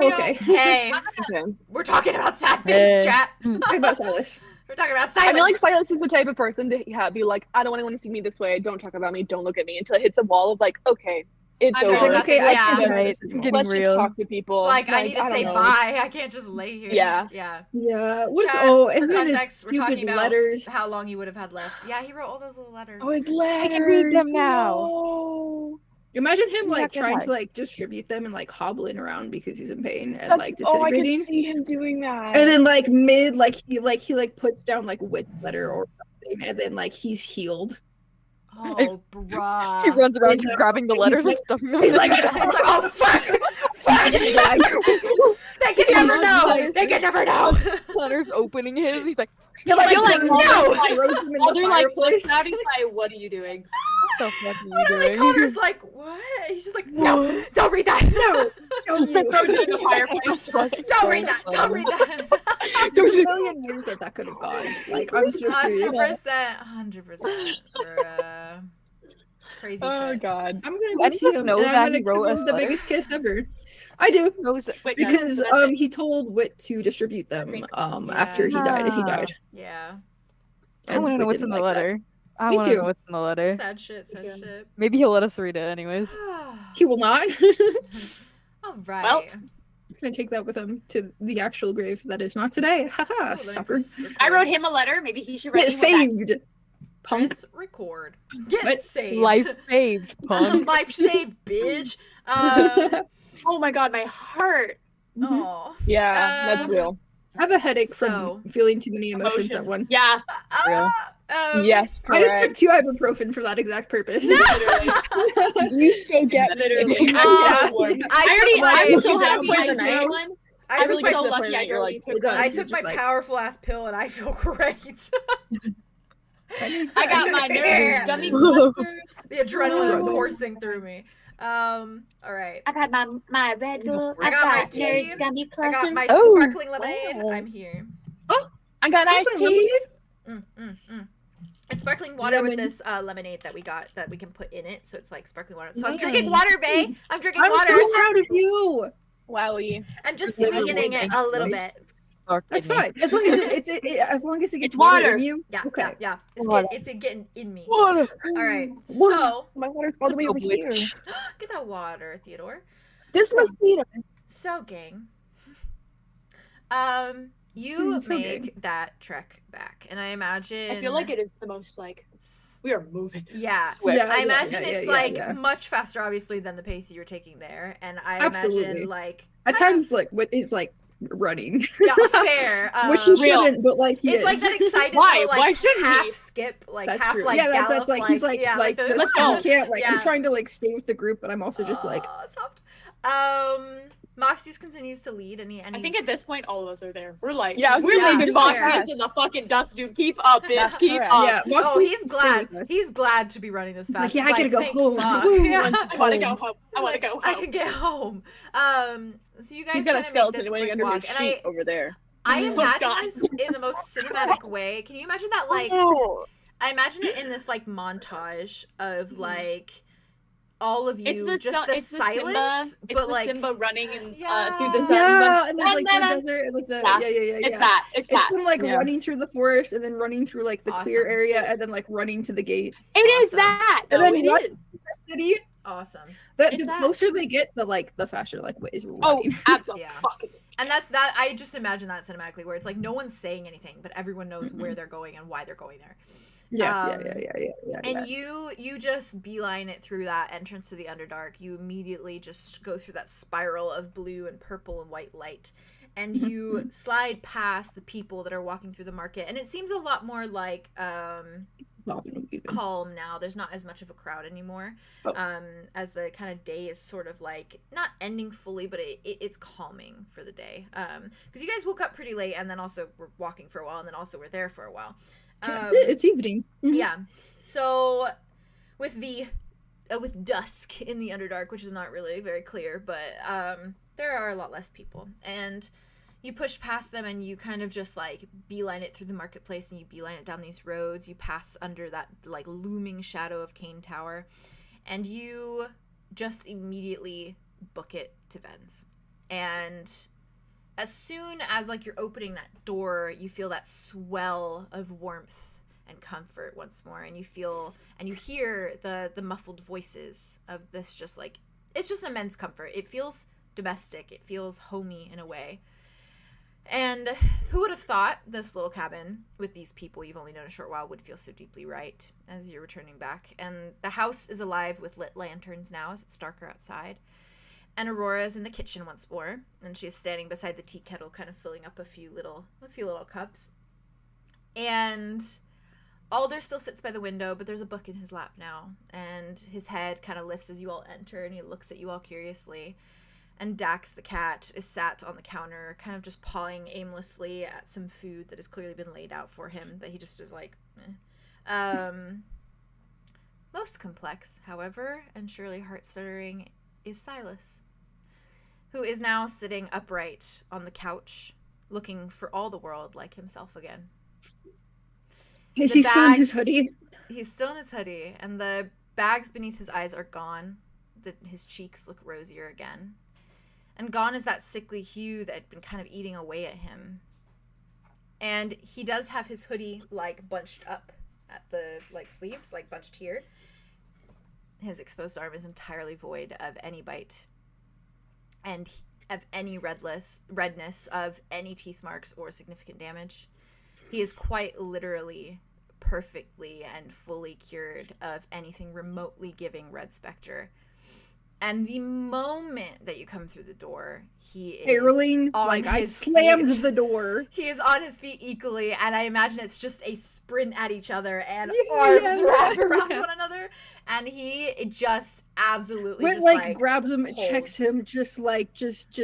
Okay. Hey, Okay. we're talking about sad things, chat. What about Silas? We're talking about Silas. I feel like Silas is the type of person to be like, I don't want anyone to see me this way. Don't talk about me. Don't look at me until it hits a wall of like, okay, it's I'm over. doing Like, okay, I Yeah. can Right. Getting Let's real. just talk to people. It's like I need to don't say know. bye. I can't just lay here. Yeah. Yeah. Yeah. What? Chat, Oh, for and then his context, we're stupid talking about letters. how long you would have had left. Yeah, he wrote all those little letters. Oh, his letters. can read them now. No. Imagine him Yeah, like good trying luck. to like distribute them and like hobbling around because he's in pain and That's, like oh, I could disintegrating. see him doing that. And then like mid he puts down like which letter or something, and then like he's healed. Oh, bruh. He runs around grabbing the letters like- and stuffing them. he's in like- his He's mouth. like, oh, fuck! Fuck! They can never know! They can never know! letters opening his. He's like, You're I feel like no! while they're like shouting like, what are you doing? what the fuck are you Literally, doing? Connor's like, what? He's just like, no! Don't read that! No, don't you? Throw it in the fireplace. Don't read that! Don't read that! There's a million ways that could have gone. Like I'm so curious. 100%. Bruh. Crazy oh shit. God. I'm gonna And go he see just him, knows and that I'm he gonna wrote give a him the letter? biggest kiss ever. I do Knows Wait, because guys, he told Wit to distribute them after he died if he died. Yeah. I want to know what's in the letter. I Me want to know too. what's in the letter. Sad shit, sad shit. Maybe he'll let us read it anyways. He will not. Alright. Well, He's gonna take that with him to the actual grave that is not today. Haha, sucker. I wrote him a letter. Maybe he should write Get me one back. saved. Punk. Press record. Get What? saved. Life saved, punk. Life saved, bitch. Oh my god, my heart. Oh. Yeah, that's real. I have a headache So- from feeling too many emotions at once. Yeah. Real. Yes, I just took correct. 2 ibuprofen for that exact purpose. You so get Literally. I I'm so took happy my I took night. one. I I'm took so my, lucky I You're like, took it does. one. I You're took my just like- powerful ass pill and I feel great. I got my nervous gummy cluster. The adrenaline is Oh. coursing through me. Alright. I've had my Red Bull. I I've got my got tea. nerds gummy I got cluster. my Oh. sparkling lemonade. Oh. I'm here. I got iced tea. It's sparkling water with Lemon. this lemonade that we got that we can put in it, so it's like sparkling water. So I'm Nice. drinking water, babe. I'm drinking I'm water. so proud of you. Wowie. I'm just Never sweetening it mind. a little bit. That's fine. As long as as long as it gets It's water. in you. Yeah, Okay. yeah. Water. It's getting in me. Water. All right. Water. So My water's all the way over here. get that water, Theodore. This was sweeter. So, gang. You So make that trek back, and I imagine. I feel like it is the most like we are moving. Yeah. Yeah, I imagine yeah, it's yeah, like yeah. much faster, obviously, than the pace you're taking there, and I Absolutely. imagine like At kind of- times, like what is like running, yeah, fair. which he Real. shouldn't, but like he It's is. like that excited Why? little, like Why shouldn't half he? skip, like That's half true. like Yeah, gallop, that's like he's like yeah, like the- this, Let's go. he can't like Yeah. I'm trying to like stay with the group, but I'm also just like soft. Moxie's continues to lead, and I think at this point all of us are there. We're like, Yeah, I was we're gonna say, leaving just boxes in the fucking dust, dude. Keep up, bitch. Keep correct. up. yeah. Oh, Moxley's he's still glad. with us. He's glad to be running this fast. Like, yeah, He's I gotta go "Thank home. fuck." Woo, Yeah. I want to go home. I want to go home. I can get home. So you guys He's got kind a of make skeleton this waiting quick under his walk, and sheet over there. I Oh, imagine God. this in the most cinematic way. Can you imagine that? Like, Oh. I imagine it in this like montage of like all of you, It's the just the it's silence, the Simba. It's but the like Simba running and Yeah. through the sun. Yeah, and then And like then, the desert and like the yeah. yeah. It's that. It's It's that. been like Yeah. running through the forest and then running through like the clear Awesome. area and then like running to the gate. It is Awesome. that. And No, then it what? is. The city. awesome. But It's the that. closer they get, the faster like Wit is Oh, running. absolutely. Yeah. Fucking. And that's that. I just imagine that cinematically, where it's like no one's saying anything, but everyone knows where they're going and why they're going there. yeah, Um, yeah. And you just beeline it through that entrance to the Underdark. You immediately just go through that spiral of blue and purple and white light. And you slide past the people that are walking through the market. And it seems a lot more like calm now. There's not as much of a crowd anymore. Oh. As the kind of day is sort of like not ending fully, but it's calming for the day. Because you guys woke up pretty late and then also were walking for a while and then also were there for a while. It's evening. Yeah. So with with dusk in the Underdark, which is not really very clear, but there are a lot less people. And you push past them and you kind of just like beeline it through the marketplace and you beeline it down these roads. You pass under that like looming shadow of Cane Tower and you just immediately book it to Ven's. And as soon as like you're opening that door, you feel that swell of warmth and comfort once more, and you feel and you hear the muffled voices of this, just like, it's just immense comfort. It feels domestic, it feels homey in a way. And who would have thought this little cabin with these people you've only known a short while would feel so deeply right as you're returning back. And the house is alive with lit lanterns now as it's darker outside. And Aurora's in the kitchen once more, and she's standing beside the tea kettle, kind of filling up a few little cups. And Alder still sits by the window, but there's a book in his lap now, and his head kind of lifts as you all enter, and he looks at you all curiously. And Dax the cat is sat on the counter, kind of just pawing aimlessly at some food that has clearly been laid out for him, that he just is like, eh. Most complex, however, and surely heart-stuttering, is Silas, who is now sitting upright on the couch, looking for all the world like himself again. Is he still in his hoodie? He's still in his hoodie, and the bags beneath his eyes are gone. His cheeks look rosier again. And gone is that sickly hue that had been kind of eating away at him. And he does have his hoodie, like, bunched up at the, like, sleeves, like, bunched here. His exposed arm is entirely void of any bite and of any redness, of any teeth marks or significant damage. He is quite literally perfectly and fully cured of anything remotely giving red specter. And the moment that you come through the door, he is Barreling, on like I his slammed feet. the door. He is on his feet equally, and I imagine it's just a sprint at each other and arms wrap around one another. And he just absolutely When, just like grabs him and holds. checks him, just like just.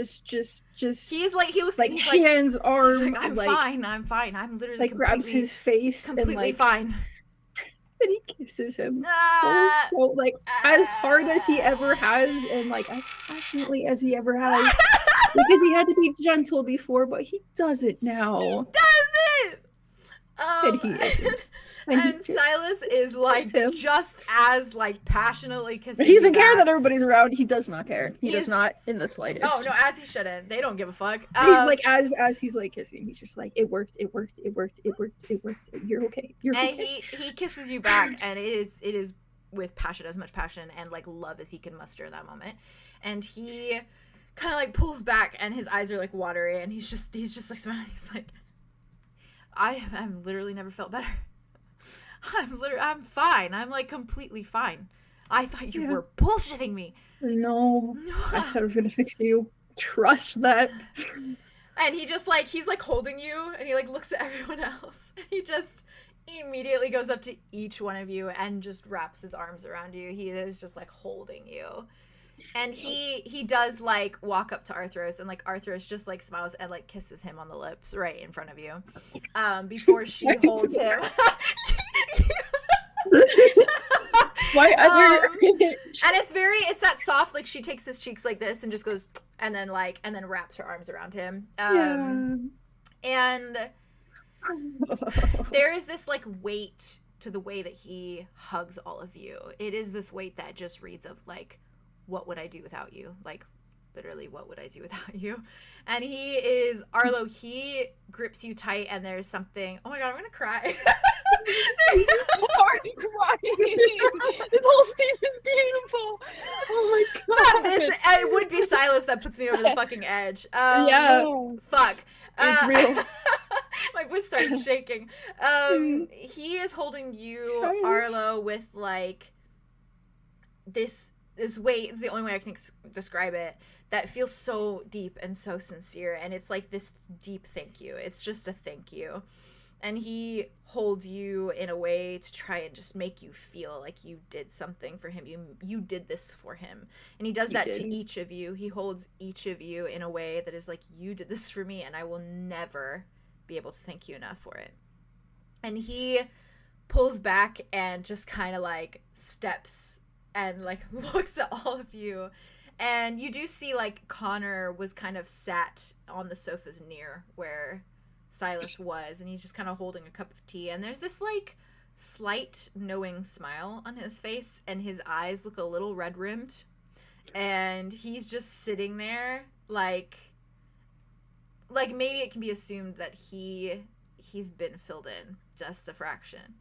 He's like, he looks like he's like, hands, arm, he's like, I'm fine. I'm literally like grabs his face and completely like fine. and he kisses him Ah, so like as hard as he ever has, and like as passionately as he ever has, because he had to be gentle before, but he does it now. He does it. And he isn't. And Silas is like just as like passionately kissing. He doesn't you care back. that everybody's around. He does not care. He does is- not in the slightest. Oh no, as he shouldn't. They don't give a fuck. He's like as he's like kissing, he's just like, it worked. You're okay. You're and okay. he kisses you back, and it is with passion, as much passion and like love as he can muster in that moment. And he kind of like pulls back, and his eyes are like watery, and he's just like smiling. He's like, I've literally never felt better. I'm fine. I'm like completely fine. I thought you were bullshitting me. No, I said I was gonna fix you. Trust that. And he just like, he's like holding you, and he like looks at everyone else, and he just immediately goes up to each one of you and just wraps his arms around you. He is just like holding you. And he does like walk up to Arthros, and like Arthros just like smiles and like kisses him on the lips right in front of you, before she holds him. Why other? And it's that soft, like she takes his cheeks like this and just goes, and then wraps her arms around him. And there is this like weight to the way that he hugs all of you. It is this weight that just reads of like, what would I do without you? Like, literally, what would I do without you? And he is, Arlow, he grips you tight, and there's something, oh my god, I'm gonna cry. I'm already crying. This whole scene is beautiful. Oh my god. It would be Silas that puts me over the fucking edge. Fuck. It's real. My voice started shaking. He is holding you, Arlow, with like this weight is the only way I can describe it, that feels so deep and so sincere, and it's like this deep thank you. It's just a thank you. And he holds you in a way to try and just make you feel like you did something for him. You did this for him. And he does that to each of you. He holds each of you in a way that is like, you did this for me, and I will never be able to thank you enough for it. And he pulls back and just kind of like steps and like looks at all of you, and you do see like Connor was kind of sat on the sofas near where Silas was, and he's just kind of holding a cup of tea, and there's this like slight knowing smile on his face, and his eyes look a little red rimmed, and he's just sitting there like maybe it can be assumed that he's been filled in just a fraction.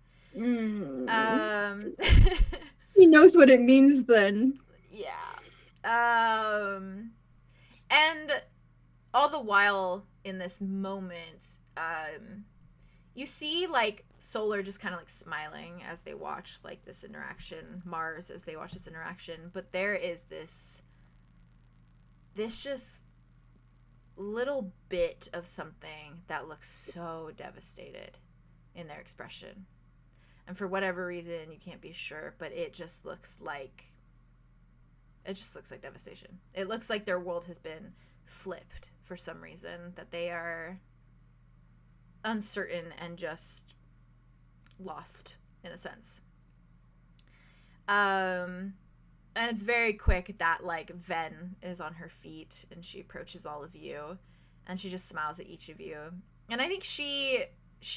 He knows what it means then. Yeah. And all the while in this moment, you see like Solar just kind of like smiling as they watch like this interaction, Mars as they watch this interaction, but there is this just little bit of something that looks so devastated in their expression. And for whatever reason, you can't be sure, but it just looks like devastation. It looks like their world has been flipped for some reason, that they are uncertain and just lost in a sense. And it's very quick that like Ven is on her feet and she approaches all of you and she just smiles at each of you. And I think she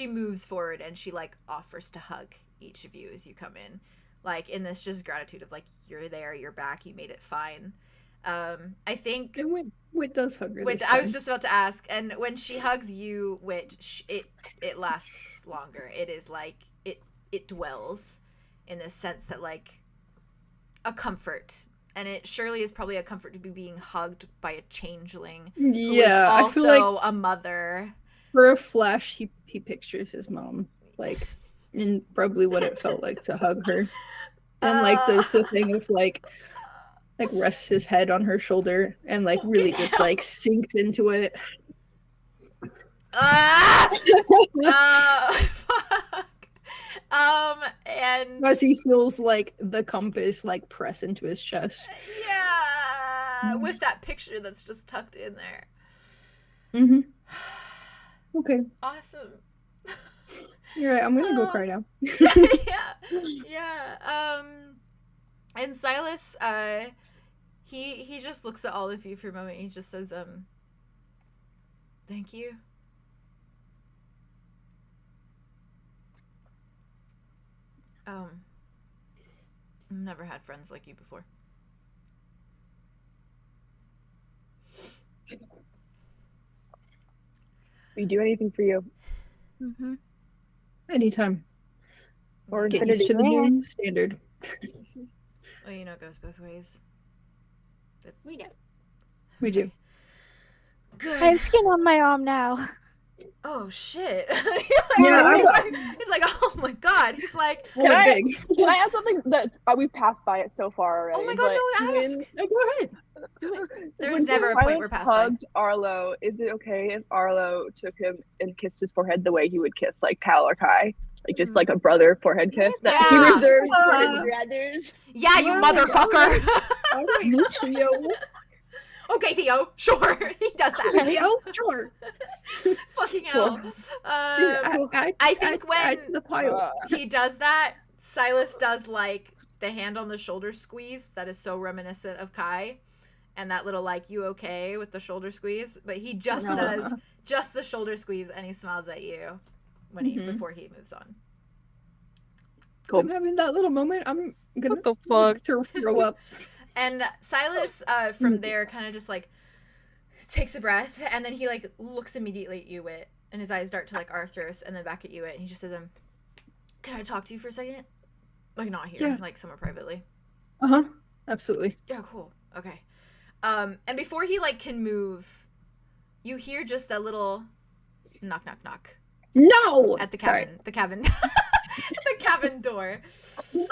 moves forward and she like offers to hug each of you as you come in, like in this just gratitude of like, you're there, you're back, you made it fine. I think Wit does hug her. Wit, I was just about to ask, and when she hugs you, Wit, it lasts longer. It is like it dwells in this sense that like a comfort, and it surely is probably a comfort to be being hugged by a changeling who is also I feel like a mother. for a flash he pictures his mom, like, and probably what it felt like to hug her, and like does the thing of like rests his head on her shoulder and like really just like sinks into it. Fuck. And As he feels like the compass like press into his chest. yeah, with that picture that's just tucked in there. Mm-hmm. Okay. Awesome. You're right, I'm gonna go cry now. Yeah. And Silas, he just looks at all of you for a moment. He just says, thank you. I've never had friends like you before. We do anything for you. Mm-hmm. Anytime. Or Get used to the new standard. Well, you know it goes both ways. We know. We do. Good. I have skin on my arm now. Oh shit. Yeah, he's like, oh my god. He's like, Can I, big. can I ask something that we've passed by it so far already? oh my god, but no, ask. No, go ahead. There's when never a point Silas we're past by. hugged Arlow, is it okay if Arlow took him and kissed his forehead the way he would kiss like Cal or Kai? Like just like a brother forehead kiss that Yeah. he reserves for his brothers? Yeah, you Yeah, motherfucker. All right, Theo. Okay, Theo, sure. He does that. Theo, sure. Fucking hell. I think when the pile. he does that, Silas does like the hand on the shoulder squeeze that is so reminiscent of Kai, and that little like, you okay with the shoulder squeeze, but he just does just the shoulder squeeze and he smiles at you when he before he moves on. Cool. I'm having that little moment. I'm gonna What the fuck? throw up. And Silas from there kind of just like takes a breath, and then he like looks immediately at you, Wit, and his eyes dart to like Arthros and then back at you, Wit, and he just says, can I talk to you for a second? Like not here, Yeah. like somewhere privately. Absolutely. Yeah, cool. Okay. And before he like can move, you hear just a little knock knock knock No. at the Sorry. cabin. The cabin the cabin door. No!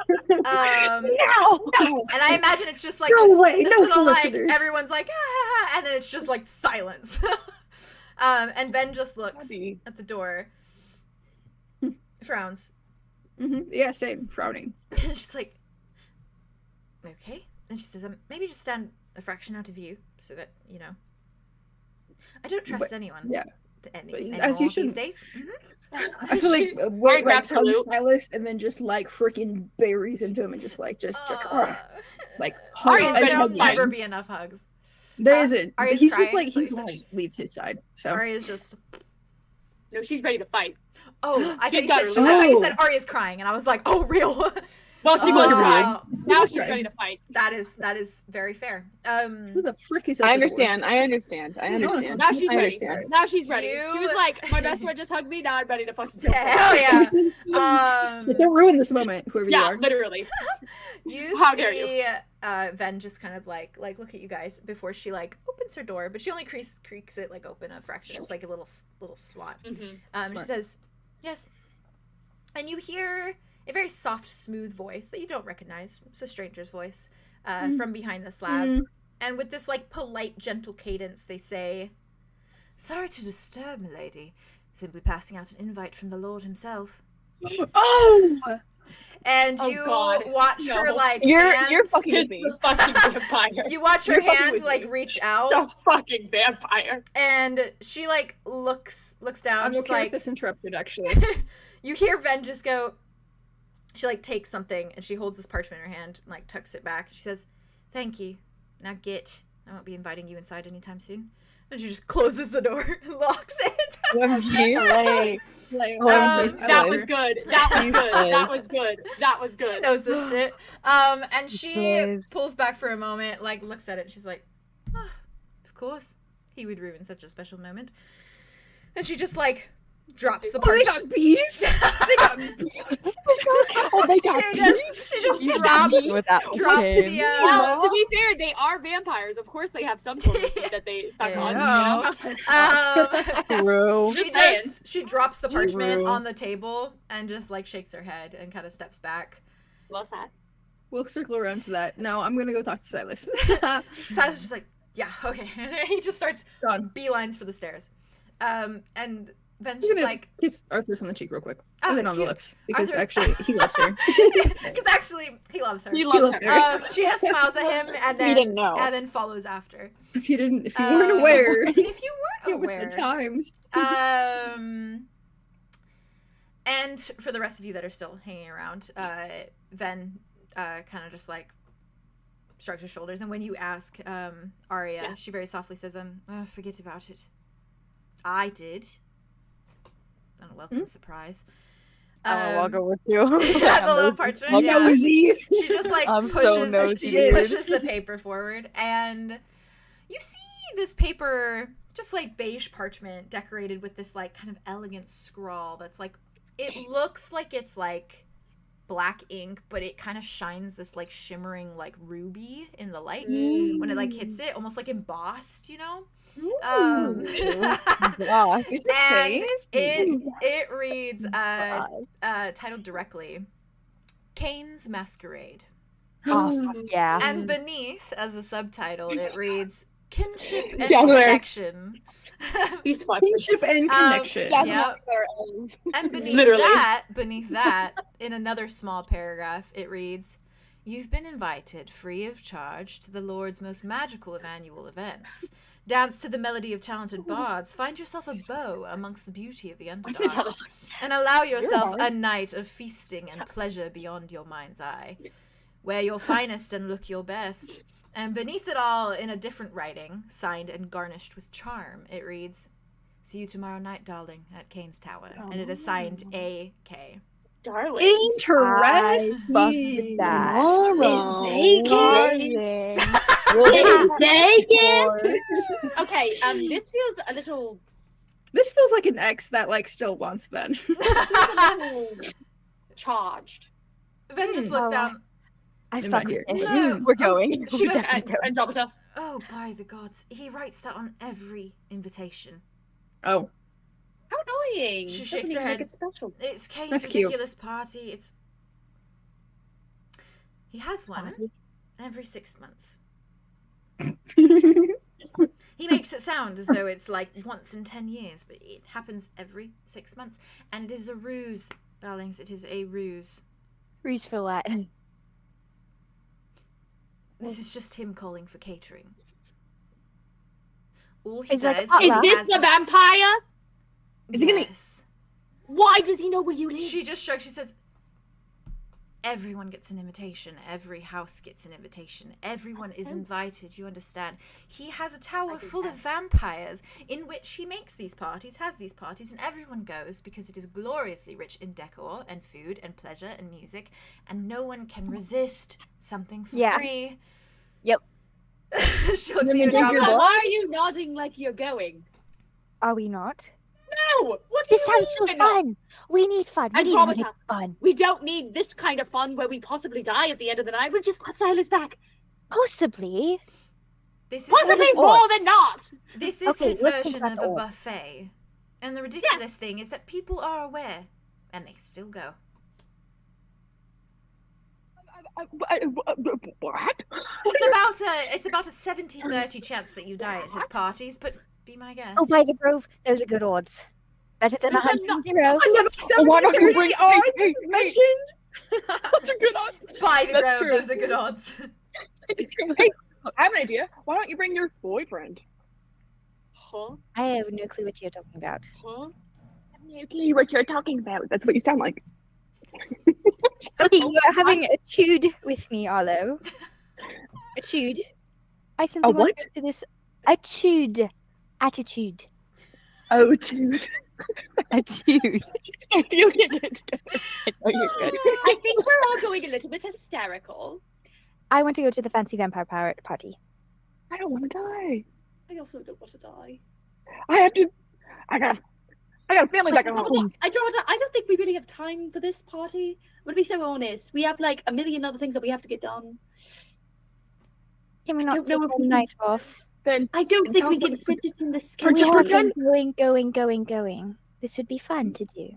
And I imagine it's just like No this, way, this no little like solicitors. everyone's like ah, and then it's just like silence. And Ben just looks Buddy. at the door, frowns, Yeah, same. Frowning. and she's like, okay. And she says, maybe just stand a fraction out of view so that you know. I don't trust anyone. yeah. Anymore As you these should. days. I feel like Right, Wit like absolute. hugs Silas and then just like freaking buries into him and just like like Aria's as better There'll than hugging never him. be enough hugs. There isn't. Aria's He's just crying, like so he's he's gonna leave his side. So Aria's just. No, she's ready to fight. Oh, I thought She's you got said, her I thought you loose. said Aria's crying, and I was like, oh, real. Well, she was Oh, right. wow. Now she's Right. ready to fight. That is very fair. Who the frick is at I the understand. I understand. Now she's I ready. understand. Now she's ready. She You- was like, my best friend just hugged me. Now I'm ready to fucking kill someone. Hell yeah. But don't ruin this moment, whoever you Yeah, are. literally. You How dare see Ven just kind of like look at you guys before she like opens her door, but she only creaks it like open a fraction. It's like a little slot. Mhm. She Smart. says, "Yes," and you hear a very soft, smooth voice that you don't recognize. It's a stranger's voice from behind the slab, and with this like polite, gentle cadence, they say, "Sorry to disturb, milady. Simply passing out an invite from the Lord himself." Oh! And Oh, you God. watch her No. like You're hand- fucking with me. The fucking vampire. You watch her You're fucking hand with like me. reach out, The fucking vampire. and she like looks down, I'm just okay like with this interrupted, actually. you hear Ven just go. She like takes something and she holds this parchment in her hand, and, like tucks it back. She says, "Thank you. Now get. I won't be inviting you inside anytime soon." And she just closes the door and locks it. OMG. Like, That was good. That was good. Useless. That was good. That was She good. knows this shit. And she Useless. pulls back for a moment, like looks at it, and she's like, "Ah, of course, he would ruin such a special moment." And she just like drops the Oh, they parchment. got beef! They got beef! Oh, they got She just You drops with that drops game. the Well, to be fair, they are vampires. Of course, they have some sort of food that they stuck on. no. Just saying. She drops the parchment True. on the table and just like shakes her head and kind of steps back. Well said. We'll circle around to that. No, I'm gonna go talk to Silas. Silas is just like, yeah, okay. He just starts Gone. beelines for the stairs. And Ven's I'm just gonna like, kiss Arthros on the cheek real quick. Oh, And then on the cute. lips. Because Arthros. actually, he loves her. because actually he loves her. He loves loves her. her. She just smiles at him and We then didn't know. and then follows after. If you weren't aware. If you weren't With aware. the times. And for the rest of you that are still hanging around, Ven kind of just like shrugs her shoulders, and when you ask Aria, Yeah. she very softly says, forget about it. I did. Unwelcome surprise. I'll go with you. Yeah, the little parchment. I'll Yeah. go with Nosy. She just like I'm so pushes nosy, she dude. pushes the paper forward, and you see this paper, just like beige parchment decorated with this like kind of elegant scrawl that's like, it looks like it's like black ink, but it kind of shines this like shimmering like ruby in the light when it like hits it, almost like embossed, you know. Gosh. Is And tasty? it reads titled directly 𝐾𝐻𝐿's Masquerade. Oh, fuck yeah. And beneath, as a subtitle, it reads "Kinship and Juggler. Connection." These fuckers. Kinship and connection. Yep. And Literally. beneath that, in another small paragraph, it reads, "You've been invited, free of charge, to the Lord's most magical of annual events. Dance to the melody of talented bards, find yourself a beau amongst the beauty of the underdark, and allow yourself a night of feasting and pleasure beyond your mind's eye. Wear your finest and look your best." And beneath it all, in a different writing, signed and garnished with charm, it reads, "See you tomorrow night, darling, at Kane's Tower." And it is signed A.K. Darling. Interesting. Fuck with that. Darling. Okay, this feels a little This feels like an ex that like still wants Ben. charged. Ven just looks down. I I'm fuck not here. with this. No. We're going. She We're goes- definitely going. Andromeda. "Oh, by the gods, he writes that on every invitation. Oh, How annoying. She Doesn't shakes her even head. make it special. It's Kane's That's cute. ridiculous party. It's He has one every 6 months. He makes it sound as though it's like once in 10 years, but it happens every 6 months. And it is a ruse, darlings. It is a ruse. Ruse for what? This is just him calling for catering. All he It's like does a Is potluck. this the vampire? Is he gonna- Yes. Why does he know where you live? She just shrugs. She says, Everyone gets an invitation. Every house gets an invitation. Everyone is invited, you understand? He has a tower full of vampires in which he makes these parties, has these parties, and everyone goes because it is gloriously rich in decor and food and pleasure and music, and no one can resist something for free. Yep. She looks at you, Why are you nodding like you're going? Are we not? No! What do This you sounds so mean? fun. We need fun. We need Andromeda. fun. We don't need this kind of fun where we possibly die at the end of the night. We'll just have Silas back. Possibly. This is Possibly more than not. This is Okay, his let's think version about of the a orc. buffet. And the ridiculous thing is that people are aware, and they still go. What? It's about a 70-30 chance that you die at his parties, but be my guest. Oh, by the Grove, those are good odds. Better than Those are 100. Why don't you bring odds hey, mentioned? That's a good odds. By the That's Grove, true. those are good odds. Hey, I have an idea. Why don't you bring your boyfriend? Huh? I have no clue what you're talking about. Huh? I have no clue what you're talking about. That's what you sound like. Okay, you are having a chewed with me, Arlo. A chewed. I simply A want what? to go to this attitude. Attitude. Oh, dude. Attitude. You get it. Oh, you're good. I think we're all going a little bit hysterical. I want to go to the fancy vampire party. I don't want to die. I also don't want to die. I got a family back at home. I don't think we really have time for this party. I'm gonna be so honest. We have like a million other things that we have to get done. Can we I not don't know take if the we- night off? Then I don't think we sounds can like- fit it in the Can we schedule. have pretend- been going? This would be fun to do.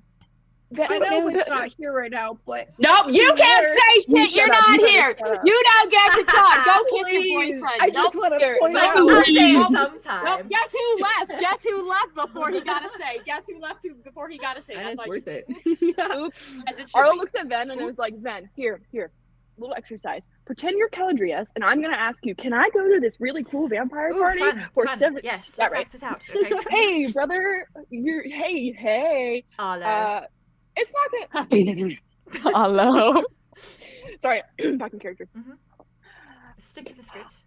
I know it's not here right now, but No, you can't say You shit. You're shut up, not you here. shut up. You don't get to talk. Go kiss your Please, boyfriend. I just want to Here. point It's like, out. I'll say it Nope. sometime. Nope. Guess who left? Guess who left before he got to say? Guess who left before he got to say? And That's it's like, worth it. Oops. as it should Arlo be. looks at Ven and is like, Ven, here, little exercise. Pretend you're 𝐂𝐿𝐷, and I'm gonna ask you, can I go to this really cool vampire Ooh, party fun, for fun. 7? Yes, Yeah, let's right. act it out. Okay. Hey, brother, hey. Arlo. It's not that. Arlo. Sorry, back in character. Stick to the script.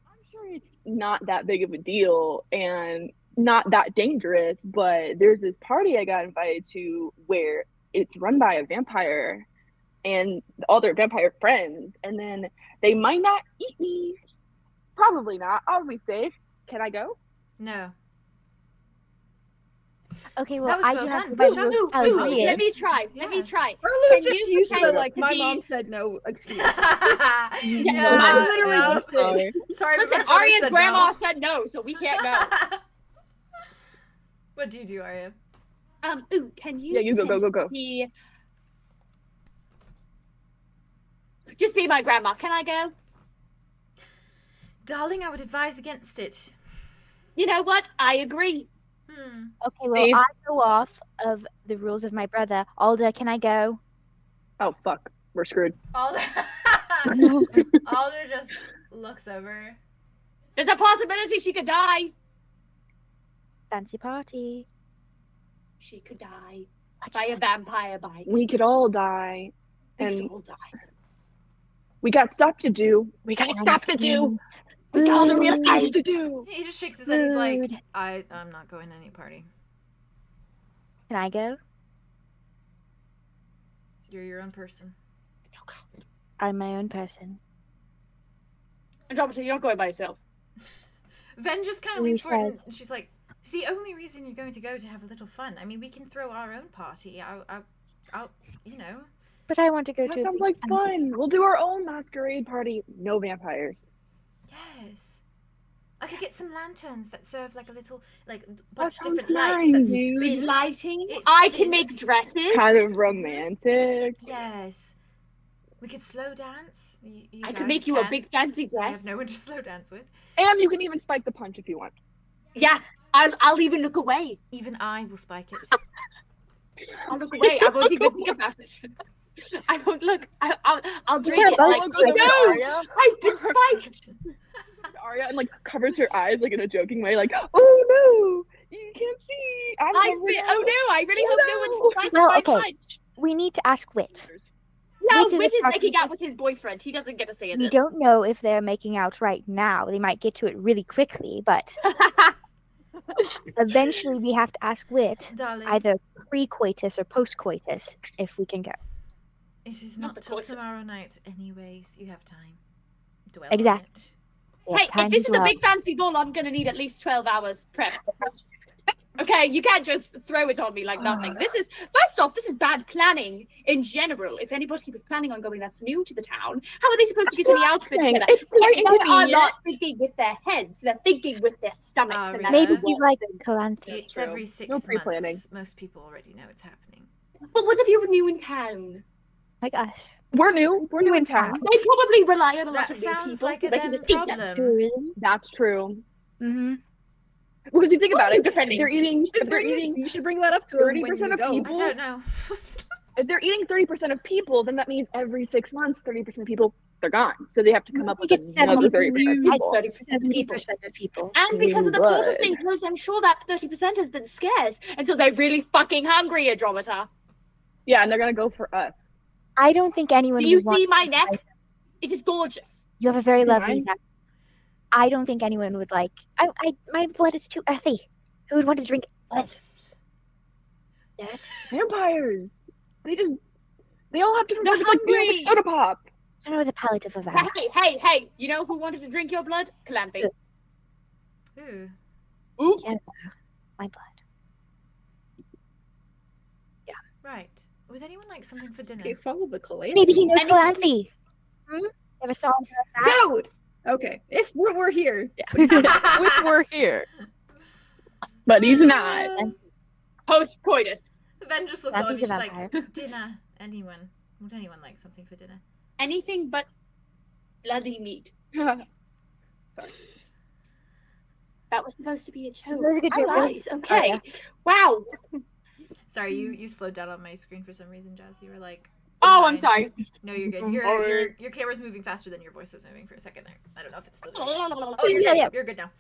I'm sure it's not that big of a deal and not that dangerous, but there's this party I got invited to where it's run by a vampire and all their vampire friends, and then they might not eat me. Probably not. I'll be safe. Can I go? No. Okay, That well, was I well do have done. to Good buy job. those Let calories. me try. Let me Yes. try. Arlo Can just you used the pretend like to my be- mom said no excuse. Yeah. I literally no. just did. Sorry, Listen, but my brother Aria's said grandma no. said no, so we can't go. What do you do, Aria? Ooh, can you? Yeah, you go, pretend go. to be- Just be my grandma. Can I go? Darling, I would advise against it. You know what? I agree. Okay, well, See? I go off of the rules of my brother. Alda, can I go? Oh fuck, we're screwed. Alder just looks over. There's a possibility she could die. Fancy party. She could die by a vampire bite. We could all die, We could and all die. we got stuff to do. We got stuff to do. We got all the real stuff to do. He just shakes his head. He's like, Rude. I'm not going to any party. Can I go? You're your own person. I'm my own person. Andromeda, you're not going by yourself. Ven just kind of You leans forward said- and she's like, it's the only reason you're going to go to have a little fun. I mean, we can throw our own party. I'll you know. But I want to go That to a sounds big like fancy- fun. We'll do our own masquerade party. No vampires. Yes. I could get some lanterns that serve like a little, like, bunch of sounds different lights that nice. Use spin. lighting. It I can make spins. dresses. Kind of romantic. Yes. We could slow dance. You I guys can make you a can. big fancy I dress. have no one to slow dance with. And you can even spike the punch if you want. Yeah, I'll even look away. Even I will spike it. I'll look away. I won't even think about it. I won't look. I'll drink can't it both like, Arlo do goes it. up to no, Aria, I've been spiked. Aria and like covers her eyes like in a joking way, like, oh no, you can't see. I'm I've covered been, up." oh no, I really hope no No. one spikes Well, my okay. punch. We need to ask Wit. No, Wit is Wit is approximately- making out with his boyfriend. He doesn't get to say We this. don't know if they're making out right now. They might get to it really quickly, but eventually we have to ask Wit Darling, either pre-coitus or post-coitus if we can go. it is Not not the till coitus. tomorrow night anyways. You have time. Dwell Exactly. on it. We have Hey, time if to this is a dwell. big fancy ball, I'm gonna need at least 12 hours prep. Okay, you can't just throw it on me like nothing. This is, first off, this is bad planning in general. If anybody was planning on going that's new to the town, how are they supposed to get any outfit together? It's quite They are inconvenient. not thinking with their heads, they're thinking with their stomachs. And Aria. that's Maybe the he's work. like Calanthe. It's true. every 6 No pre-planning. months. Most people already know it's happening. But what if you were new in town? Like us. We're new in town. They probably rely on a lot That of new sounds people. like a they can them just eat them. problem. Tourism. That's true. Mm-hmm. Because you think about are you it, defending? they're eating. You should bring that up to 30% of I people. don't know. If they're eating 30% of people, then that means every 6 months, 30% of people, they're gone. So they have to come up with think it's another 70 30% of people. 70% of people. And because of the Blood. portals being closed, I'm sure that 30% has been scarce until they're really fucking hungry, Andromeda. Yeah, and they're gonna go for us. I don't think anyone Do you would want see my to neck? fight. It is gorgeous. You have a very See lovely mine? neck. I don't think anyone would like. My blood is too earthy. Who would want to drink blood? That? Vampires. They all have different They're versions, like hungry. soda pop. I don't know the palate of a vampire. Hey, you know who wanted to drink your blood? Calanthe. Ooh. My blood. Right. Would anyone like something for dinner? Okay, follow the collation. Maybe he knows Any- Calanthe. Ever thought of that? Dude! Okay, if we're here. If we're here. But he's not. Post coitus. Then just looks at all of Calanthe's you, a she's like, vampire. dinner. Anyone? Would anyone like something for dinner? Anything but bloody meat. That was supposed to be a joke. That was a good joke. Nice. Okay. yeah. Wow. Sorry, you slowed down on my screen for some reason, Jazz. You were like, Oh, I'm Fine. sorry. no, you're good. Sorry. Your camera's moving faster than your voice was moving for a second there. I don't know if it's still doing it. Oh, Oh, you're Yeah, good. yeah. You're good now.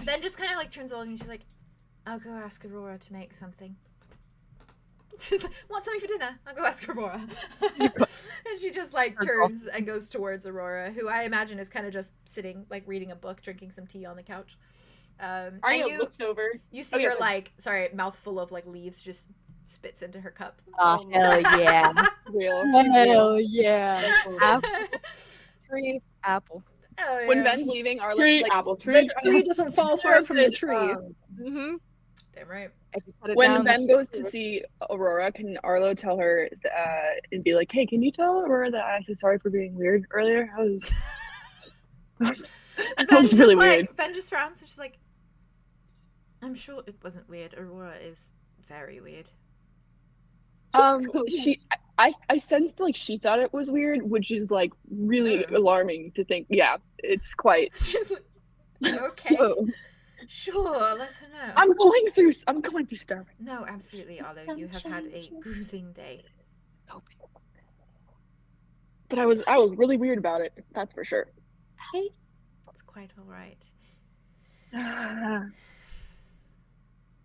Then just kind of like turns all of you. She's like, I'll go ask Aurora to make something. She's like, want something for dinner? I'll go ask Aurora. And she just like turns and goes towards Aurora, who I imagine is kind of just sitting, like reading a book, drinking some tea on the couch. And Aria you looks over. you see Oh, yeah, her go. like, sorry, mouthful of like leaves just spits into her cup. Oh, hell yeah. Real. Hell yeah. Apple tree, apple. Oh, When yeah. Ben's leaving, our Tree, like, apple The tree. tree doesn't fall far from the tree. Mm-hmm. Damn right. If you put it when down, Ben goes to see Aurora, can Arlo tell her and be like, "Hey, can you tell Aurora that I said sorry for being weird earlier? I was, that Ben was just really like, weird." Ben just frowns and she's like, I'm sure it wasn't weird. Aurora is very weird. I sensed like she thought it was weird, which is like really Oh. alarming to think. Yeah, it's quite. She's like, okay, Whoa. sure, let her know. I'm going through stuff. No, absolutely, Arlo. You have had a grueling day. But I was really weird about it. That's for sure. It's quite all right. Ah,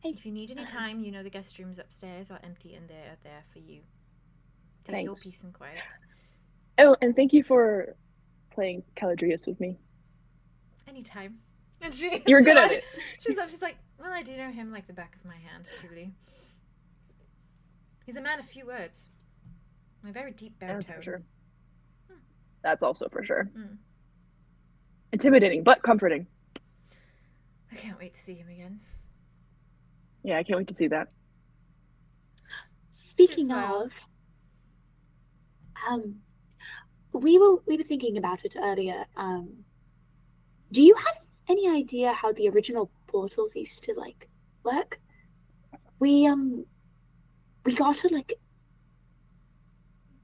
If you need any time, you know the guest rooms upstairs are empty and they're there for you. Take your Thanks. peace and quiet. Oh, and thank you for playing Caladrius with me. Anytime. And she, You're good like, at it. She's like, well, I do know him like the back of my hand, truly. He's a man of few words. A very deep That's baritone. for sure. That's also for sure. Mm. Intimidating, but comforting. I can't wait to see him again. Yeah, I can't wait to see that. Speaking Yourself. of, we were thinking about it earlier. Do you have any idea how the original portals used to like work? We got a like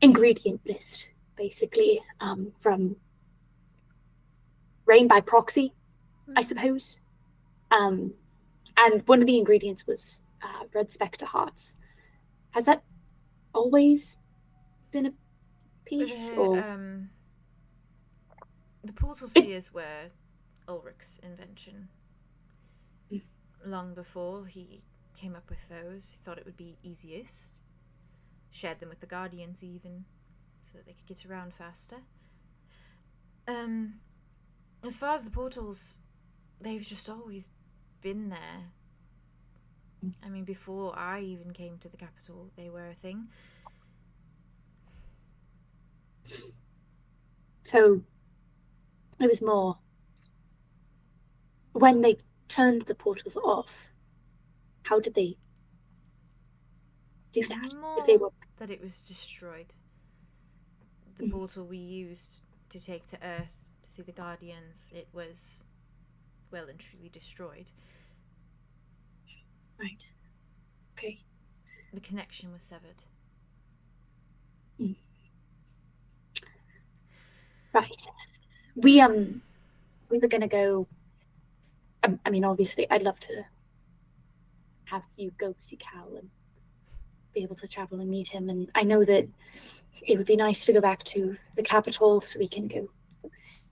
ingredient list basically from Rain by proxy, I suppose. And one of the ingredients was red spectre hearts. Has that always been a piece? The portal spheres were Ulrich's invention. Long before he came up with those, he thought it would be easiest. shared them with the Guardians even, so that they could get around faster. As far as the portals, they've just always been there. I mean, before I even came to the capital, they were a thing. So it was more when they turned the portals off. How did they do that? If they were that it was destroyed. The portal we used to take to Earth to see the Guardians, it was well and truly destroyed. Right. Okay. The connection was severed. Right. We were gonna go. I mean, obviously, I'd love to have you go see Cal and be able to travel and meet him. And I know that it would be nice to go back to the capital so we can go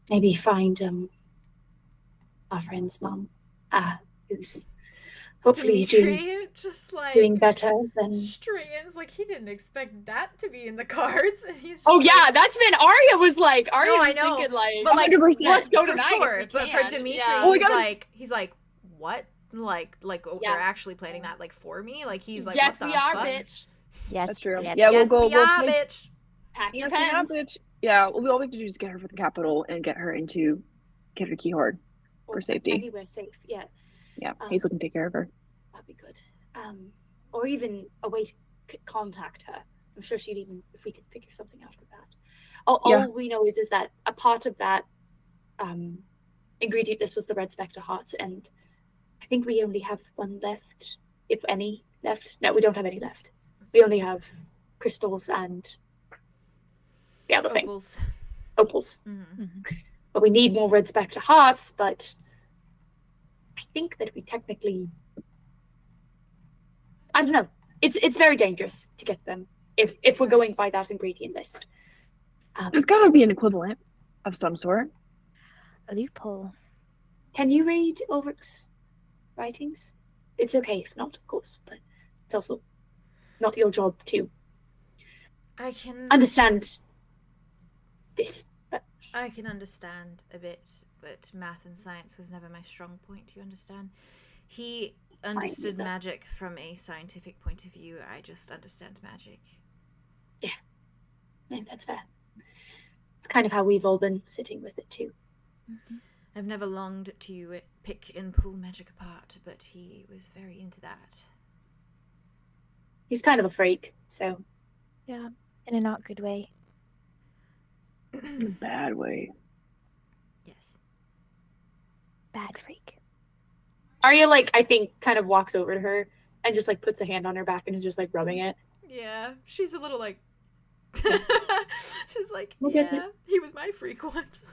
maybe find our friend's mom, who's hopefully Dimitri, just like doing better than Strigan's like, he didn't expect that to be in the cards, and he's just oh like, yeah, that's been Aria was like no, I was know, thinking like, but like 100%. let's go for tonight sure. if we But for can. Dimitri, Yeah. he's like, what? Like Yeah. they're actually planning that like for me? Like he's like, yes, what we the are, fuck? Yes, bitch. That's true. yes. Yeah, Yes, we'll go. we are, take, bitch. Pack your yes, we are, pens. bitch. Yeah, all we have to do is get her from the capital and get her key hoard for Or safety. Anywhere safe, yeah. Yeah, Hazel can take care of her. That'd be good. Or even a way to contact her. I'm sure she'd even, if we could figure something out with that. All we know is that a part of that ingredient, this was the red spectre hearts, and I think we only have one left, if any left. No, we don't have any left. We only have crystals and the other thing, opals. Mm-hmm. But we need more red spectre hearts, but I think that we technically, I don't know. It's very dangerous to get them if we're going by that ingredient list. There's got to be an equivalent of some sort. A loophole. Can you read Ulrich's writings? It's okay if not, of course, but it's also not your job to I can understand this. But I can understand a bit, but math and science was never my strong point, you understand? He understood but- magic from a scientific point of view. I just understand magic. no, that's fair. It's kind of how we've all been sitting with it too. I've never longed to pick and pull magic apart, but he was very into that. He's kind of a freak, so Yeah, in a not good way. In a bad way. Yes. Bad freak. Arya, like, I think kind of walks over to her and just like puts a hand on her back and is just like rubbing it. Yeah, she's a little like. She's like, We'll get yeah, he was my freak once.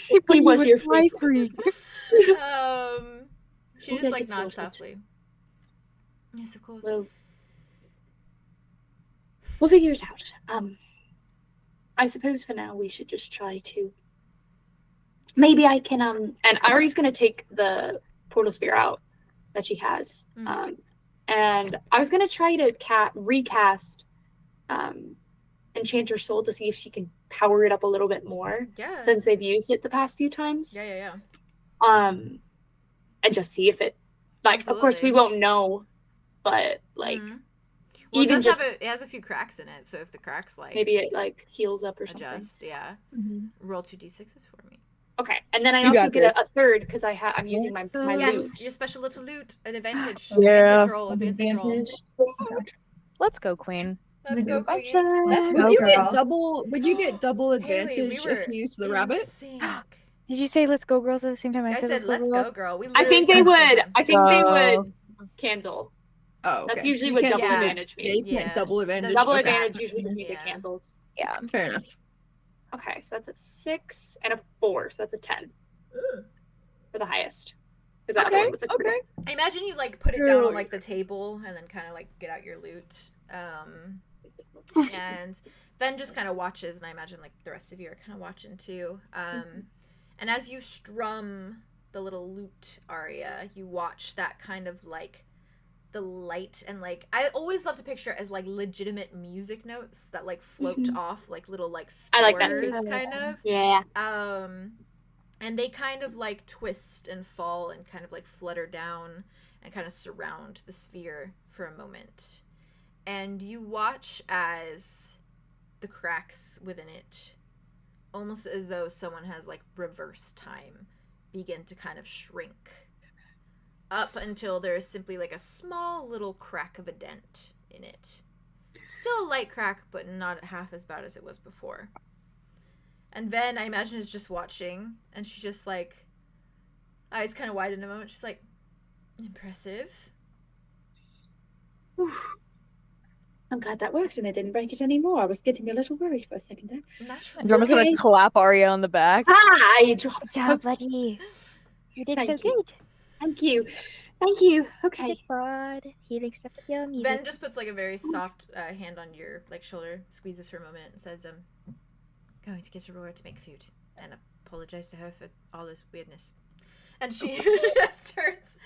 He was your my freak. freak. She We'll just get like it nods sorted. softly. Yes, of course. We'll figure it out. I suppose for now we should just try to. Maybe I can and Ari's gonna take the portal sphere out that she has. Mhm. And I was gonna try to recast Enchanter's Soul to see if she can power it up a little bit more Yeah. since they've used it the past few times. Yeah. And just see if it like of course we Absolutely. won't know, but like Mhm. Well, even it does just it has a few cracks in it, so if the cracks like maybe it like heals up or something. adjust, yeah. Roll 2d6s for me. Okay, and then I You also got get a this. third because I'm using my Yes, loot. your special little loot, an advantage. Yeah. Advantage roll, advantage roll. Let's go, Queen. Let's go, Queen. Let's go, would you girl. get double advantage Haley, we were if you use the rabbit? sync. Did you say let's go girls at the same time I I said said, let's girl? go, girl. We I literally think they said the same would. thing. I think they Oh. would cancel. Oh, okay. That's usually You what can't double do- advantage Yeah, you means. can't Yeah. double advantage. Double Okay. advantage usually doesn't get Yeah. canceled. Yeah. Fair enough. Okay, so that's a 6 and a 4, so that's a 10 for the highest. Because that other Okay, one was a 2. okay. I imagine you like put it down on like the table and then kind of like get out your loot. And Ben just kind of watches, and I imagine like the rest of you are kind of watching too. And as you strum the little lute aria, you watch that kind of like the light and like I always love to picture it as like legitimate music notes that like float off like little like I like that spores too. kind of. Yeah. And they kind of like twist and fall and kind of like flutter down and kind of surround the sphere for a moment. And you watch as the cracks within it, almost as though someone has like reverse time, begin to kind of shrink up until there is simply like a small little crack of a dent in it. Still a light crack, but not half as bad as it was before. And Ven, I imagine, is just watching, and she's just like, eyes kind of wide in a moment. She's like, impressive. Whew. I'm glad that worked and it didn't break it anymore. I was getting a little worried for a second there. Naturally. Andromeda's gonna clap Aria on the back. Ah, you dropped Good job, buddy. You did Thank so you. good. Thank you. Thank you. Okay. Good fraud. Healing stuff with your music. Ven just puts like a very soft hand on your like shoulder, squeezes for a moment, and says, going to get Aurora to make food and apologize to her for all this weirdness. And she just turns.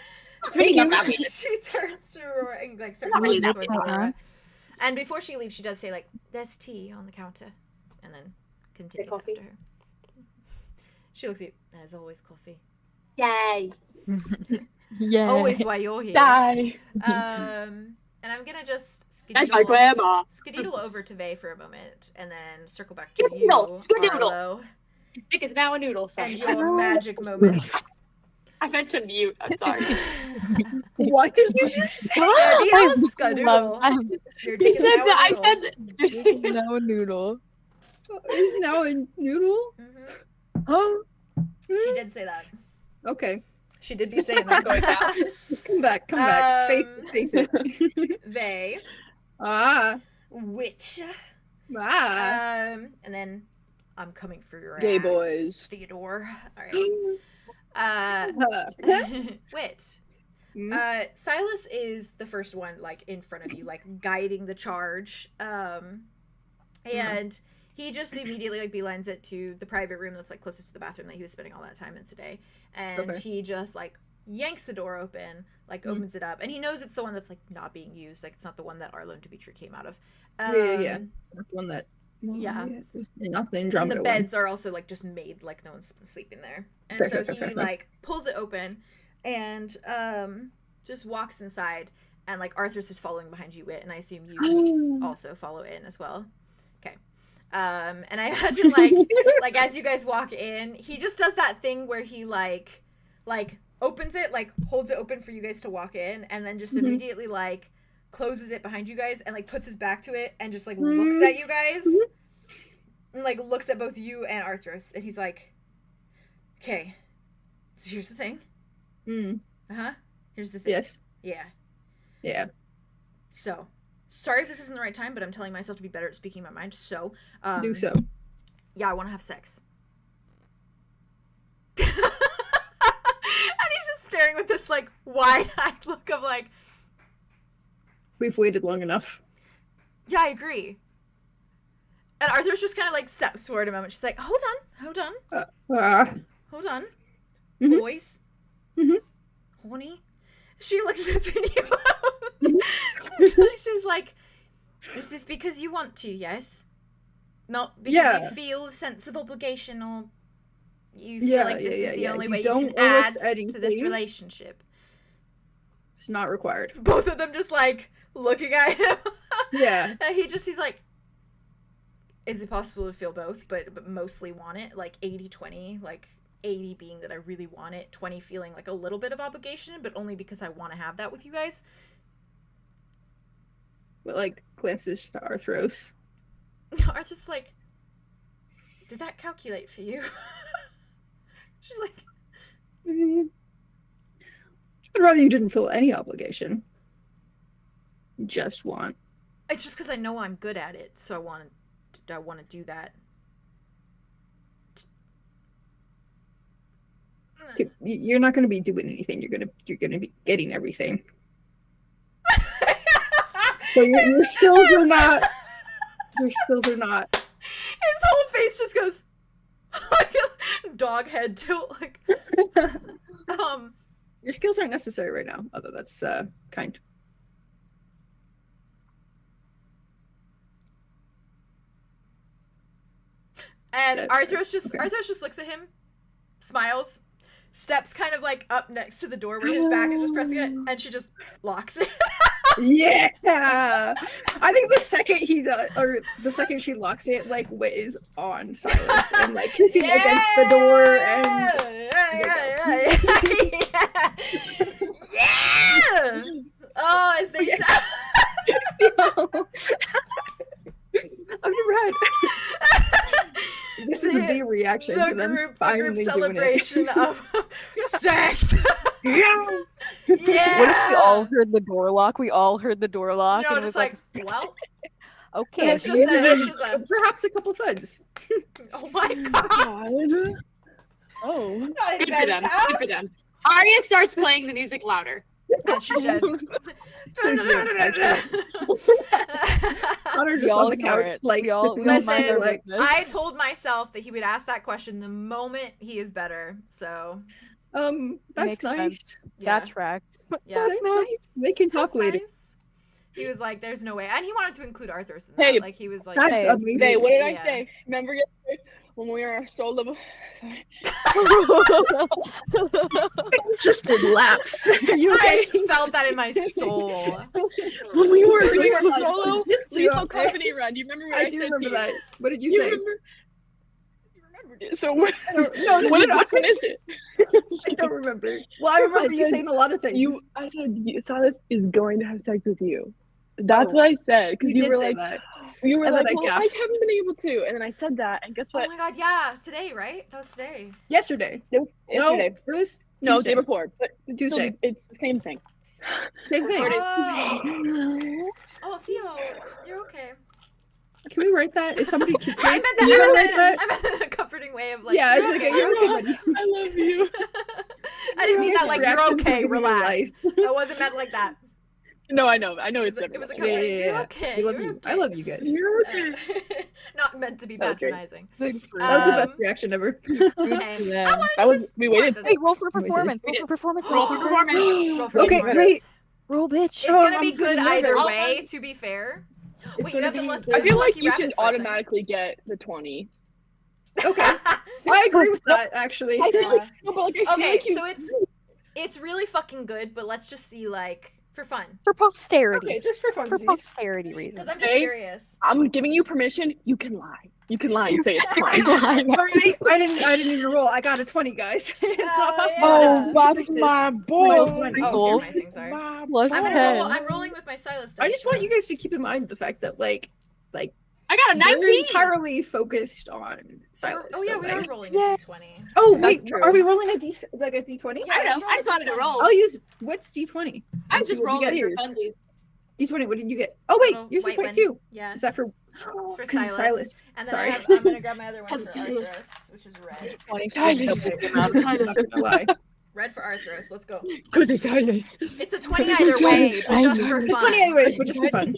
It's really not that weird. She turns to Aurora and like starts Not really walking that towards weird. Aurora. And before she leaves, she does say like, "There's tea on the counter," and then continues coffee? after her. She looks at you. There's always coffee. Yay. Yeah. Always while you're here. Die. And I'm gonna just That's my grandma. skedaddle over to Vey for a moment, and then circle back to Skedaddle, you, skedaddle. Arlo, Stick is now a noodle. Sorry. and your magic moments. I meant to mute. I'm sorry. What did you just say? Adios, skadoodle. Your He dick is said now that. a I noodle. said. No noodle. Is now a noodle? Mhm. Oh. She did say that. Okay. She did be saying that. Going back. Come back. Come back. Face it. They, Ah. witch, Ah. and then I'm coming for your Gay ass, boys. Theodore. All right. Wit. Silas is the first one, like, in front of you, like, guiding the charge. And he just immediately, like, beelines it to the private room that's, like, closest to the bathroom that he was spending all that time in today. And Okay. he just, like, yanks the door open, like, opens it up. And he knows it's the one that's, like, not being used. Like, it's not the one that Arlow and Dimitri came out of. Yeah. Not the one that. Yeah. Not the And Andromeda the one. beds are also like just made like no one's sleeping there. And Fair, so fair, he fair, fair. like pulls it open and just walks inside, and like Arthros is following behind you, Wit, and I assume you also follow in as well. Okay. And I imagine like as you guys walk in, he just does that thing where he like opens it, like holds it open for you guys to walk in, and then just immediately like closes it behind you guys and like puts his back to it and just like looks at you guys and like looks at both you and Arthros, and he's like, okay, so here's the thing. Here's the thing. Yes. Yeah. So sorry if this isn't the right time, but I'm telling myself to be better at speaking my mind. So Do so. yeah, I want to have sex. And he's just staring with this like wide-eyed look of like, We've waited long enough. yeah, I agree. And Arthur's just kind of like steps forward a moment. She's like, hold on, Mhm. boys. Mhm. Horny. She looks at you. She's like, is this because you want to, yes? Not because Yeah. you feel a sense of obligation, or you feel like this is the only way you don't can owe add us to this anything. relationship. It's not required. Both of them just like looking at him. Yeah. And he's like, is it possible to feel both, but mostly want it? Like 80-20, like 80 being that I really want it, 20 feeling like a little bit of obligation, but only because I want to have that with you guys. But like glances to Arthros. Arthur's like, did that calculate for you? She's like, I'd rather you didn't feel any obligation. Just want. it's just because I know I'm good at it, so I want to do that. You're not going to be doing anything. You're going to be getting everything. So your skills are not. Your skills are not. His whole face just goes like a dog head tilt. Like, Your skills aren't necessary right now. Although that's kind. And Shit. Arthros just Okay. looks at him, smiles, steps kind of like up next to the door where his back is just pressing it, and she just locks it. Yeah. I think the second he does, or the second she locks it, like Wit is on Silas and like kissing against the door and Yeah. Oh, as they shout. I've never had. This is the reaction to them group finally doing it. celebration of sex. Yeah. Yeah. What if we all heard the door lock? We all heard the door lock, You know, and it was just like, well, okay. it's just a, Perhaps a couple thuds. oh my god. Oh. Not in Good for Ben's them. house. Good for them. Arya starts playing the music louder. As she should. Connor We just all on the ignore couch, it. like we all sipping mind Listen, our like, business. I told myself that he would ask that question the moment he is better. So that's Makes nice. sense. yeah, That tracks. yeah. That's nice. They can talk That's later. nice. He was like, "There's no way," and he wanted to include Arthros in that. Hey, Like he was like, That's Hey, amazing. Hey, what did I Yeah. say? Remember yesterday when we were solo? Sorry. It's just a lapse. You I okay? felt that in my soul. When we were like, solo, jujitsu, lethal okay? company run. You remember what I, I do said remember to you? that. What did you You say? remember? You remembered it. So what? No, What is it? I don't remember. Well, I remember you said saying a lot of things. I said Silas is going to have sex with you. That's Oh. what I said because You you did were say like, that. you were And then like, I well, I gasped. haven't been able to, and then I said that, and guess Oh what? my god, yeah, today, right? That was today. Yesterday. It was yesterday. No, it was No, Tuesday. day before, but it's still Tuesday. it's the same thing. Same thing. Oh, Theo, you're okay. Can we write that? Is somebody keep I meant Can you write that. that? I meant that in a comforting way of like. Yeah, it's you're like okay. you're okay, buddy. I love you. I didn't mean that like you're Reactions okay. to your Relax. life. That wasn't meant like that. No, I know it's It was a different. kind of like, Yeah. you're okay. We love you're you. okay. I love you guys. You're okay. Not meant to be That was great. patronizing. That was the best Um, reaction ever. Okay. Yeah. I wanted That to was just we waited. point Hey, roll for We did. performance. We Roll did. for performance. Roll for performance. Roll for Okay, performance. wait. Roll, bitch. It's gonna be I'm good freaking either nervous. way. To be fair. It's Wait, you gonna have to be- look. I feel like Lucky you Rabbit should for a thing. automatically get the 20. Okay. I agree with that actually. I feel Yeah. like, no, but like, I feel Okay, like you, so it's really fucking good, but let's just see like for fun. For posterity. Okay, just for fun. For posterity reasons. Because I'm just Okay. curious. I'm giving you permission. You can lie. You can lie and say it's fine. Alright, I didn't even roll. I got a 20, guys. It's awesome. yeah. that's my boy. Minus Oh, 20. Cool. here, my things are. My Plus boy. I'm, gonna 10. roll, I'm rolling with my Silas. I dice just want now. you guys to keep in mind the fact that like I got a we're 19. entirely focused on Silas. Oh yeah, so, we like- are rolling Yeah. a d20. Oh That's wait, true. are we rolling a d20? Yeah, I know. let's I just wanted to roll a roll. I'll use what's d20. I'm Let's see just what we rolling get. for funsies. D20. What did you get? Oh wait, Little yours is white white one. too. Yeah. Is that for? It's for 'cause it's Silas. And then Sorry. I'm gonna grab my other one for Silas. Arthros, which is red. 20 Silas. double the amount of- I'm not gonna lie. Red for Arthros. Let's go. Because it's Silas. It's a 20 either way, but just for It's fun. 20 anyways, but just for fun.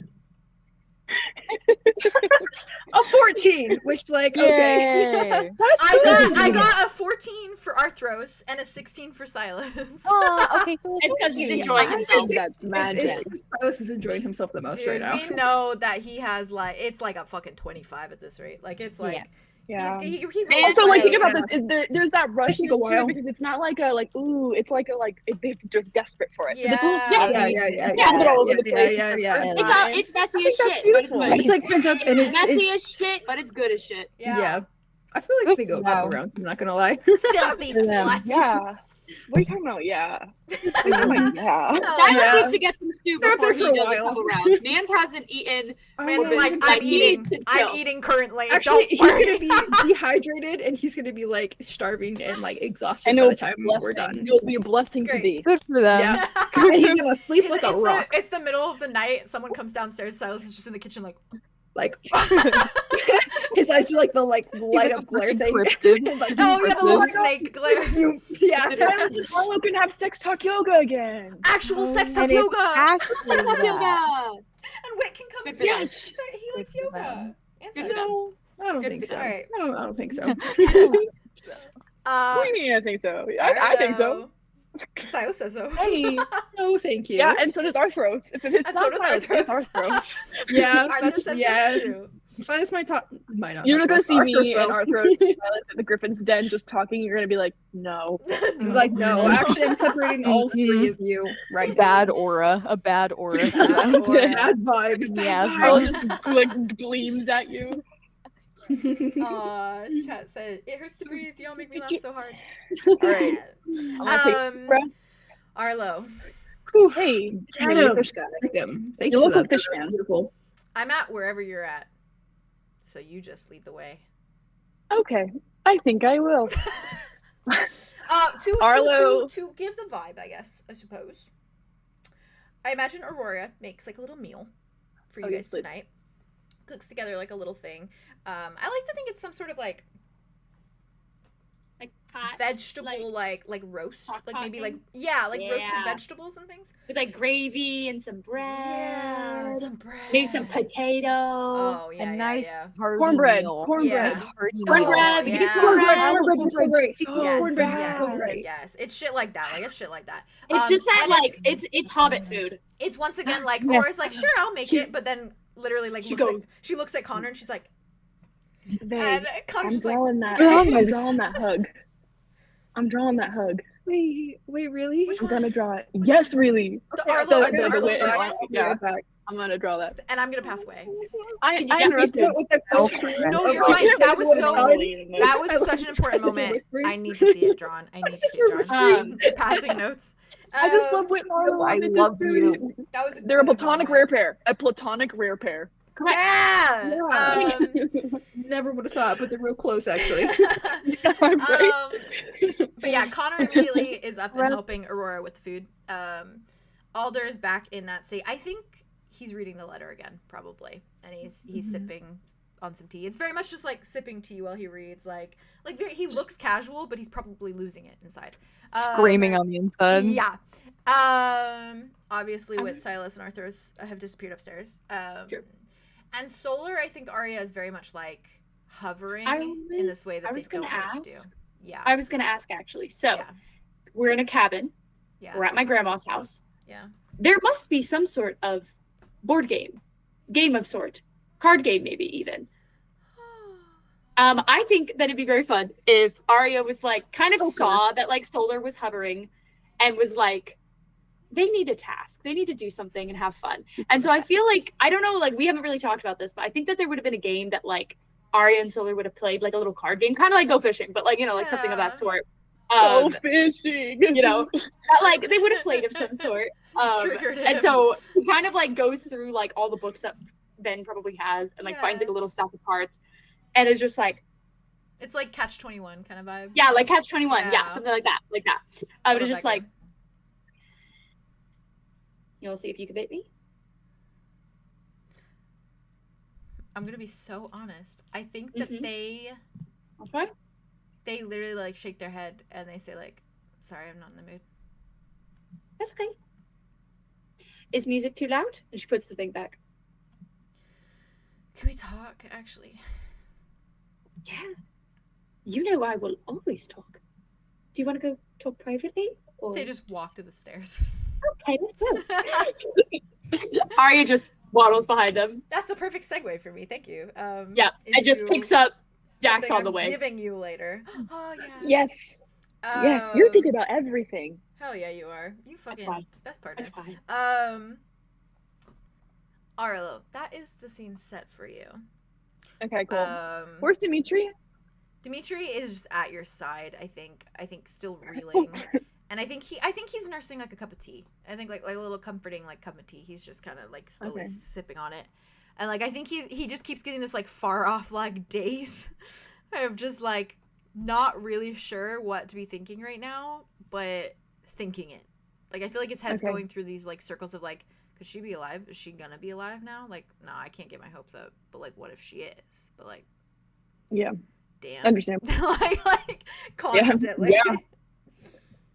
A 14, which like okay. Yay. I got a 14 for Arthros and a 16 for Silas. Aw, okay, so It's because he's enjoying Yeah. himself. That's magic. Silas is enjoying himself the most Dude, right now. we know that he has like it's like a fucking 25 at this rate. Like it's like Yeah. he Man, Also, like, think right. about this. There's that rushness take a to while. it because it's not like ooh, it's like they're desperate for it. So it's a little Yeah. scary. Yeah. Yeah, they're all over the place. Yeah. It's messy I as think that's shit, but it's beautiful. good. It's like pent up and It's messy it's as shit, but it's good as shit. yeah. I feel like they go a couple rounds. I'm not gonna lie. Filthy For them. sluts. Yeah. What are you talking about? Yeah. What are you talking about? Yeah. Oh, Silas yeah. needs to get some stew They're up before there he for a does a while. couple rounds. Mans hasn't eaten. Man's Oh, like, yeah. I'm He eating. needs to I'm chill. eating currently. Actually, Don't he's worry. gonna be dehydrated and he's gonna be like starving and like exhausted And by it'll the time blessing. we're done. It'll be a blessing It's to great. be. Good for them. Yeah. And he's gonna sleep like a it's rock. it's the middle of the night. Someone comes downstairs. Silas is just in the kitchen, like, Like his eyes do like the like light up glare thing. Encrypted. Like, oh yeah, the little my God. snake glare. Yeah. Silas and Arlow can have sex talk yoga again. Actual sex And talk it's yoga. actually that. Yoga. And Wit can come. Good for them. Yes. He likes Good for yoga. them. And Good sex. for I don't Good think for so. them. Alright. I don't think so. Uh, What do you mean? I think so. I think so. Silas says so. Hey. No, thank you. Yeah, and so does Arthros. If it's And not so does Silas, it's Arthros. Arthros. Yeah, Arthur that's says yeah. so too. Silas might talk. Might not. You're not talk gonna about see Arthros, me and Arthros at the Griffin's Den just talking. You're gonna be like, no. Like, no, actually, I'm separating all three of you right Bad aura. A bad aura. Bad surrounds aura. it. Bad vibes. Yes. Arlo just like gleams at you. Chat said it hurts to breathe. Y'all make me laugh so hard. All right. I'm gonna take a breath. Arlo, Hey, Shadow. fish guy. Thank You you look for like that. fish man. Beautiful. I'm at wherever you're at, so you just lead the way. Okay, I think I will. To Arlo. give the vibe, I suppose. I imagine Aurora makes like a little meal for you Oh, guys yes, please. tonight. Cooks together like a little thing. I like to think it's some sort of like Like hot vegetable like roast, hot like maybe pot like thing? roasted Yeah. vegetables and things. with like gravy and some bread. Yeah, some bread. Maybe some potato. Oh A yeah, nice yeah. hearty Cornbread. meal. Cornbread. Yeah. Hearty Cornbread. Oh, We yeah. get cornbread. Cornbread is so great. Yes, Cornbread is yes, so great. yes. It's shit like that. Like it's shit like that. It's just that and like it's Hobbit food. it's once again like Yeah. Aurora's like, sure, I'll make it, but then literally like She she looks at Connor and she's like, Babe, and Connor's I'm just like, drawing that. Oh I'm my- drawing that hug. I'm drawing that hug. Wait, really? which I'm one? gonna draw it. Yes, really. The Arlo, the- the the Arlo way- dragon? Yeah. Right back. I'm gonna draw that. And I'm gonna pass away. I Can you interrupted. What with the Oh, quote too? No, Oh, you're I right. can't That wait was to so- what it's called. That was I such love an important such a moment. whispering. I need to see it drawn. I need to see it drawn. Passing notes. I just love Whitney. I love you. That was. They're a good platonic moment. rare pair. A platonic rare pair. Yeah. Never would have thought, but they're real close actually. Right? But yeah, Connor immediately is up and helping Aurora with the food. Alder is back in that state. I think he's reading the letter again, probably, and he's sipping on some tea. It's very much just like sipping tea while he reads. Like he looks casual, but he's probably losing it inside. Screaming on the inside. Yeah. Obviously, with Silas and Arthros have disappeared upstairs. Sure. And Solar, I think Aria is very much like hovering I in this way that was they don't gonna know what to do. ask. Yeah. I was gonna ask actually. So Yeah. we're in a cabin. Yeah. We're at my grandma's house. Yeah. There must be some sort of board game of sort, card game maybe even. I think that it'd be very fun if Aria was like kind of saw that like Solar was hovering and was like, they need a task. They need to do something and have fun. And so I feel like, I don't know, like we haven't really talked about this, but I think that there would have been a game that like Aria and Solar would have played, like a little card game, kind of like Go Fishing, but like, you know, like something of that sort. Go fishing. You know, that, like they would have played of some sort. Triggered And him. so he kind of like goes through like all the books that Ben probably has and like finds like a little stack of cards and is just like, It's like Catch 21 kind of vibe. yeah, like Catch 21. Yeah, Yeah. something like that. But love it's just that like, game. you'll see if you can beat me. I'm gonna be so honest. I think that Mhm. they literally like shake their head and they say like, sorry, I'm not in the mood. That's okay. Is music too loud? And she puts the thing back. Can we talk actually? Yeah. You know I will always talk. Do you want to go talk privately? Or... They just walk to the stairs. Okay, let's go. Arya just waddles behind them. That's the perfect segue for me. Thank you. Yeah, and just into picks up Jax something on the I'm way. Giving you later. Oh yeah. Yes. Yes. You're thinking about everything. Hell yeah, you are. You fucking fine. best partner. That's fine. Arlo, that is the scene set for you. Okay, cool. Where's Dimitri? Dimitri is just at your side, I think still reeling. And I think he's nursing like a cup of tea. I think like a little comforting like cup of tea. He's just kind of like slowly sipping on it. And like I think he just keeps getting this like far off like daze of just like not really sure what to be thinking right now, but thinking it. Like I feel like his head's going through these like circles of like, could she be alive? Is she gonna be alive now? Like, nah, I can't get my hopes up. But like, what if she is? But like, yeah, damn, understand. like constantly. Yeah.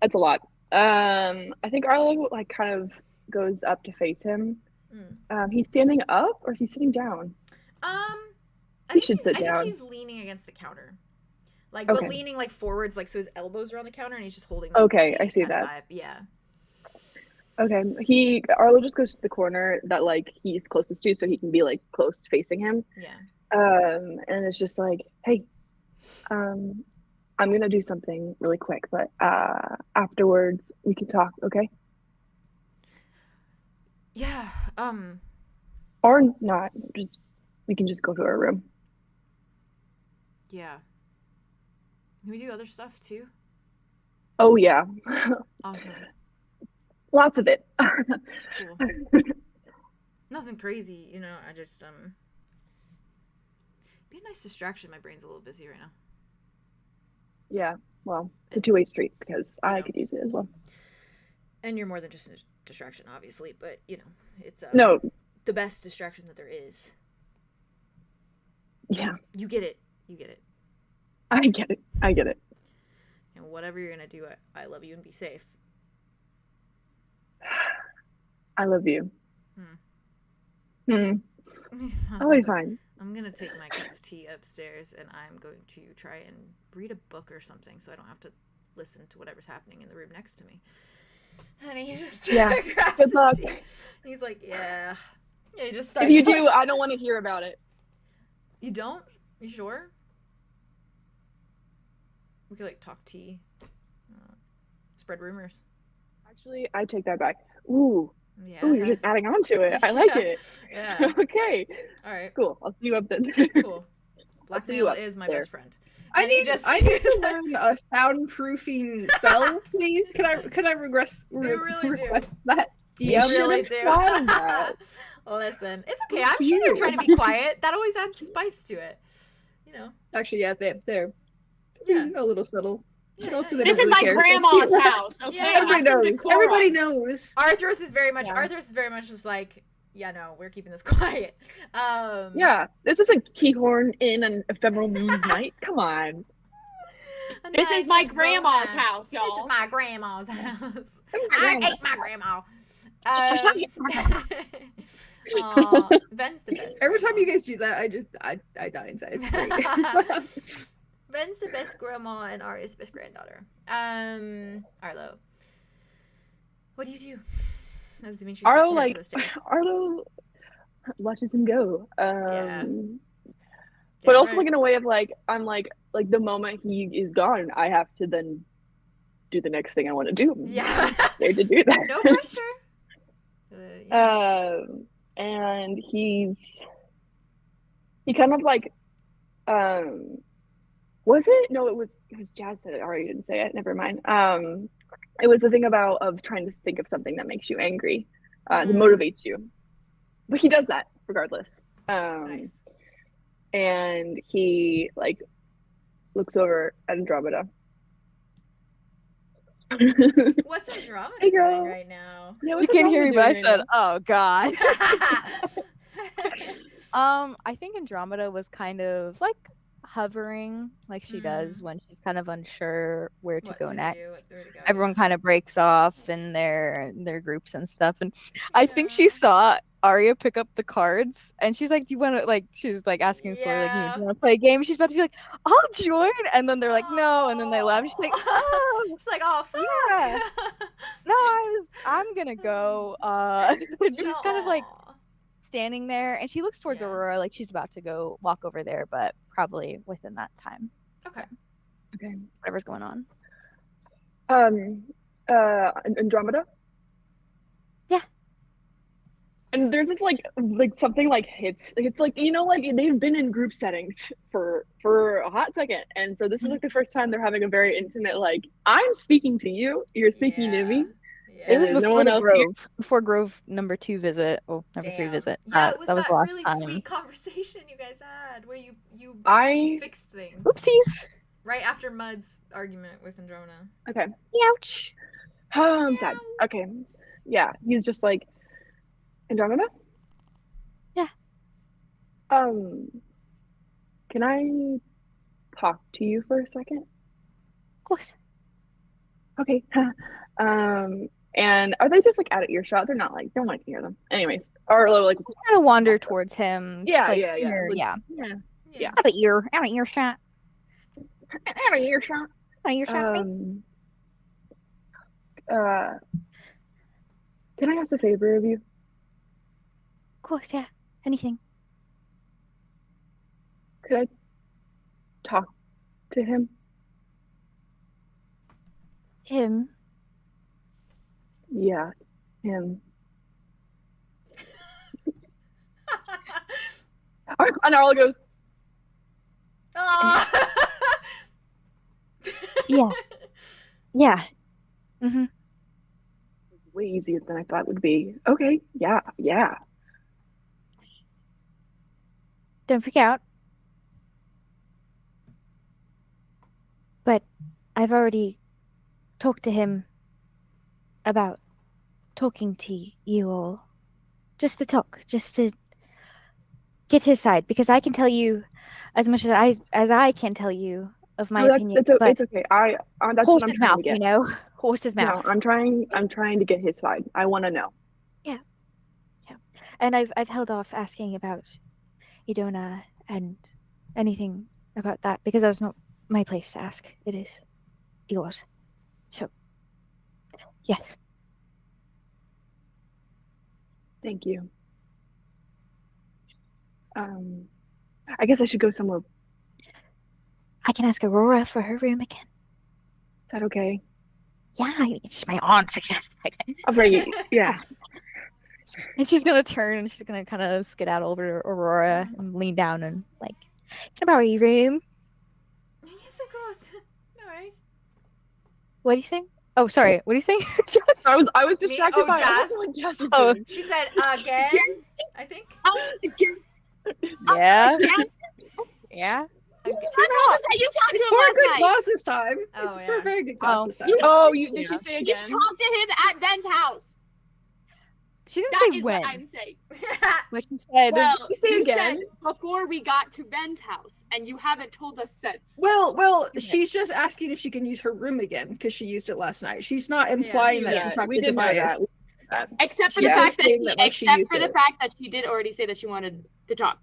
That's a lot. I think Arlo like kind of goes up to face him. He's standing up or is he sitting down? I should sit down. think he's leaning against the counter, like but leaning like forwards, like so his elbows are on the counter and he's just holding. Like, Okay, the I see kind of that. vibe. Yeah. Okay, Arlo just goes to the corner that like he's closest to, so he can be like close facing him. Yeah. And it's just like, hey, I'm gonna do something really quick, but afterwards we can talk, okay? Yeah. Or not, just we can just go to our room. Yeah. Can we do other stuff too? Oh yeah, Awesome. lots of it. Cool. Nothing crazy, you know. I just be a nice distraction. My brain's a little busy right now. Yeah, well, it's a two-way street because You I know. could use it as well. And you're more than just a distraction, obviously, but you know, it's No, the best distraction that there is. yeah, You get it. You get it. I get it. I get it. And whatever you're gonna do, I love you and be safe. I love you. I'll be fine. I'm gonna take my cup of tea upstairs and I'm going to try and read a book or something so I don't have to listen to whatever's happening in the room next to me. And he just grabs Good his luck. tea. He's like, yeah. Yeah, he just If starts you do, I don't want to hear about it. You don't? You sure? We could like talk tea. Spread rumors. Actually, I take that back. Ooh, Yeah. ooh, you're just adding on to it. I like it. Yeah. Okay. All right. Cool. I'll see you up then. Cool. I'll see you Blackmail up is my there. best friend. I And he need just I need to learn a soundproofing spell, please. Can I regress? really do. request that? You DM? really tried that. do. Listen, it's okay. I'm sure they're trying to be quiet. That always adds spice to it. You know. Actually, yeah, they're Yeah. a little subtle. Yeah, Also, yeah, they This don't is really my care. grandma's house. Okay, Yeah, Everybody have some knows. decorum. Everybody knows. Arthros is very much. Yeah. Arthros is very much just like, yeah, no, we're keeping this quiet. Yeah, this is a Keyhorn in an ephemeral moon's night. Come on. a This is night my of grandma's romance. house, y'all. This is my grandma's house. I hate my grandma. Ben's the best. Every time grandma. you guys do that, I die inside. It's great. Ben's the best grandma and Aria's the best granddaughter. Arlow. What do you do? As Dimitri Arlo, steps ahead for the stairs. Arlo watches him go. Yeah. But Damn also right. like in a way of like, I'm like the moment he is gone, I have to then do the next thing I want to do. Yeah. Scared to do that. No pressure. Yeah. And he kind of like, was it? No, it was Jazz said it. Aria didn't say it. Never mind. It was the thing of trying to think of something that makes you angry, that motivates you. But he does that regardless. Nice. And he like looks over at Andromeda. What's Andromeda Hey, girl. doing right now? Yeah, You what's can't hear me, but I Andromeda said, "Oh God." Oh, I think Andromeda was kind of like hovering, like she does when she's kind of unsure where to what go to next. do, where to go. Everyone kind of breaks off in their groups and stuff, and I think Yeah. she saw Aria pick up the cards, and she's like, "Do you want to like?" She's like asking Sora, like, Yeah. "Do you want to play a game?" She's about to be like, "I'll join," and then they're like, "No," and then they laugh. She's like, "Oh, She's like, oh, fuck. yeah. No, I'm gonna go." She's kind of like Aw. standing there, and she looks towards Yeah. Aurora like she's about to go walk over there, but probably within that time, Okay. Okay. whatever's going on. Andromeda? Yeah. And there's this like something like hits. It's like, you know, like they've been in group settings for a hot second, and so this is like the first time they're having a very intimate like, I'm speaking to you, you're speaking to me. Yeah. It was there's no before one the else here. before Grove number 2 visit, or number 3 Damn. visit. Yeah, it was that was that the last really time. sweet conversation you guys had where you I fixed things Oopsies. right after Mud's argument with Andromeda. okay. Ouch. Oh, I'm sad. Okay. Yeah, he's just like, Andromeda? Yeah. Can I talk to you for a second? Of course. Okay. And are they just like out of earshot? They're not like, they don't like to hear them. Anyways, Arlo like, Kind of wander towards him. yeah, like, yeah. near- Like, yeah. Yeah. Out of earshot. Out of earshot. Out of earshot. Can I ask a favor of you? Of course, yeah. Anything. Could I talk to him? Him? Yeah, him. And Arlo goes, Aw. Yeah. Yeah. Mm-hmm. way easier than I thought it would be. Okay, yeah. Don't freak out. But I've already talked to him about talking to you all. Just to talk, just to get his side, because I can tell you as much as I can tell you of my opinion. It's but okay. That's what I'm horse's trying mouth, to get. you know, horse's mouth. No, I'm trying to get his side. I want to know. Yeah. And I've held off asking about Idona and anything about that because that's not my place to ask. It is yours. So, yes. Thank you. I guess I should go somewhere. I can ask Aurora for her room again. Is that okay? Yeah, it's just my aunt suggested. I'll bring it. Yeah. And she's gonna turn and she's gonna kind of skedaddle over to Aurora and lean down and like, Can I borrow your room? Yes, of course. No worries. What do you think? oh, sorry, what are you saying? I was Me? distracted Oh, by Jazz? what Jazz is Oh. doing. She said again, I think. yeah. Yeah. I told us that you talked to him For a last good night. cause this time. Oh, It's for yeah. a very good cause Oh. this time. Oh, did she Yeah. say You again? talked to him at Ben's house. She didn't That say is when, what I'm saying. but she said. Well, you say you again? said before we got to Ben's house, and you haven't told us since. Well, she's just asking if she can use her room again because she used it last night. She's not implying that she talked we to did know Tobias. that. Except for She's the fact just that saying that, like, she used it. she did already say that she wanted to talk.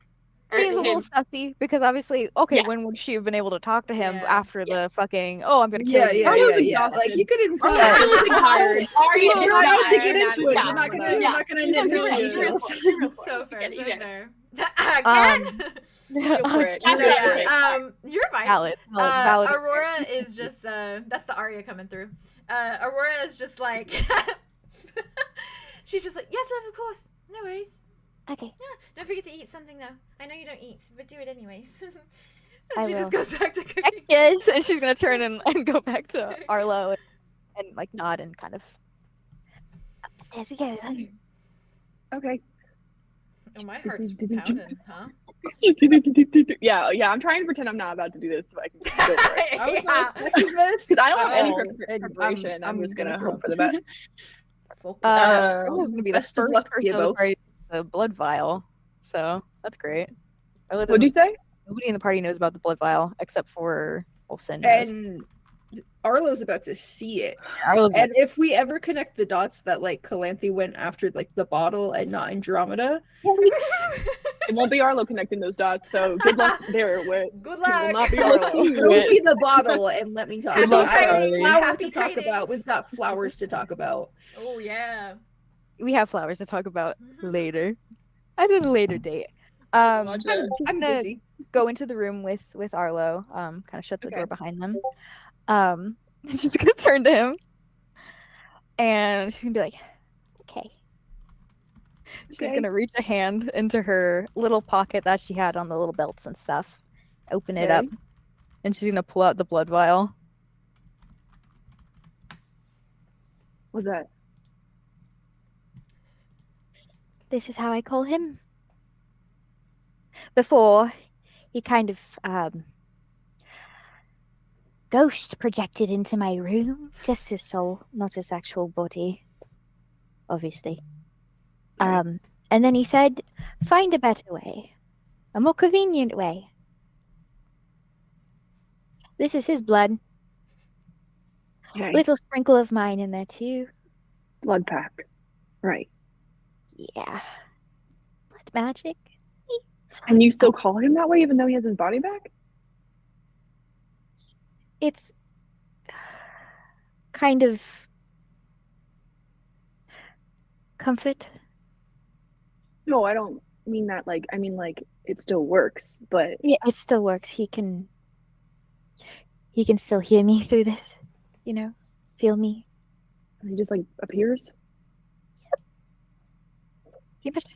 Or She's a little him. sussy because obviously, okay, Yeah. when would she have been able to talk to him Yeah. after the fucking? Oh, I'm gonna kill Yeah, you. yeah, Arlo's yeah, yeah. exhausted. Like you could imply. Arlo's tired. Arya is You're allowed to tired. get into it. Yeah. You're not gonna. Yeah. You're not gonna No, nitpick you're right. the You're details. right. You're right. So fair, so Yeah. fair. Um, Go for it. That's Go it. for it. You're fine. valid. Valid. Aurora is just that's the Aria coming through. Aurora is just like she's just like, yes, love, of course, no worries. Okay. Yeah, don't forget to eat something though. I know you don't eat, but do it anyways. And I she just will. goes back to cooking. Yes, and she's gonna turn and go back to Arlo and like nod and kind of. Upstairs we go. Okay. Oh, my heart's pounding, huh? Yeah. I'm trying to pretend I'm not about to do this so I can go for it. I was Yeah. not expecting this Because I don't have any at all, and preparation. I'm just gonna throw hope for the best. Arlo's gonna be the best of first luck to person you to both. party the blood vial, so that's great. Arlo What'd you doesn't- say? Nobody in the party knows about the blood vial except for Olsen. knows. and Arlo's about to see it. Arlo's And if we ever connect the dots that like Calanthe went after like the bottle and not Andromeda, It won't be Arlo connecting those dots, so good luck there. Good It will not luck. be Arlo. it'll be the bottle. And let me talk Happy about. I have tidings, flowers happy to talk about. tidings. We've got flowers to talk about. Oh yeah. we have flowers to talk about Mhm. later. At a later date. Watch it. I'm gonna busy. Go into the room with Arlo. Kind of shut the Okay. door behind them. She's gonna turn to him, and she's gonna be like, Okay. she's Okay. gonna reach a hand into her little pocket that she had on the little belts and stuff, open it up, Okay. and she's gonna pull out the blood vial. What's that? This is how I call him. Before, he kind of ghost projected into my room, just his soul, not his actual body, obviously. And then he said, "Find a better way, a more convenient way." This is his blood. Okay. Little sprinkle of mine in there too. Blood pack. Right. Yeah. Blood magic. And you still call him that way even though he has his body back? It's kind of comfort. No, I don't mean that like it still works, but Yeah, it still works. He can still hear me through this, feel me. he just like appears.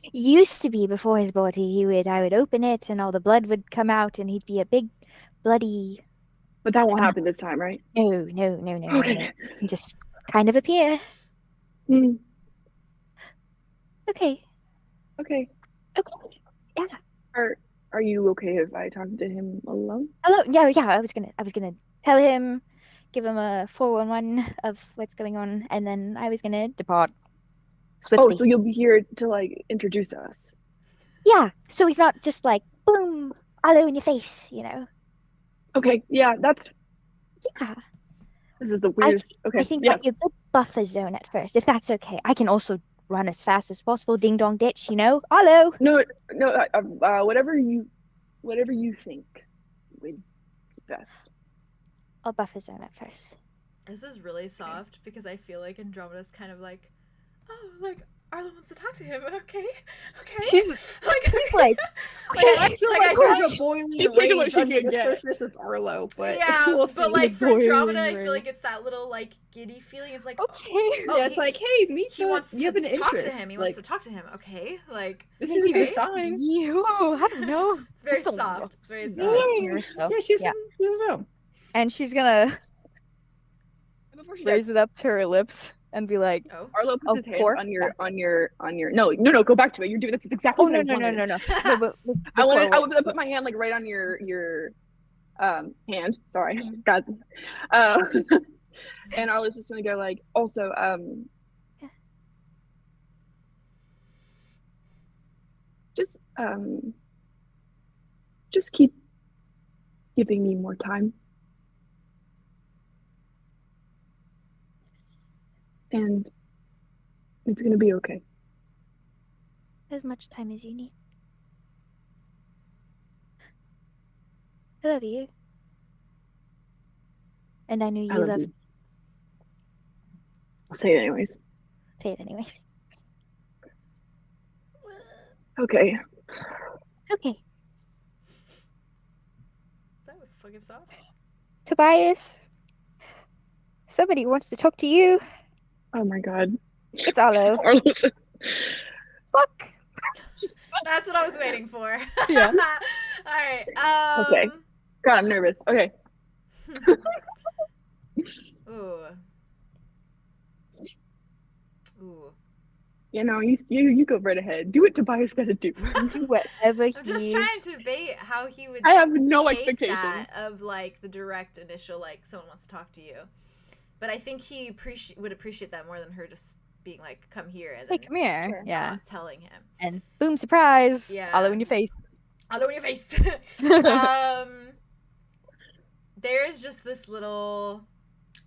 He used to be before his body. I would open it and all the blood would come out and he'd be a big bloody. But that won't happen this time, right? No. Okay. He'd just kind of appear. Hmm. Okay. Okay. Yeah. Are you okay if I talk to him alone? Hello. Yeah. I was gonna tell him, give him a 411 of what's going on, and then I was gonna depart swiftly. Oh, so you'll be here to like introduce us. Yeah. So he's not just like boom, Arlow in your face, Okay. Yeah. Yeah. This is the weirdest. Okay. I think yes. a good buffer zone at first, if that's okay. I can also run as fast as possible. Ding dong ditch, Arlow. No. Whatever you think would be best. I'll buffer zone at first. This is really soft because I feel like Andromeda's kind of like, oh, like Arlow wants to talk to him. Okay. She's like, I feel like there's a She's boiling taking what rage she under can the get. surface of Arlow, but yeah, we'll see. but like for boiling Andromeda, I rage. feel like it's that little like giddy feeling of like, okay. oh, Yeah, it's like, hey, meet he the. wants You have to an talk interest. to him. He like, wants to talk to him. Okay, like this is a good okay. sign. You, I don't know. It's very Just a soft. little It's very Yeah, soft. near stuff. Yeah, she's Yeah. in the room. And she's gonna Before she raise it up to her lips and be like, Oh, Arlo puts Oh, his hand four? on your no, go back to it. You're doing that's exactly oh what no. I wanted. No, but I before- would put my hand like right on your hand. Sorry. God. And Arlo's just gonna go like also just keep giving me more time. And it's gonna be okay. As much time as you need. I love you. And I knew I you love loved you. I'll say it anyways. Say it anyway. Okay. Okay. that was fucking soft. Tobias. Somebody wants to talk to you. Oh my god. It's Arlow. Arlo's Fuck. That's what I was waiting for. Yeah. All right. Okay. God, I'm nervous. Okay. Ooh. Ooh. You know, you go right ahead. Do what Tobias gotta do. Whatever I'm just he. trying to debate how he would I have no take expectations. that of like the direct initial like someone wants to talk to you, but I think he would appreciate that more than her just being like come here and Hey, then come here. Sure. Yeah. not telling him. And boom, surprise. Yeah. Arlow in your face. I'll in your face. There's just this little.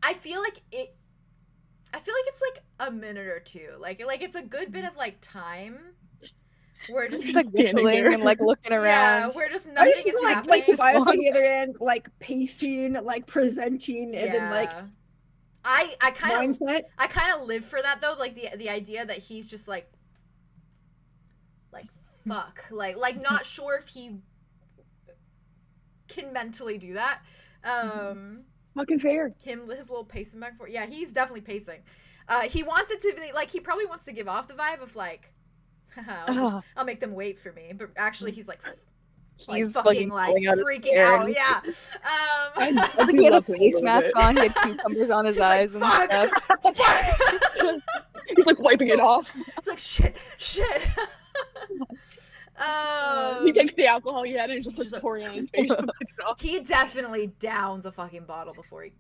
I feel like it's like a minute or two. Like it's a good bit of like time. We're just Just like standing whistling there. and like looking around. Yeah, we're just I nothing just is feel like happening. Tobias on the other end, like pacing, like presenting, and then like I kind of mindset. live for that though, like the idea that he's just like fuck, like not sure if he can mentally do that. Fucking fair. His little pacing back and forth. Yeah, he's definitely pacing. He wants it to be like he probably wants to give off the vibe of like, I'll make them wait for me, but actually he's like. He's fucking like pulling out his freaking hair out, and- yeah. I I think do he had a love him face little mask bit. on. He had cucumbers on his He's like, eyes and "Fuck! stuff. He's like wiping it off. It's like shit. He takes the alcohol he had and just He's like just pouring it on his face. and wipes it off. He definitely downs a fucking bottle before he,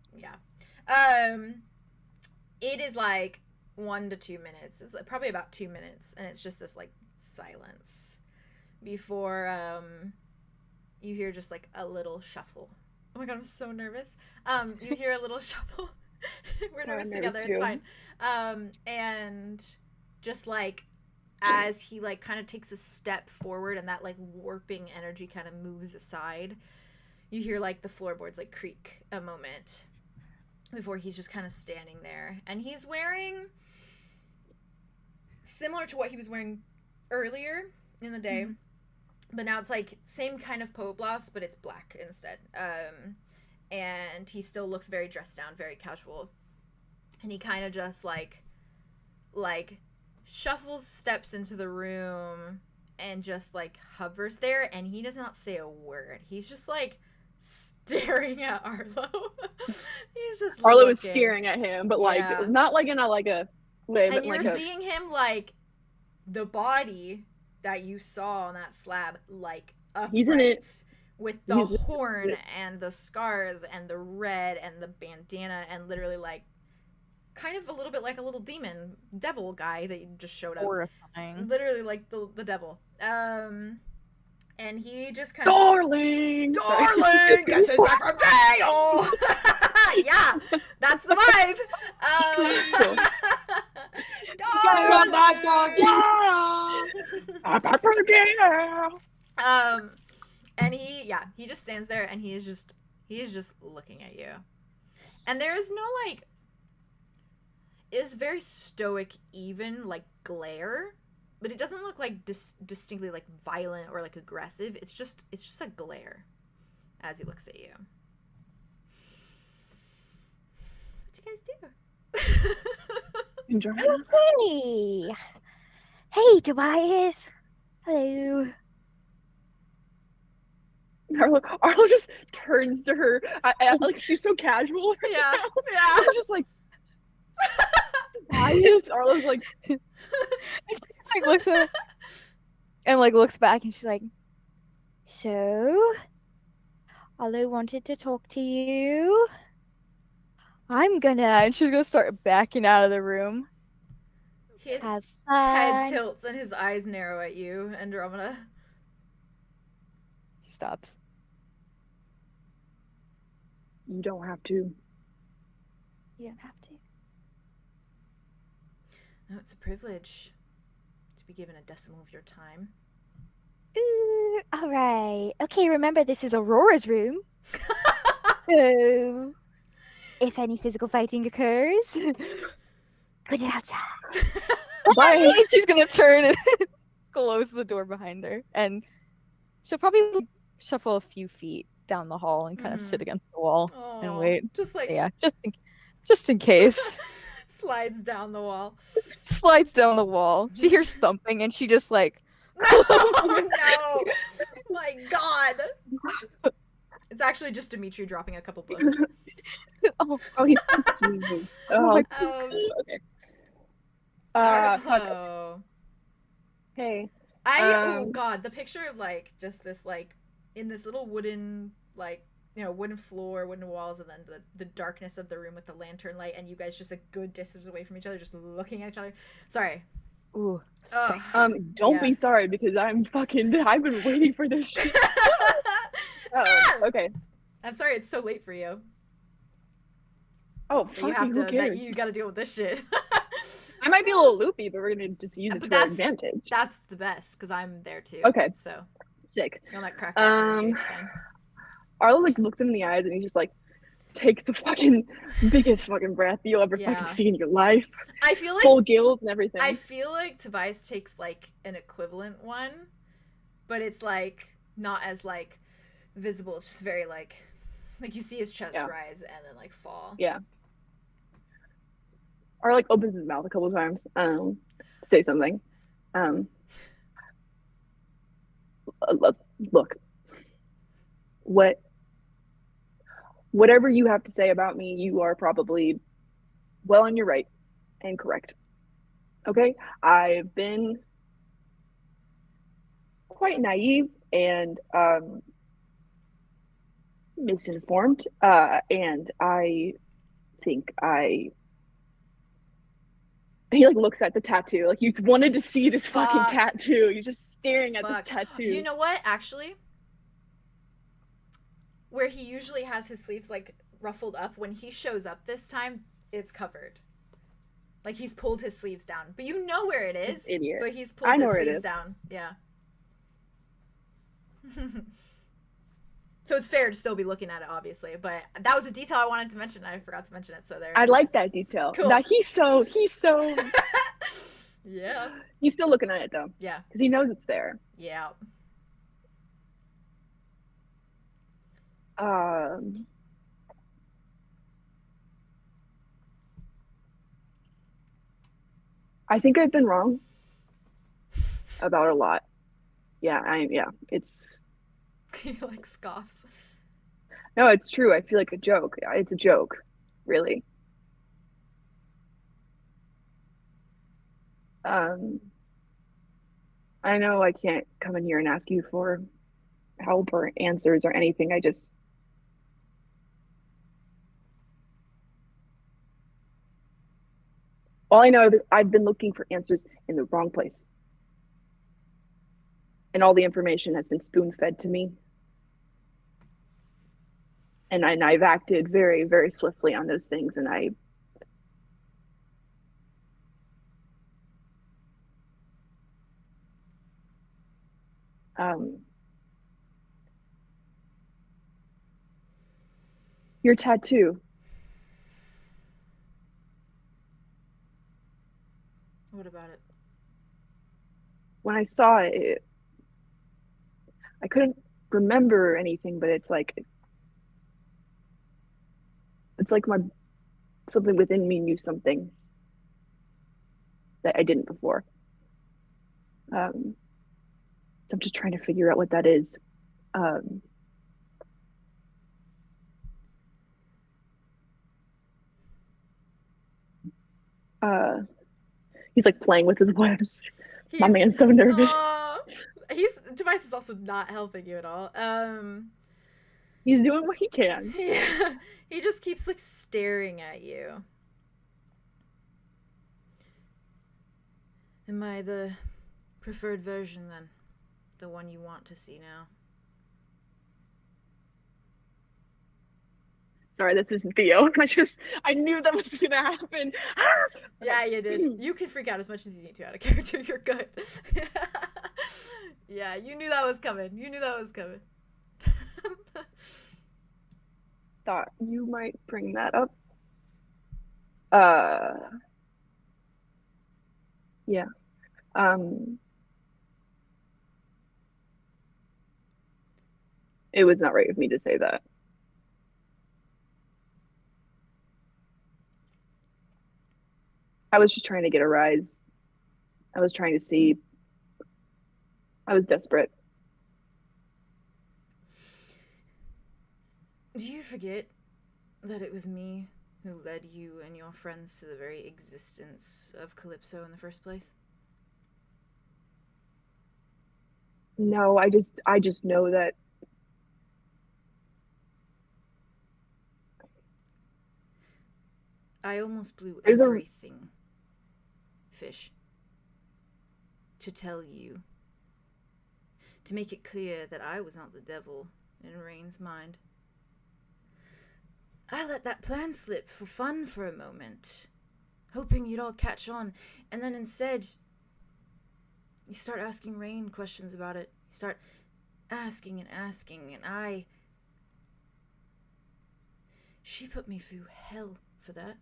it is like 1 to 2 minutes. It's like probably about 2 minutes, and it's just this like silence before you hear just like a little shuffle. Oh my god, I'm so nervous. You hear a little shuffle. We're nervous nervous together. too. It's fine. And just like as he like kind of takes a step forward and that like warping energy kind of moves aside, you hear like the floorboards like creak a moment before he's just kind of standing there, and he's wearing similar to what he was wearing earlier, in the day. But now it's like same kind of poet blast, but it's black instead. And he still looks very dressed down, very casual. And he kind of just like shuffles steps into the room and just like hovers there, and he does not say a word. He's just like staring at Arlow. He's just Arlow looking. is staring at him, but like Yeah. not like in a like a way, And but you're like a seeing him like the body that you saw on that slab, like upright, He's in it. with the He's in horn it. and the scars and the red and the bandana, and literally like kind of a little bit like a little demon devil guy that just showed up. Horrifying. Literally like the devil. And he just kind of darling. Darling, guess who's back from jail? Yeah, that's the vibe. Cool. And he just stands there, and he is just looking at you. And there is no like, it's very stoic, even like glare, but it doesn't look like distinctly like violent or like aggressive. It's just a glare as he looks at you. What you guys do? Hey, hey, Tobias. Hello. Arlo just turns to her. Like she's so casual. Right Yeah, now. yeah. She's just like, Tobias. Arlo's like, Like looks at and like looks back, and she's like, So, Arlo wanted to talk to you. and she's gonna start backing out of the room. His Have head fun. tilts and his eyes narrow at you, Andromeda. She stops. you don't have to. You don't have to. No, it's a privilege to be given a decimal of your time. Ooh, all right. Okay, remember this is Aurora's room. So, if any physical fighting occurs, put it outside. Bye. And she's gonna turn and close the door behind her, and she'll probably like, shuffle a few feet down the hall and kind of sit against the wall and Aw, wait. just like Yeah, just in case. slides down the wall. Slides down the wall. She hears thumping, and she just like Oh no! My God! It's actually just Dimitri dropping a couple books. oh, Oh, he's. Oh, Okay. fuck. Oh. Hey. Oh God, the picture of like just this like in this little wooden like wooden floor, wooden walls, and then the darkness of the room with the lantern light, and you guys just a good distance away from each other, just looking at each other. Sorry. ooh, Ugh. sexy. Don't Yeah. be sorry because I've been waiting for this shit. Oh, okay. I'm sorry it's so late for you. Oh, But you fucking have who to. cares? You got to deal with this shit. I might be a little loopy, but we're gonna just use it But to our that's- advantage. That's the best because I'm there too. Okay. So Sick. you'll not crack that energy. Um, It's fine. Arlo like looks him in the eyes and he just like takes the fucking biggest fucking breath you'll ever Yeah. fucking see in your life. I feel like Full gills and everything. I feel like Tobias takes like an equivalent one, but it's like not as like visible. It's just very like you see his chest Yeah. rise and then like fall. Yeah. Or like opens his mouth a couple times. Say something. Look. Whatever you have to say about me, you are probably well on your right and correct. Okay? I've been quite naive and misinformed, and I think he like looks at the tattoo, like he's wanted to see this fucking Fuck. tattoo. He's just staring at Fuck. this tattoo. You know what? Actually, where he usually has his sleeves like ruffled up, when he shows up this time, it's covered. Like he's pulled his sleeves down, but you know where it is. Idiot. But he's pulled I know his where it sleeves is. down. Yeah. So it's fair to still be looking at it, obviously. But that was a detail I wanted to mention. I forgot to mention it. So there. I like that detail. Cool. That he's so Yeah. He's still looking at it though, Yeah. because he knows it's there. Yeah. I think I've been wrong about a lot. Yeah, it's He like scoffs. no, it's true. I feel like a joke. It's a joke, really. I know I can't come in here and ask you for help or answers or anything. All I know is I've been looking for answers in the wrong place. And all the information has been spoon-fed to me. And I've acted very, very swiftly on those things, and your tattoo. What about it? When I saw it, I couldn't remember anything, but it's like something within me knew something that I didn't before. So I'm just trying to figure out what that is. He's like playing with his lips. My man's so nervous. Tobias is also not helping you at all. He's doing what he can. Yeah. He just keeps like staring at you. Am I the preferred version then? The one you want to see now? Sorry, this isn't Theo. I knew that was gonna happen. Yeah, you did. You can freak out as much as you need to out of character. You're good. Yeah, you knew that was coming. Thought you might bring that up. Yeah. It was not right of me to say that. I was just trying to get a rise. I was trying to see. I was desperate. Do you forget that it was me who led you and your friends to the very existence of Calypso in the first place? No, I just know that I almost blew There's a- everything, Fish, to tell you, to make it clear that I was not the devil in Rain's mind. I let that plan slip for fun for a moment, hoping you'd all catch on, and then instead, you start asking Rain questions about it. You start asking, and she put me through hell for that.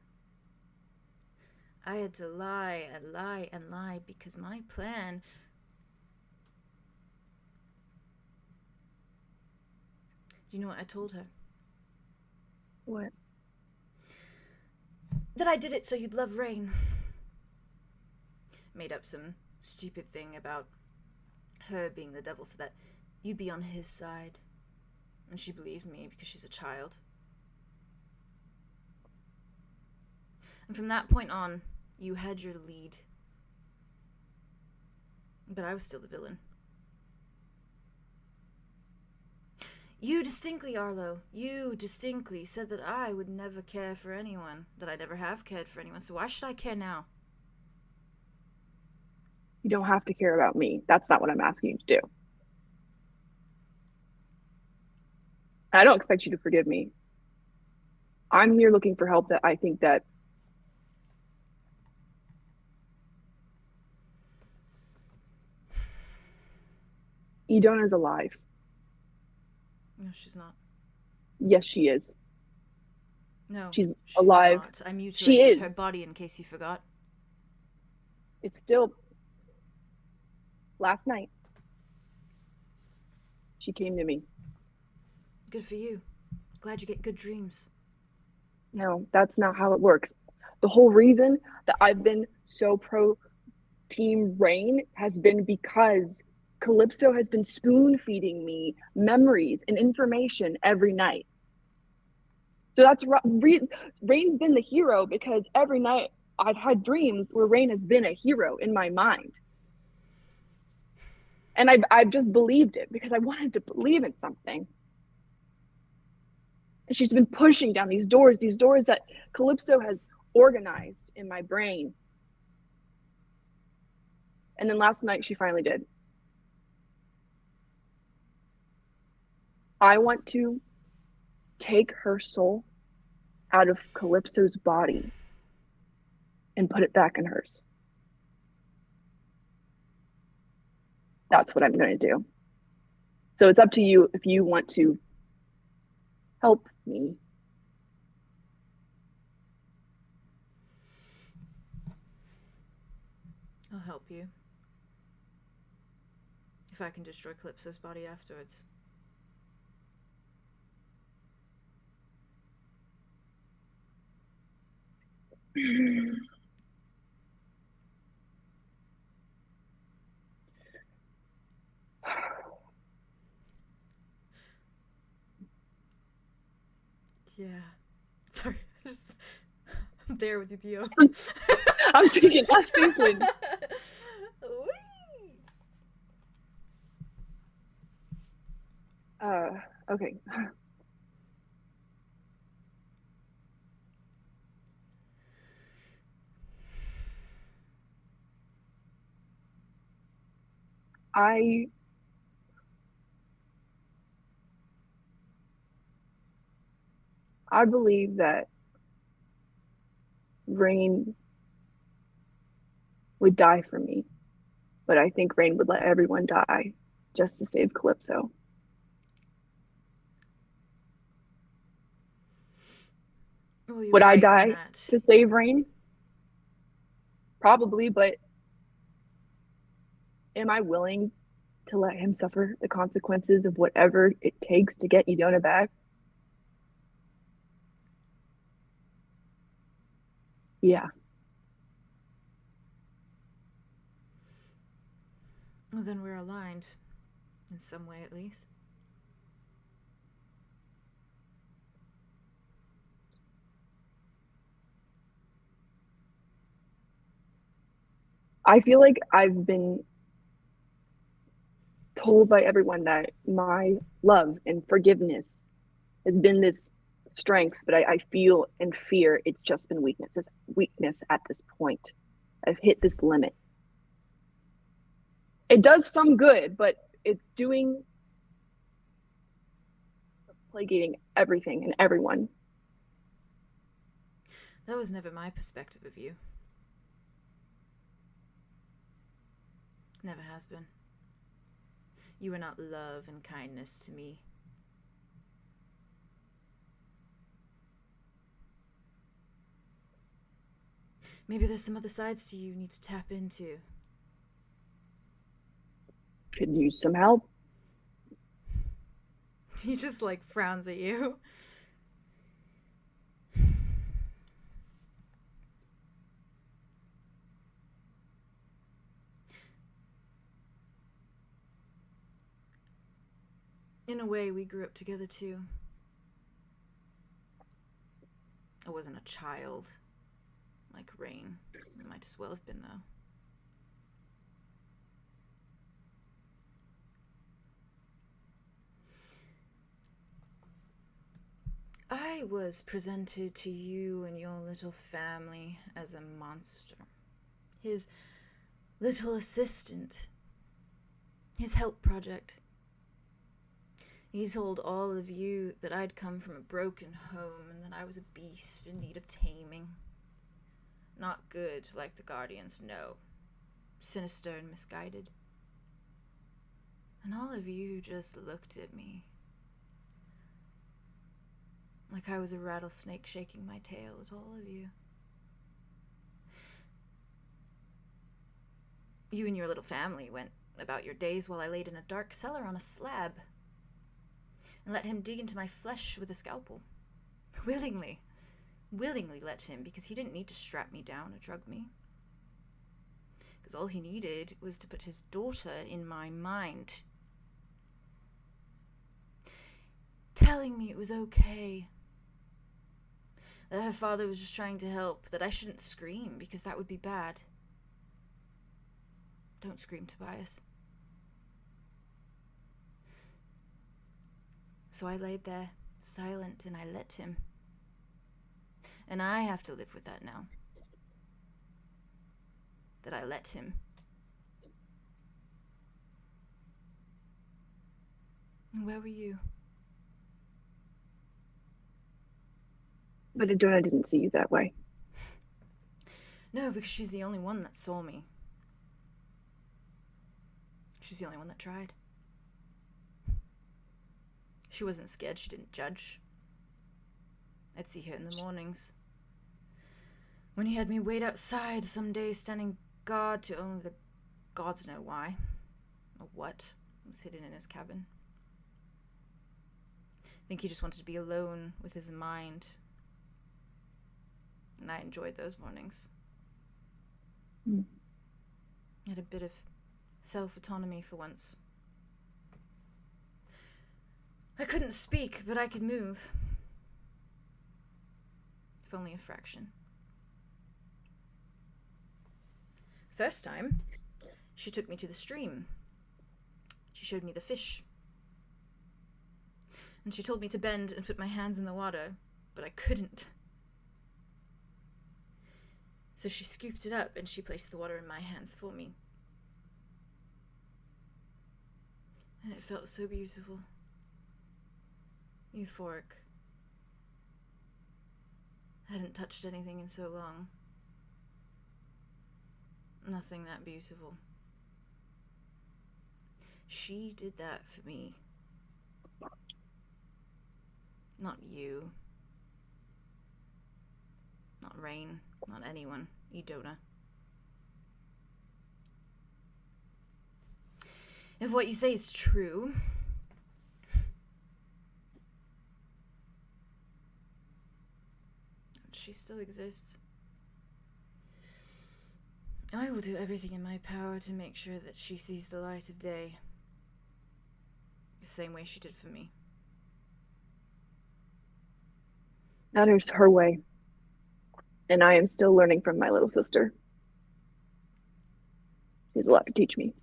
I had to lie and lie and lie because my plan... You know what I told her? What? That I did it so you'd love Rain. Made up some stupid thing about her being the devil so that you'd be on his side. And she believed me because she's a child. And from that point on, you had your lead. But I was still the villain. You distinctly, Arlow, you distinctly said that I would never care for anyone, that I never have cared for anyone, so why should I care now? You don't have to care about me. That's not what I'm asking you to do. I don't expect you to forgive me. I'm here looking for help that I think that Idona's alive. No, she's not. Yes, she is. No, she's alive. Not. I She mutilated is. her body in case you forgot. It's still last night. She came to me. Good for you. Glad you get good dreams. No, that's not how it works. The whole reason that I've been so pro Team Rain has been because Calypso has been spoon feeding me memories and information every night. So that's Rain's been the hero because every night I've had dreams where Rain has been a hero in my mind. And I've just believed it because I wanted to believe in something. And she's been pushing down these doors that Calypso has organized in my brain. And then last night she finally did. I want to take her soul out of Calypso's body and put it back in hers. That's what I'm going to do. So it's up to you if you want to help me. I'll help you. If I can destroy Calypso's body afterwards. Yeah. Sorry, I'm there with you, Theo. I'm thinking last season. Okay. I believe that Rain would die for me, but I think Rain would let everyone die just to save Calypso. Well, would I right die to save Rain? Probably, but am I willing to let him suffer the consequences of whatever it takes to get Idona back? Yeah. Well, then we're aligned. In some way, at least. I feel like I've been told by everyone that my love and forgiveness has been this strength, but I feel and fear it's just been weakness. It's weakness at this point. I've hit this limit. It does some good, but it's plaguing everything and everyone. That was never my perspective of you. Never has been. You were not love and kindness to me. Maybe there's some other sides to you need to tap into. Could use some help. He just like frowns at you. In a way, we grew up together too. I wasn't a child like Rain. I might as well have been, though. I was presented to you and your little family as a monster. His little assistant. His help project. He told all of you that I'd come from a broken home and that I was a beast in need of taming. Not good like the Guardians, no. Sinister and misguided. And all of you just looked at me. Like I was a rattlesnake shaking my tail at all of you. You and your little family went about your days while I laid in a dark cellar on a slab and let him dig into my flesh with a scalpel. Willingly let him, because he didn't need to strap me down or drug me. Because all he needed was to put his daughter in my mind, telling me it was okay, that her father was just trying to help, that I shouldn't scream because that would be bad. Don't scream, Tobias. So I laid there, silent, and I let him. And I have to live with that now. That I let him. And where were you? But Adona didn't see you that way. No, because she's the only one that saw me. She's the only one that tried. She wasn't scared, she didn't judge. I'd see her in the mornings, when he had me wait outside some days, standing guard to only the gods know why, or what, was hidden in his cabin. I think he just wanted to be alone with his mind, and I enjoyed those mornings. Mm. I had a bit of self-autonomy for once. I couldn't speak, but I could move. If only a fraction. First time, she took me to the stream. She showed me the fish. And she told me to bend and put my hands in the water, but I couldn't. So she scooped it up and she placed the water in my hands for me. And it felt so beautiful. Euphoric. I hadn't touched anything in so long. Nothing that beautiful. She did that for me. Not you. Not Rain. Not anyone. Idona. If what you say is true, she still exists, I will do everything in my power to make sure that she sees the light of day, the same way she did for me. That is her way. And I am still learning from my little sister. She has a lot to teach me.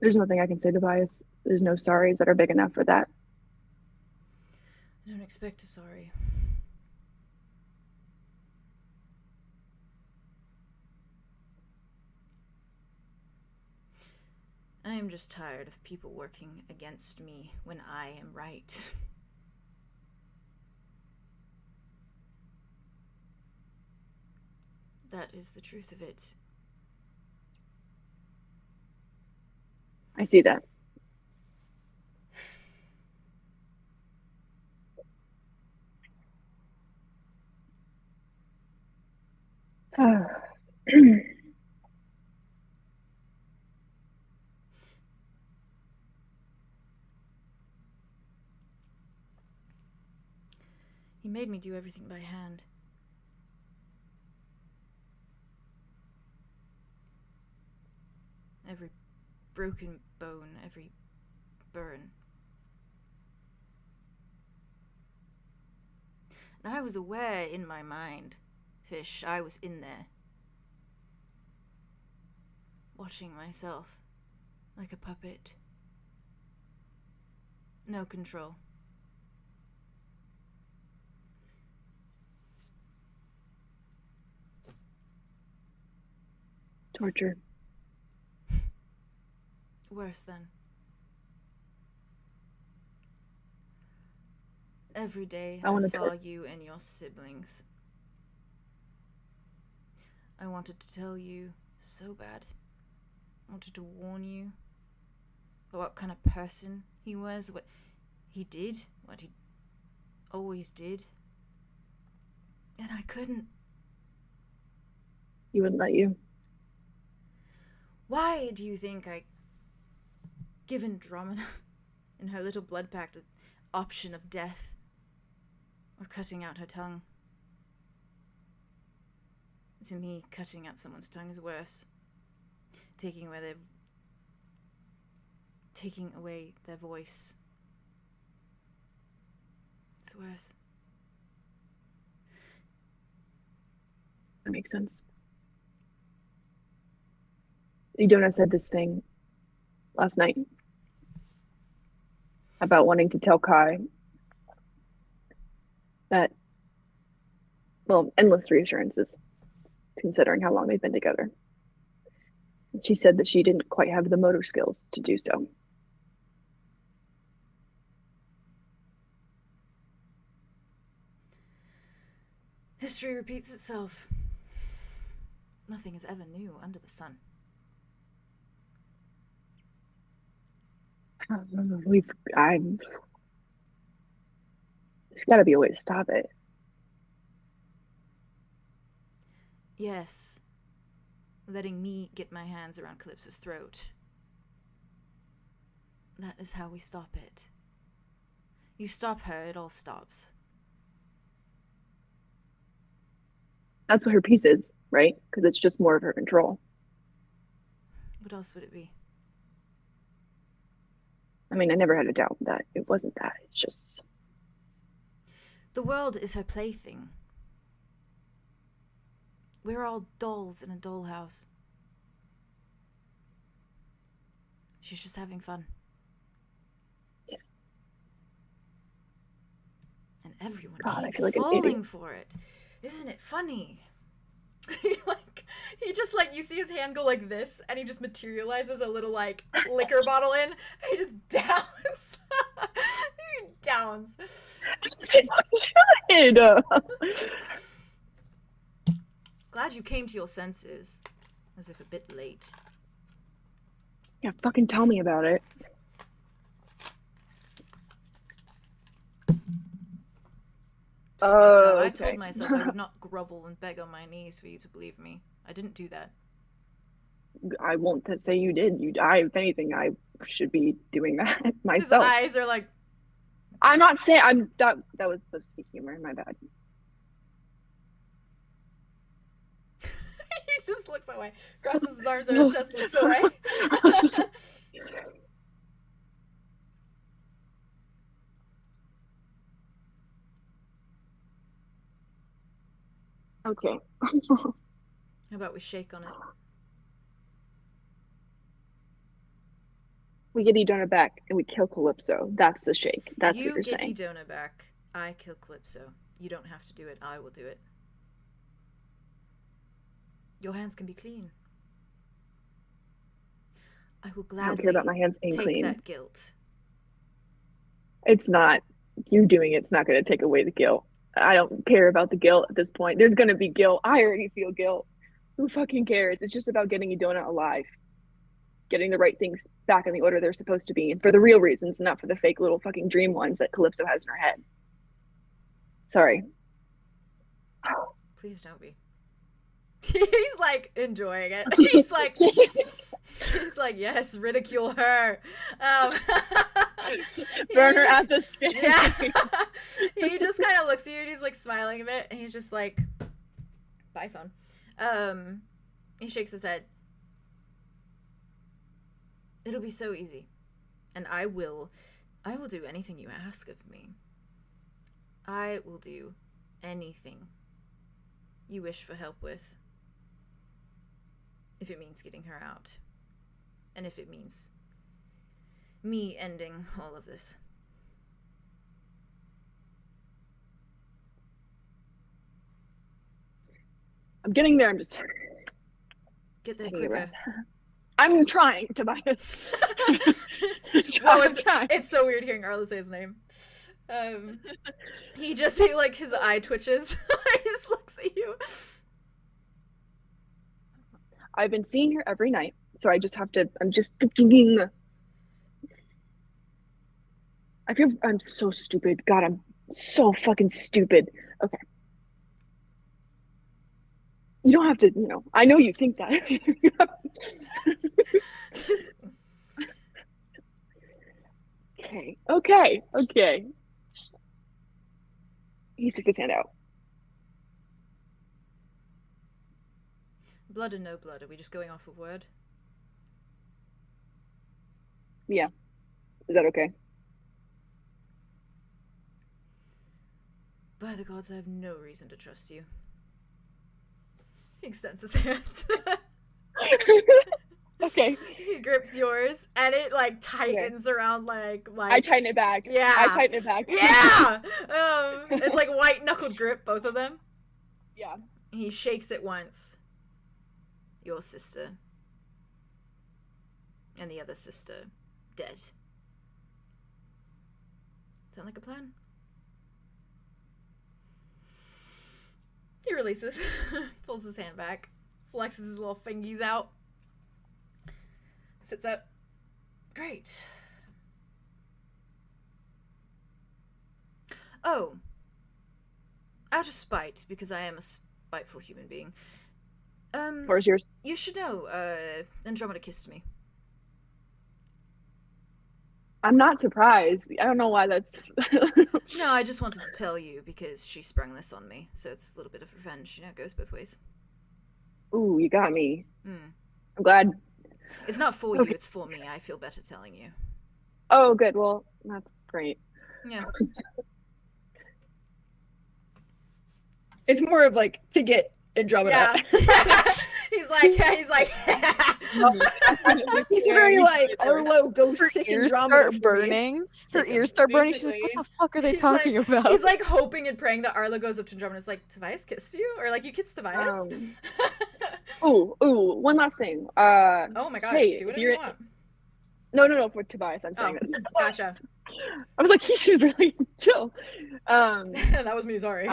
There's nothing I can say to Tobias. There's no sorries that are big enough for that. I don't expect a sorry. I am just tired of people working against me when I am right. That is the truth of it. I see that. He made me do everything by hand. Every broken bone, every burn. And I was aware in my mind, Fish, I was in there. Watching myself, like a puppet. No control. Torture. Worse then. Every day I saw you and your siblings. I wanted to tell you so bad. I wanted to warn you about what kind of person he was, what He did what he always did. And I couldn't. He wouldn't let you. Why do you think I give Andromeda in her little blood pact the option of death or cutting out her tongue? To me, cutting out someone's tongue is worse. Taking away their voice. It's worse. That makes sense. Idona said this thing last night about wanting to tell Kai that, well, endless reassurances, considering how long they've been together. She said that she didn't quite have the motor skills to do so. History repeats itself. Nothing is ever new under the sun. There's got to be a way to stop it. Yes. Letting me get my hands around Calypso's throat. That is how we stop it. You stop her, it all stops. That's what her piece is, right? Because it's just more of her control. What else would it be? I mean, I never had a doubt that it wasn't that. It's just... The world is her plaything. We're all dolls in a dollhouse. She's just having fun. Yeah. And everyone God, keeps like falling for it. Isn't it funny? He just you see his hand go like this, and he just materializes a little liquor bottle in, and he just downs. He downs. Glad you came to your senses. As if a bit late. Yeah, fucking tell me about it. I told myself I would not grovel and beg on my knees for you to believe me. I didn't do that. I won't say you did. If anything, I should be doing that myself. His eyes are like... I'm not saying... That was supposed to be humor. My bad. He just looks away. Crosses his arms on his chest, looks away. Okay. How about we shake on it? We get Idona back and we kill Calypso. That's the shake. That's what you're saying. You get Idona back. I kill Calypso. You don't have to do it. I will do it. Your hands can be clean. I will gladly I don't care about my hands being take clean. that guilt. It's not. You doing it's not going to take away the guilt. I don't care about the guilt at this point. There's going to be guilt. I already feel guilt. Who fucking cares? It's just about getting Idona alive. Getting the right things back in the order they're supposed to be. And for the real reasons, not for the fake little fucking dream ones that Calypso has in her head. Sorry. Please don't be. He's enjoying it. He's like, yes, ridicule her. Burn her at the stake. Yeah. He just kind of looks at you and he's smiling a bit, and he's just like, bye, phone. He shakes his head. It'll be so easy. And I will do anything you ask of me. I will do anything you wish for help with. If it means getting her out. And if it means me ending all of this. I'm getting there. I'm just... Get there taking a quicker. breath. I'm trying, Tobias. It's so weird hearing Arlow say his name. He his eye twitches. He just looks at you. I've been seeing her every night, so I'm just thinking. I'm so stupid. God, I'm so fucking stupid. Okay. You don't have to, I know you think that. Okay. He sticks his hand out. Blood or no blood? Are we just going off of word? Yeah. Is that okay? By the gods, I have no reason to trust you. He extends his hand. Okay. He grips yours, and it like tightens around like. I tighten it back. Yeah. I tighten it back. Yeah. It's like white knuckled grip, both of them. Yeah. He shakes it once. Your sister. And the other sister, dead. Sound like a plan? He releases, pulls his hand back, flexes his little fingies out, sits up. Great. Oh. Out of spite, because I am a spiteful human being. Where's yours? You should know, Andromeda kissed me. I'm not surprised. I don't know why that's... No, I just wanted to tell you because she sprung this on me, so it's a little bit of revenge. It goes both ways. Ooh, you got me. Mm. I'm glad. It's not for you, it's for me. I feel better telling you. Oh, good. Well, that's great. Yeah. It's more of like to get Andromeda. Yeah. he's like He's very like Arlow, go Her sick ears Andromeda start burning. Her ears start burning. She's like, what the fuck are they talking about? He's like hoping and praying that Arlow goes up to Andromeda and is like, 𝙬𝙗𝙫 kissed you? Or like, you kissed 𝙬𝙗𝙫? Ooh, one last thing. Oh my god, hey, do whatever you want. No, for Tobias, I'm saying this. Gotcha. I was like, he's really chill. That was me, sorry.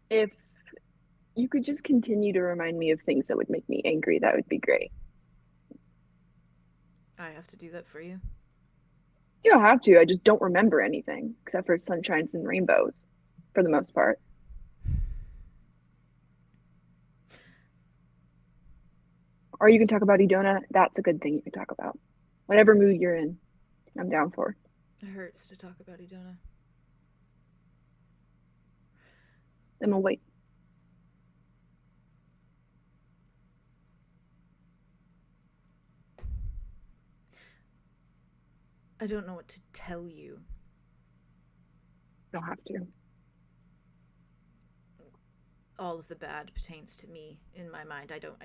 If you could just continue to remind me of things that would make me angry, that would be great. I have to do that for you. You don't have to. I just don't remember anything except for sunshines and rainbows, for the most part. Or you can talk about Idona. That's a good thing you can talk about. Whatever mood you're in, I'm down for. It hurts to talk about Idona. Then we'll wait. I don't know what to tell you. Don't have to. All of the bad pertains to me in my mind. I don't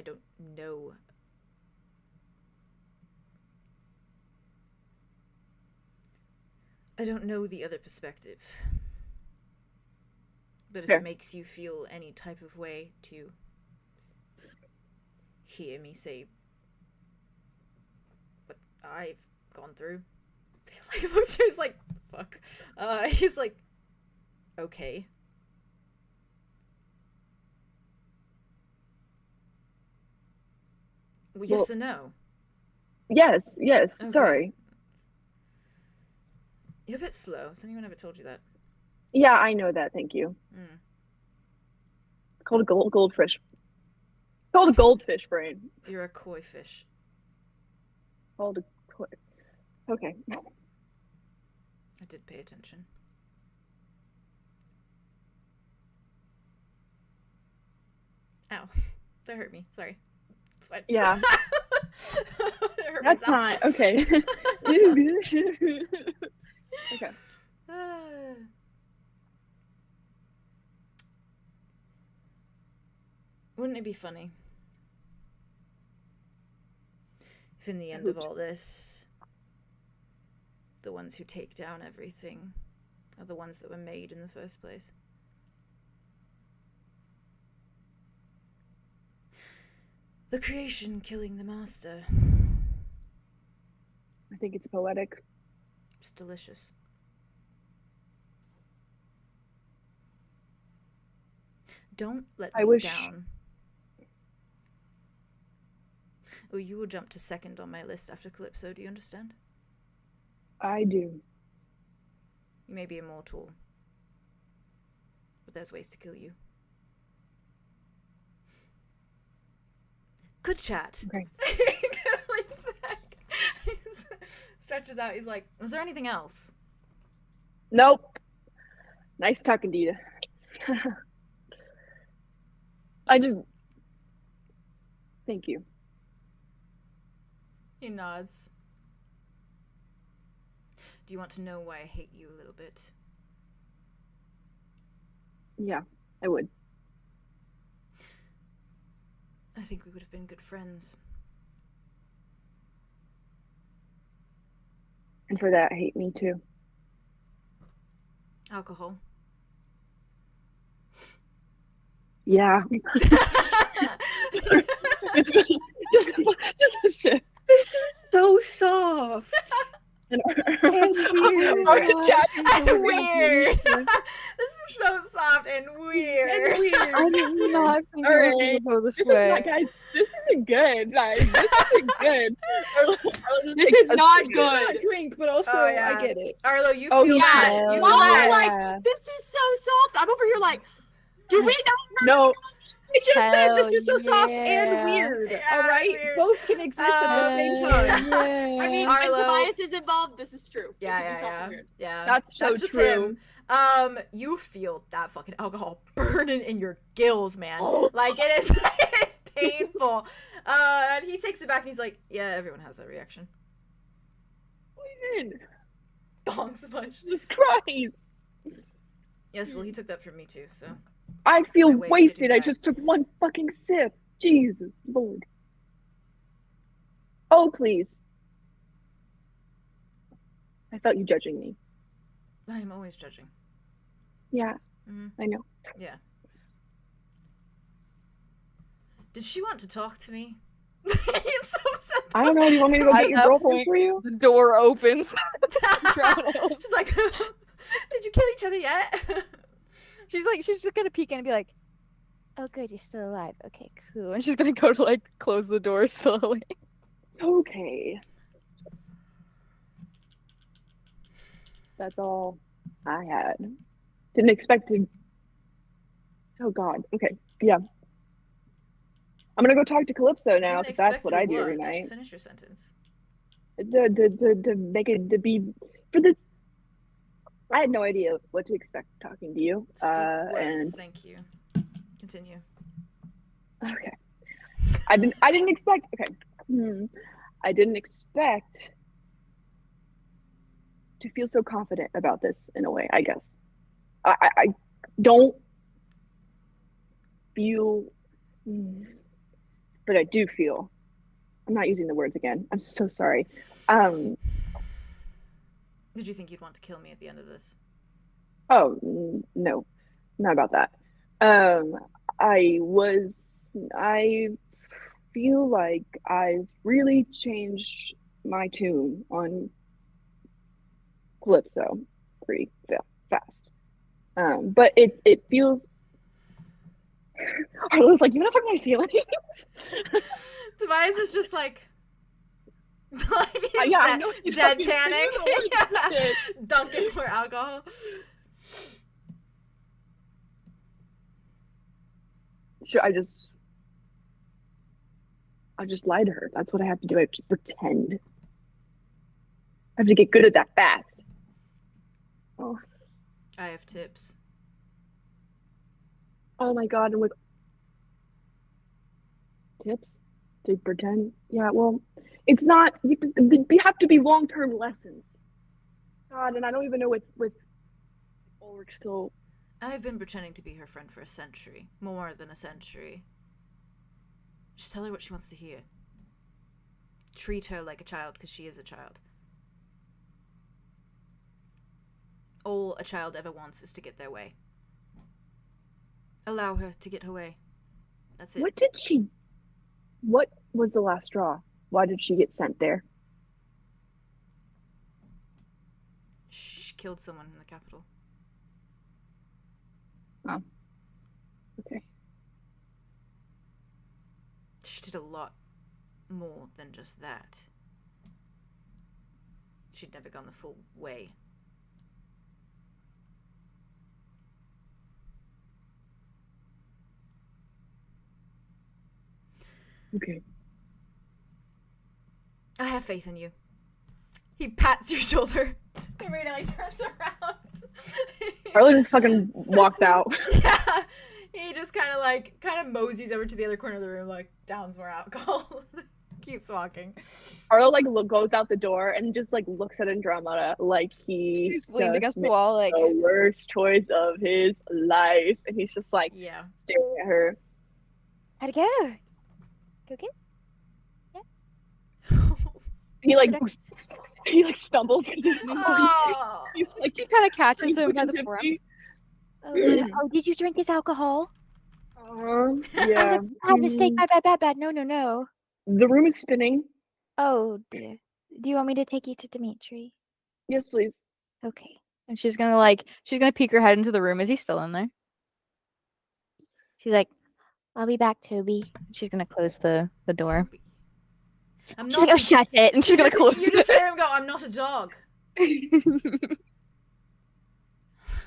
know. I don't know the other perspective. But if it makes you feel any type of way to hear me say what I've gone through, he looks at her, he's like, fuck. He's like, okay. Well, yes and no. Yes, okay. Sorry. You're a bit slow. Has anyone ever told you that? Yeah, I know that. Thank you. Mm. It's called a goldfish. It's called a goldfish brain. You're a koi fish. Called a koi. Okay. I did pay attention. Ow. That hurt me. Sorry. It's fine. Yeah. That's not okay. Okay. Wouldn't it be funny if in the end of all this, the ones who take down everything are the ones that were made in the first place? The creation killing the master. I think it's poetic. It's delicious. Don't let me down. Oh, you will jump to second on my list after Calypso, do you understand? I do. You may be immortal, but there's ways to kill you. Good chat. Okay. Leans back. He stretches out. He's like, was there anything else? Nope. Nice talking to you. Thank you. He nods. Do you want to know why I hate you a little bit? Yeah, I would. I think we would have been good friends. And for that, hate me too. Alcohol. Yeah. just a sip. This is so soft. And weird. Weird. This is so soft and weird. I did not think it was Alright. going to go this This way. is not, guys. This isn't good, guys. This isn't good. This is not good. Drink, but also Oh, yeah. I get it. Arlo, you Oh, feel yeah. that. You feel Oh, that. like, this is so soft. I'm over here like, do we know? No. I just said Hell this is so soft yeah. and weird. Yeah, all right, weird. both can exist at the same time. I mean, when Arlo. Tobias is involved, this is true. It Yeah, can be yeah, soft yeah. and weird. Yeah. That's so just true. him. You feel that fucking alcohol burning in your gills, man. Oh. Like it is it is painful. And he takes it back and he's like, yeah, everyone has that reaction. Poison. Bonks a bunch. Jesus Christ. Yes, well he took that from me too, so I feel My way of wasted. getting I back. just took one fucking sip. Jesus Lord. Oh, please. I felt you judging me. I am always judging. Yeah, Mhm. I know. Yeah. Did she want to talk to me? I don't know. Do you want me to go At get your that girlfriend point- for you? The door opens. She's like, did you kill each other yet? She's just gonna peek in and be like, "Oh, good, you're still alive. Okay, cool." And she's gonna go to like close the door slowly. Okay. That's all I had. Didn't expect to. Oh God. Okay. Yeah. I'm gonna go talk to Calypso now Didn't because that's expect what to I do every what? night. Finish your sentence. To make it to be for this. I had no idea what to expect talking to you. Speak words, And thank you. Continue. okay. I didn't expect. Okay. I didn't expect to feel so confident about this in a way. I guess. I don't feel, but I do feel. I'm not using the words again. I'm so sorry. Did you think you'd want to kill me at the end of this? Oh no, not about that. I feel like I've really changed my tune on Calypso pretty fast. But it feels. Arlo's like, you want to talk my feelings? Tobias is just like he's Yeah, I know he's dead fucking panic. feeling Dunking for alcohol. Sure, I just lie to her. That's what I have to do. I have to pretend. I have to get good at that fast. Oh, I have tips. oh my God! And with tips to pretend, yeah. Well, it's not. You have to be long-term lessons. God, and I don't even know with Ulrich still. I've been pretending to be her friend for a century. More than a century. Just tell her what she wants to hear. Treat her like a child, because she is a child. All a child ever wants is to get their way. Allow her to get her way. That's it. What was the last straw? Why did she get sent there? She killed someone in the capital. Oh. Okay. She did a lot more than just that. she'd never gone the full way. Okay. I have faith in you. He pats your shoulder. He really like turns around. Arlo just fucking walks out. Yeah. He just kind of moseys over to the other corner of the room, like, downs more alcohol. Keeps walking. Arlo like goes out the door and just like looks at Andromeda like She's leaned just against the made wall, like, the worst choice of his life, and he's just like Yeah. staring at her. How'd it go? Go get? He like stumbles. Oh. He's like she kind of catches him by the forearm. Oh, did you drink his alcohol? Yeah. I had a mistake. Bad. No. The room is spinning. Oh dear. Do you want me to take you to Dimitri? Yes, please. Okay. And she's gonna peek her head into the room. Is he still in there? She's like, I'll be back, Toby. She's gonna close the door. I'm She's like, oh, shut it. And she's gonna close You just hear him go, I'm not a dog. it.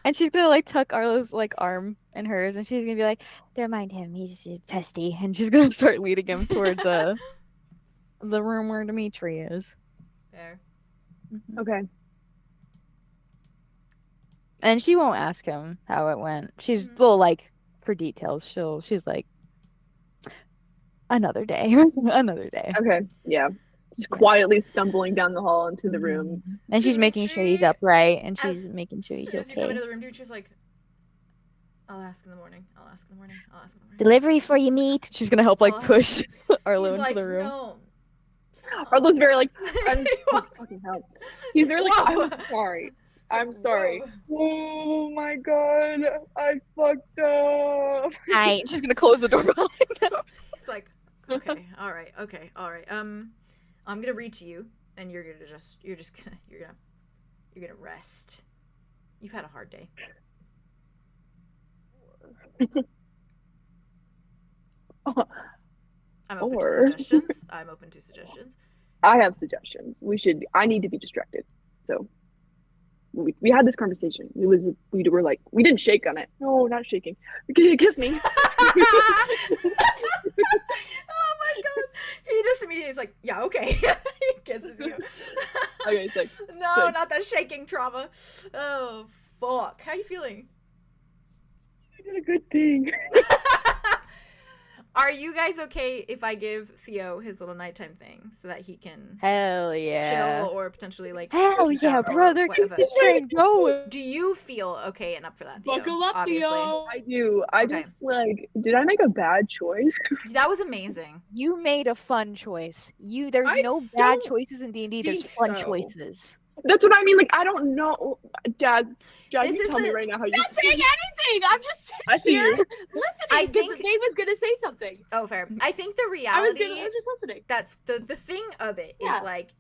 And she's gonna like tuck Arlo's like arm in hers, and she's gonna be like, "Don't mind him. He's testy." And she's gonna start leading him towards the room where Dimitri is. There. Okay. And she won't ask him how it went. She's well, like for details. She's like, another day, another day. Okay. Yeah. Just quietly stumbling down the hall into the room. And she's making sure he's Dimitri, upright, and she's making sure As he's soon as you come okay. into the room, Dimitri's like, I'll ask in the morning. Delivery for you, meat. She's gonna help like I'll ask push him. Arlo He's into like, the room. no. Stop." Arlo's very like, I'm He was- fucking help. He's very like, Whoa. I'm sorry. I'm sorry. Whoa. Oh my god, I fucked up. Hi. She's gonna close the door behind him. He's like, okay, all right. I'm gonna read to you, and you're gonna rest. You've had a hard day. I'm open Or- to suggestions. I have suggestions. I need to be distracted. So we had this conversation. We were like, we didn't shake on it. No, not shaking. Kiss me. Oh my god! He just immediately is like, yeah, okay. He kisses you. Okay, it's like, No, sick. not that shaking trauma. Oh fuck! How you feeling? I did a good thing. Are you guys okay if I give Theo his little nighttime thing so that he can Hell yeah. chill or potentially like Hell peace yeah, out or brother. Keep whatever? this train going. Do you feel okay and up for that, Theo? Buckle up, Obviously. Theo. I do. I Okay. just like, did I make a bad choice? That was amazing. You made a fun choice. There's I no bad don't choices in D&D. There's think fun so. choices. That's what I mean. Like, I don't know. Dad, This you is tell me the- right now how you Not saying anything. I'm just I see here you. listening. I because think- Dave was gonna say something. Oh, fair. I think the I was reality just listening. that's the thing of it is Yeah. like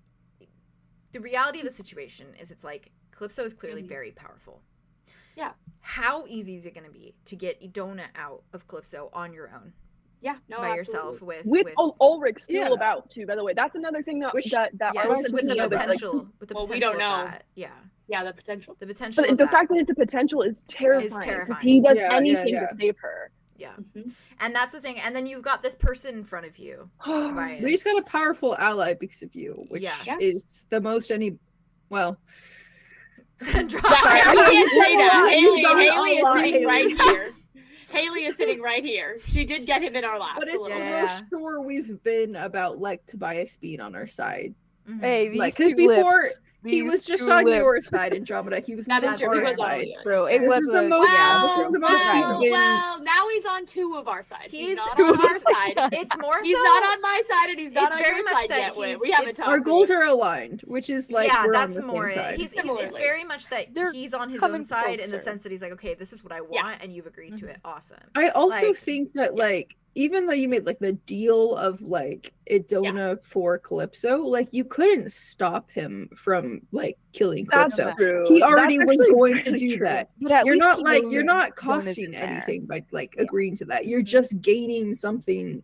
the reality of the situation is it's like Calypso is clearly Mhm. very powerful. Yeah. How easy is it going to be to get Idona out of Calypso on your own Yeah, no, by absolutely. yourself with Ulrich's still Yeah. about too, by the way. That's another thing that Which- that yes, Arlo with doesn't the know that, like, potential with the Well, potential we don't know. of that. Yeah. Yeah, the potential. The potential but of the that. fact that it's a potential is terrifying. terrifying. He does Yeah, anything yeah. to save her. Yeah. Mhm. And that's the thing. And then you've got this person in front of you. Tobias. But he's got a powerful ally because of you, which Yeah. is the most well, Andromeda. Yeah, I can't say that. You've done Haley a is lot, sitting Haley. right here. Haley is sitting right here. She did get him in our laps. but it's a the little. Yeah. most sure we've been about like Tobias being on our side. Mhm. Hey, these Like, because two before lips. he These was just two on lips. your side, Andromeda. He was That not is on true. He our was on side. yours. Bro, That's it fair. This was is the a- most. yeah, This is the most well, he's been. Well, now he's on two of our sides. He's He's not two on of our our side. It's more He's so not on my side, and he's not it's on very your much side that yet. he's- We haven't it's- talked. Our to goals you. are aligned, which is like yeah, we're that's on the more same it. side. It's Similarly. very much that They're he's on his coming own side in the closer. sense that he's like, okay, this is what I want, Yeah. and you've agreed to it. Awesome. I also Like, think that yeah. like even though you made like the deal of like Idona for Calypso, like you couldn't stop him from like killing That's Calypso. true. He already That's was actually going to really do true. that. But at You're least not he like knows you're not Idona's costing in there. anything by like Yeah. agreeing to that. You're just gaining something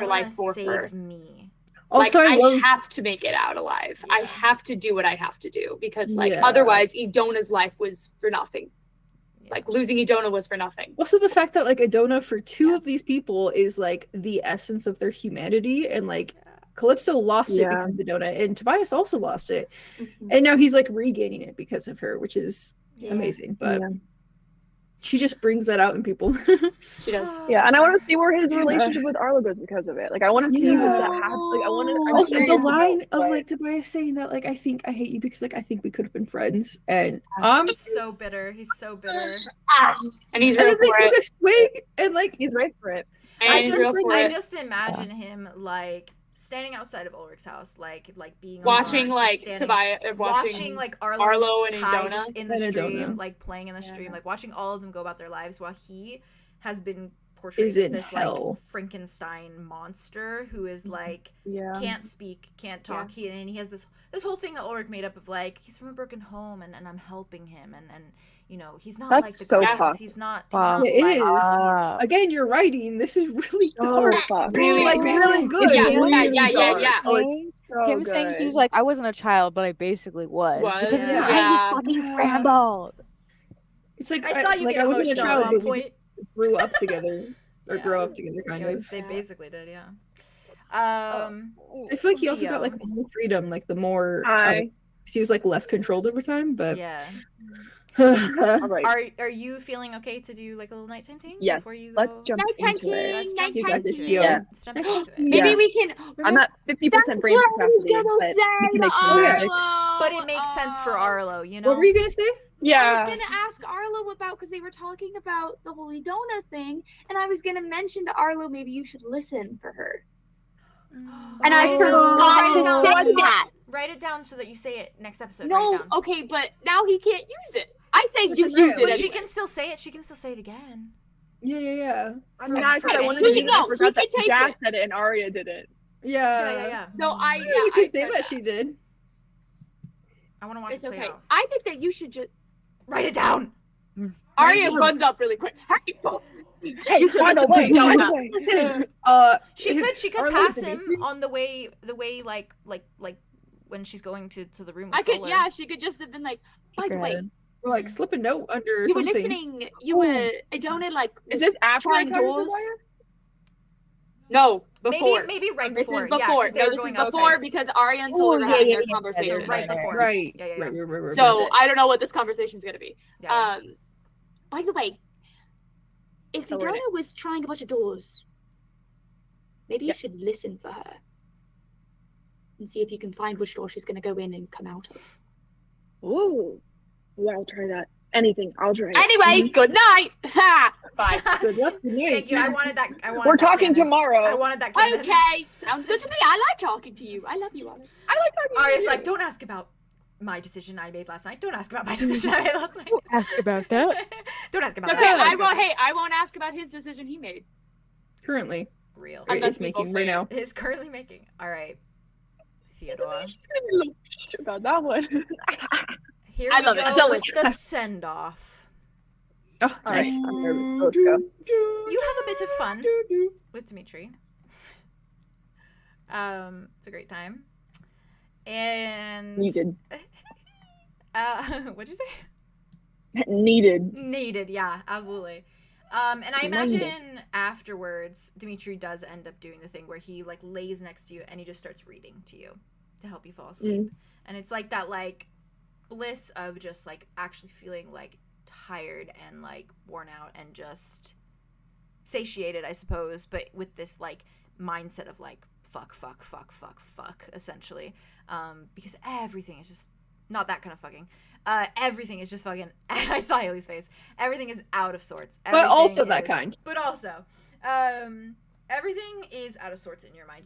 her life for her. saved me. Also, like, I I love have to make it out alive. I Yeah. have to do what I have to do because, like, Yeah. otherwise, Idona's life was for nothing. Like losing Idona was for nothing. Also, the fact that like Idona for two of these people is like the essence of their humanity, and like Calypso lost it because of Idona, and Tobias also lost it, and now he's like regaining it because of her, which is amazing. But she just brings that out in people. She does. Yeah, and I want to see where his relationship with Arlow goes because of it. Like, I want to see what that happens. Like, I want to. Also, the line of like Tobias saying that like I hate you because like I think we could have been friends, and he's so bitter. He's so bitter. And he's and real then for they it. took a swing, and like he's right for it. And I he's real for it. just imagine him like standing outside of Ulrich's house, like being watching alone, like standing, Tobias, watching like Arlow and Kai Idona just in the and stream, Idona. like playing in the stream, like watching all of them go about their lives while he has been portrayed Is as in this hell. like Frankenstein monster who is like can't speak, can't talk. And he has this whole thing that Ulrich made up of like he's from a broken home and I'm helping him and you know he's not That's like the so greatest. fucked. He's not. It is. Again, you're writing. This is really dark. Really, like really good. Yeah. Oh, it's so Him good. saying he was like, I wasn't a child, but I basically was. Because his Yeah. mind was fucking scrambled. It's like I saw you like get I wasn't a emotional child, at but one we point. grew up together or grow up together, kind of. They basically did, yeah. I feel like he also got like more freedom, like the more he was like less controlled over time, but yeah. All right. Are you feeling okay to do like a little nighttime thing? Yes. Before you Let's go? jump into it. Let's jump You got into this, it. Gio. Yeah. Let's jump into it. Maybe we can. I'm at 50% brain capacity, but we can make some magic. But it makes sense for Arlow, you know? What were you gonna say? I Yeah. was gonna ask Arlo about because they were talking about the Holy Donut thing, and I was gonna mention to Arlo maybe you should listen for her. And I forgot to say that. Write it down so that you say it next episode. No, Write it down. okay, but now he can't use it. I say you use it. But she anyway. can still say it. She can still say it again. Yeah. I'm not for I any wanted to reason. I forgot that We can take Jazz it. said it and Aria did it. Yeah. No, You can say said that she did. I want to watch It's it play okay. out. I think that you should just. Write it down. Aria runs up really quick. Hey, You should find a listen way. to Donut. Listen, She could Arlo pass did him it. on the way like when she's going to the room with I could, Solar. yeah, she could just have been like, by the way, or like slip a note under you were something. listening, you were, Idona, like, Is this after I trying talked to doors? Tobias? No, before. Maybe right This before. is before. Yeah, 'cause they no, were this is going before upstairs. because Aria and Solar Oh, were yeah, having yeah, their yeah. conversation. So right before. Right. Yeah. Right. So I don't know what this conversation is going to be. Yeah. By the way, if So we're in Idona was trying a bunch of doors, maybe you should listen for her and see if you can find which door she's going to go in and come out of. Ooh. Yeah, I'll try that. Anything. I'll try it. Anyway, good night. Ha! Bye. Good luck. Good night. Thank you. I wanted that. We're talking cannon. tomorrow. I wanted that cannon. Okay, sounds good to me. I like talking to you. I love you, Aria. I like talking to Aria's you. like, don't ask about my decision I made last night. Don't ask about my decision I made last night. Ask about that. Don't ask about Okay, that. I won't. Hey, I won't ask about his decision he made. Currently, Real. or Unless is we both making right say now. It is currently making. All right. Theodora. She's gonna be a little shit about that one. Here I we love it. go I'm done with with the send off. Oh, nice. I'm nervous. Let's go. You have a bit of fun with Dimitri. It's a great time. And Needed. what'd you say? Needed. Needed, yeah, absolutely. And I imagine afterwards, Dimitri does end up doing the thing where he like lays next to you and he just starts reading to you to help you fall asleep. And it's like that like bliss of just like actually feeling like tired and like worn out and just satiated, I suppose, but with this like mindset of like fuck, essentially. Because everything is just not that kind of fucking. Everything is just fucking. I saw Haley's face. Everything is out of sorts. But also Everything that is- kind. But also, everything is out of sorts in your mind.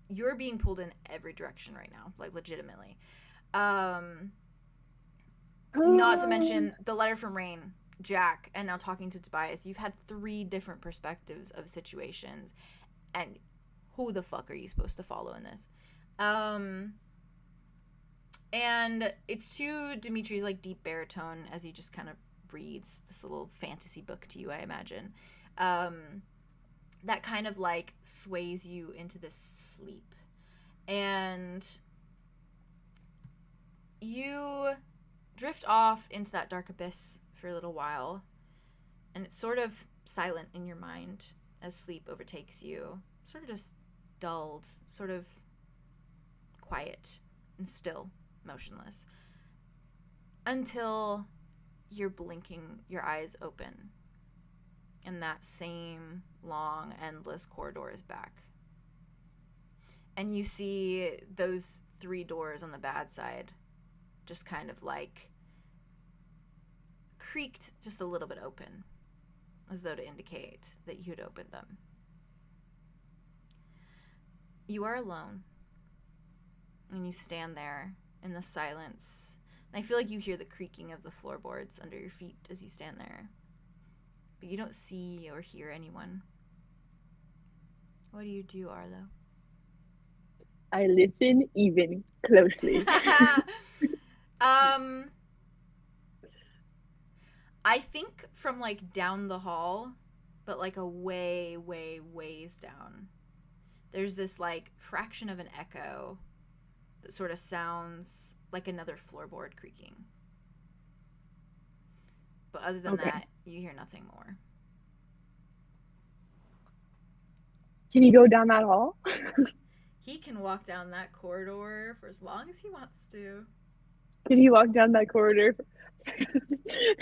You're being pulled in every direction right now, like legitimately. Not to mention the letter from Rain, Jack, and now talking to Tobias. You've had 3 different perspectives of situations, and who the fuck are you supposed to follow in this? And it's to Dimitri's like deep baritone as he just kind of reads this little fantasy book to you, I imagine. That kind of like sways you into this sleep. And you drift off into that dark abyss for a little while, and it's sort of silent in your mind as sleep overtakes you, sort of just dulled, sort of quiet and still, motionless, until you're blinking your eyes open, and that same long, endless corridor is back. And you see those 3 doors on the bad side just kind of like creaked just a little bit open, as though to indicate that you had opened them. You are alone, and you stand there in the silence. And I feel like you hear the creaking of the floorboards under your feet as you stand there, but you don't see or hear anyone. What do you do, Arlow? I listen even closely. I think from like down the hall, but like a ways down, there's this like fraction of an echo that sort of sounds like another floorboard creaking. But other than that, you hear nothing more. Can you go down that hall? He can walk down that corridor for as long as he wants to. Can you walk down that corridor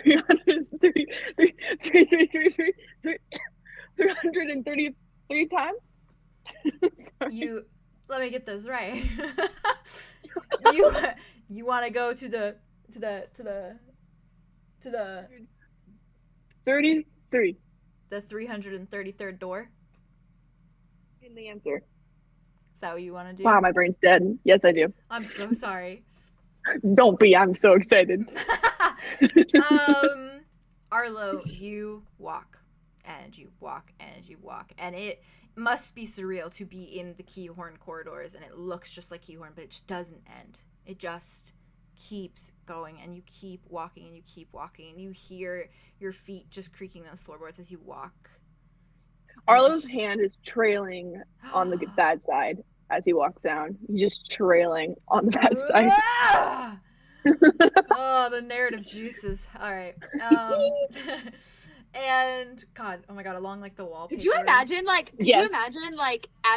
333 times? You, let me get this right. you want to go to the 33. The 333rd door? In the answer. Is that what you want to do? Wow, my brain's dead. Yes, I do. I'm so sorry. Don't be. I'm so excited. Arlow, you walk, and you walk, and you walk, and it must be surreal to be in the Keyhorn corridors, and it looks just like Keyhorn, but it just doesn't end. It just keeps going, and you keep walking, and you keep walking, and you hear your feet just creaking those floorboards as you walk. Arlow's hand is trailing on the bad side as he walks down. He's just trailing on the bad side. Oh, the narrative juices. All right. And God, oh my God, along like the wallpaper. Could you imagine, like, as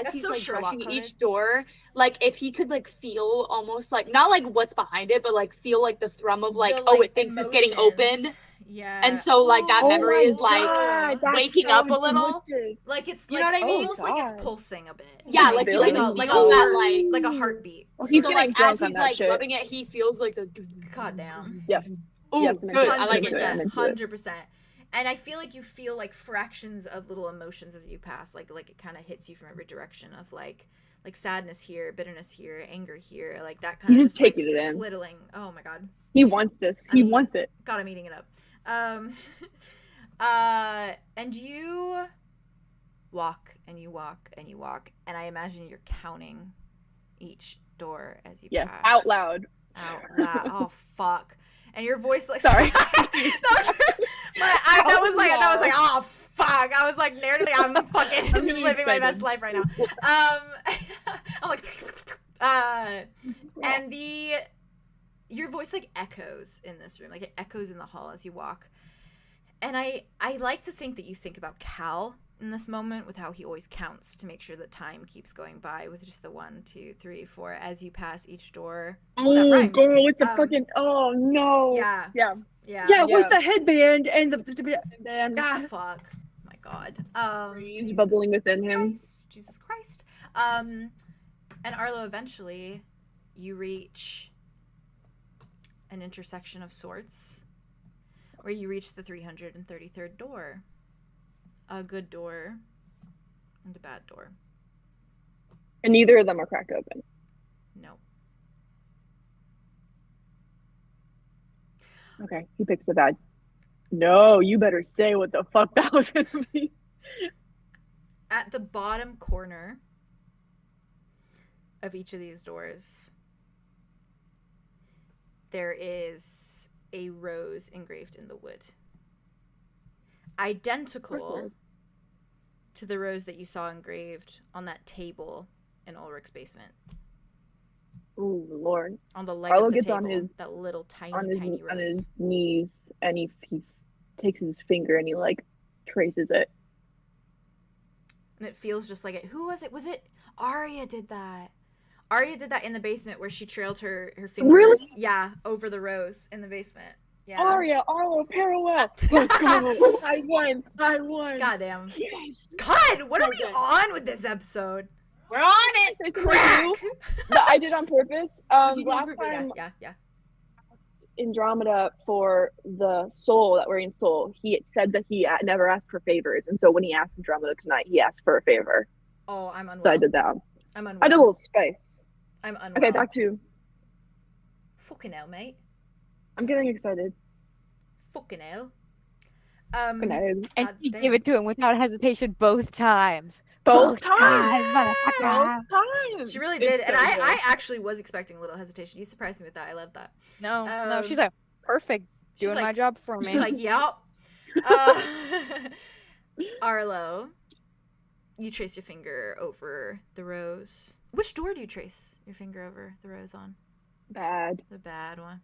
That's he's so like Sherlock brushing coded. each door, like if he could like feel almost like not like what's behind it, but like feel like the thrum of like, The, oh, it thinks it's getting emotions. opened, Yeah. and so like that Ooh. memory is like God, that's waking so up a little. Like it's You like know what I mean? almost like it's pulsing a bit. Yeah, like Really? like a feel that, heart, like a heartbeat. Well, he's so getting like drunk as on he's that like shit. rubbing it, he feels like the. God damn. Yes. Ooh, Yes, I'm into good. it. I like it. 100%. And I feel like you feel like fractions of little emotions as you pass, like it kind of hits you from every direction of like sadness here, bitterness here, anger here, like that kind You of just take it in. flittling. Oh my God. He wants this. He wants it. God, I'm eating it up. And you walk and you walk and you walk, and I imagine you're counting each door as you pass. Out loud. Out loud. Oh fuck. And your voice like Sorry. that was like oh fuck. I was like narratively I'm fucking living my best life right now. I'm like and your voice like echoes in this room, like it echoes in the hall as you walk. And I like to think that you think about Cal in this moment with how he always counts to make sure that time keeps going by with just the 1, 2, 3, 4 as you pass each door. Oh god, with the fucking oh no. Yeah, with the headband and the and then fuck. My God. he's bubbling within him. Jesus Christ. And Arlow, eventually you reach an intersection of sorts where you reach the 333rd door. A good door and a bad door. And neither of them are cracked open. No. Okay, he picks the bad. No, you better say what the fuck that was gonna be. At the bottom corner of each of these doors, there is a rose engraved in the wood. Identical to the rose that you saw engraved on that table in Ulrich's basement. Oh Lord. On the leg Arlow of the gets table. on his that little tiny on his rose. knees, and he takes his finger and he like traces it. And it feels just like it. Who was it? Was it Aria did that? Aria did that in the basement where she trailed her finger. Really? Yeah, over the rose in the basement. Yeah. Aria, Arlow, parallel. Let's go. I won. Goddamn. Yes. God, what are we Okay. on with this episode? We're on it. It's Crack. like you. That I did on purpose. Last time Yeah. Andromeda for the soul that we're in soul, he said that he never asked for favors, and so when he asked Andromeda tonight, he asked for a favor. Oh, I'm unwell. So I did that. I'm unwell. I did a little space. I'm unwell. Okay, back to. Fucking hell, mate. I'm getting excited. Fucking hell. No. And God she damn. gave it to him without hesitation both times. Both times. Motherfucker. Both times. She really It's did, and so I good. actually was expecting a little hesitation. You surprised me with that. I love that. No, she's like, perfect. she's Doing like- my job for me. She's like, yep. Arlow, you trace your finger over the rose. Which door do you trace your finger over the rose on? Bad. The bad one.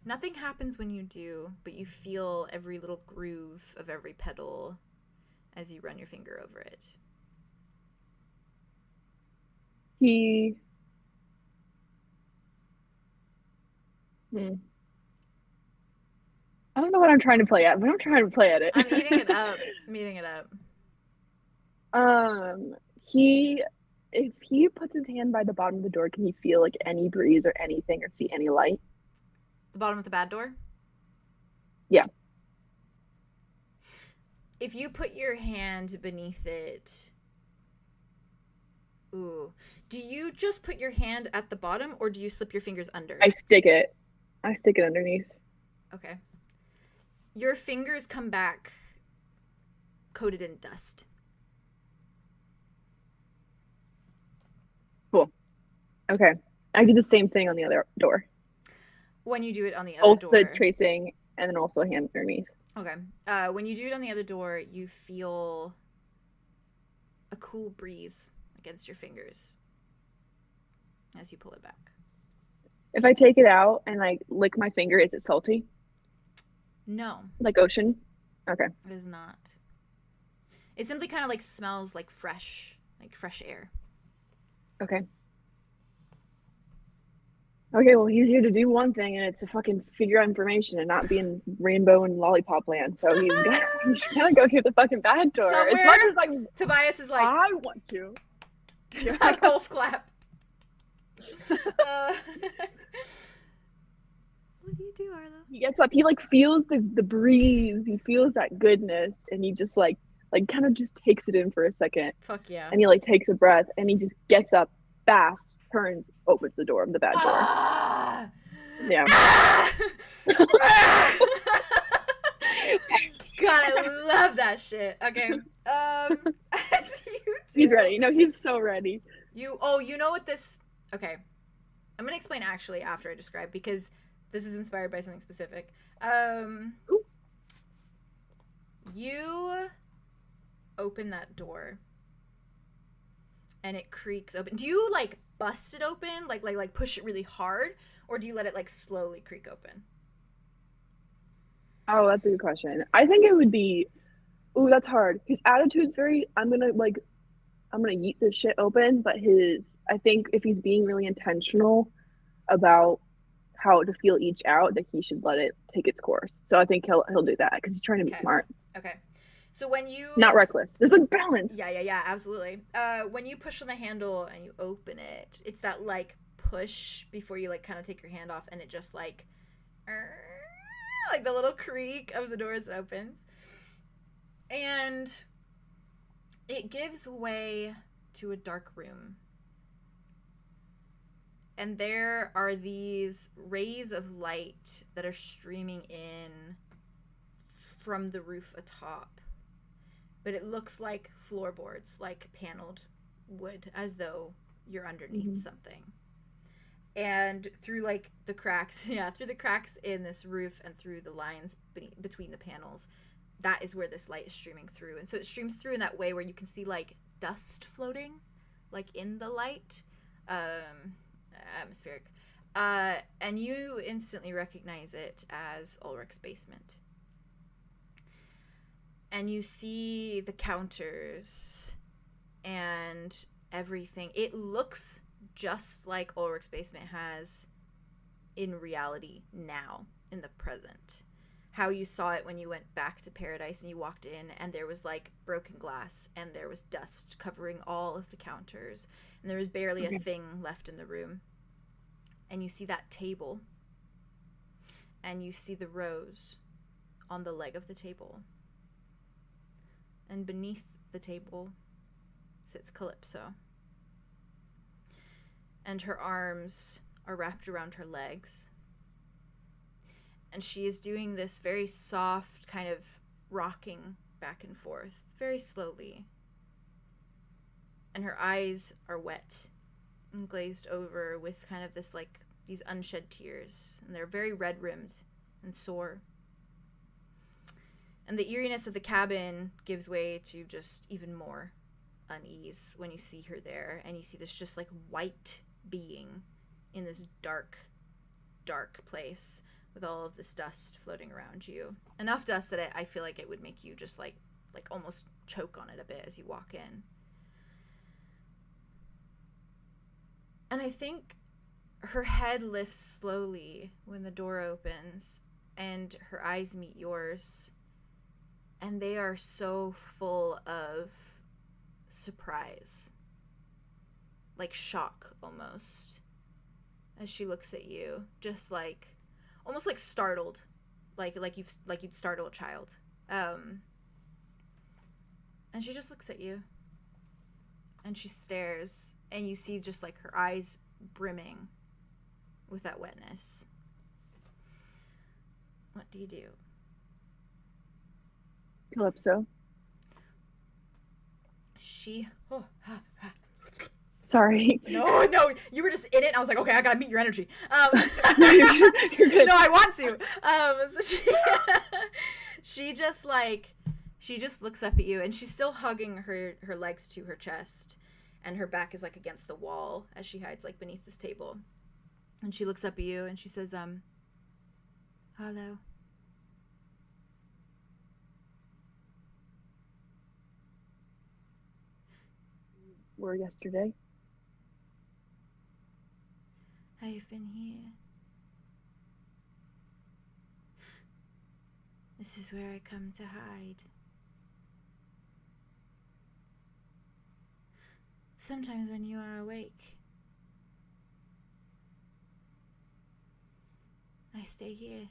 Nothing happens when you do, but you feel every little groove of every petal as you run your finger over it. He. I don't know what I'm trying to play at, but I'm trying to play at it. I'm eating it up. If he puts his hand by the bottom of the door, can he feel like any breeze or anything or see any light? The bottom of the bad door? Yeah. If you put your hand beneath it... Ooh. Do you just put your hand at the bottom, or do you slip your fingers under? I stick it underneath. Okay. Your fingers come back coated in dust. Cool. Okay. I do the same thing on the other door. When you do it on the other Both door. the tracing and then also a hand underneath. Okay. When you do it on the other door, you feel a cool breeze against your fingers as you pull it back. If I take it out and like lick my finger, is it salty? No, Like ocean? Okay. it is not. It simply kind of like smells like fresh air. Okay. Okay, well, he's here to do one thing, and it's to fucking figure out information and not be in rainbow and lollipop land. So he's gonna go through the fucking bad door. Somewhere, as much as like Tobias is like, I want to. golf clap. What do you do, Arlo? He gets up. He like feels the breeze. He feels that goodness, and he just like kind of just takes it in for a second, Fuck yeah. and he like takes a breath, and he just gets up fast, turns, opens the door, the bad door. Ah! Yeah. Ah! God, I love that shit. Okay. As you do, He's ready. No, he's so ready. you know what this... Okay. I'm going to explain actually after I describe, because this is inspired by something specific. You open that door and it creaks open. Do you like bust it open? Like push it really hard? Or do you let it like slowly creak open? Oh, that's a good question. I think it would be, ooh, that's hard. His attitude's very, I'm gonna yeet this shit open, but I think if he's being really intentional about how to feel each out, that he should let it take its course. So I think he'll do that, because he's trying to be Okay. smart. Okay. So when you... Not reckless. There's a balance. Yeah, absolutely. When you push on the handle and you open it, it's that like push before you like kind of take your hand off, and it just like the little creak of the door as it opens. And it gives way to a dark room. And there are these rays of light that are streaming in from the roof atop. But it looks like floorboards, like paneled wood, as though you're underneath something. And through like the cracks, through the cracks in this roof and through the lines between the panels, that is where this light is streaming through. And so it streams through in that way where you can see like dust floating, like in the light. atmospheric. And you instantly recognize it as Ulrich's basement. And you see the counters and everything. It looks just like Ulrich's basement has in reality now, in the present. How you saw it when you went back to Paradise and you walked in and there was like broken glass and there was dust covering all of the counters and there was barely a thing left in the room. And you see that table and you see the rose on the leg of the table. And beneath the table sits Calypso. And her arms are wrapped around her legs. And she is doing this very soft kind of rocking back and forth, very slowly. And her eyes are wet and glazed over with kind of this like these unshed tears. And they're very red-rimmed and sore. And the eeriness of the cabin gives way to just even more unease when you see her there. And you see this just like white being in this dark, dark place with all of this dust floating around you. Enough dust that I feel like it would make you just like almost choke on it a bit as you walk in. And I think her head lifts slowly when the door opens and her eyes meet yours. And they are so full of surprise. Like shock, almost. As she looks at you. Just like, almost like startled. Like you'd startle a child. And she just looks at you. And she stares. And you see just like her eyes brimming with that wetness. What do you do? Calypso. Sorry. No, you were just in it. And I was like, okay, I gotta meet your energy. You're good. No, I want to. So she just looks up at you, and she's still hugging her legs to her chest, and her back is like against the wall as she hides like beneath this table. And she looks up at you, and she says, "Hello." Were yesterday. I've been here. This is where I come to hide. Sometimes when you are awake, I stay here.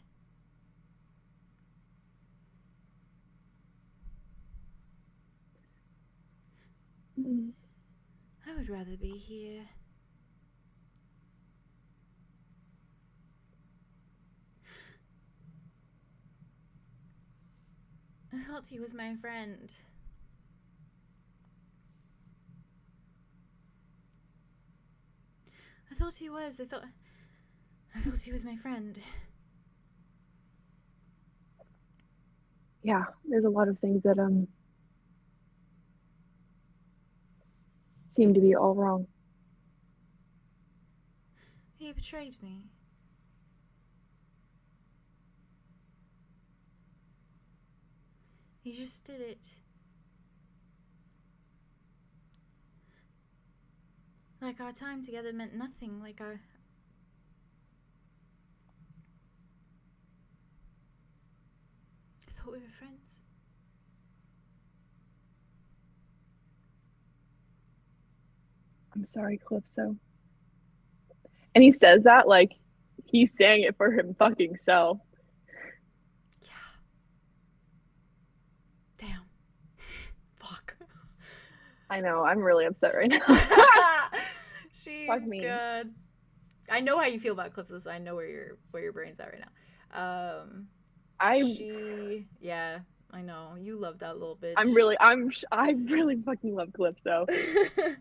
I would rather be here. I thought he was my friend. I thought he was. I thought he was my friend. Yeah, there's a lot of things that seem to be all wrong. He betrayed me. He just did it. Like our time together meant nothing, like I thought we were friends. I'm sorry, Calypso. And he says that like he's saying it for him fucking self. Yeah. Damn. Fuck. I know, I'm really upset right now. Fuck me. Good. I know how you feel about Calypso, so I know where your brain's at right now. Yeah, I know. You love that little bitch. I really fucking love Calypso.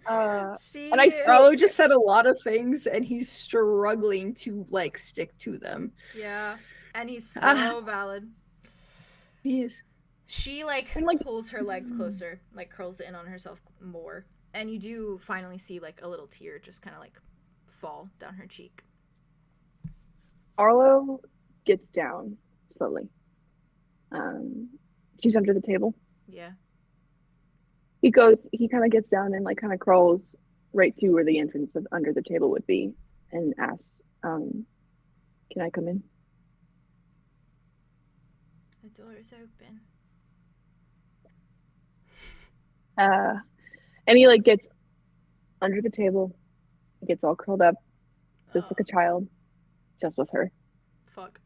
And Arlow just said a lot of things, and he's struggling to like stick to them. Yeah, and he's so valid. He is. She pulls her legs closer, like curls in on herself more, and you do finally see like a little tear just kind of like fall down her cheek. Arlow gets down slowly. She's under the table. Yeah. He kind of gets down and like kind of crawls right to where the entrance of under the table would be and asks, can I come in? The door is open. And he like gets under the table, gets all curled up, just like a child, just with her. Fuck.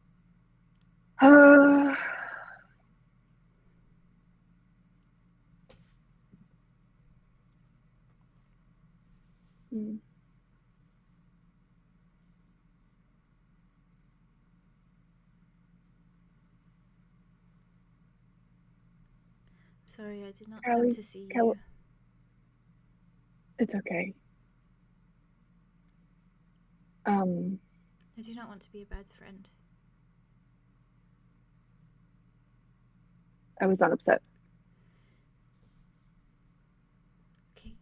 Sorry, I did not come to see you. It's okay. I do not want to be a bad friend. I was not upset. Okay.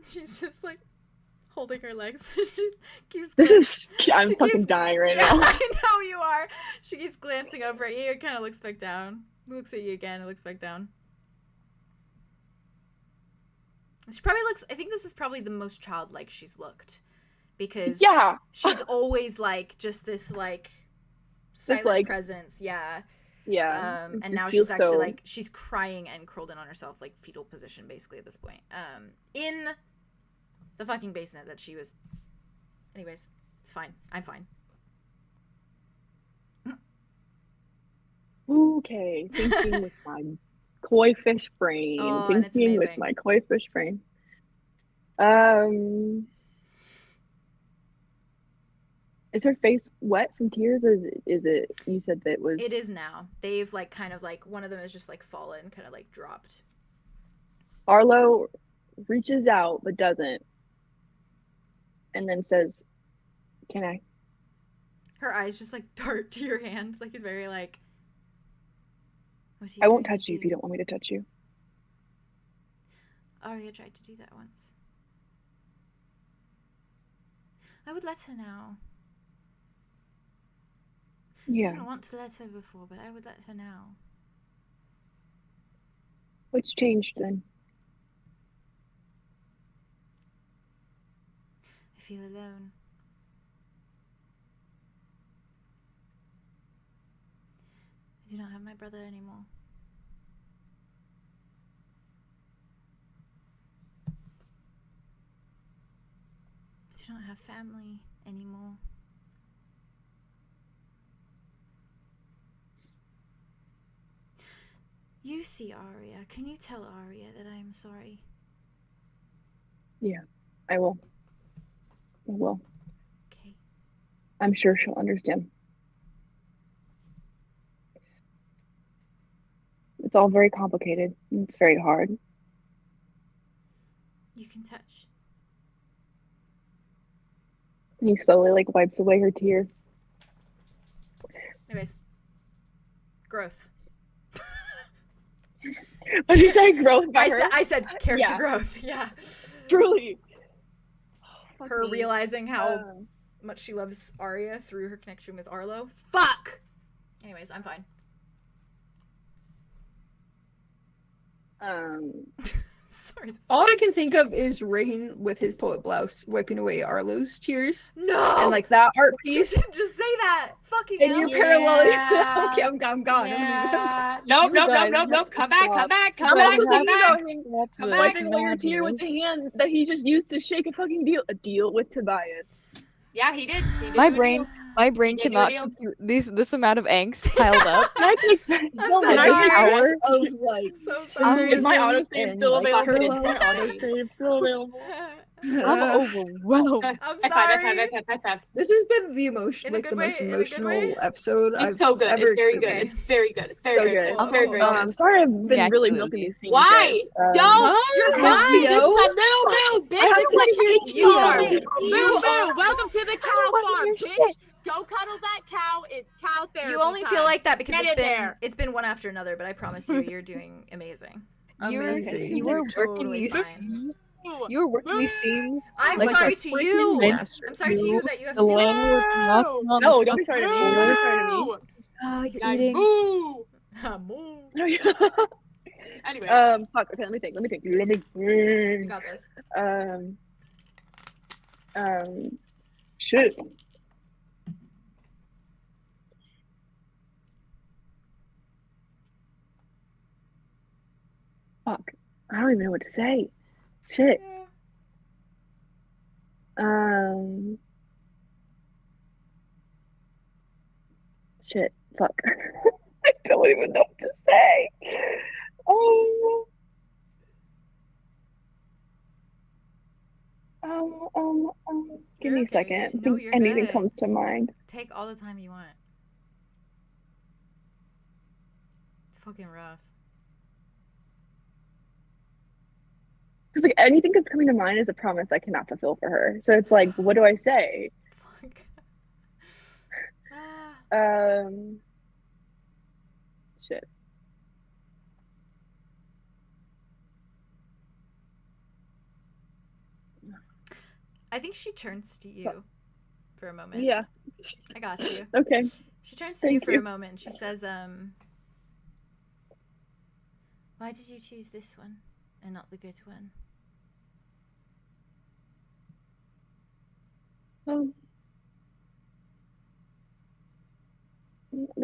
She's just like holding her legs. She keeps I'm fucking dying right now. I know you are. She keeps glancing over at you. It kind of looks back down. Looks at you again. It looks back down. She probably looks. I think this is probably the most childlike she's looked, because she's always like just this like silent like, presence. Yeah. And now she's she's actually like she's crying and curled in on herself, like fetal position basically at this point. In the fucking basement that she was. Anyways, it's fine. I'm fine. Okay, thinking with my koi fish brain. Thinking with my koi fish brain. Is her face wet from tears, or is it? You said that it was. It is now. They've like kind of like one of them is just like fallen, kind of like dropped. Arlow reaches out but doesn't, and then says, "Can I?" Her eyes just like dart to your hand, like it's very like. I won't touch you if you don't want me to touch you. Aria tried to do that once. I would let her now. Yeah. I didn't want to let her before, but I would let her now. What's changed then? I feel alone. I do not have my brother anymore. I do not have family anymore. You see Aria. Can you tell Aria that I am sorry? Yeah, I will. I will. Okay. I'm sure she'll understand. It's all very complicated. It's very hard. You can touch. And he slowly like wipes away her tear. Anyways. Growth. What did you say? Growth by her? I said character growth. Yeah. Truly. Her realizing how much she loves Aria through her connection with Arlow. Fuck! Anyways, I'm fine. Sorry. All I can think of is Rain with his poet blouse wiping away Arlow's tears. No! And like that art piece. Just say that! Fucking And hell. you're paralleling. Okay, I'm gone. Yeah. Nope. Come back. Wiping away her tear with the hand that he just used to shake a fucking deal with Tobias. Yeah, he did. My brain cannot compute this amount of angst piled up. I'm Is my autosave still available? I'm overwhelmed. I'm sorry. This has been the most emotional episode It's so good. ever. It's very good. It's very good. It's very good. Cool. Very good. I'm sorry I've been really milking these scenes. Why? Don't. You're This fine. is a little bitch. This is what You only- Welcome to the cow farm, bitch. Go cuddle that cow. It's cow therapy. You only time. feel like that because Get in there. it's been one after another, but I promise you, you're doing amazing. Amazing. You were You're working totally these fine. scenes. You were working these scenes. I'm like sorry a to freaking you. master. I'm sorry to you that you have The to do that. landlord knocking on No, the don't be sorry to me. fucking Don't be door. sorry to me. Oh, you're Like, eating. boo! Moo. Anyway, Fuck. Okay, let me think. You got this. Shit. Fuck. I don't even know what to say. Shit. Shit. Fuck. I don't even know what to say. Give You're me a okay. second. I No, think you're anything good. comes to mind. Take all the time you want. It's fucking rough. Because like anything that's coming to mind is a promise I cannot fulfill for her. So it's like, what do I say? Fuck. Shit. I think she turns to you for a moment. Yeah. I got you. Okay. She turns to you Thank for you. a moment and she says, why did you choose this one and not the good one? The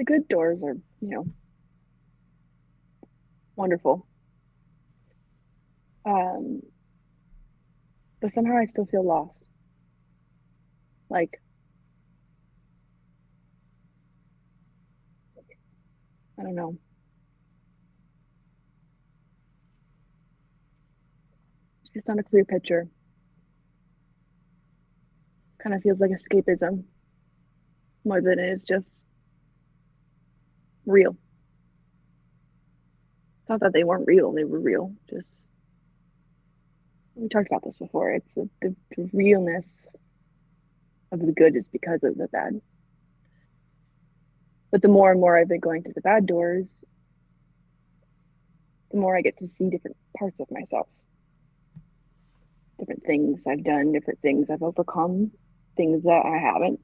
good doors are, wonderful. But somehow I still feel lost. Like, I don't know. It's just not a clear picture. Kind of feels like escapism more than it is just real. It's not that they weren't real, they were real. Just, we talked about this before. It's the realness of the good is because of the bad. But the more and more I've been going through the bad doors, the more I get to see different parts of myself. Different things I've done, different things I've overcome, things that I haven't.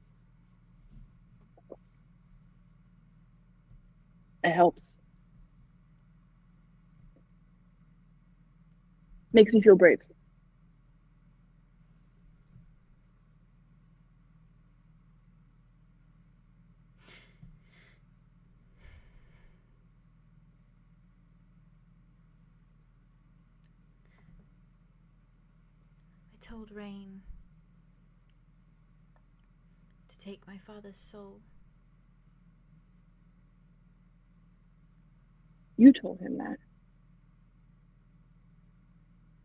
It helps. Makes me feel brave. I told Rain to take my father's soul. You told him that.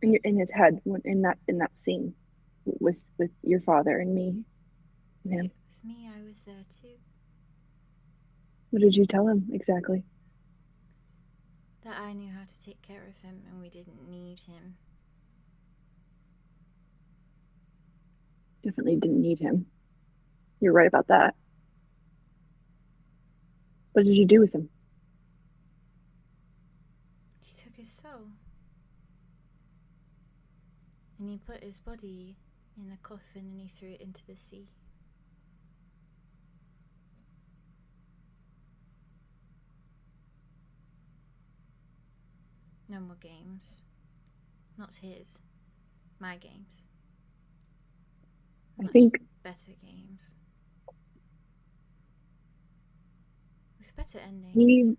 In his head, in that scene, with your father and me, and him. It was me. I was there too. What did you tell him exactly? That I knew how to take care of him, and we didn't need him. Definitely didn't need him. You're right about that. What did you do with him? He took his soul. And he put his body in a coffin and he threw it into the sea. No more games. Not his. My games. I Much think better games. With better endings.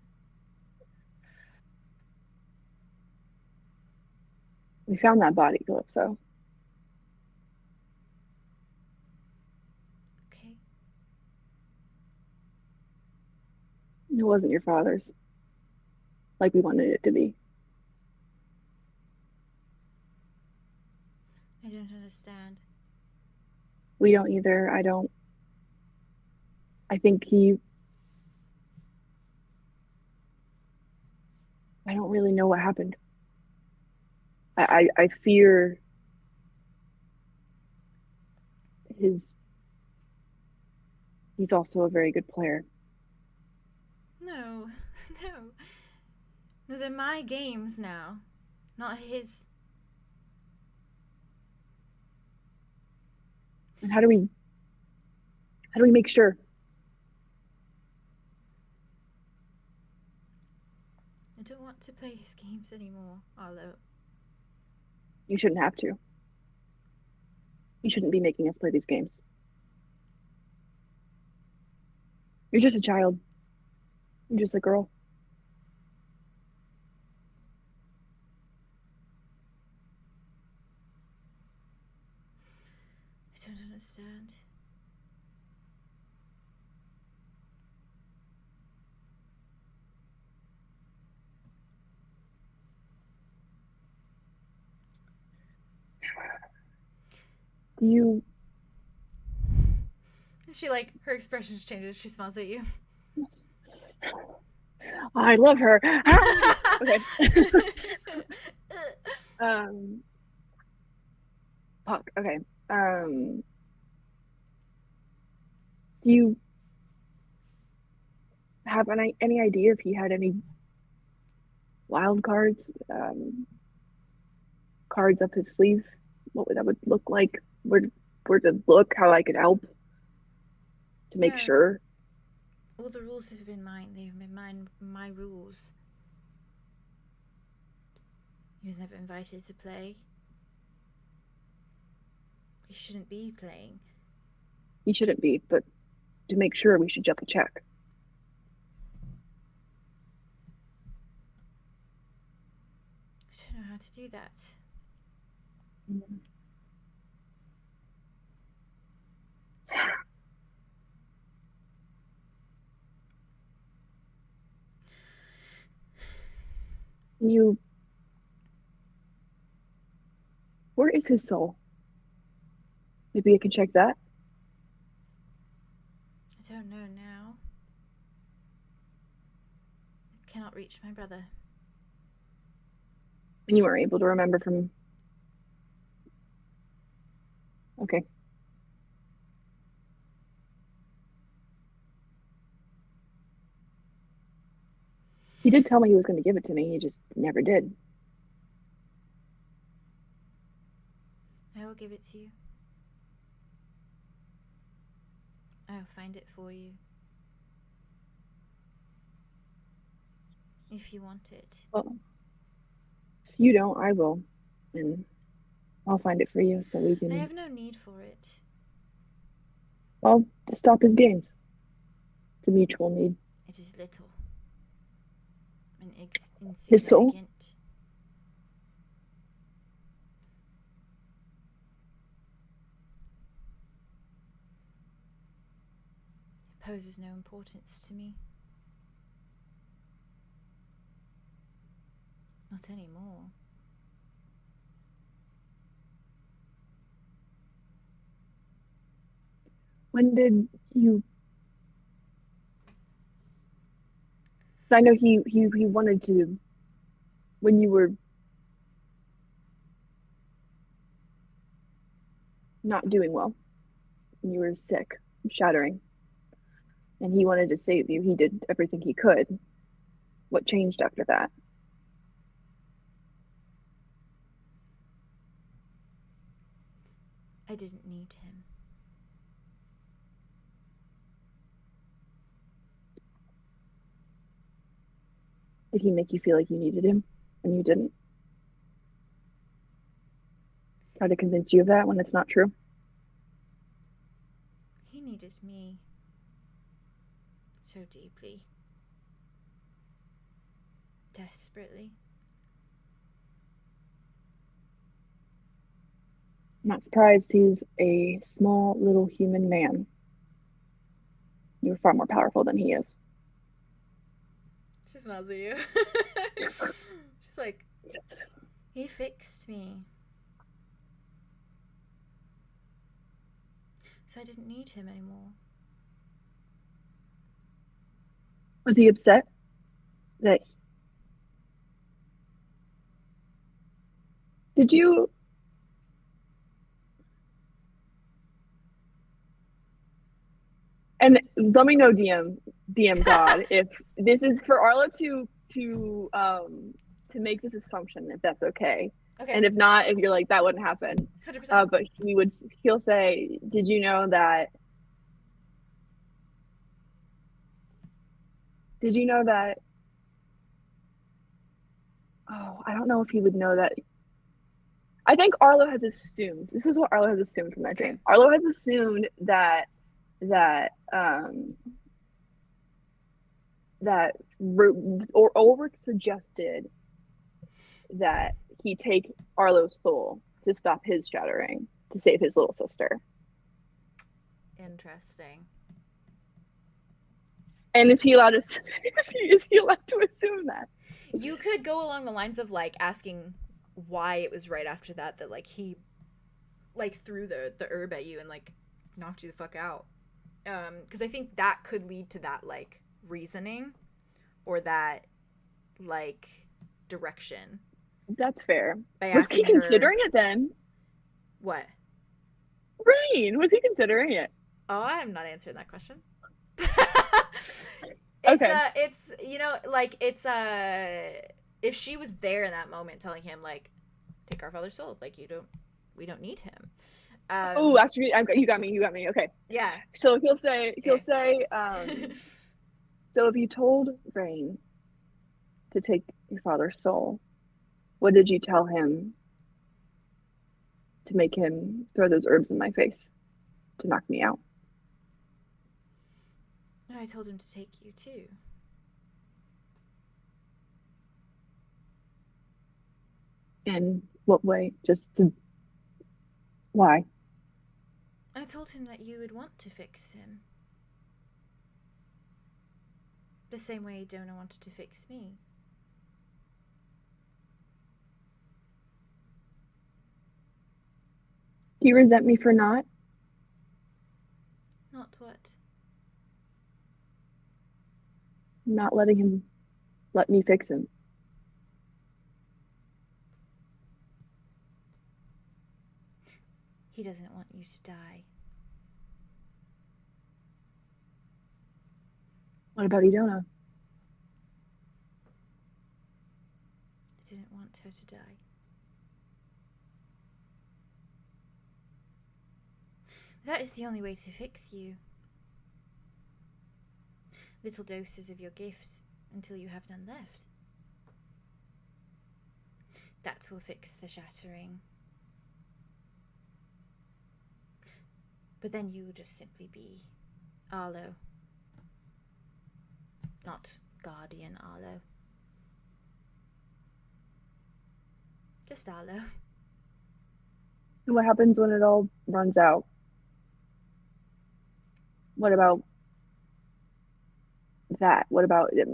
We found that body, Calypso. Okay. It wasn't your father's, like we wanted it to be. I don't understand. We don't either. I don't really know what happened. I fear he's also a very good player. No, no. No, they're my games now. Not his. And how do we make sure? I don't want to play his games anymore, Arlow. You shouldn't have to. You shouldn't be making us play these games. You're just a child. You're just a girl. I don't understand. You She like her expression changes. She smiles at you. I love her. Okay. Fuck. Okay. Do you have any idea if he had any wild cards? Cards up his sleeve? What that would look like? Where to look? How I could help to make sure? All the rules have been mine. They've been my rules. He was never invited to play. He shouldn't be playing. He shouldn't be, but to make sure, we should double check. I don't know how to do that. Where is his soul? Maybe I can check that. I don't know now. I cannot reach my brother. And you weren't able to remember from... Okay. He did tell me he was going to give it to me. He just never did. I will give it to you. I will find it for you. If you want it. Well, if you don't, I will. And I'll find it for you so we can... I have no need for it. Well, to stop his games. It's a mutual need. It is little. And His soul? insignificant. It poses no importance to me. Not anymore. When did you... I know he wanted to... When you were not doing well, when you were sick, shattering, and he wanted to save you, he did everything he could. What changed after that? I didn't need him. Did he make you feel like you needed him and you didn't? Try to convince you of that when it's not true? He needed me. So deeply. Desperately. I'm not surprised. He's a small little human man. You're far more powerful than he is. She smiles at you. She's like, he fixed me. So I didn't need him anymore. Was he upset that... Did you... And let me know, DM God, if this is for Arlo to to make this assumption, if that's okay. Okay. And if not, if you're like, that wouldn't happen. 100%. But he'll say, did you know that oh, I don't know if he would know that. I think Arlow has assumed, this is what Arlow has assumed from that dream. Arlow has assumed that Ulrich suggested that he take Arlow's soul to stop his shattering, to save his little sister. Interesting. And is he allowed to assume that? You could go along the lines of like asking why it was right after that like he like threw the herb at you and like knocked you the fuck out. Because I think that could lead to that like reasoning or that like direction. That's fair. By Was he asking her- considering it then? What? Rain, was he considering it? Oh, I'm not answering that question. Okay. It's you know, like it's if she was there in that moment telling him like, take our father's soul, like we don't need him. Oh, actually, you got me. Okay. Yeah. So he'll say, so if you told Rain to take your father's soul, what did you tell him to make him throw those herbs in my face to knock me out? No, I told him to take you too. In what way? Why? I told him that you would want to fix him. The same way Dona wanted to fix me. Do you resent me for not? Not what? Not letting him let me fix him. He doesn't want you to die. What about Idona? I didn't want her to die. That is the only way to fix you. Little doses of your gift until you have none left. That will fix the shattering. But then you will just simply be Arlow. Not Guardian Arlow. Just Arlow. And what happens when it all runs out? What about that? What about if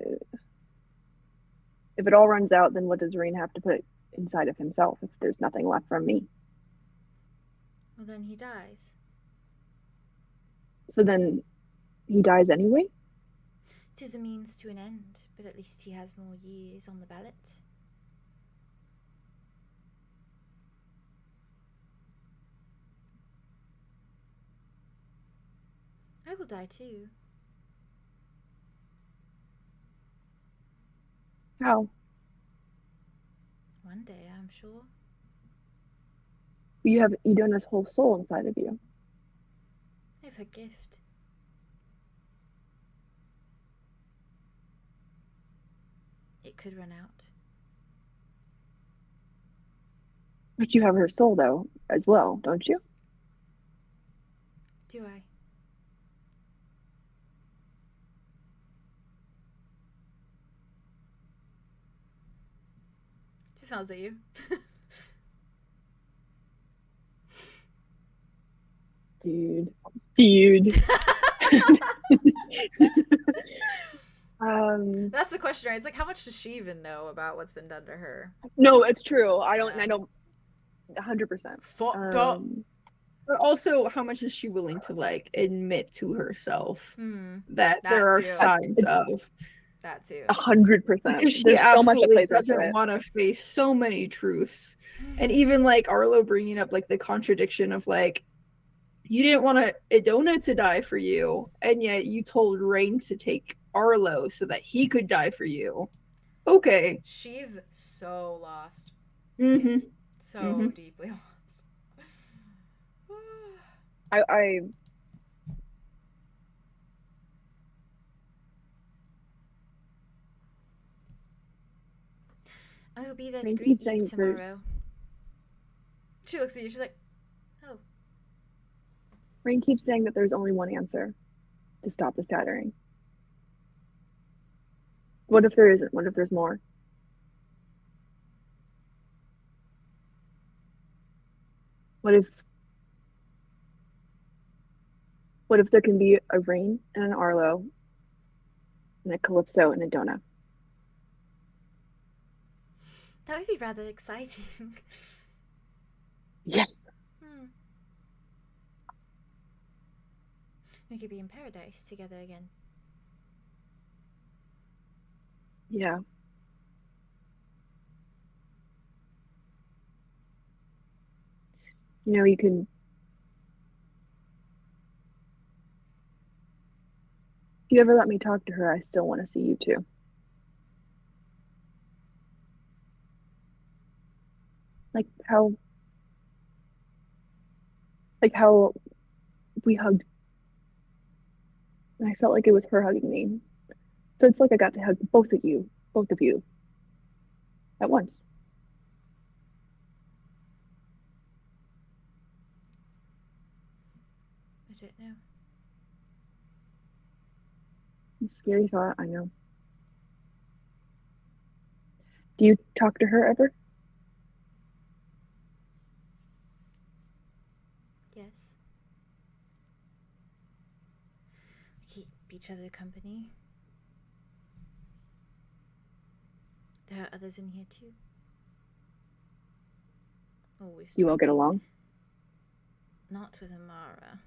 it all runs out, then what does Rain have to put inside of himself if there's nothing left from me? Well, then he dies. So then he dies anyway? 'Tis a means to an end, but at least he has more years on the ballot. I will die too. How? One day, I'm sure. You have Idona's whole soul inside of you. I have her gift. It could run out. But you have her soul, though, as well, don't you? Do I? She smiles at you. Dude. That's the question, right? It's like, how much does she even know about what's been done to her? No, it's true. I don't 100%. Fucked up. But also, how much is she willing to like admit to herself that That there are too. signs of That too. 100%. Because she There's so much that absolutely plays into doesn't it. want to face so many truths. And even like Arlow bringing up like the contradiction of like, you didn't want Idona to die for you, and yet you told Rain to take Arlow so that he could die for you. Okay. She's so lost. Mm-hmm. So deeply lost. I I will be there to Rain greet keeps you saying tomorrow. She looks at you, she's like, oh. Rain keeps saying that there's only one answer to stop the scattering. What if there isn't? What if there's more? What if there can be a Rain and an Arlow and a Calypso and a Donna? That would be rather exciting. Yes. We could be in paradise together again. Yeah. You know, you can. If you ever let me talk to her, I still want to see you too. Like how we hugged. And I felt like it was her hugging me. So it's like I got to hug both of you at once. I don't know. Scary thought, I know. Do you talk to her ever? Yes. We keep each other company. There are others in here too. Always. You all get along? Not with Amara.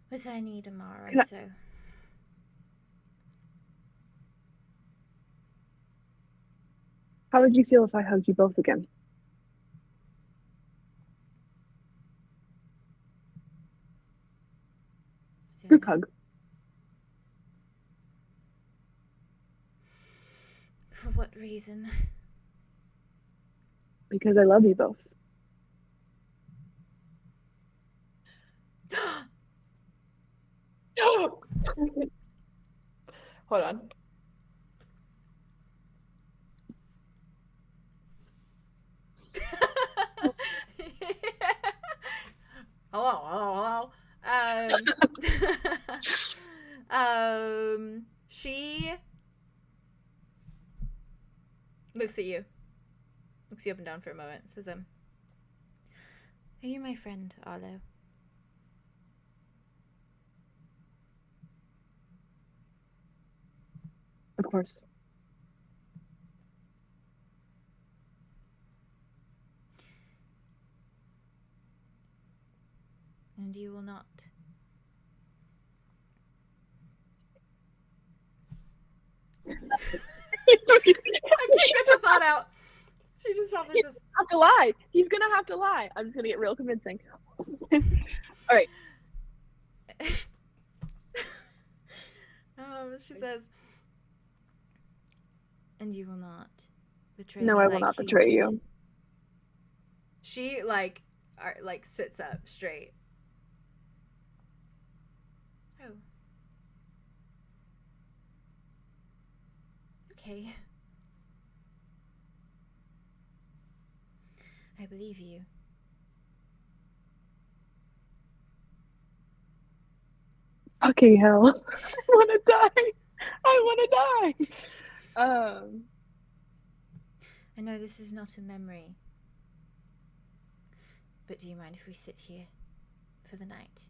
But I need Amara, so... How would you feel if I hugged you both again? Group hug. For what reason? Because I love you both. Hold on. Hello. She looks at you. Looks you up and down for a moment. Says, are you my friend, Arlow? Of course. And you will not. I can't get the thought out. She just says, Have to lie. He's gonna have to lie. I'm just gonna get real convincing. All right. She says, and you will not betray No, me I will like not he betray did. you. She sits up straight. Oh. Okay. I believe you. Fucking hell. I wanna die. I wanna die. I know this is not a memory. But do you mind if we sit here for the night?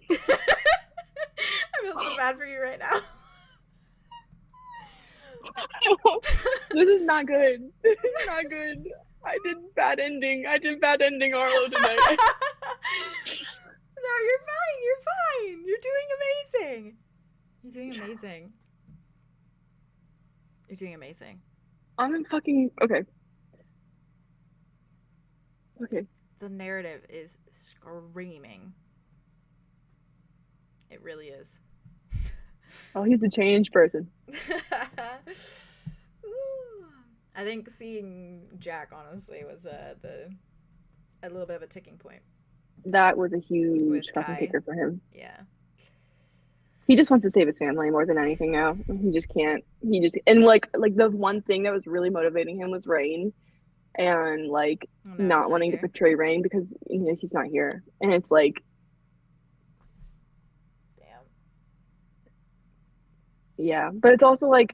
I feel so bad for you right now. This is not good. This is not good. I did bad ending Arlow tonight. No, you're fine. You're fine. You're doing amazing. You're doing amazing. You're doing amazing. I'm fucking okay. Okay. The narrative is screaming. It really is. Oh, he's a changed person. I think seeing Jack honestly was a little bit of a ticking point. That was a huge With fucking Kai. kicker for him. Yeah. He just wants to save his family more than anything now. He just can't. He just and like the one thing that was really motivating him was Rain, and like Oh, no, he's not wanting here. to betray Rain because he's not here, and it's like Damn. yeah, but it's also like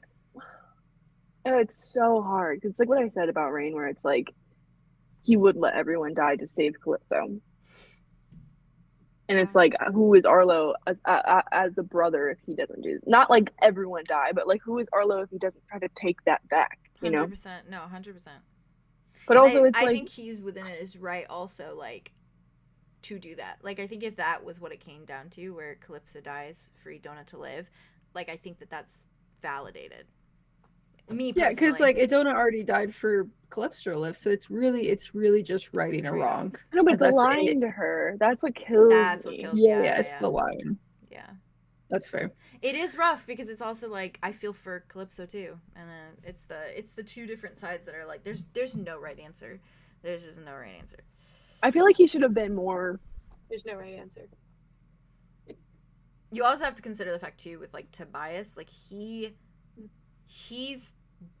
it's so hard. It's like what I said about Rain, where it's like he would let everyone die to save Calypso. And it's like, who is Arlow as a brother if he doesn't do not like everyone die, but like who is Arlow if he doesn't try to take that back? You know, 100%. No, 100%. but also it's I like think he's within his right also like to do that. Like I think if that was what it came down to, where Calypso dies for Idona to live, like I think that that's validated. Me Yeah, because personally. like Idona already died for Calypso to live, so it's really just righting a Betrayal. wrong. no, but it's That's lying it. to her. That's what kills That's what me. kills. Yeah, Yeah, it's the line. Yeah. That's fair. It is rough because it's also like I feel for Calypso too, and then it's the two different sides that are like there's no right answer. There's just no right answer. I feel like he should have been more. There's no right answer. You also have to consider the fact too with like Tobias, like he's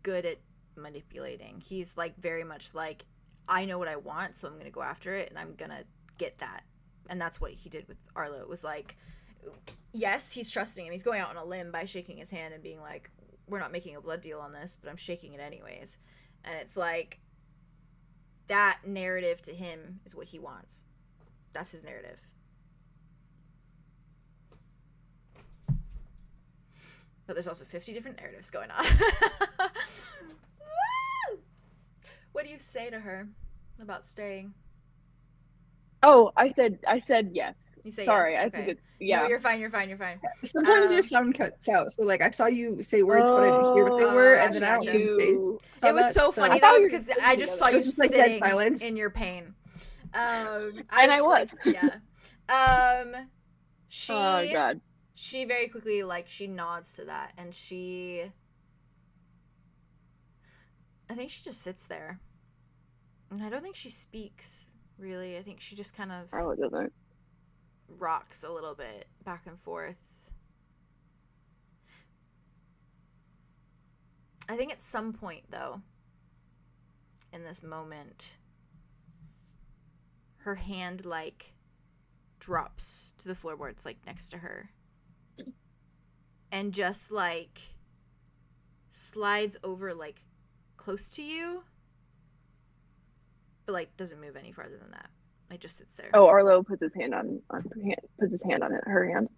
good at manipulating. He's like very much like I know what I want, so I'm gonna go after it and I'm gonna get that. And that's what he did with Arlow. It was like, yes, he's trusting him. He's going out on a limb by shaking his hand and being like, we're not making a blood deal on this, but I'm shaking it anyways. And it's like that narrative to him is what he wants. That's his narrative. But there's also 50 different narratives going on. Woo! What do you say to her about staying? Oh, I said yes. You say sorry. yes? I Okay. think it's yeah. No, you're fine. Sometimes your sound cuts out, so like I saw you say words, but I didn't hear what they were, and then I gotcha. don't You- saw It was that, so funny I thought though you were because just I just saw It you was just like dead sitting silence. in your pain. And I I was. yeah. She Oh god. she very quickly like she nods to that and I think she just sits there. And I don't think she speaks really. I think she just kind of Arlow doesn't. rocks a little bit back and forth. I think at some point though in this moment her hand like drops to the floorboards like next to her and just like slides over like close to you but like doesn't move any farther than that. Like just sits there. Oh, Arlow puts his hand on her hand.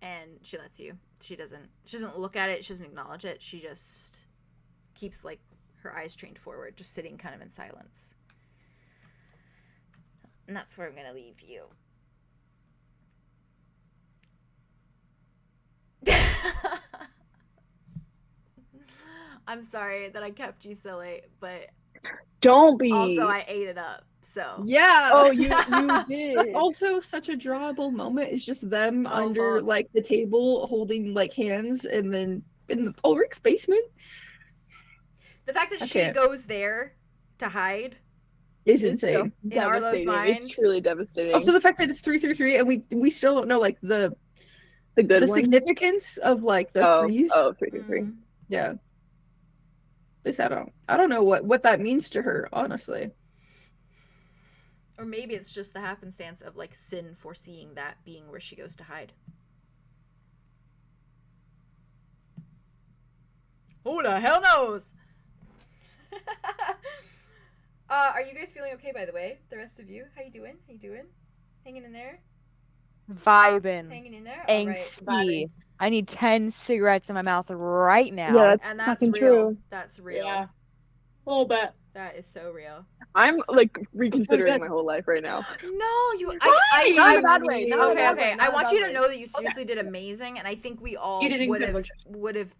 And she lets you. She doesn't look at it, she doesn't acknowledge it, she just keeps like her eyes trained forward, just sitting kind of in silence. And that's where I'm gonna leave you. I'm sorry that I kept you so late, but Don't be. also I ate it up, so Yeah. Oh, you did. That's also such a drawable moment. It's just them Oh, under fuck. like the table holding like hands, and then in the Ulrich's basement the fact that I she can't. goes there to hide. is It's insane. In Arlow's devastating. mind. It's truly devastating. Also, the fact that it's 333, and we still don't know like the the good one. significance of like the threes. 333. Mm. Yeah. This I don't know what that means to her, honestly. Or maybe it's just the happenstance of like Sin foreseeing that being where she goes to hide. Who the hell knows? Are you guys feeling okay, by the way? The rest of you? How you doing? Hanging in there? vibing, Hanging in there. All right. angsty. I need 10 cigarettes in my mouth right now. Yeah, And that's that's fucking real. true. That's real. Yeah. A little bit. That is so real. I'm like reconsidering good. my whole life right now. No, you. Not in a bad way. Not in a Okay, bad okay. way, not I in a want bad you to way. know that you seriously did amazing, and I think we all You did would have incredible.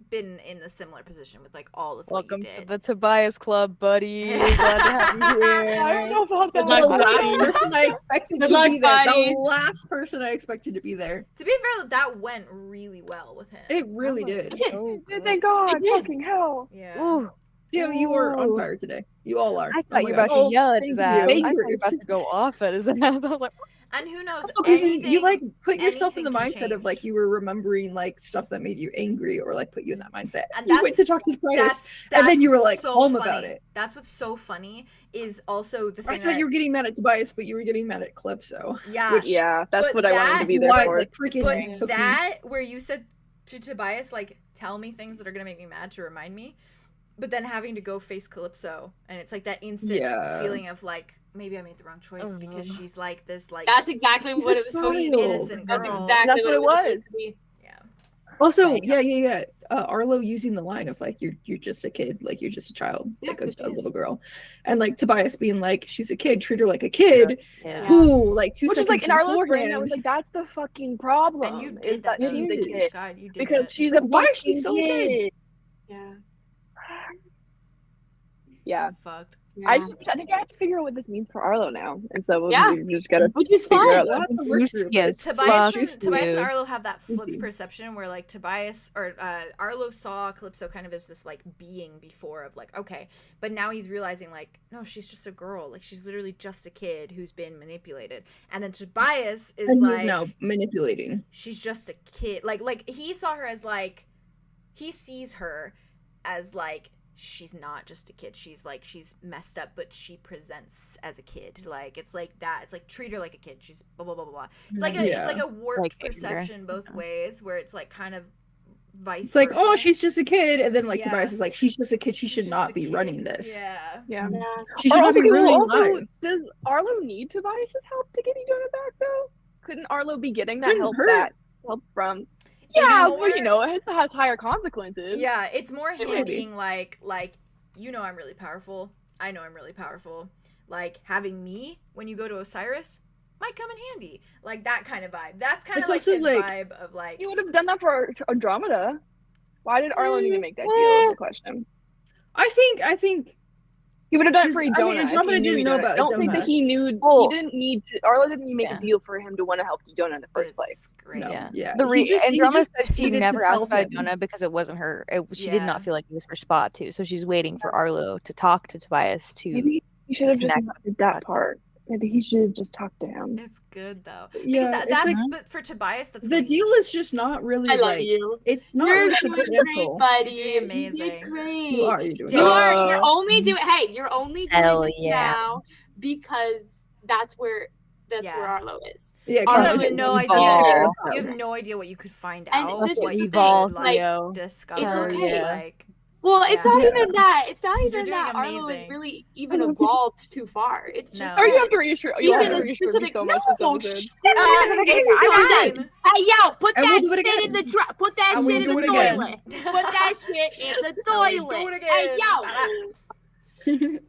been in a similar position with like all of Welcome what you to did. the Tobias Club, buddy. Glad to have you here. I don't know about that. Good luck, The last buddy. person I expected Good to luck, be there. buddy. The last person I expected to be there. To be fair, that went really well with him. It really did. Oh, Thank God. It did. Fucking hell. Yeah. Ooh, Yeah, you were on Ooh. fire today. You all are. I Oh thought my you were gosh. about to yell at thank his you. ass. I thought you were Fingers. about to go off at his ass. I was like, And who knows? Because anything, you like put yourself in the anything can mindset of like change. you were remembering like stuff that made you angry or like put you in that mindset. And You went to talk to Tobias, That's and then you were what's like so calm funny. about it. That's what's so funny is also the I thing thought that you were getting mad at Tobias, but you were getting mad at Calypso. yeah, which- Yeah, that's But what I wanted to that- be there Why, for. like freaking but took me. that where you said to Tobias like tell me things that are gonna make me mad to remind me, but then having to go face Calypso and it's like that instant Yeah. feeling of like maybe I made the wrong choice because she's like this like That's exactly He's what a it was supposed to child. be. innocent That's girl. exactly That's what it was. supposed to be. yeah. Also, Yeah. yeah. Arlow using the line of like you're just a kid, like you're just a child, Yeah, like a she is. little girl, and like Tobias being like she's a kid, treat her like a kid. yeah. Who like 2 Which is seconds like in Arlo's brain, beforehand. I was like, that's the fucking problem. And you is did that that. she's a though. kid. God, you did Because that. she's a Like, why is she fucking still a kid? Yeah. Yeah. Fucked. I think I have to figure out what this means for Arlo now. And so Yeah. we just gotta Which is figure fine. out We'll that. have to work through it, Juicy as but Tobias, fuck, Tobias and dude. Arlo have that flipped Juicy. perception where like Tobias or Arlo saw Calypso kind of as this like being before of like okay, but now he's realizing like no, she's just a girl, like she's literally just a kid who's been manipulated, and then Tobias is and like he's now manipulating. she's just a kid, like he saw her as like he sees her as like she's not just a kid, she's like she's messed up but she presents as a kid, like it's like that, it's like treat her like a kid, she's blah blah blah blah blah. It's like a it's like a warped Like anger. perception both ways where it's like kind of vice It's like, oh, versa. she's just a kid, and then like Yeah. Tobias is like, she's just a kid. She She's should just not a be kid. running this. Yeah. Yeah. Yeah. She should Or not also, be ruining also, lives. does Arlo need Tobias's help to get Edona back though? Couldn't Arlo be getting that Couldn't help hurt. from It's Yeah, more- well, you know, it has higher consequences. Yeah, it's more him Maybe. being like you know I'm really powerful. I know I'm really powerful. Like having me when you go to Osiris might come in handy. Like that kind of vibe. That's kind of It's like also, his like- vibe of like He would have done that for Andromeda. Why did Arlo need to make that deal? Is the question. I think He would have done it for Because, Edona. I mean, Andromeda if he knew didn't know Edona. about I don't think Edona. that he knew. Oh. He didn't need to. Arlo didn't need to make Yeah. a deal for him to want to help Edona in the first it's place. Great. No. Yeah. Yeah. He just Andromeda said she needed to never tell asked about him. Jonah because it wasn't her. She did Yeah. not feel like it was her spot to. So she's waiting for Arlo to talk to Tobias to. Maybe he should have just Connect. did that part. Maybe he should have just talked to him. It's good though. Yeah, Because it's that's like- but for Tobias that's The what he deal is needs. just not really I love like you. it's not You're really doing substantial. great, buddy. You're doing amazing. You did great. You are. You're doing You are. great. You're only doing. Hey, you're only doing Hell this yeah. now because that's where Yeah. Arlo is. Yeah, You Carlos have is no really idea. ball. You have no idea what you could find And out, this is what the you thing, could like, Leo. discover. okay. Like Well, it's Yeah. not Yeah. even that. It's not You're even doing that Arlo is amazing. really even evolved too far. It's just. No. Or you have to reassure. You He's have in to a reassure me specific. so much this No, episode. shit. it's fine. Hey, yo, put And that we'll do it shit again. in the truck. Put that And we'll shit in do the it again. toilet. Put that shit in the And we'll do toilet. it Hey, again. yo.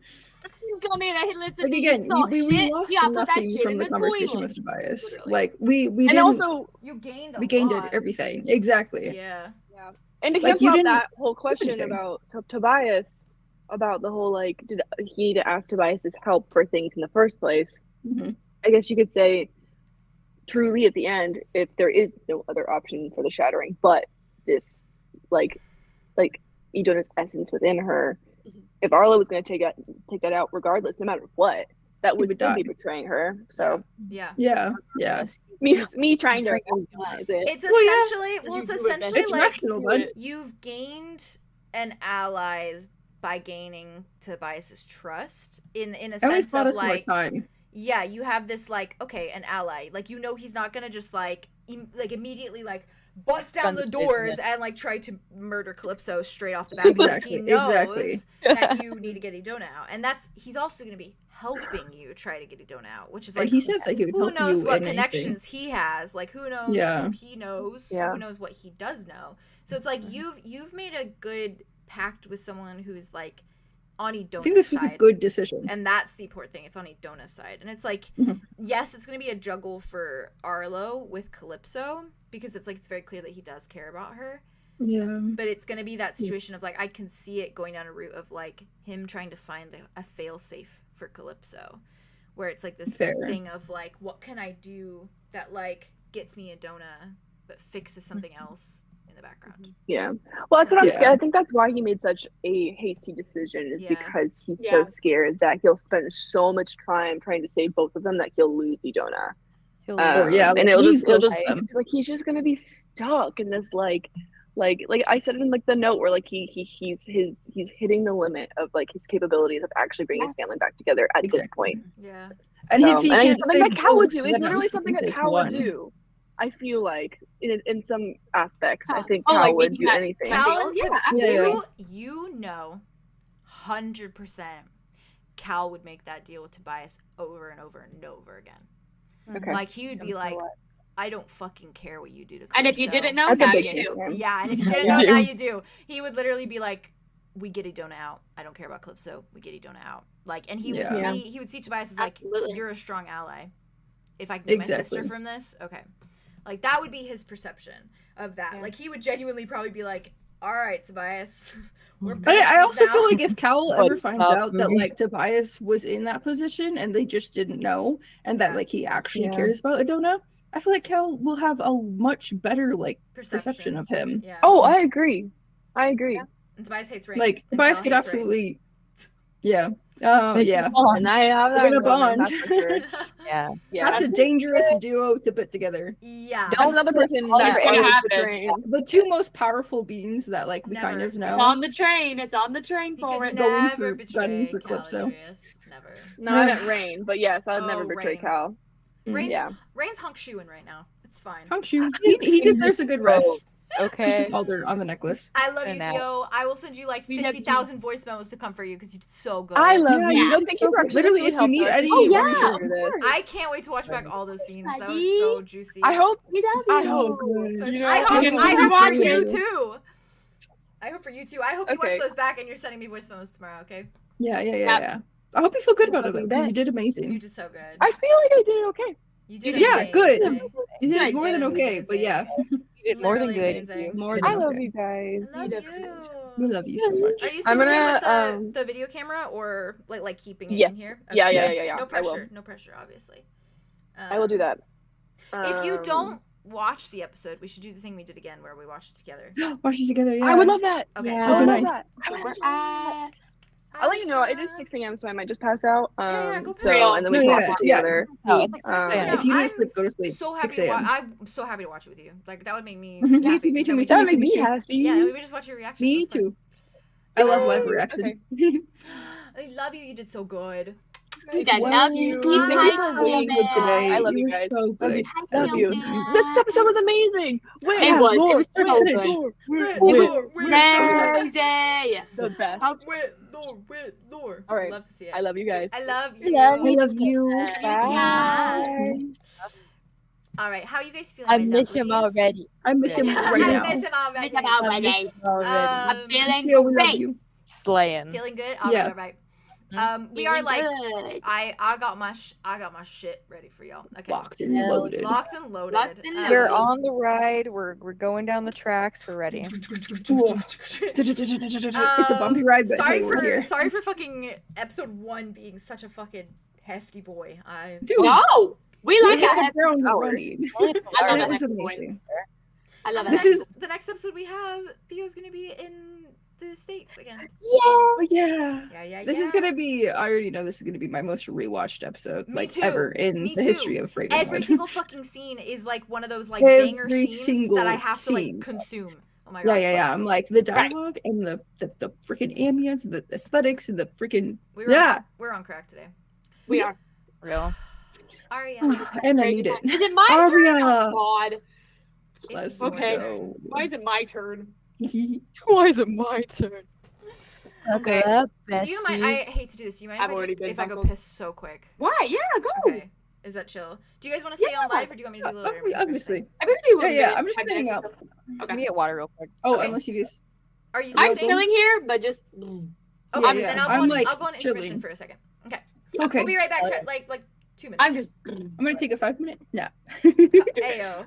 Come in and listen Like to again, you talk we shit. lost Yeah, put that nothing shit from in the the conversation toilet. with Tobias. Literally. Like we And didn't also, You gained we gained lot. everything. Exactly. Yeah. and to Like, him you about didn't that whole question anything. about Tobias, about the whole like, did he need to ask Tobias's help for things in the first place? Mhm. I guess you could say, truly at the end, if there is no other option for the shattering, but this, like Edona's essence within her, if Arlo was going to take that out regardless, no matter what, that would would still be die. betraying her. So Yeah. Yeah. me trying to rationalize it. It's Well, yeah. essentially well, it's You do it, essentially It's like rational, bud. you've gained an ally by gaining Tobias's trust in a And we sense bought of us more like time. yeah, you have this like okay, an ally. Like you know he's not gonna just like like immediately like bust down Gun the to doors and like try to murder Calypso straight off the bat because he knows that you need to get Idona out, and he's also going to be helping you try to get Idona out, which is like, and he said that he would who help knows you what in connections he has, like who knows who he knows, who knows what he does know. So it's like you've made a good pact with someone who's like on Idona's side. I think this was a good decision. And that's the important thing. It's on Idona's side. And it's like, yes, it's going to be a juggle for Arlow with Calypso because it's like it's very clear that he does care about her. Yeah. But it's going to be that situation of like, I can see it going down a route of like him trying to find a failsafe for Calypso, where it's like this thing of like, what can I do that like gets me Idona but fixes something else in the background. Yeah. Well, that's what I'm scared. I think that's why he made such a hasty decision, is because he's so scared that he'll spend so much time trying to save both of them that he'll lose Idona. And it'll just like he's just gonna be stuck in this like I said in like the note where like he's hitting the limit of like his capabilities of actually bringing his family back together at this point. Yeah. And if he can't something that Cal would do, it's then literally at something least that he can Cal would save one. do. I feel like in some aspects, I think Cal would do anything. Cal and you know, 100% Cal would make that deal with Tobias over and over and over again. Okay. Like he would be like, I don't fucking care what you do to Calypso. And if you didn't know, now you do. Yeah, and if you didn't know, now you do. He would literally be like, we get Idona out. I don't care about Calypso. We get Idona out. Like, and he would see Tobias as like, you're a strong ally. If I can get my sister from this, okay. Like, that would be his perception of that. Like, he would genuinely probably be like, all right, Tobias, we're But I also now. feel like if Cal ever finds out that like Tobias was in that position and they just didn't know, and that like he actually cares about Idona, I feel like Cal will have a much better like perception of him. Yeah. Oh, I agree. And Tobias hates Rain. Like Tobias could absolutely, and I have that in a bond. That's for sure. That's a dangerous duo to put together. Yeah, there's another person that's gonna always happen. betraying. The two most powerful beings that like we kind of know. It's on the train. It's on the train He for could it. never gunning betray for Calypso. Caladrius. Never. No, I meant Rain, but yes, I would never betray Rain. Cal. Rain's honk shoeing right now. It's fine. Honk shoe. He deserves a good rest. Okay. He's Alder on the necklace. I love you, Theo. I will send you like 50,000 voice memos to comfort you because you did so good. I love you. Yeah, Thank you for literally, if you need any, I can't wait to watch back all those scenes. That was so juicy. I hope. I hope good. You know, I hope for you you too. I hope for you too. I hope you watch those back and you're sending me voice memos tomorrow. Okay. Yeah. I hope you feel good about it though, because you did amazing. You did so good. I feel like I did okay. You did. Good. Amazing. You did more than okay, but yeah. You did more than good. I love you guys. I love you. We love you so much. Are you still with the video camera or like keeping it in here? Okay. Yeah. No pressure. No pressure, obviously. I will do that. If you don't watch the episode, we should do the thing we did again where we watched it together. Watch it together, yeah. I would love that. Okay. Yeah, that'd be nice. I'll let you know. It is 6 a.m., so I might just pass out. Go so and then we can watch it together. If you need to sleep, go to sleep. So happy 6 a.m. I'm so happy to watch it with you. Like that would make me Me too. That would make me happy. Yeah, we would just watch your reaction. Me too. I love live reactions. I love you. You did so good. I love you. I love you guys. So good. Love you. This episode was amazing. It was so good. It was crazy. The best. Lore. All right. Love to see it. I love you guys. I love you. I love you. Bye. All right, how are you guys feeling? I miss him already. I miss him right now. I miss him already. I'm feeling Theo, we love great. you. Slaying. Feeling good? Yeah. All right. We are like good. I got my shit ready for y'all. Okay. Locked and loaded. Locked and loaded. Locked and loaded. We're on the ride. We're going down the tracks. We're ready. It's a bumpy ride, but hey, we're here. Sorry for fucking episode 1 being such a fucking hefty boy. Dude, No, we like hit it. the ground hours. running. I love It it. was amazing. I love it. This is the next episode we have. Theo's gonna be in the States again. yeah. This is gonna be. I already know this is gonna be my most rewatched episode Me like too. ever in Me the too. history of Ravenwood. Every single fucking scene is like one of those like Every banger scenes single that I have to like scene. consume. Oh my god. Yeah. I'm like the dialogue and the freaking ambience, the aesthetics, and the freaking We're on crack today. We are. Real. Aria. and I need it. Is it my turn? Aria. Oh, God. Let's Okay. go. Why is it my turn? Why is it my turn? Okay. Up, Do you mind? I bestie. hate to do this. Do you mind I've if already been if I go buckled. piss so quick? Why? Yeah, go. Okay. Is that chill? Do you guys want to stay on live, or do you want me to do a little? Obviously. I'm gonna do Yeah, a yeah, minute, I'm just 5 staying minutes up. or so. Let Okay. me get water real quick. Oh, Okay. unless you just. Are you I'm staying? chilling here, but just Okay, Yeah, then yeah. I'll I'm, go on. like, I'll go on intermission chilling. for a second. Okay. Okay. We'll be right back. Chat. Like 2 minutes. I'm just I'm gonna take a 5-minute nap. Ayo.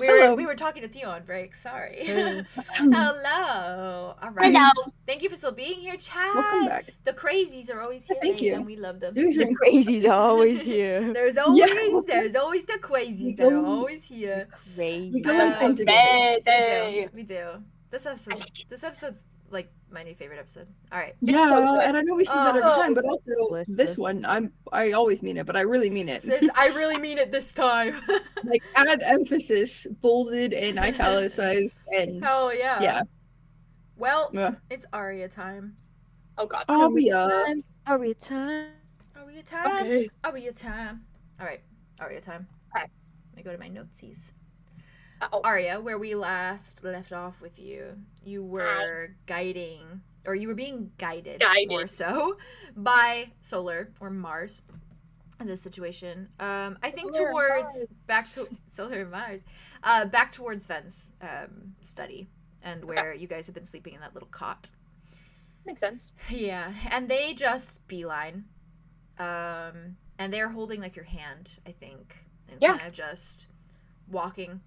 We were talking to Theo on break. Sorry. Yeah. Hello. All right. Hello. Thank you for still being here, Chad. Welcome back. The crazies are always here. Thank you. And we love them. These are The crazies are always here. There's always the crazies that are always here. We go on time together. Amazing. We do. This episode's like my new favorite episode. All right. Yeah, so good. and I know we say that every time, but also Delicious. this one, I always mean it, but I really mean it. I really mean it this time. Like, add emphasis, bolded and italicized, and Hell yeah. yeah. Well, Yeah. it's Aria time. Oh god. Aria. Aria time. Aria time. Okay. Aria time. All right. Aria time. Okay. Let me go to my notesies. Oh. Aria, where we last left off with you, you were you were being guided more so by Solar or Mars in this situation. I think Solar and Mars. Solar and Mars, back towards Ven's study, and where you guys have been sleeping in that little cot. Makes sense. Yeah, and they just beeline, and they're holding like your hand, I think, and Yeah. kind of just walking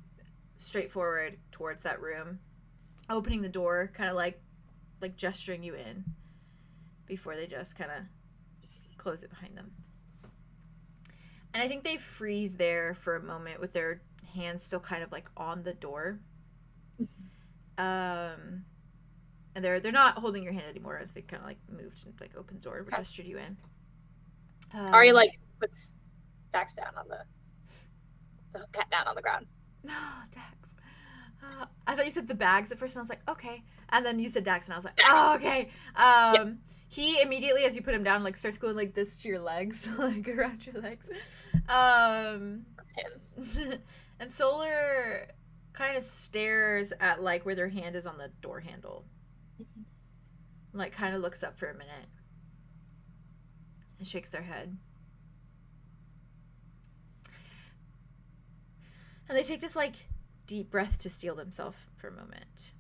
straight forward towards that room, opening the door, kind of like gesturing you in, before they just kind of close it behind them. And I think they freeze there for a moment with their hands still kind of like on the door. And they're not holding your hand anymore as they kind of like moved and like opened the door, but gestured you in. Aria like puts Dax down on the cat down on the ground. No, Dax. I thought you said the bags at first, and I was like, okay. And then you said Dax, and I was like, oh, okay. He immediately, as you put him down, like starts going like this to your legs, like around your legs. And Solar kind of stares at like where their hand is on the door handle. Like kind of looks up for a minute and shakes their head. And they take this like deep breath to steel themselves for a moment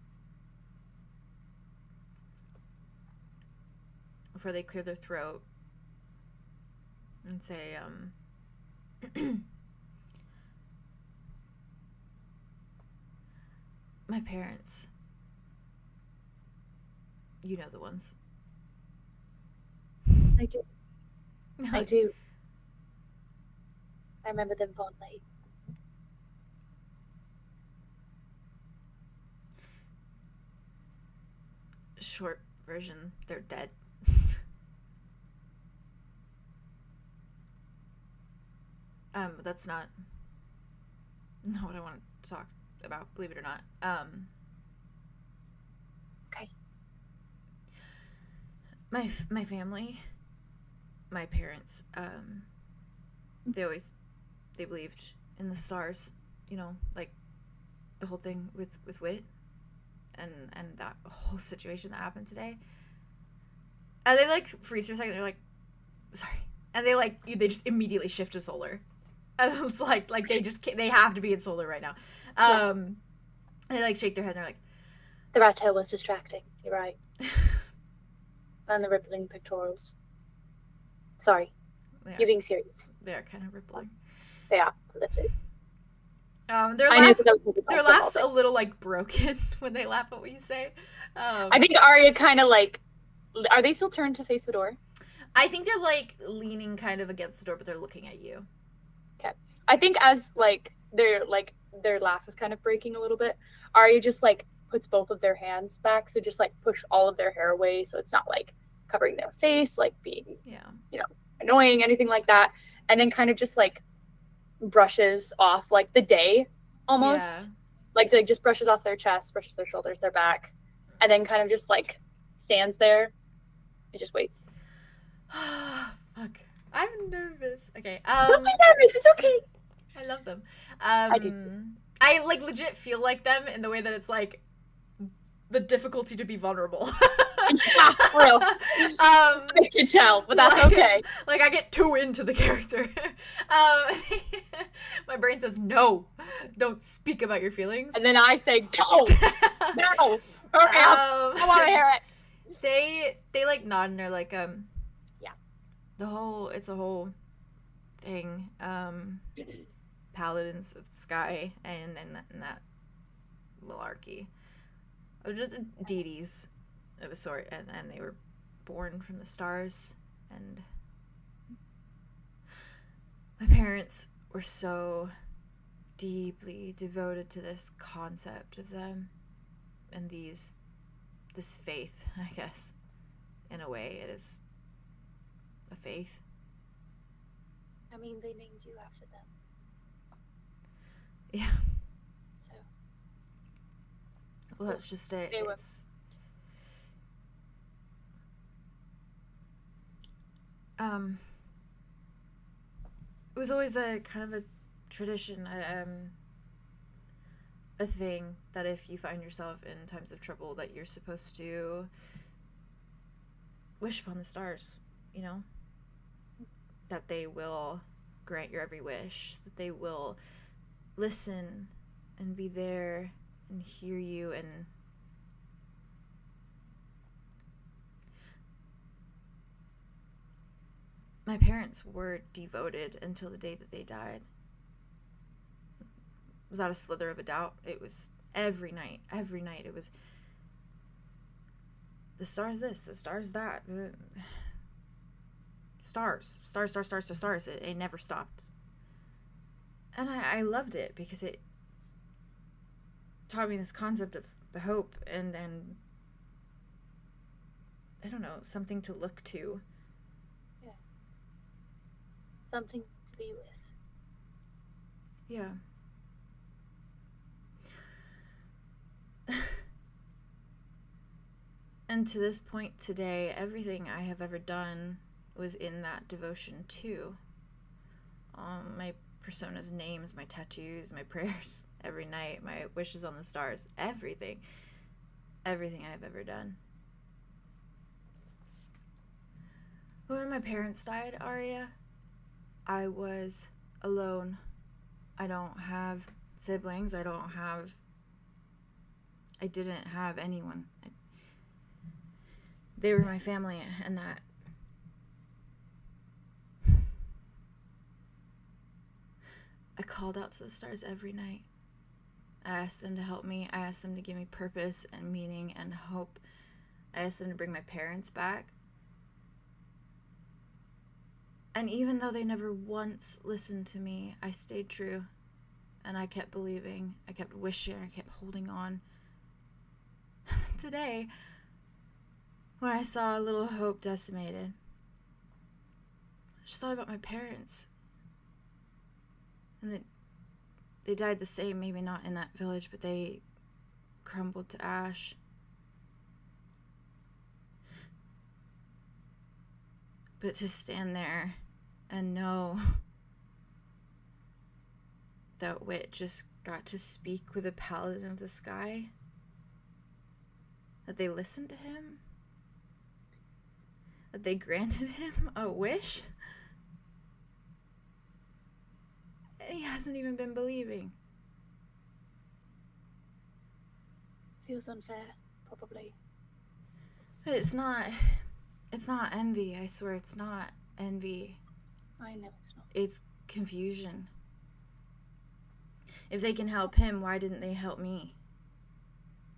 before they clear their throat and say, my parents, you know the ones. I do. I do. I remember them fondly. Short version, they're dead. But that's not what I want to talk about, believe it or not. Okay. My family, my parents, they believed in the stars, you know, like the whole thing with Wit and that whole situation that happened today. And they like freeze for a second, they're like, sorry. And they just immediately shift to Solar. And it's like they have to be in Solar right now. They like shake their head and they're like, The rat tail was distracting. You're right. And the rippling pectorals. Sorry. yeah, You're being serious. they're kind of rippling. They are a little bit. Their laugh's a little like broken when they laugh at what you say. I think Aria kind of like. Are they still turned to face the door? I think they're like leaning kind of against the door, but they're looking at you. Okay. I think as their laugh is kind of breaking a little bit, Aria just like puts both of their hands back, so just like push all of their hair away, so it's not like covering their face, like being annoying, anything like that, and then kind of just like brushes off like the day almost, like just brushes off their chest, brushes their shoulders, their back, and then kind of just like stands there and just waits. Fuck. I'm nervous. Okay. Don't be nervous. It's okay. I love them. I do too. I like legit feel like them in the way that it's like the difficulty to be vulnerable. Yeah, for real. I can tell, but that's like, okay. Like I get too into the character. My brain says no, don't speak about your feelings. And then I say no, no. Hurry up. I want to hear it. They like nod and they're like yeah. it's a whole thing. paladins of the sky and that malarkey. Or just deities of a sort, and they were born from the stars, and my parents were so deeply devoted to this concept of them and this faith, I guess. In a way, it is a faith. I mean, they named you after them. Yeah. So. Well, that's just it. They were. It was always a kind of a tradition, a thing that if you find yourself in times of trouble, that you're supposed to wish upon the stars, you know? That they will grant your every wish, that they will listen and be there and hear you. And my parents were devoted until the day that they died. Without a slither of a doubt, it was every night it was the stars this, the stars that, the stars. It never stopped. And I loved it because it taught me this concept of the hope and I don't know, something to look to. Yeah. Something to be with. Yeah. And to this point today, everything I have ever done was in that devotion too. My persona's names, my tattoos, my prayers every night, my wishes on the stars, everything I've ever done. When my parents died, Aria, I was alone. I don't have siblings. I didn't have anyone. They were my family, and that I called out to the stars every night. I asked them to help me. I asked them to give me purpose and meaning and hope. I asked them to bring my parents back. And even though they never once listened to me, I stayed true. And I kept believing. I kept wishing. I kept holding on. Today, when I saw a little hope decimated, I just thought about my parents. And that they died the same, maybe not in that village, but they crumbled to ash. But to stand there and know that Wit just got to speak with a paladin of the sky, that they listened to him, that they granted him a wish, and he hasn't even been believing. Feels unfair, probably. But it's not envy, I swear it's not envy. I know it's not. It's confusion. If they can help him, why didn't they help me?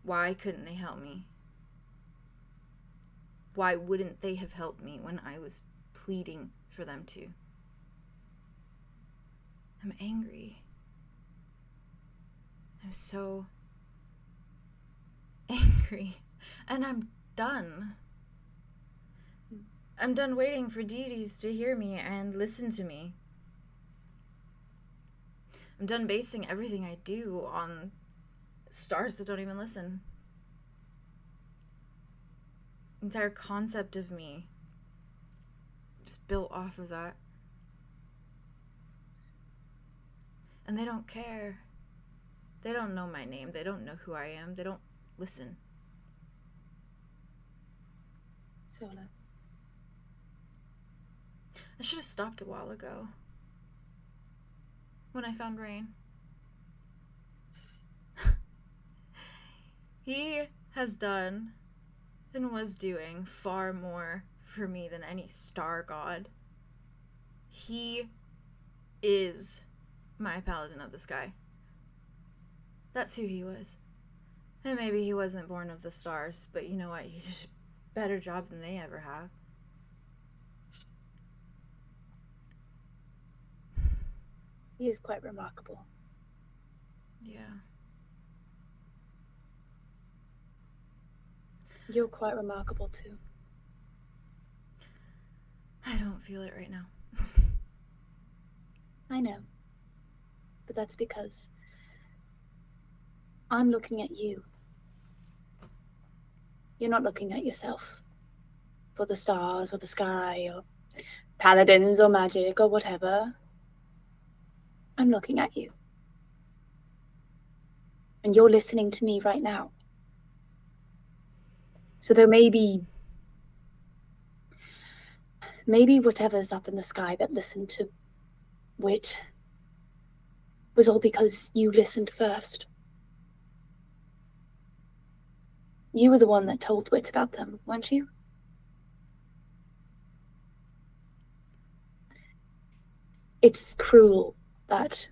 Why couldn't they help me? Why wouldn't they have helped me when I was pleading for them to? I'm angry. I'm so angry. And I'm done. I'm done waiting for deities to hear me and listen to me. I'm done basing everything I do on stars that don't even listen. The entire concept of me just built off of that. And they don't care. They don't know my name. They don't know who I am. They don't listen. Sola. I should have stopped a while ago. When I found Rain. He has done and was doing far more for me than any star god. He is my paladin of the sky. That's who he was. And maybe he wasn't born of the stars, but you know what? He did a better job than they ever have. He is quite remarkable. Yeah. You're quite remarkable too. I don't feel it right now. I know. But that's because I'm looking at you. You're not looking at yourself for the stars or the sky or paladins or magic or whatever. I'm looking at you. And you're listening to me right now. So there may be whatever's up in the sky that listened to Wit was all because you listened first. You were the one that told Wit about them, weren't you? It's cruel that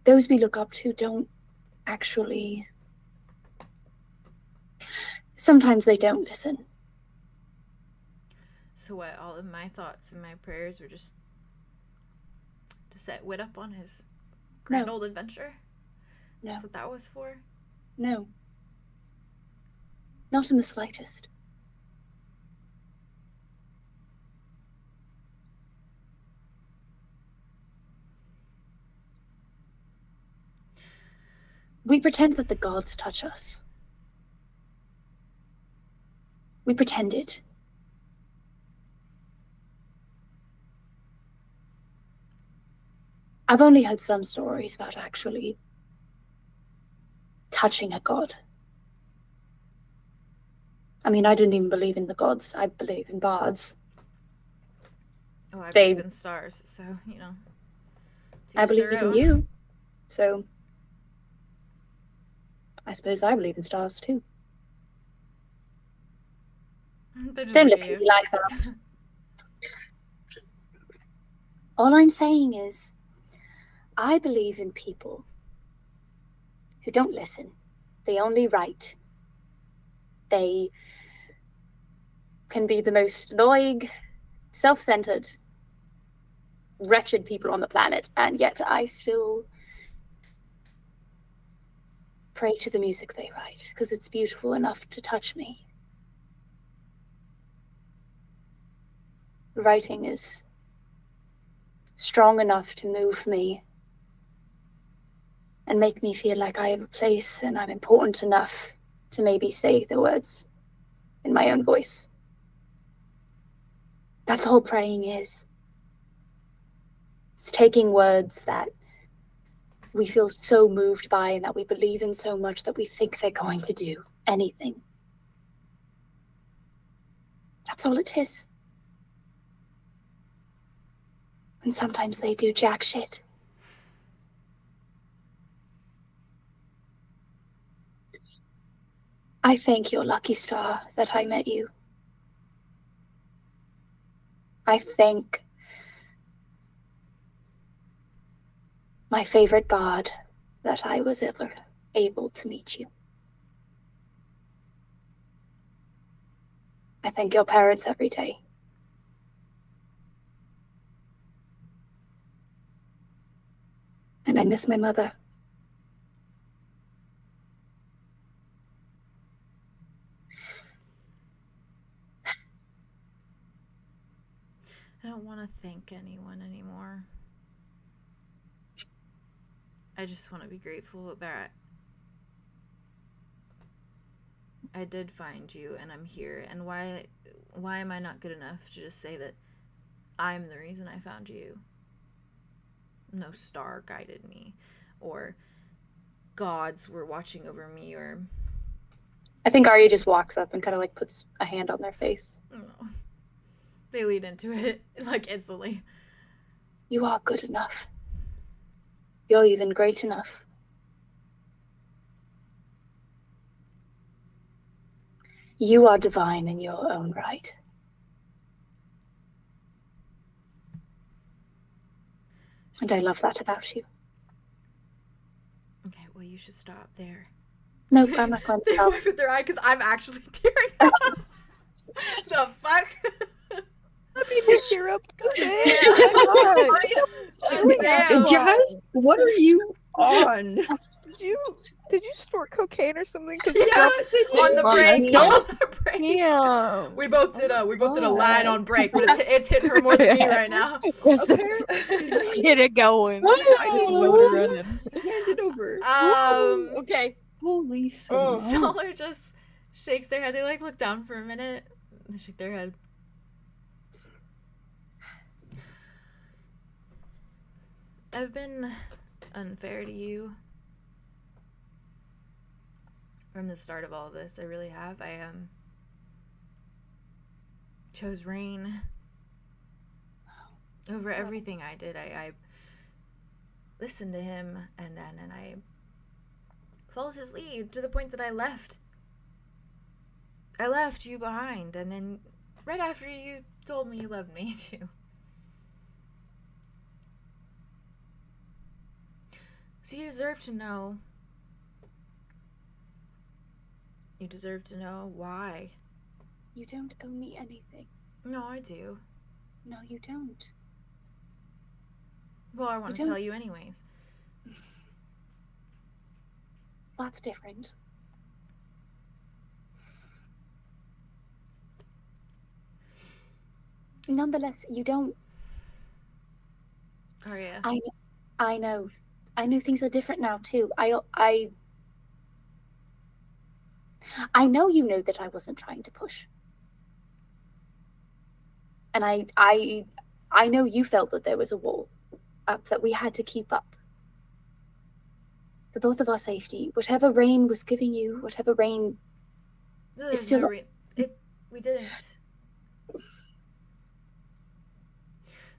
those we look up to don't actually... Sometimes they don't listen. So what, all of my thoughts and my prayers were just to set Wit up on his grand old adventure? No. That's what that was for? No. Not in the slightest. We pretend that the gods touch us. We pretend it. I've only heard some stories about actually touching a god. I mean, I didn't even believe in the gods. I believe in bards. Oh, I believe in stars, so, you know. I believe in you, so I suppose I believe in stars too. Don't look at me like that. All I'm saying is, I believe in people who don't listen. They only write. They can be the most annoying, self-centered, wretched people on the planet, and yet I still pray to the music they write, because it's beautiful enough to touch me. The writing is strong enough to move me and make me feel like I have a place and I'm important enough to maybe say the words in my own voice. That's all praying is. It's taking words that we feel so moved by and that we believe in so much that we think they're going to do anything. That's all it is. And sometimes they do jack shit. I thank your lucky star that I met you. I thank my favorite bard that I was ever able to meet you. I thank your parents every day. And I miss my mother. I don't want to thank anyone anymore. I just want to be grateful that I did find you and I'm here. And why am I not good enough to just say that I'm the reason I found you? No star guided me, or gods were watching over me, or... I think Aria just walks up and kind of like puts a hand on their face. Oh. They lead into it, like, instantly. You are good enough. You're even great enough. You are divine in your own right. And I love that about you. Okay, well, you should stop there. Nope, I'm not going to They stop. wipe at their eye because I'm actually tearing up. The fuck? Let me just tear up. Damn. Jazz, what are you on? Did you snort cocaine or something? Yeah, on the break. No. On the break. Damn. We both did a line on break, but it's hitting her more than me right now. Get it going. I need to running. Hand it over. Okay. Holy smokes. Solar just shakes their head. They like look down for a minute. They shake their head. I've been unfair to you from the start of all of this. I really have. I chose Rain over everything I did. I listened to him and I followed his lead to the point that I left you behind, and then right after you told me you loved me too. So you deserve to know. You deserve to know why. You don't owe me anything. No, I do. No, you don't. Well, I want to tell you anyways. That's different. Nonetheless, you don't. Aria. I know. I know things are different now too. I know you know that I wasn't trying to push. And I know you felt that there was a wall up that we had to keep up. For both of our safety, whatever Rain was giving you, whatever Rain No, is still... we didn't.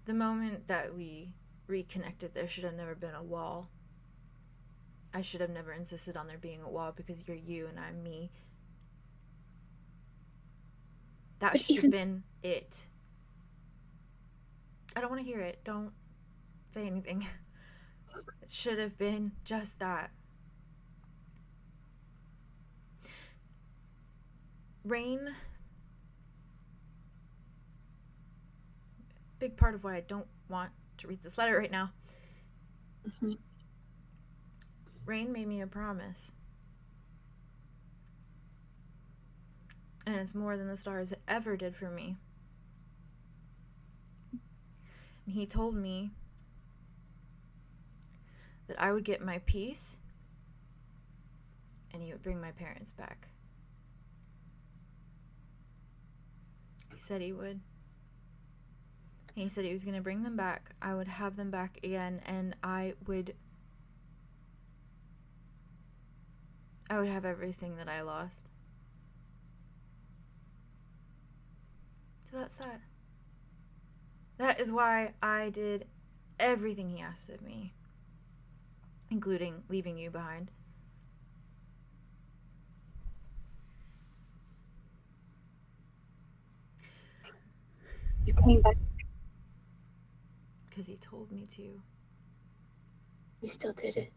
The moment that we reconnected, there should have never been a wall. I should have never insisted on there being a wall because you're you and I'm me. That should have been it. I don't want to hear it. Don't say anything. It should have been just that. Rain. Big part of why I don't want to read this letter right now. Mm-hmm. Rain made me a promise. And it's more than the stars ever did for me. And he told me that I would get my peace and he would bring my parents back. He said he would. He said he was going to bring them back. I would have them back again, and I would have everything that I lost. So that's that. That is why I did everything he asked of me, including leaving you behind. You came back. Because he told me to. You still did it.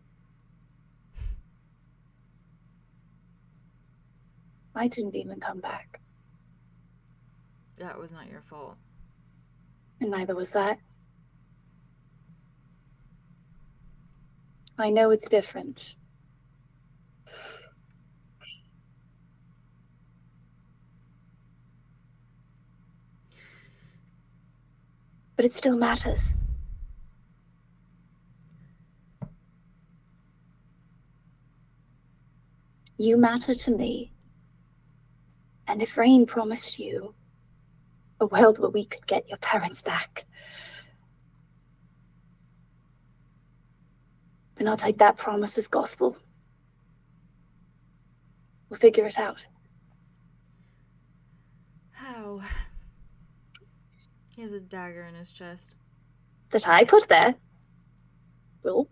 I didn't even come back. That was not your fault. And neither was that. I know it's different. But it still matters. You matter to me. And if Rain promised you a world where we could get your parents back, then I'll take that promise as gospel. We'll figure it out. How? He has a dagger in his chest. That I put there. We'll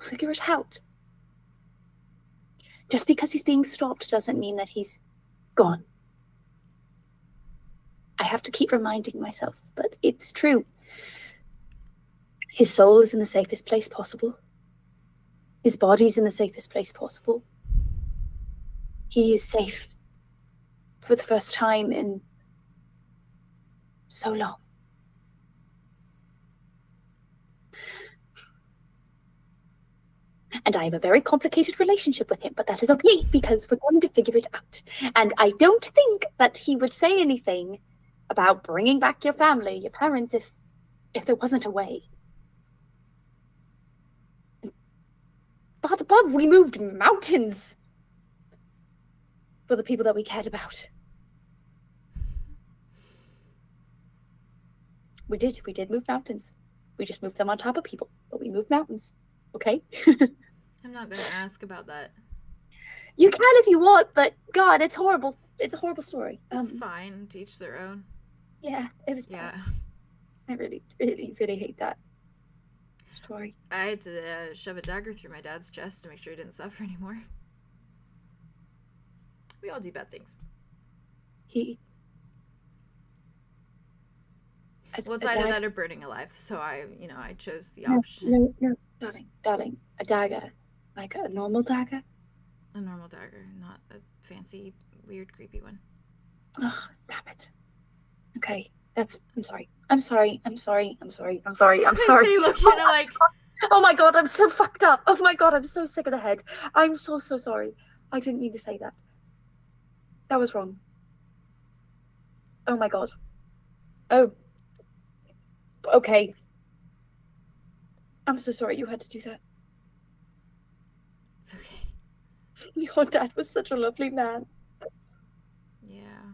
figure it out. Just because he's being stopped doesn't mean that he's gone. I have to keep reminding myself, but it's true. His soul is in the safest place possible. His body's in the safest place possible. He is safe for the first time in so long. And I have a very complicated relationship with him, but that is okay because we're going to figure it out. And I don't think that he would say anything about bringing back your family, your parents, if there wasn't a way. But above, we moved mountains for the people that we cared about. We did move mountains. We just moved them on top of people, but we moved mountains. Okay? I'm not gonna ask about that. You can if you want, but God, it's horrible. It's a horrible story. It's fine. To each their own. Yeah, it was bad. Yeah. I really, really, really hate that story. I had to shove a dagger through my dad's chest to make sure he didn't suffer anymore. We all do bad things. Well, it's either that or burning alive. So I chose the option. No, darling. A dagger. Like a normal dagger? A normal dagger, not a fancy, weird, creepy one. Oh, damn it. Okay, I'm sorry. I'm sorry. They look like... Oh my God, I'm so fucked up. Oh my God, I'm so sick of the head. I'm so sorry. I didn't mean to say that. That was wrong. Oh my God. Oh. Okay. I'm so sorry you had to do that. It's okay. Your dad was such a lovely man. Yeah.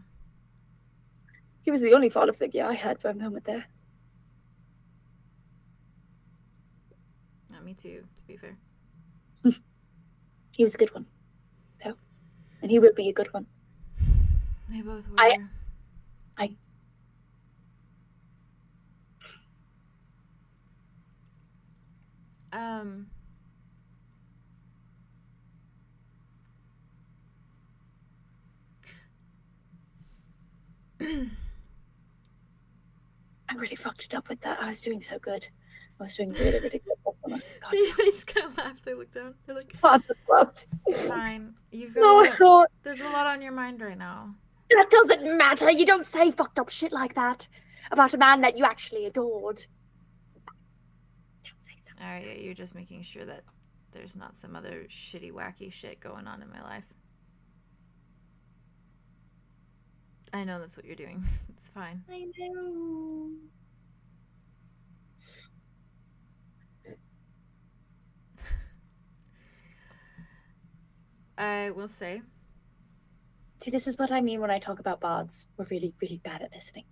He was the only father figure I had for a moment there. Not me too, to be fair. He was a good one, though. And he will be a good one. They both were. I really fucked it up with that. I was doing so good. I was doing really, really good. Oh my God. They just kind of laugh. They look down. They're like, It's fine. You've got No, I thought there's a lot on your mind right now. that doesn't matter. You don't say fucked up shit like that about a man that you actually adored. Don't say so. Alright, you're just making sure that there's not some other shitty, wacky shit going on in my life. I know that's what you're doing. It's fine. I know. I will say. See, this is what I mean when I talk about bards. We're really, really bad at listening.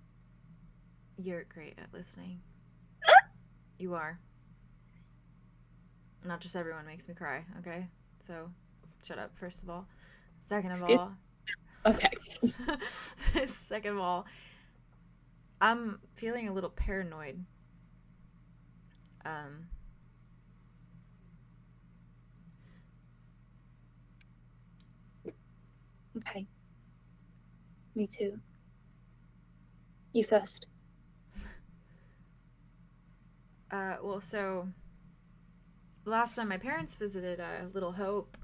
You're great at listening. You are. Not just everyone makes me cry, okay? So, shut up, first of all. Second of all... Okay. Second of all, I'm feeling a little paranoid. Okay. Me too. You first. Well, so last time my parents visited Little Hope,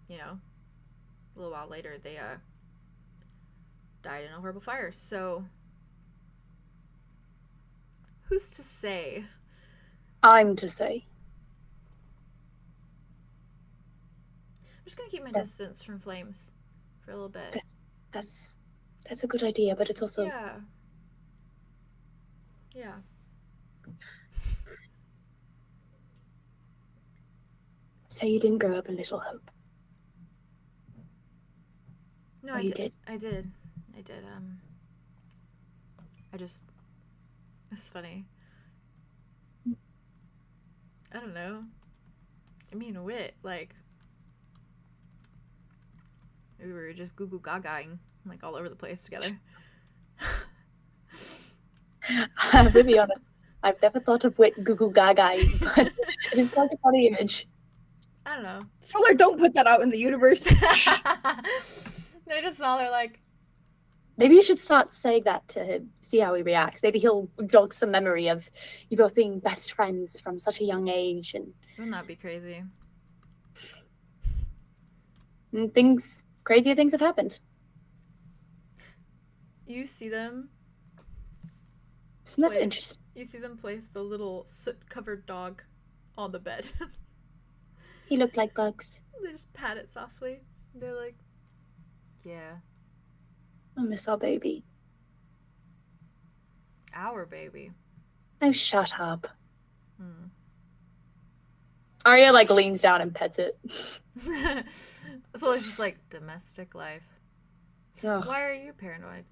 you know, a little while later they died in a horrible fire. So who's to say? I'm to say. I'm just gonna keep my distance from flames for a little bit. That's a good idea, but it's also yeah. So you didn't grow up in Little Hope? No, Or I you did. did. I did. I just... It's funny. I don't know. I mean, a wit, like... We were just 𝙍𝙬𝙫𝙬𝙤𝙬𝙀, like, all over the place together. To be honest, I've never thought of wit 𝙍𝙬𝙫𝙬𝙫, but it's quite a funny image. I don't know. Fuller, don't put that out in the universe. They just saw, they're like, Maybe you should start saying that to him, see how he reacts. Maybe he'll jog some memory of you both being best friends from such a young age, and Wouldn't that be crazy? crazier things have happened. You see them. Isn't that interesting? You see them place the little soot-covered dog on the bed. He looked like bugs. They just pat it softly. They're like, yeah. I miss our baby. Our baby. Oh, shut up. Hmm. Aria, like, leans down and pets it. So it's just like domestic life. Ugh. Why are you paranoid?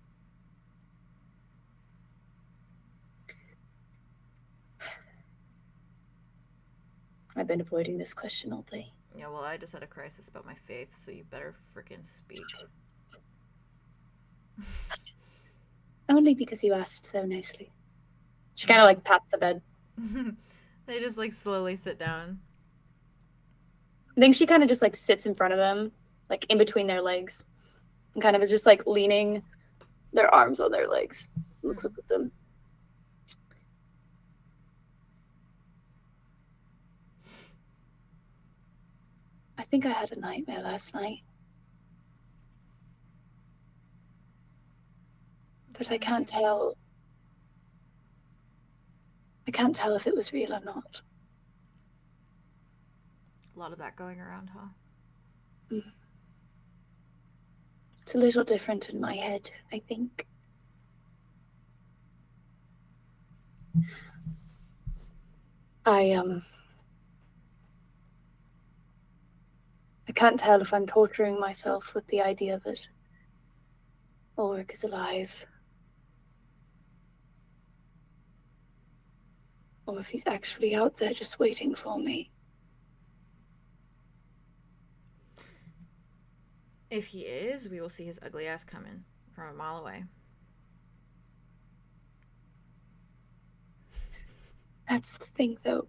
I've been avoiding this question all day. Yeah, well, I just had a crisis about my faith, so you better freaking speak. Only because you asked so nicely. She kind of, like, pats the bed. They just, like, slowly sit down. I think she kind of just, like, sits in front of them, like, in between their legs. And kind of is just, like, leaning their arms on their legs. Looks up at them. I think I had a nightmare last night. But I can't tell. I can't tell if it was real or not. A lot of that going around, huh? It's a little different in my head, I think. I can't tell if I'm torturing myself with the idea that Ulrich is alive, or if he's actually out there just waiting for me. If he is, we will see his ugly ass coming from a mile away. That's the thing, though.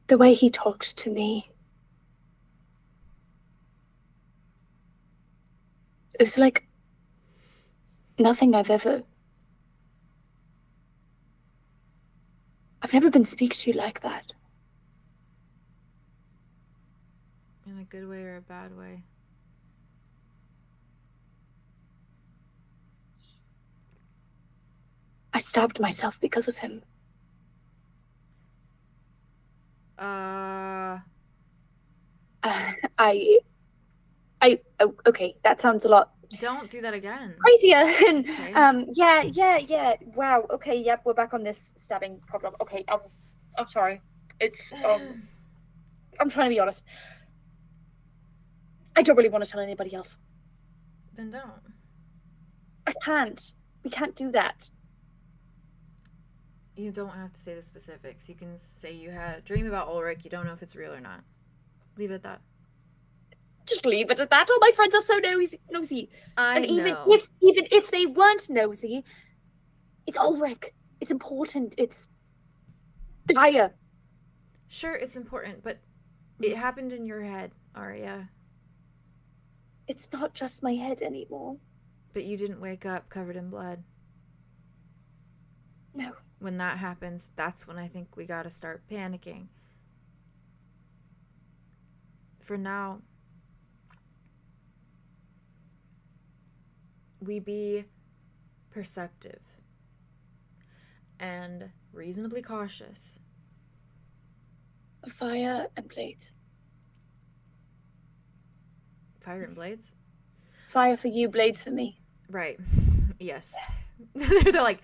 The way he talked to me, it was like nothing I've never been speak to like that. In a good way or a bad way? I stabbed myself because of him. Okay, that sounds a lot Don't do that again. crazier than, Okay. yeah. Wow, okay, yep, we're back on this stabbing problem. Okay, I'm sorry. It's, I'm trying to be honest. I don't really want to tell anybody else. Then don't. I can't. We can't do that. You don't have to say the specifics. You can say you had a dream about Ulrich. You don't know if it's real or not. Leave it at that. Just leave it at that. All my friends are so nosy. I Even know. if they weren't nosy, it's Ulrich. It's important. It's dire. Sure, it's important, but it happened in your head, Aria. It's not just my head anymore. But you didn't wake up covered in blood. No. When that happens, that's when I think we gotta start panicking. For now, we be perceptive and reasonably cautious. Fire and blades. Fire and blades? Fire for you, blades for me. Right. Yes. They're like,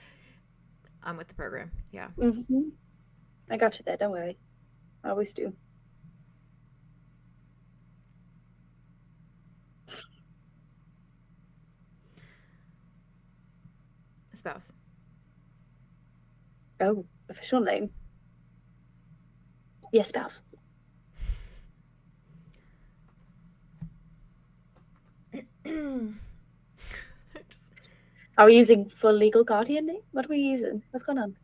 I'm with the program. Yeah. Mm-hmm. I got you there. Don't worry. I always do. Spouse. Oh, official name. Yes, spouse. Are we using full legal guardian name? What are we using? What's going on?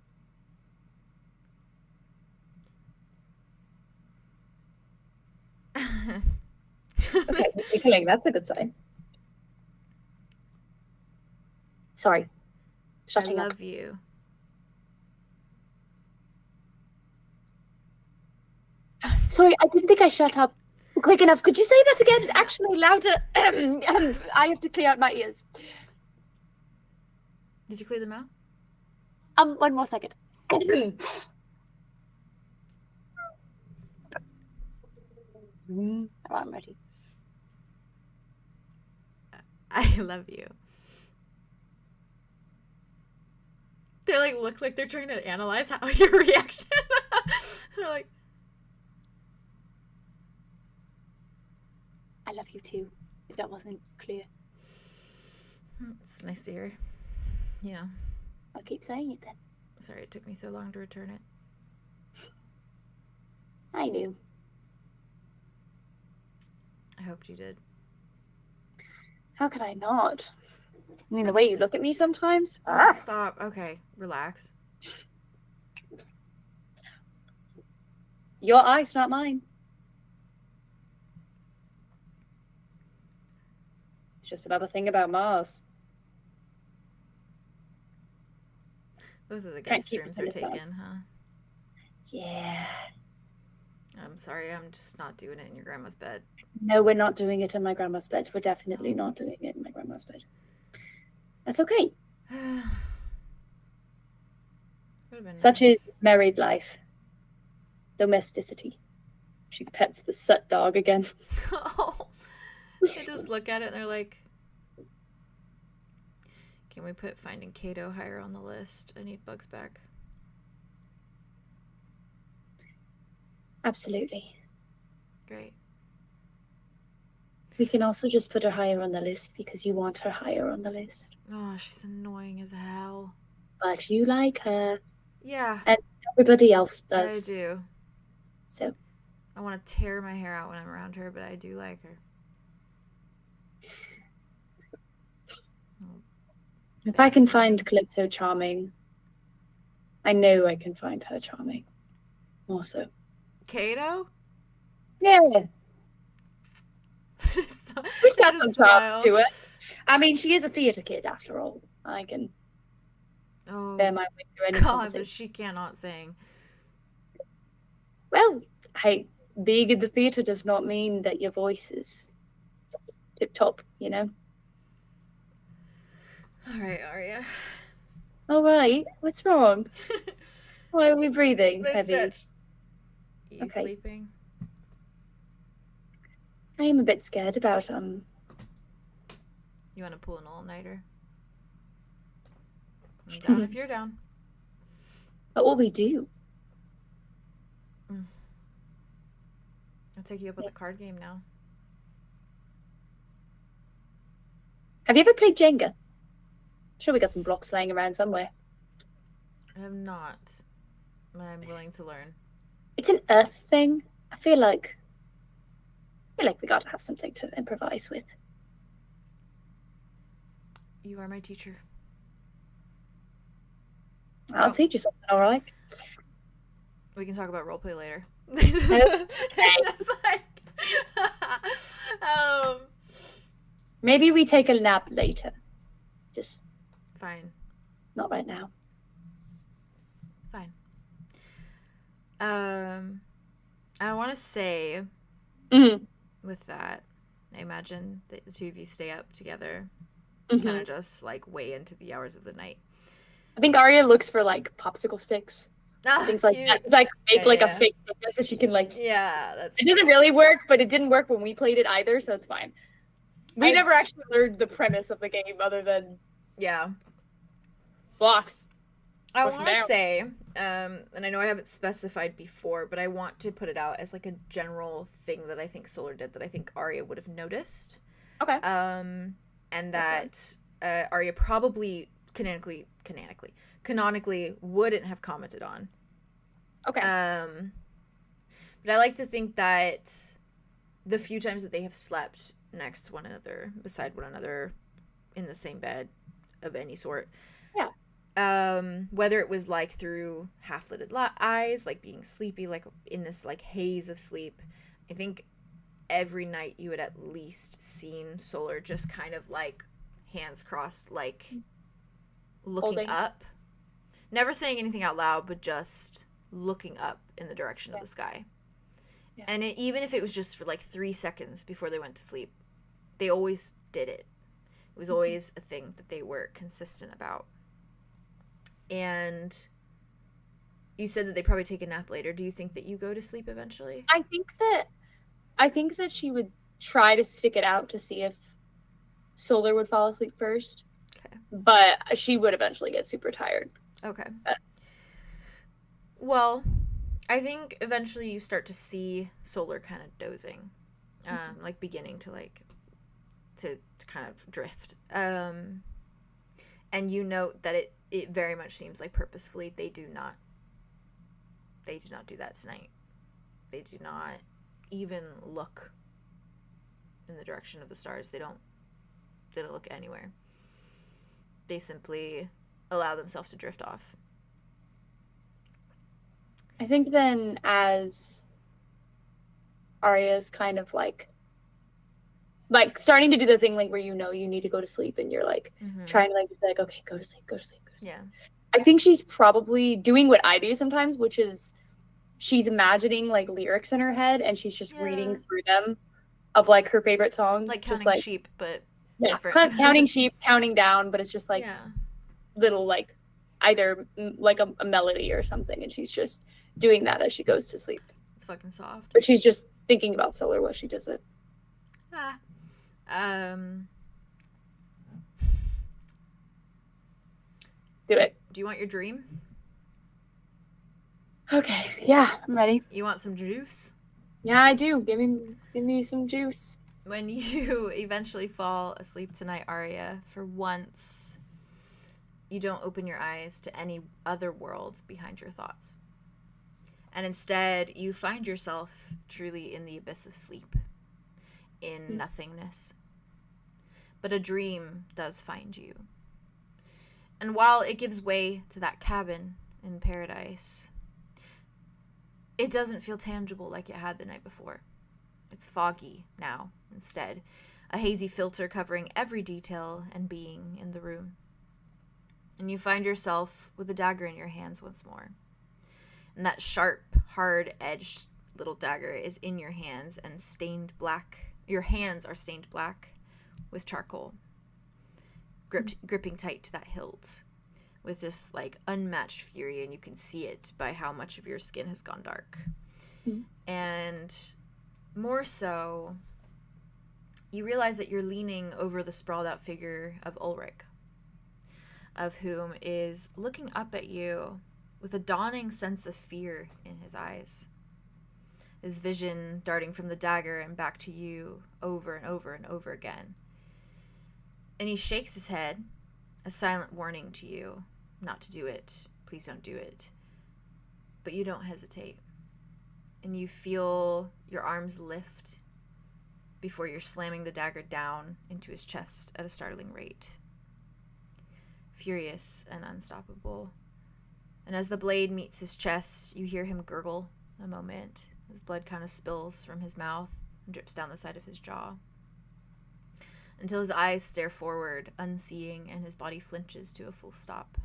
Okay, we're giggling. That's a good sign. Sorry. I Shutting up. love you. Sorry, I didn't think I shut up quick enough. Could you say that again? Actually, louder. I have to clear out my ears. Did you clear them out? One more second. I'm ready. I love you. They like look like they're trying to analyze how your reaction. They're like, I love you too, if that wasn't clear. it's nice to hear. You know, I'll keep saying it then. sorry it took me so long to return it. I knew. I hoped you did. How could I not? I mean, the way you look at me sometimes. Stop. Okay, relax. Your eyes, not mine. It's just another thing about Mars. Both of the Can't guest keep rooms it are in his mouth. taken, huh? Yeah. I'm sorry, I'm just not doing it in your grandma's bed. No, we're not doing it in my grandma's bed. We're definitely not doing it in my grandma's bed. That's okay. Would've been Such nice. is married life. Domesticity. She pets the sut dog again. Oh, they just look at it and they're like, can we put finding Cato higher on the list? I need Bugs back. Absolutely. Great. We can also just put her higher on the list because you want her higher on the list. Oh, she's annoying as hell. But you like her. Yeah, And everybody else I does. do. So I want to tear my hair out when I'm around her, but I do like her. if I can find Calypso charming, I know I can find her charming. Also. Cato? Yeah. Just- She's got just some smile. charm to it. I mean, she is a theatre kid after all. I can Oh, bear my way through any God, but conversation. she cannot sing. Well, hey, being in the theatre does not mean that your voice is tip top, you know? All right, Aria. All right, what's wrong? Why are we breathing Let's heavy? stretch. You Okay. sleeping? I am a bit scared about You want to pull an all-nighter? I'm down if you're down. what will we do? I'll take you up on the card game now. Have you ever played Jenga? Sure, we got some blocks laying around somewhere. I have not. I'm willing to learn. It's an Earth thing. I feel like we got to have something to improvise with. You are my teacher. I'll Oh. teach you something, all right? We can talk about roleplay later. Okay. Just like, Maybe we take a nap later. Just fine. not right now. Fine. I want to say Mhm. with that, I imagine that the two of you stay up together, Mhm. kind of just like way into the hours of the night. I think Aria looks for like popsicle sticks, things like that. Cute. Like make Yeah, like yeah. a fake finger so she can like. Yeah, that's It doesn't really work, but it didn't work when we played it either, so it's fine. We I- never actually learned the premise of the game other than yeah. blocks. I Push 'em want to down. say, and I know I haven't specified before, but I want to put it out as like a general thing that I think Solar did that I think Arya would have noticed. Okay. And that Arya probably canonically wouldn't have commented on. Okay. But I like to think that the few times that they have slept next to one another, beside one another, in the same bed of any sort. Yeah. Whether it was like through half-lidded eyes, like being sleepy, like in this like haze of sleep, I think every night you had at least seen Solar just kind of like hands crossed, like looking Holding. up, never saying anything out loud, but just looking up in the direction of the sky. Yeah. And even if it was just for like 3 seconds before they went to sleep, they always did it. It was always a thing that they were consistent about. And you said that they probably take a nap later. Do you think that you go to sleep eventually? I think that she would try to stick it out to see if Solar would fall asleep first. Okay. But she would eventually get super tired. Okay. Well, I think eventually you start to see Solar kind of dozing, like beginning to kind of drift. And you note that it very much seems like purposefully they do not do that tonight. They do not even look in the direction of the stars. They don't look anywhere. They simply allow themselves to drift off. I think then as Aria's kind of like starting to do the thing like where you need to go to sleep and you're like trying to be like, okay, go to sleep. Yeah. I think she's probably doing what I do sometimes, which is she's imagining like lyrics in her head and she's just reading through them of like her favorite song. Like just counting sheep, but different. Counting sheep, counting down, but it's just like little like either like a melody or something, and she's just doing that as she goes to sleep. It's fucking soft. But she's just thinking about Solar while she does it. Do it. Do you want your dream? Okay, yeah, I'm ready. You want some juice? Yeah, I do. Give me some juice. When you eventually fall asleep tonight, Aria, for once, you don't open your eyes to any other world behind your thoughts. And instead, you find yourself truly in the abyss of sleep, in nothingness. But a dream does find you. And while it gives way to that cabin in paradise, it doesn't feel tangible like it had the night before. It's foggy now, instead. A hazy filter covering every detail and being in the room. And you find yourself with a dagger in your hands once more. And that sharp, hard-edged little dagger is in your hands and stained black. Your hands are stained black with charcoal, gripping tight to that hilt with this like unmatched fury, and you can see it by how much of your skin has gone dark. And more so, you realize that you're leaning over the sprawled out figure of Ulrich, of whom is looking up at you with a dawning sense of fear in his eyes, his vision darting from the dagger and back to you over and over and over again. And he shakes his head, a silent warning to you not to do it. Please don't do it. But you don't hesitate. And you feel your arms lift before you're slamming the dagger down into his chest at a startling rate. Furious and unstoppable. And as the blade meets his chest, you hear him gurgle a moment. His blood kind of spills from his mouth and drips down the side of his jaw, until his eyes stare forward, unseeing, and his body flinches to a full stop.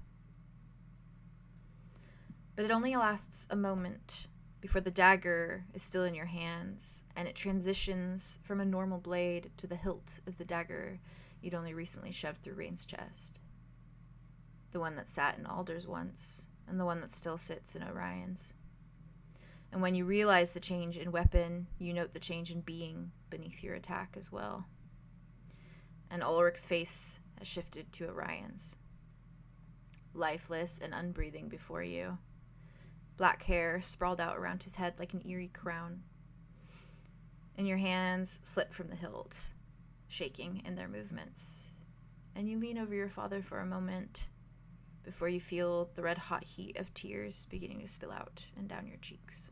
But it only lasts a moment before the dagger is still in your hands, and it transitions from a normal blade to the hilt of the dagger you'd only recently shoved through Rain's chest. The one that sat in Alder's once, and the one that still sits in Orion's. And when you realize the change in weapon, you note the change in being beneath your attack as well. And Ulrich's face has shifted to Orion's, lifeless and unbreathing before you. Black hair sprawled out around his head like an eerie crown. And your hands slip from the hilt, shaking in their movements. And you lean over your father for a moment before you feel the red-hot heat of tears beginning to spill out and down your cheeks.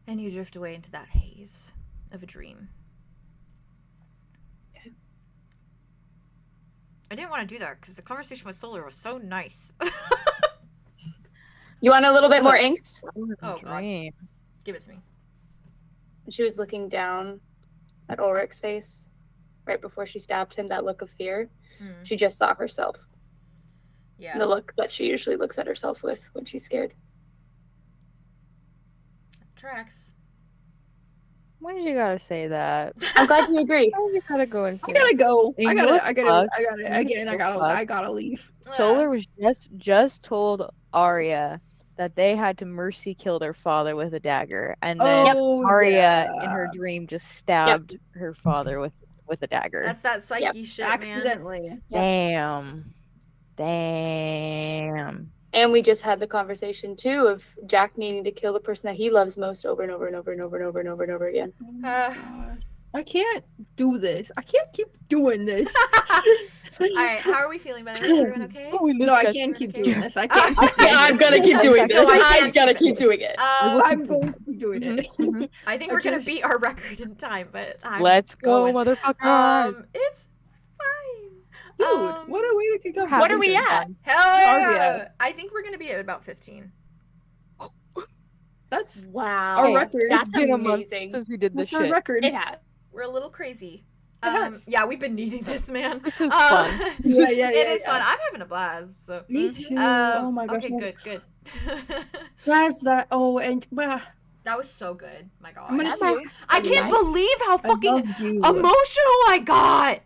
And you drift away into that haze of a dream. I didn't want to do that because the conversation with Solar was so nice. You want a little bit more angst? Oh, God. Give it to me. She was looking down at Ulrich's face right before she stabbed him, that look of fear. She just saw herself. Yeah. The look that she usually looks at herself with when she's scared. Tracks. Why did you gotta say that? I'm glad you agree. Why did you gotta go in? I gotta go. You I know what the fuck? gotta I gotta leave. Solar was just told Aria that they had to mercy kill their father with a dagger, and then Aria in her dream just stabbed her father with a dagger. That's that psyche shit, man. Accidentally. Damn. And we just had the conversation too of Jack needing to kill the person that he loves most over and over and over and over and over and over and over again. I can't do this. I can't keep doing this. Alright, how are we feeling, by the way? Everyone okay? No, I can't keep doing this. I can't. I'm gonna keep doing this. I'm gonna keep doing it. I'm going to keep doing it. I think we're gonna beat our record in time, but let's go, motherfuckers. It's fine. Dude, what a way to kick off. What are we at? Hell yeah! Aria. I think we're gonna be at about 15. That's Wow. our record. That's It's been a month amazing. since we did this That's our shit. record. It has. We're a little crazy. Yes. Yeah, we've been needing this, man. This is fun. It is fun. I'm having a blast. So. Me too. Oh my gosh. Okay, good. Guys, that and That was so good. My God. I'm gonna say, I can't believe how fucking love you. emotional I got.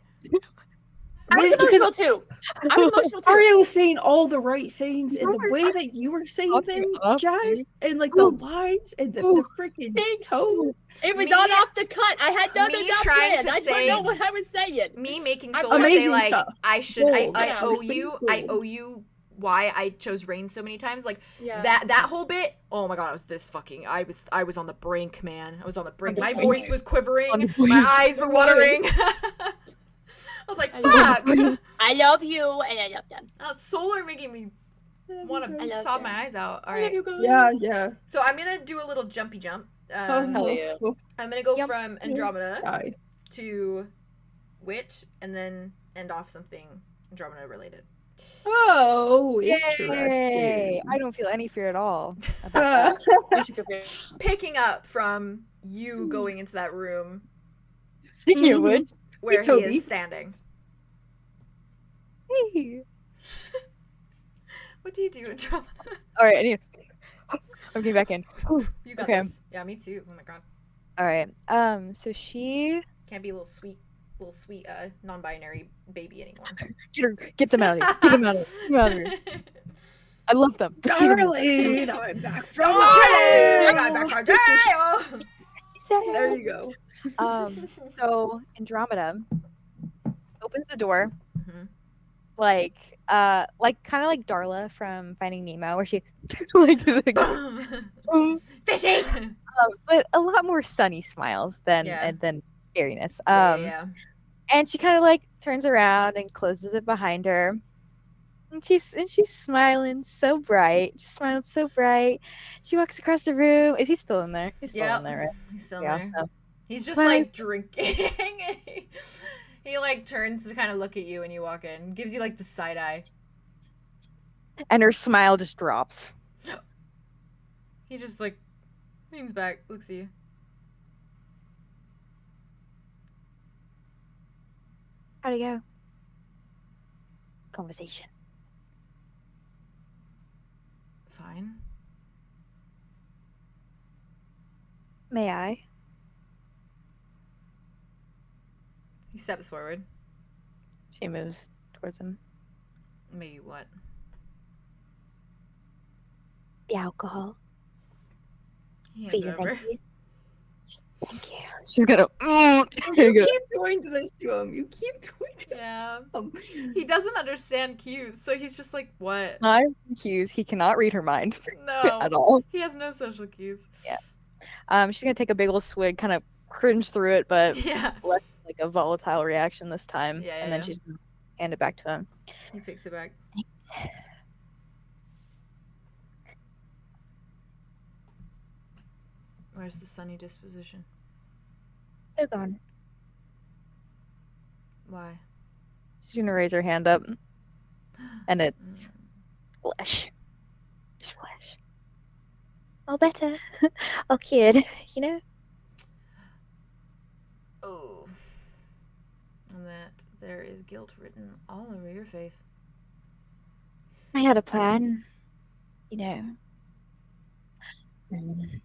I was emotional too. I was emotional too. Aria was saying all the right things, and the way that you were saying them, Jazz, and like the lines and the freaking tone. It was on off the cut. I had none of Me that trying planned. to I say- didn't know what I was saying. Me making I'm Solar say amazing like stuff. I should I Yeah, owe it's you pretty I cool. owe you why I chose Rain so many times. Like Yeah. that whole bit, oh my God, I was this fucking I was on the brink, man. I was on the brink. My voice was quivering, my eyes were watering. I was like, fuck! I love you and I love them. Oh, it's Solar making me want I to love sob them. my eyes out. All I love right. you guys. Yeah. So I'm gonna do a little jumpy jump. Hell yeah. I'm gonna go from Andromeda Die. to Witch and then end off something Andromeda related. Oh, Yay! interesting. I don't feel any fear at all. About that. Picking up from you going into that room Speaking of which, where he Toby. is standing. hey. What do you do, Andromeda? All right, I'm getting back in. You got Okay. this. Yeah, me too. Oh my God. All right. So she Can't be a little sweet non-binary baby anymore. get them out of here. Get them out of here. Get them out of here. I love them. Darling, I'm back from There you go. So Andromeda opens the door, Mhm. like kind of like Darla from Finding Nemo, where she like Fishing. but a lot more sunny smiles than Yeah. than scariness. Yeah. And she kind of like turns around and closes it behind her. And she's smiling so bright. She's smiling so bright. She walks across the room. Is he still in there? He's still Yep. in there, right? He's still Yeah, there. so- He's just Bye. like drinking. He like turns to kind of look at you when you walk in. Gives you like the side eye. And her smile just drops. He just like leans back, looks at you. How'd it go? Conversation. Fine. May I? He steps forward. She moves towards him. Maybe what? The alcohol. He hands Please it and over. thank you. Thank you. She's gonna. Here you You go. keep doing this to him. You keep doing it Yeah. to him. He doesn't understand cues, so he's just like, what? Not cues. He cannot read her mind No. at all. He has no social cues. She's gonna take a big old swig, kind of cringe through it, but Yeah. less like a volatile reaction this time. Yeah, and then yeah. she's gonna hand it back to him. He takes it back. Where's the sunny disposition? Oh, gone. Why? She's gonna raise her hand up, and it's Mm. flesh. Just flesh. All better. All cured, you know? Oh. And that there is guilt written all over your face. I had a plan, you know.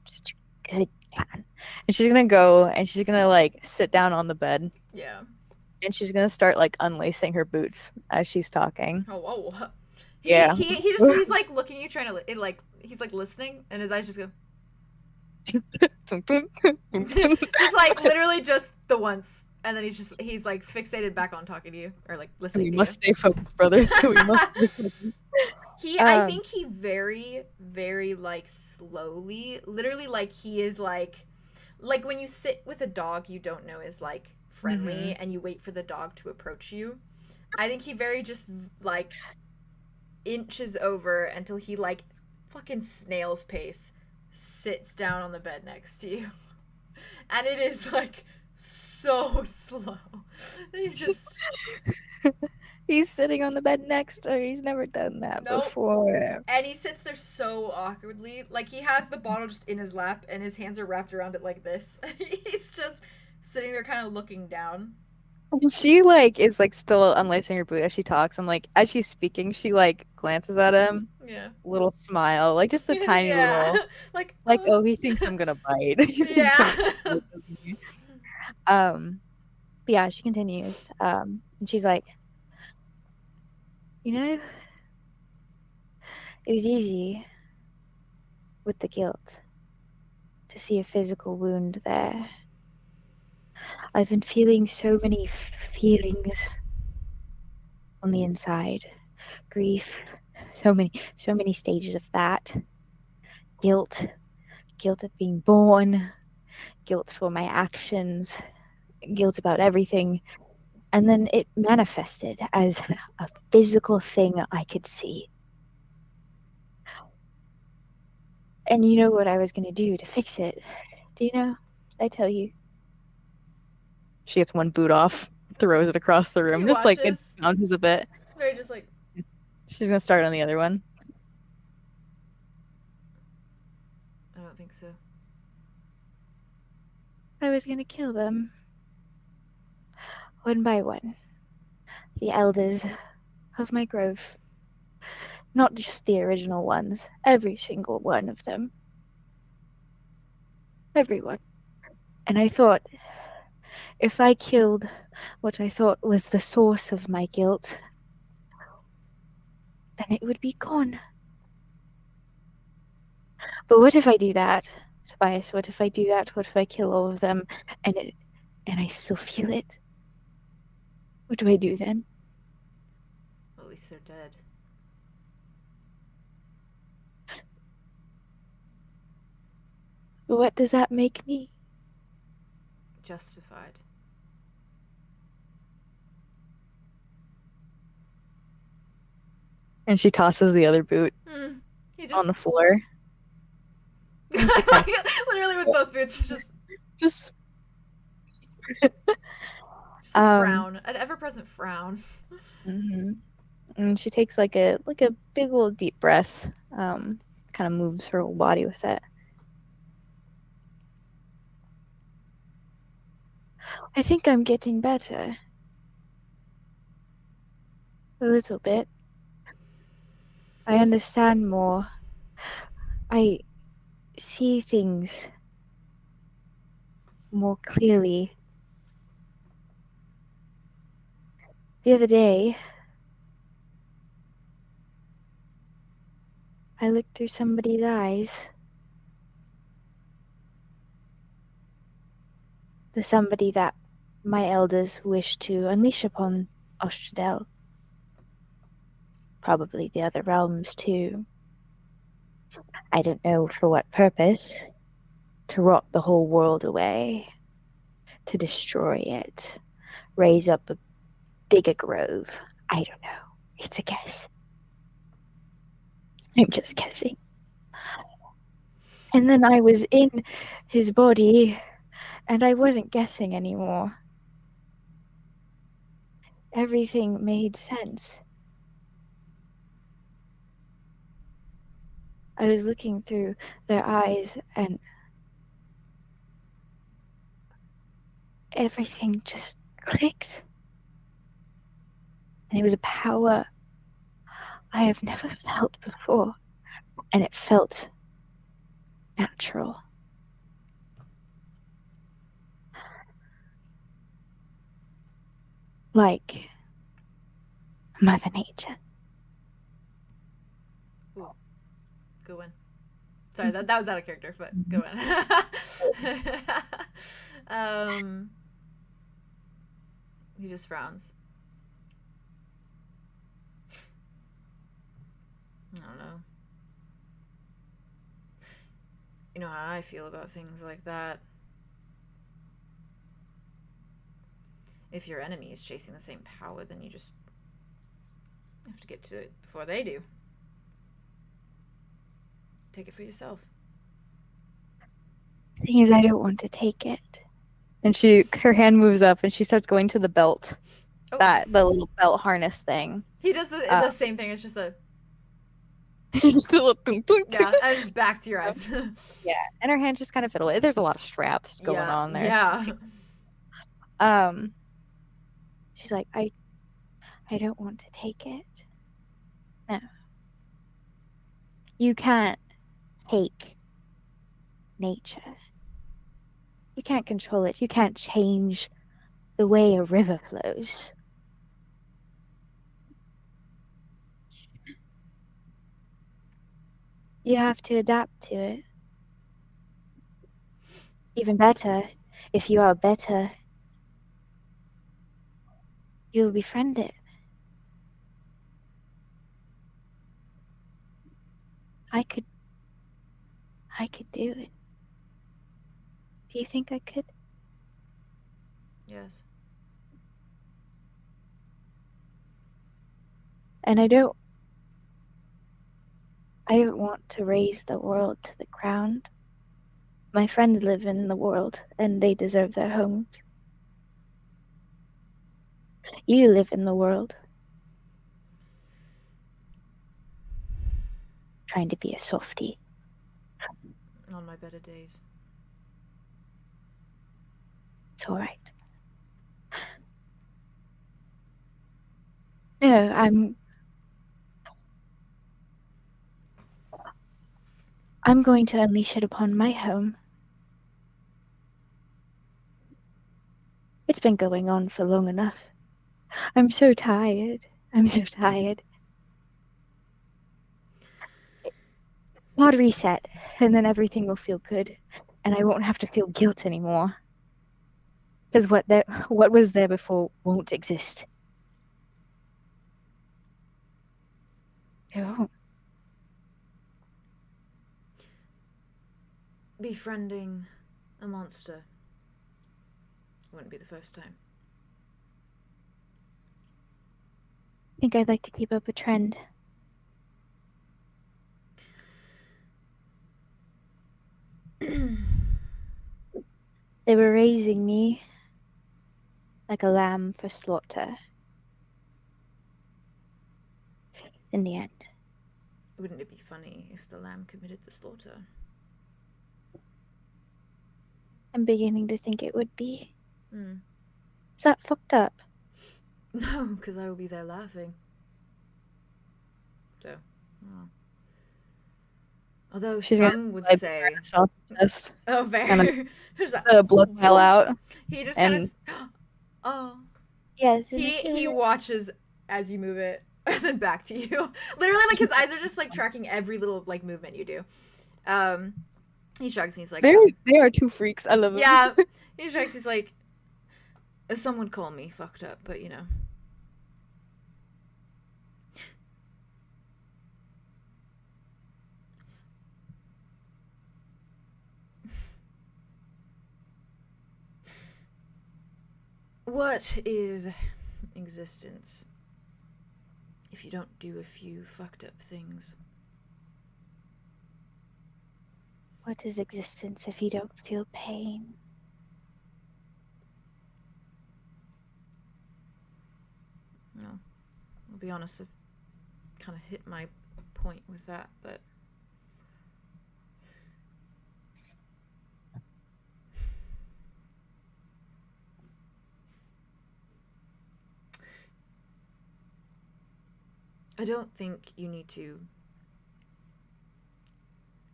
Such a good plan. And she's gonna go and she's gonna like sit down on the bed Yeah. and she's gonna start like unlacing her boots as she's talking. Oh, whoa. Yeah. He's like looking at you, trying to he's like listening, and his eyes just go. Just like literally just the once, and then he's like fixated back on talking to you or like listening. We to must you. stay focused, brothers. We must stay focused. I think he very, very like slowly, literally like he is like when you sit with a dog you don't know is like friendly and you wait for the dog to approach you. I think he very just like inches over until he like fucking snail's pace sits down on the bed next to you. And it is like so slow. He just He's sitting on the bed next to her. He's never done that before. And he sits there so awkwardly. Like, he has the bottle just in his lap, and his hands are wrapped around it like this. He's just sitting there kind of looking down. She, like, is, like, still unlacing her boot as she talks. And, like, as she's speaking, she, like, glances at him. Yeah. Little smile. Like, just a tiny little. Like, oh, he thinks I'm gonna bite. Yeah. But yeah, she continues. And she's like, you know, it was easy with the guilt to see a physical wound there. I've been feeling so many feelings on the inside. Grief, so many stages of that. Guilt at being born, guilt for my actions, guilt about everything. And then it manifested as a physical thing I could see. And you know what I was going to do to fix it? Do you know? Did I tell you? She gets one boot off, throws it across the room, just like it bounces a bit. Very just like. She's gonna start on the other one. I don't think so. I was going to kill them. One by one. The elders of my grove. Not just the original ones. Every single one of them. Everyone. And I thought, if I killed what I thought was the source of my guilt, then it would be gone. But what if I do that, Tobias? What if I do that? What if I kill all of them and I still feel it? What do I do then? At least they're dead. What does that make me? Justified. And she tosses the other boot on the floor. Literally with both boots, just a frown, an ever-present frown. And she takes like a big old deep breath. Kind of moves her whole body with it. I think I'm getting better. A little bit. I understand more. I see things more clearly. The other day, I looked through somebody's eyes. The somebody that my elders wish to unleash upon 𝙬𝙗. Probably the other realms too. I don't know for what purpose. To rot the whole world away. To destroy it. Raise up a bigger grove. I don't know. It's a guess. I'm just guessing. And then I was in his body, and I wasn't guessing anymore. Everything made sense. I was looking through their eyes, and everything just clicked. And it was a power I have never felt before. And it felt natural. Like Mother Nature. Ooh. Good one. Sorry, that was out of character, but good one. He just frowns. I don't know. You know how I feel about things like that. If your enemy is chasing the same power, then you just have to get to it before they do. Take it for yourself. The thing is, I don't want to take it. And her hand moves up and she starts going to the belt. Oh. The little belt harness thing. He does the same thing. It's just a just a little thunk, thunk. yeah, and just back to your eyes. Yeah, and her hands just kind of fiddle. There's a lot of straps going on there. Yeah. She's like, I don't want to take it. No. You can't take nature. You can't control it. You can't change the way a river flows. You have to adapt to it. Even better, if you are better, you'll befriend it. I could do it. Do you think I could? Yes. And I don't want to raise the world to the ground. My friends live in the world, and they deserve their homes. You live in the world. Trying to be a softie. On my better days. It's alright. No, I'm going to unleash it upon my home. It's been going on for long enough. I'm so tired. I'm so tired. Hard reset, and then everything will feel good, and I won't have to feel guilt anymore. Because what was there before won't exist. It won't. Befriending a monster wouldn't be the first time. I think I'd like to keep up a trend. They were raising me like a lamb for slaughter. In the end. Wouldn't it be funny if the lamb committed the slaughter? I'm beginning to think it would be. Mm. Is that fucked up? No, because I will be there laughing. So, oh. Although She's some would say, "Oh, fair." Kind of Who's that? the blood vial out. He just kind of, oh, Yes. he watches as you move it, and then back to you. Literally, like his eyes are just like tracking every little like movement you do. He shrugs and he's like, They are two freaks. I love them. yeah. He shrugs. He's like, some would call me fucked up, but you know. What is existence if you don't do a few fucked up things? What is existence if you don't feel pain? No. I'll be honest, I've kind of hit my point with that, but I don't think you need to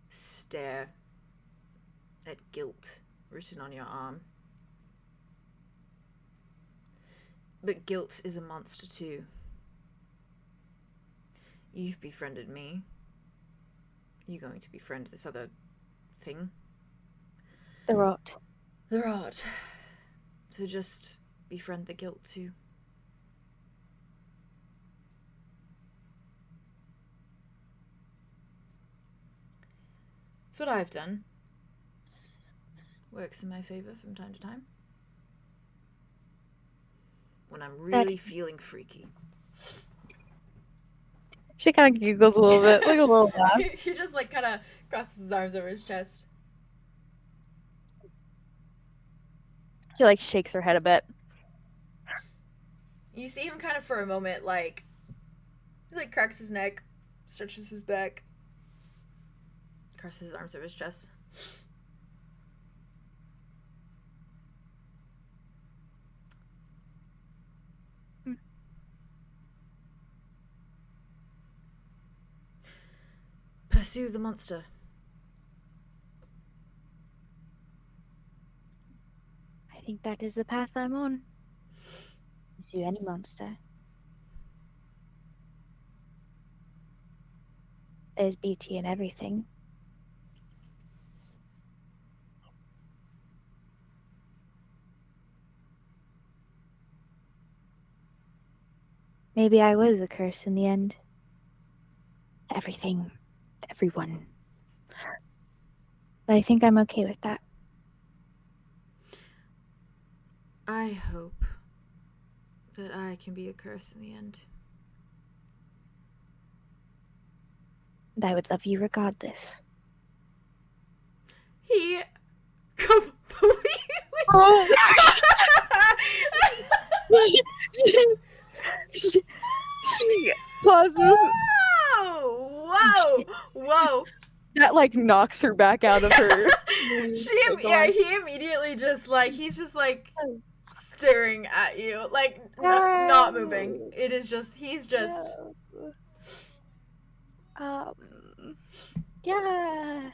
stare at guilt written on your arm. But guilt is a monster too. You've befriended me. You going to befriend this other thing? The rot. The rot. So just befriend the guilt too. It's what I've done. Works in my favor from time to time. When I'm really feeling freaky. She kind of giggles a little bit, like a little laugh. He just like kind of crosses his arms over his chest. She like shakes her head a bit. You see him kind of for a moment, like, he like cracks his neck, stretches his back, crosses his arms over his chest. Pursue the monster. I think that is the path I'm on. Pursue any monster. There's beauty in everything. Maybe I was a curse in the end. Everything. Everyone. But I think I'm okay with that. I hope that I can be a curse in the end. And I would love you regardless. He completely... She pauses. Whoa! That like knocks her back out of her. He immediately just like, he's just like staring at you, like not moving. It is just, he's just... Yeah.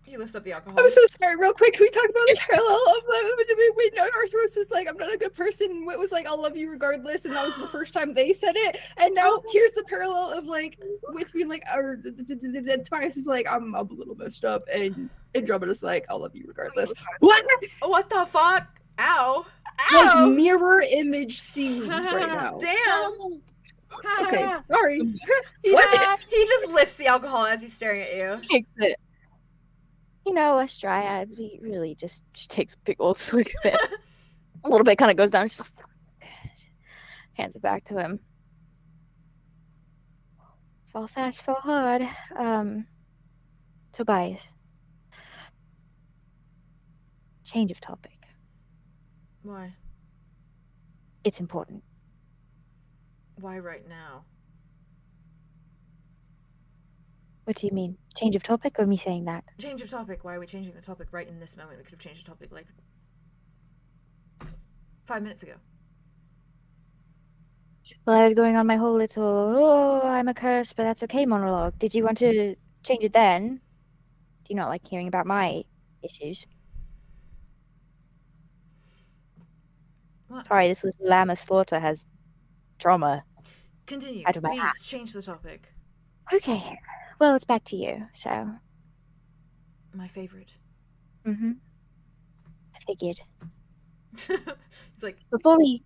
He lifts up the alcohol. I'm so sorry, real quick, can we talk about the parallel of when Arthros was like, I'm not a good person, Whit was like, I'll love you regardless, and that was the first time they said it, and now here's the parallel of like, Whit's being like, or Tobias is like, I'm a little messed up, and Andromeda's like, I'll love you regardless. What the fuck? Ow! Like mirror image scenes right now. Damn! Okay, sorry. He just lifts the alcohol as he's staring at you. Takes it. You know, us dryads, we really just Takes a big old swig of it. A little bit kind of goes down. She's like, hands it back to him. fall fast, fall hard. Tobias. Change of topic. Why? It's important. Why right now? What do you mean? Change of topic or me saying that? Change of topic. Why are we changing the topic right in this moment? We could have changed the topic like 5 minutes ago. Well, I was going on my whole little, oh, I'm a curse, but that's okay monologue. Did you want to change it then? Do you not like hearing about my issues? What? Sorry, this little lamb of slaughter has trauma. Continue. Out of my Please ass. change the topic. Okay. Well, it's back to you, so. My favorite. Mm-hmm. I figured. He's like, Before we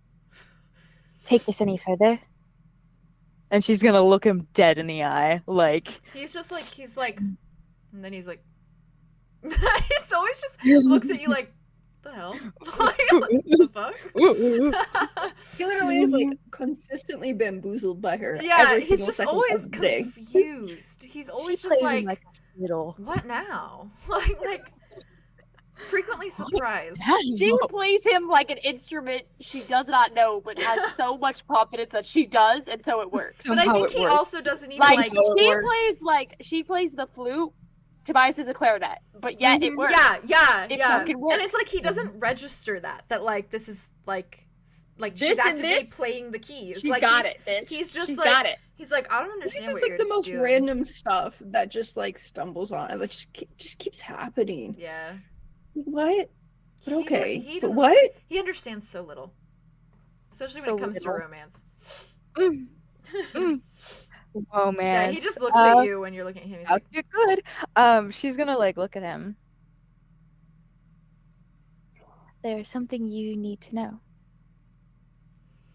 take this any further, And she's gonna look him dead in the eye, like. he's just like, and then he's like, it's always just looks at you like, the hell? Like, what the fuck? He literally is like consistently bamboozled by her. Yeah, every he's single just second always of the day. confused. He's always she just plays him like, a little. what now? Like frequently surprised. She plays him like an instrument she does not know, but has so much confidence that she does, and so it works. But I Somehow think it he works. also doesn't even Like like she plays the flute. Tobias is a clarinet, but yet it works. yeah, It yeah. fucking works. And it's like he doesn't register that like this is like Like, This she's and actively this? playing the keys. She's like, got it, bitch. He's just She's like, got it. he's like, I don't This understand is what like you're the most doing. random stuff that just like stumbles on. Like just keeps happening. Yeah. What? But okay. He But doesn't. what? He understands so little, especially when So it comes little. to romance. Romance. Yeah, he just looks at you when you're looking at him. He's like, You're good. She's gonna like look at him. There's something you need to know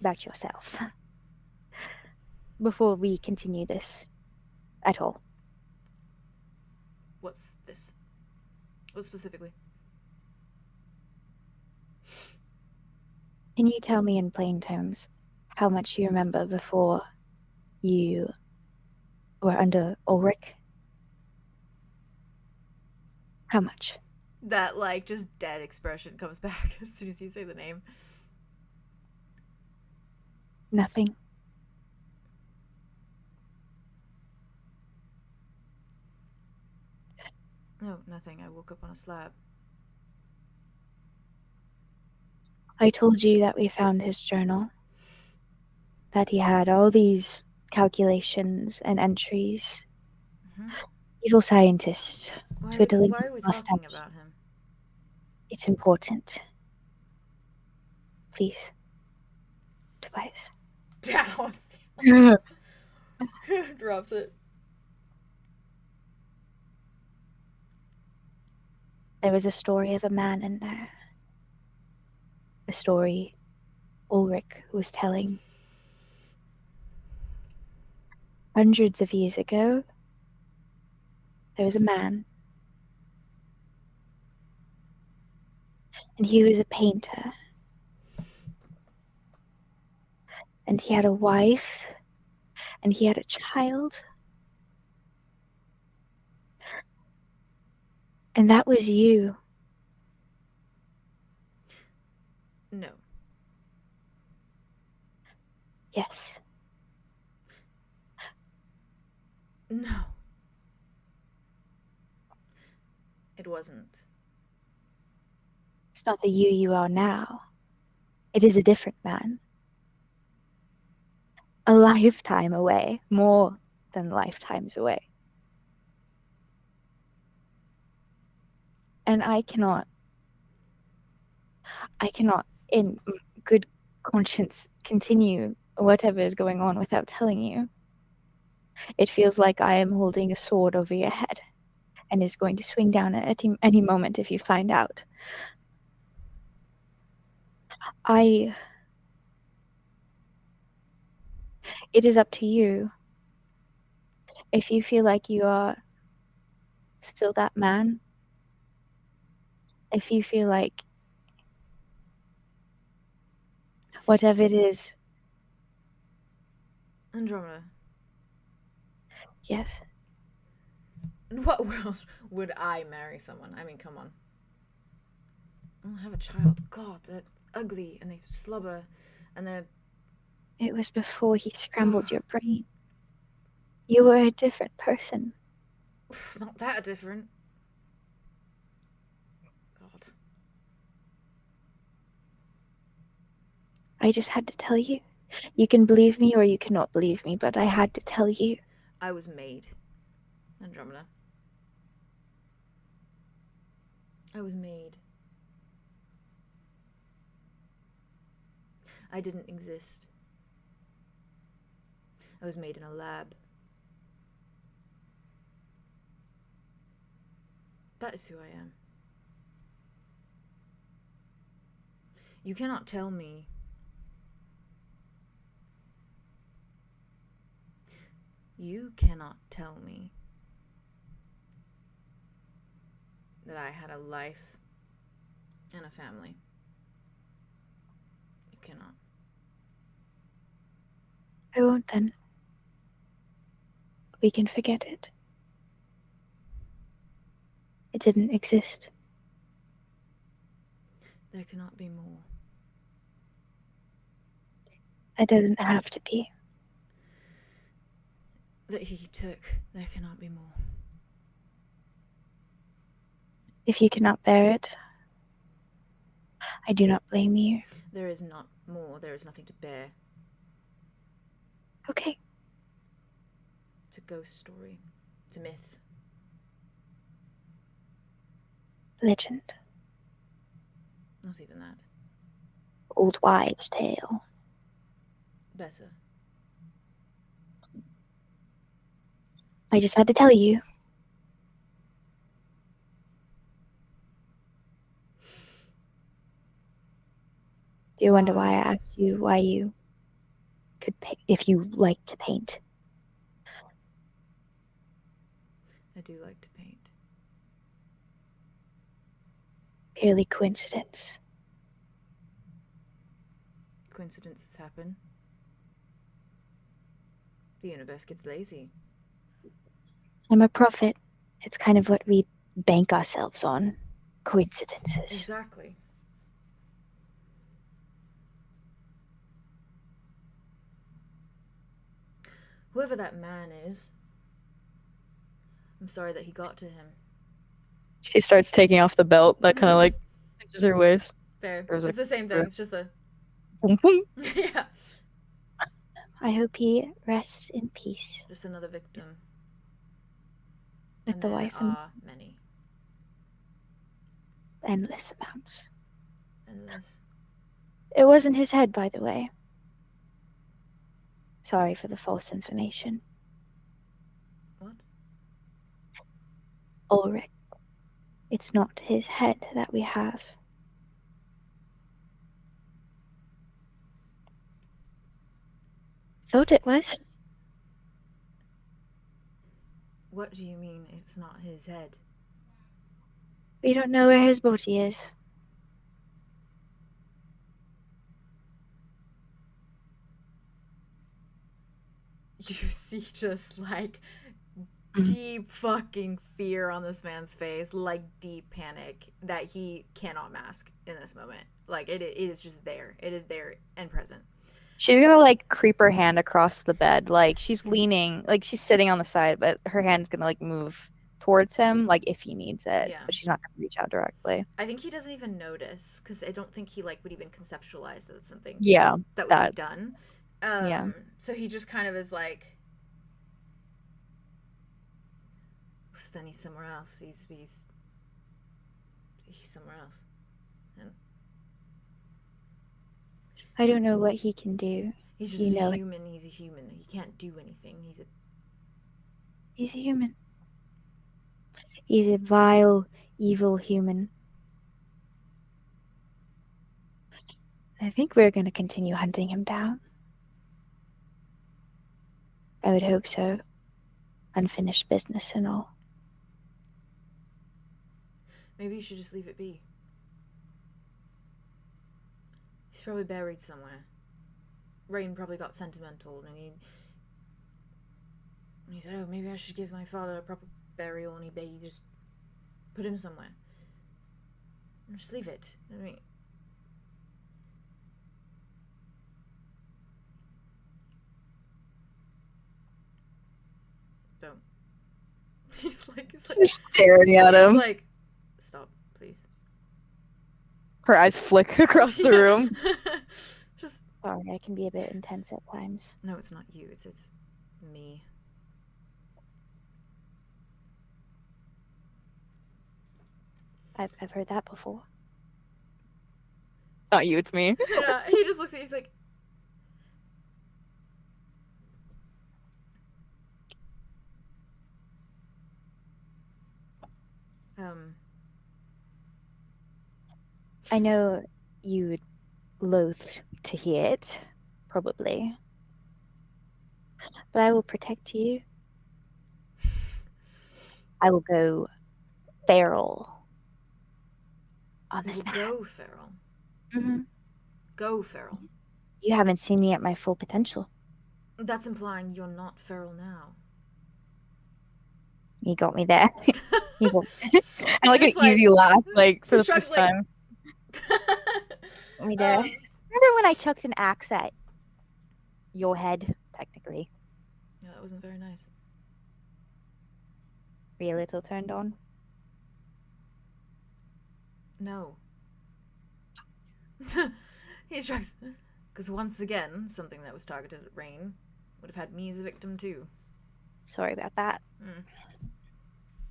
about yourself before we continue this at all. what's this? What specifically? Can you tell me in plain terms how much you remember before you were under Ulrich? How much? That, like, just dead expression comes back as soon as you say the name. Nothing. No, nothing. I woke up on a slab. I told you that we found his journal, that he had all these calculations and entries. Mhm. Evil scientist. Why To a are delinquent we talking mustache. about him? It's important. Please. Tobias. Drops it. There was a story of a man in there. A story Ulrich was telling. Hundreds of years ago, there was a man. And he was a painter. And he had a wife. And he had a child. And that was you. No. Yes. No. It wasn't. It's not the you are now. It is a different man. A lifetime away. More than lifetimes away. And I cannot, in good conscience, continue whatever is going on without telling you. It feels like I am holding a sword over your head and is going to swing down at any moment if you find out. It is up to you. If you feel like you are still that man, if you feel like whatever it is. Andromeda. Yes. In what world would I marry someone? I mean, come on. I'll have a child. God, they're ugly and they slobber and they're... It was before he scrambled your brain. You were a different person. It's not that different. God. I just had to tell you. You can believe me or you cannot believe me, but I had to tell you. I was made. Andromeda. I was made. I didn't exist. I was made in a lab. That is who I am. You cannot tell me that I had a life and a family. You cannot. I won't then. We can forget it. It didn't exist. There cannot be more. It doesn't have to be. That he took, there cannot be more. If you cannot bear it, I do not blame you. There is not more. There is nothing to bear. Okay. It's a ghost story. It's a myth. Legend. Not even that. Old wives' tale. Better. I just had to tell you. Do you wonder why I asked you why you could if you like to paint? I do like to paint. Purely coincidence. Coincidences happen. The universe gets lazy. I'm a prophet. It's kind of what we bank ourselves on. Coincidences. Exactly. Whoever that man is, I'm sorry that he got to him. She starts taking off the belt that kind of like pinches her waist. Fair. There's It's the same thing. It's just the... yeah. I hope he rests in peace. Just another victim. With And the there wife and are many. endless amounts. Endless. It wasn't his head, by the way. Sorry for the false information. What? Ulrich. It's not his head that we have. Thought it was. What do you mean it's not his head? We don't know where his body is. You see just like deep fucking fear on this man's face, like deep panic that he cannot mask in this moment. Like it is just there. It is there and present. She's gonna like creep her hand across the bed, like she's leaning, like she's sitting on the side, but her hand's gonna like move towards him, like if he needs it. Yeah. But she's not gonna reach out directly. I think he doesn't even notice because I don't think he like would even conceptualize that it's something Yeah, that would be done. Yeah. So he just kind of is like, so then he's somewhere else. He's somewhere else. And I don't know what he can do. he's just You a know, human. He's a human. He can't do anything. He's he's a human. He's a vile, evil human. I think we're going to continue hunting him down. I would hope so. Unfinished business and all. Maybe you should just leave it be. He's probably buried somewhere. Rain probably got sentimental and he said, oh, maybe I should give my father a proper burial, and he just put him somewhere. Just leave it. I mean, don't. He's like She's staring at him. He's like, stop, please. Her eyes flick across the room. Just Sorry, I can be a bit intense at times. no, it's not you. It's me. I've heard that before. Not you, it's me. Yeah, he just looks at you. He's like, I know you would loathe to hear it, probably. But I will protect you. I will go feral on this man. go feral. Mm-hmm. Go feral. You haven't seen me at my full potential. That's implying you're not feral now. You got me there. You got And like an Just, like, easy laugh, like for the shrugs, first like- time. me there. Remember when I chucked an axe at your head, technically? Yeah, that wasn't very nice. Were you a little turned on? No. He shrugs. Because once again, something that was targeted at Rain would have had me as a victim too. Sorry about that. Mm.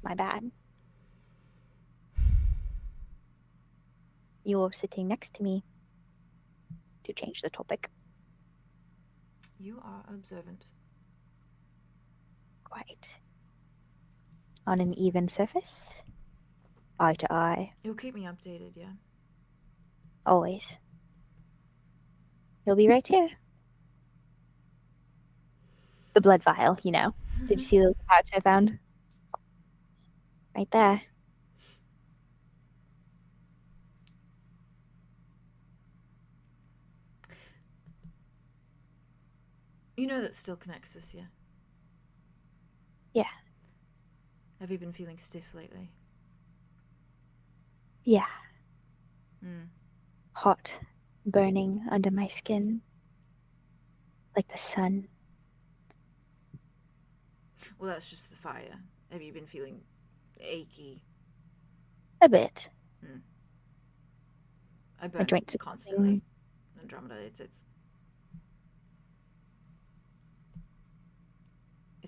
My bad. You're sitting next to me. To change the topic. You are observant. Quite. On an even surface. Eye to eye. You'll keep me updated, yeah? Always. He'll be right here. The blood vial, you know. Did you see the little pouch I found? Right there. You know that still connects us, yeah? Yeah. Have you been feeling stiff lately? Yeah. Mm. Hot. Burning under my skin. Like the sun. Well, that's just the fire. Have you been feeling achy? A bit. I My burn joints are constantly. Andromeda, it's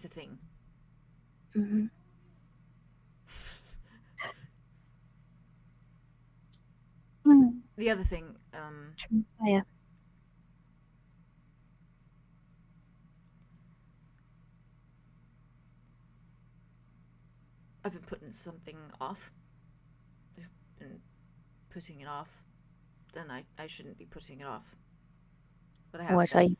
a thing. Mm-hmm. The other thing, Yeah. I've been putting something off. I've been putting it off. Then I shouldn't be putting it off. But I have What to. are you?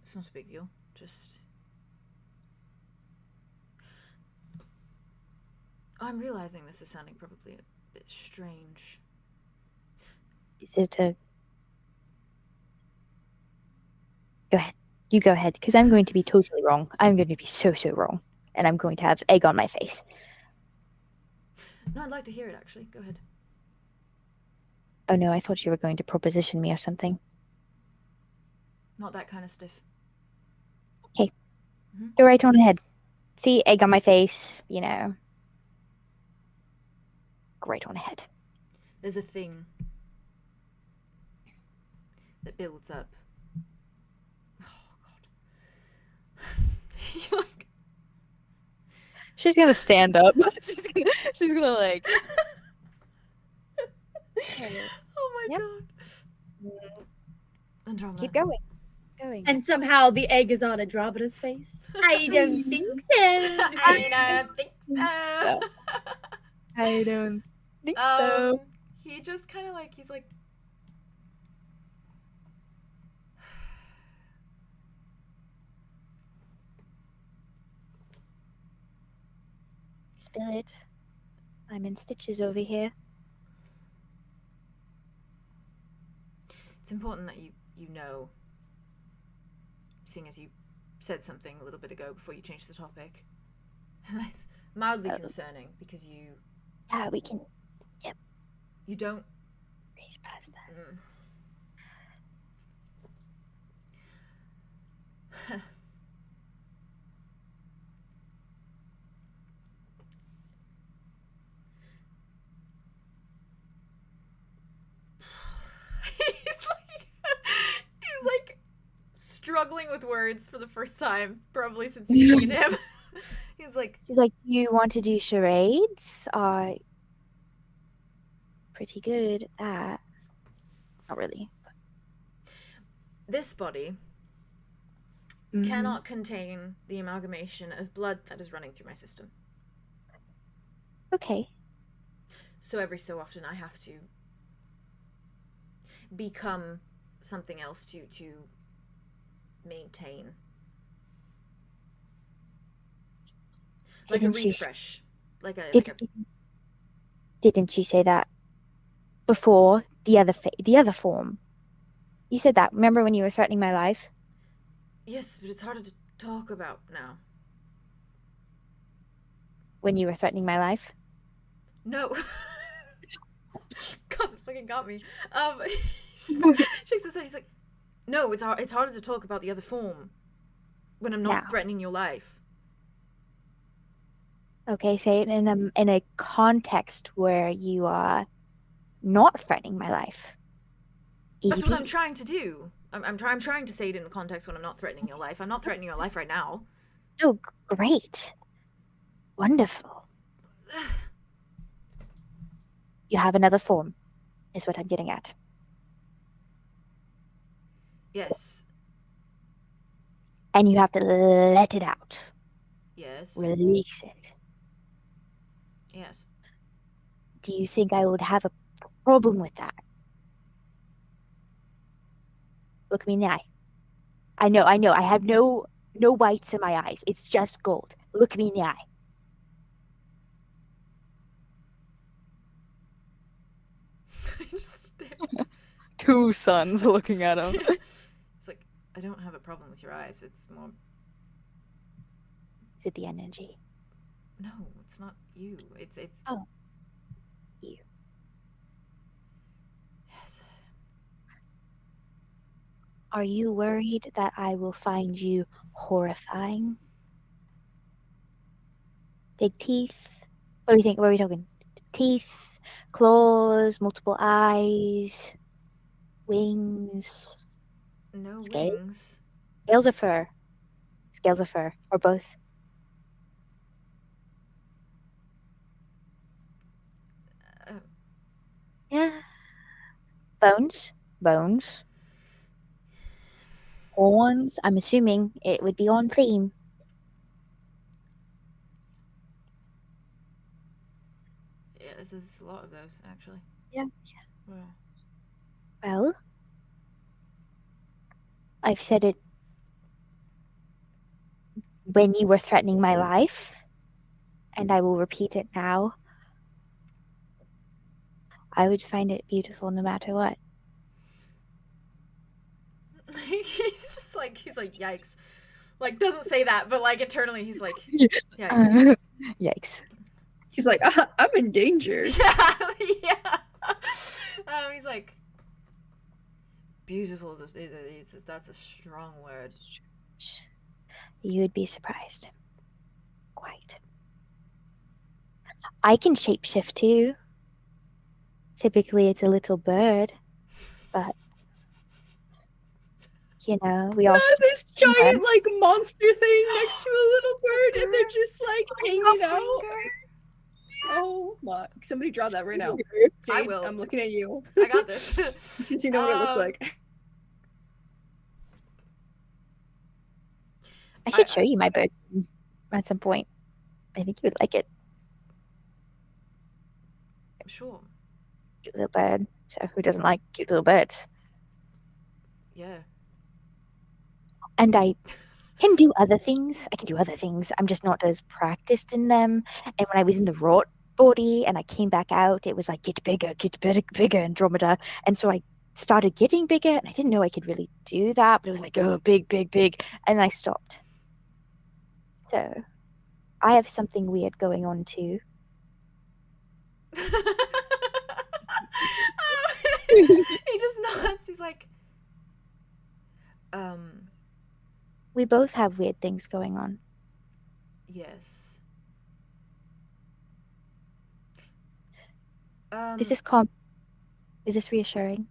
It's not a big deal. Just... I'm realizing this is sounding probably a bit strange. Is it a... Go ahead. You go ahead, because I'm going to be totally wrong. I'm going to be so wrong. And I'm going to have egg on my face. No, I'd like to hear it, actually. Go ahead. Oh no, I thought you were going to proposition me or something. Not that kind of stiff. Okay. Go right on ahead. See, egg on my face, you know. Go right on ahead. There's a thing that builds up. Oh, God. Like... She's gonna stand up. she's gonna like... Oh my Yep. God. Andromeda. Keep going. And somehow the egg is on Andromeda's face. I don't think so. I don't think so. I don't think so. He just kind of like, he's like... Spill it. I'm in stitches over here. It's important that you know, seeing as you said something a little bit ago before you changed the topic. That's mildly concerning because you... Yeah, we can... Yep. You don't... He's past that. He's like struggling with words for the first time, probably since you've seen him. He's like, you want to do charades? Pretty good at that. Not really. this body cannot contain the amalgamation of blood that is running through my system. Okay. So every so often I have to become something else to maintain. Like a refresh. Didn't you say that before the other form? You said that. Remember when you were threatening my life? Yes, but it's harder to talk about now. When you were threatening my life? No. God, it fucking got me. Shakes his head. He's like, no, it's harder to talk about the other form when I'm not threatening your life. Okay, say it in a context where you are not threatening my life. That's Easy what I'm peasy. trying to do. I'm trying to say it in a context when I'm not threatening your life. I'm not threatening your life right now. Oh, great. Wonderful. You have another form, is what I'm getting at. Yes. And you have to let it out. Yes. Release it. Yes. Do you think I would have a problem with that? Look me in the eye. I know. I have no whites in my eyes. It's just gold. Look me in the eye. He just stares. 2 sons looking at him. It's like, I don't have a problem with your eyes. It's more. Is it the energy? No, it's not you. It's. Oh. You. Yes. Are you worried that I will find you horrifying? Big teeth? What do you think? What are we talking? Teeth, claws, multiple eyes, wings. No Scales? wings. Scales of fur. Scales of fur. Or both. Yeah. Bones. Bones. Horns. I'm assuming it would be on theme. Yeah, there's a lot of those, actually. Yeah. Yeah. Well, I've said it when you were threatening my life, and I will repeat it now. I would find it beautiful no matter what. He's like, yikes. Like, doesn't say that, but like internally he's like, yikes. Yikes. He's like, I'm in danger. Yeah. He's like, beautiful that's a strong word. You would be surprised. Quite. I can shapeshift too. Typically it's a little bird, but you know, we all This giant like monster thing next to a little bird, and they're just like hanging out. Oh my! Somebody draw that right now. Jade, I will. I'm looking at you. I got this. Since you know what it looks like. I should show you my bird at some point. I think you would like it. I'm sure. Cute little bird. So who doesn't like cute little birds? Yeah. And I can do other things. I'm just not as practiced in them. And when I was in the rot body and I came back out, it was like, get bigger, Andromeda. And so I started getting bigger, and I didn't know I could really do that, but it was like, oh, big. And I stopped. So I have something weird going on too. He just nods. He's like, We both have weird things going on. yes. Is this calm? Is this reassuring?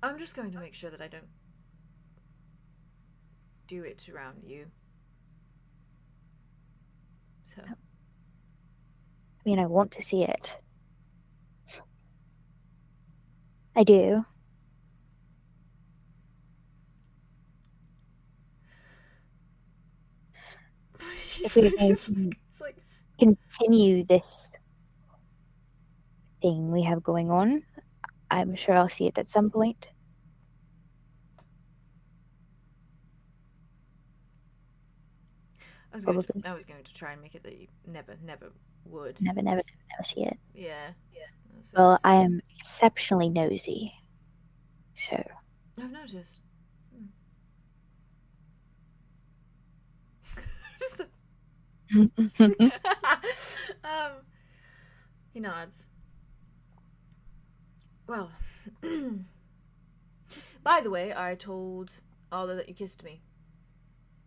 I'm just going to make sure that I don't do it around you. So. I mean, I want to see it. I do. If we're going to continue this thing we have going on, I'm sure I'll see it at some point. I was going to try and make it that you never would. Never see it. Yeah. Well, I am exceptionally nosy, so. I've noticed. Just the... He nods. Well, by the way, I told Arlow that you kissed me.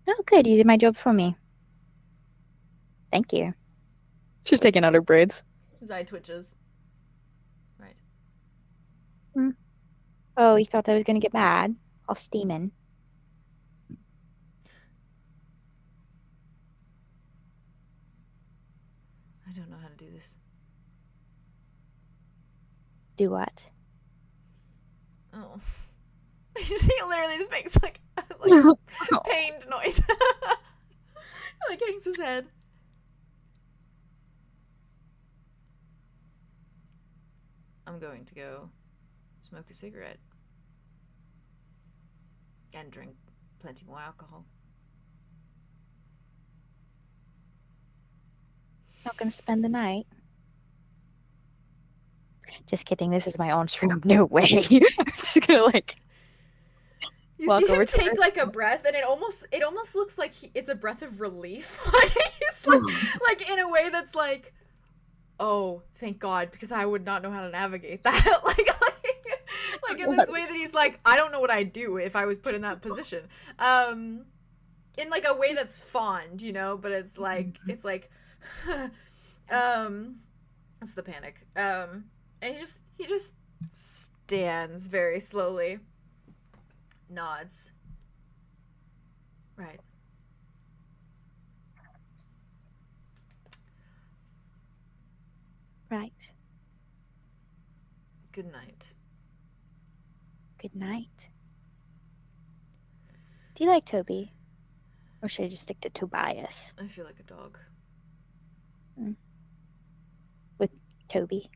Oh, good. You did my job for me. Thank you. She's taking out her braids. His eye twitches. Right. Oh, you thought I was gonna get mad? All steaming. I don't know how to do this. Do what? Oh. He literally just makes like pained noise. Like hangs his head. I'm going to go smoke a cigarette and drink plenty more alcohol. Not gonna spend the night. Just kidding. This is my aunt's room. No way. I'm just gonna like. You Walk see over him to her. take like a breath, and it almost looks like it's a breath of relief. Like he's like in a way that's like, oh, thank God, because I would not know how to navigate that. like in this way that he's like, I don't know what I'd do if I was put in that position. In like a way that's fond, you know, but it's like it's the panic. And he just stands very slowly. Nods. Right. Right. Good night. Good night. Do you like Toby? Or should I just stick to Tobias? I feel like a dog. With Toby.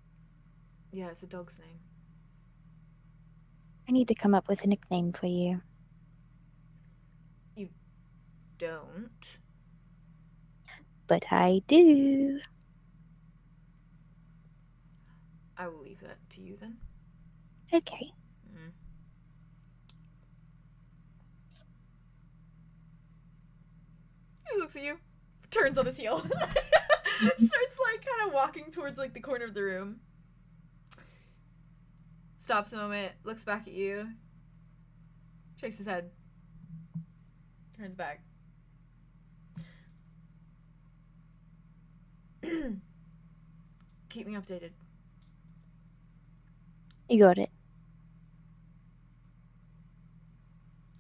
Yeah, it's a dog's name. I need to come up with a nickname for you. You don't. But I do. I will leave that to you then. Okay. He looks at you, turns on his heel, starts like kind of walking towards like the corner of the room. Stops a moment, looks back at you, shakes his head, turns back. Keep me updated. You got it.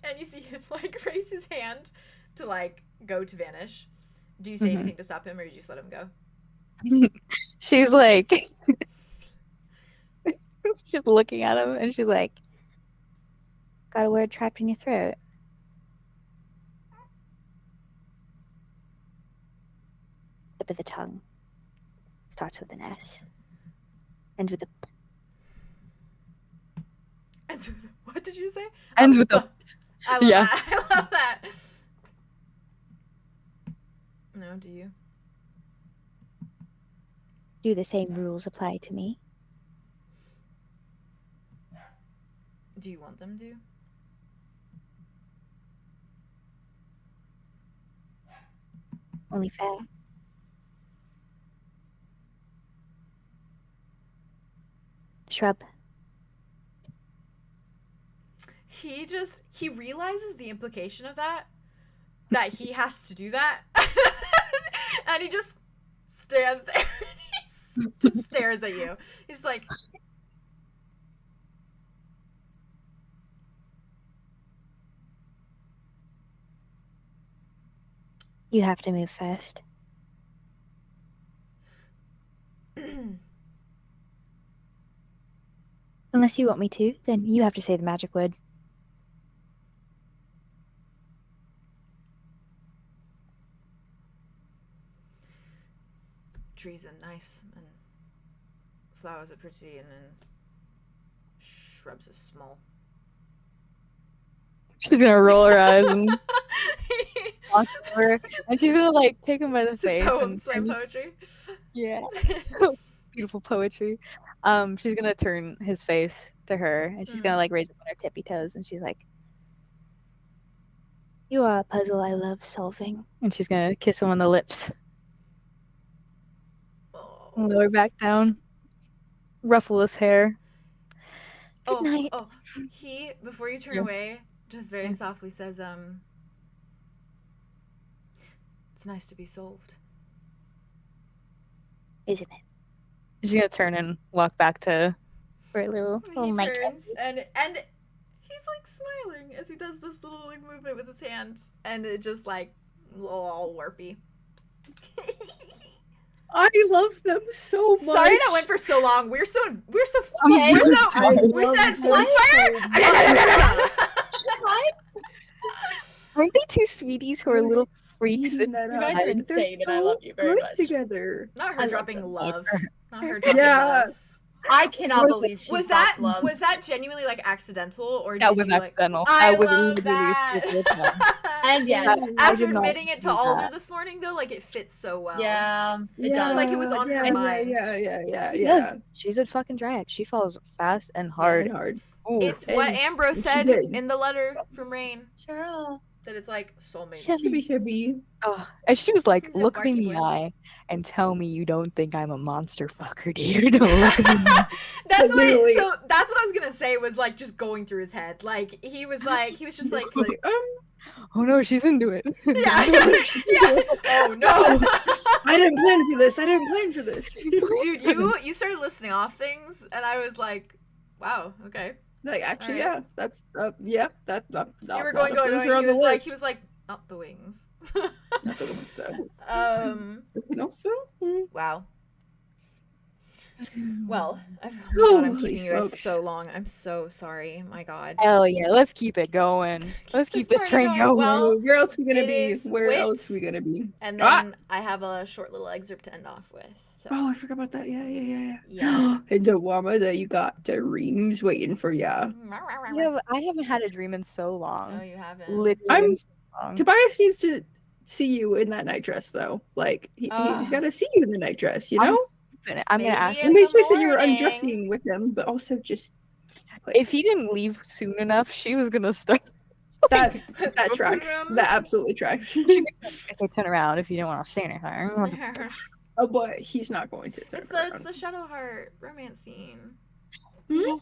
And you see him like raise his hand to like go to vanish. Do you say anything to stop him, or do you just let him go? She's like, she's looking at him, and she's like, Got a word trapped in your throat. Tip of the tongue. Starts with an S. Ends with a P. And so, what did you say? ends with a. I love Yeah. that. I love that. No, do you? Do the same rules apply to me? Do you want them to? Only fair. Shrub. He realizes the implication of that he has to do that. And he just stands there and he just stares at you. He's like, You have to move first. Unless you want me to, then you have to say the magic word. trees are nice and flowers are pretty and then shrubs are small. She's gonna roll her eyes and walk over, and she's gonna like take him by the This face. is poem and slam poetry. Yeah, beautiful poetry. She's gonna turn his face to her, and she's gonna like raise up on her tippy toes, and she's like, You are a puzzle I love solving. and she's gonna kiss him on the lips, Oh. and lower back down, ruffle his hair. Good night. Oh, he, before you turn Yeah. away, just very softly says, It's nice to be solved. Isn't it? She's gonna turn and walk back to For a little He mic. turns and he's like smiling as he does this little like movement with his hand, and it just like all warpy. I love them so much. Sorry that went for so long. We said four swear. Aren't they two sweeties who are little freaks? Eating that You guys up. are insane, and I so love you very good much. together. Not her I dropping love love. them. Not her dropping Yeah. love. I cannot Was- believe she Was dropped love. that genuinely like accidental, or That did was you, like... accidental. I was love literally that. with them. And yeah, I After did not admitting it to do Alder that. this morning, though, like it fits so well. yeah, it Yeah, does. like it was on her mind. Yeah. She does. She's a fucking drag. She falls fast and hard. Hard. Ooh. It's what And Ambrose she said did. in the letter from Rain, Sure. that it's like soulmates. Shabby. Oh, and she was like, Yeah, look me in Barky the boy. eye and tell me you don't think I'm a monster fucker, dude. Don't look at me. That's what. Literally. So that's what I was gonna say. Was like just going through his head. Like he was just like, Oh no, she's into it. yeah, yeah. Oh no, I didn't plan for this. dude, you started listing off things, and I was like, wow, okay. Like actually, Alright. yeah, that's yeah, that. You were going. He was like, not the wings. Not the wings, though. Um. Also, Wow. Well, oh my Oh, God, I'm holy keeping you guys smokes. so long. I'm so sorry. My God. Hell yeah, let's keep it going. Let's keep this train party going. Well, where else we gonna it be? is Where wit. else we gonna be? And Ah! then I have a short little excerpt to end off with. So. Oh, I forgot about that. Yeah. Yeah. And the Wama that you got dreams waiting for ya. Yeah, but I haven't had a dream in so long. Oh, you haven't. Literally I'm- in so long. Tobias needs to see you in that night dress, though. Like he's got to see you in the night dress. You I'm- know, I'm gonna Maybe ask in him it makes the sense that you were morning. undressing with him, but also just if he didn't leave soon enough, she was gonna start. that tracks. That absolutely tracks. If I turn around, if you didn't want to say anything. Oh, but he's not going to turn It's around. the Shadowheart romance scene. Hmm?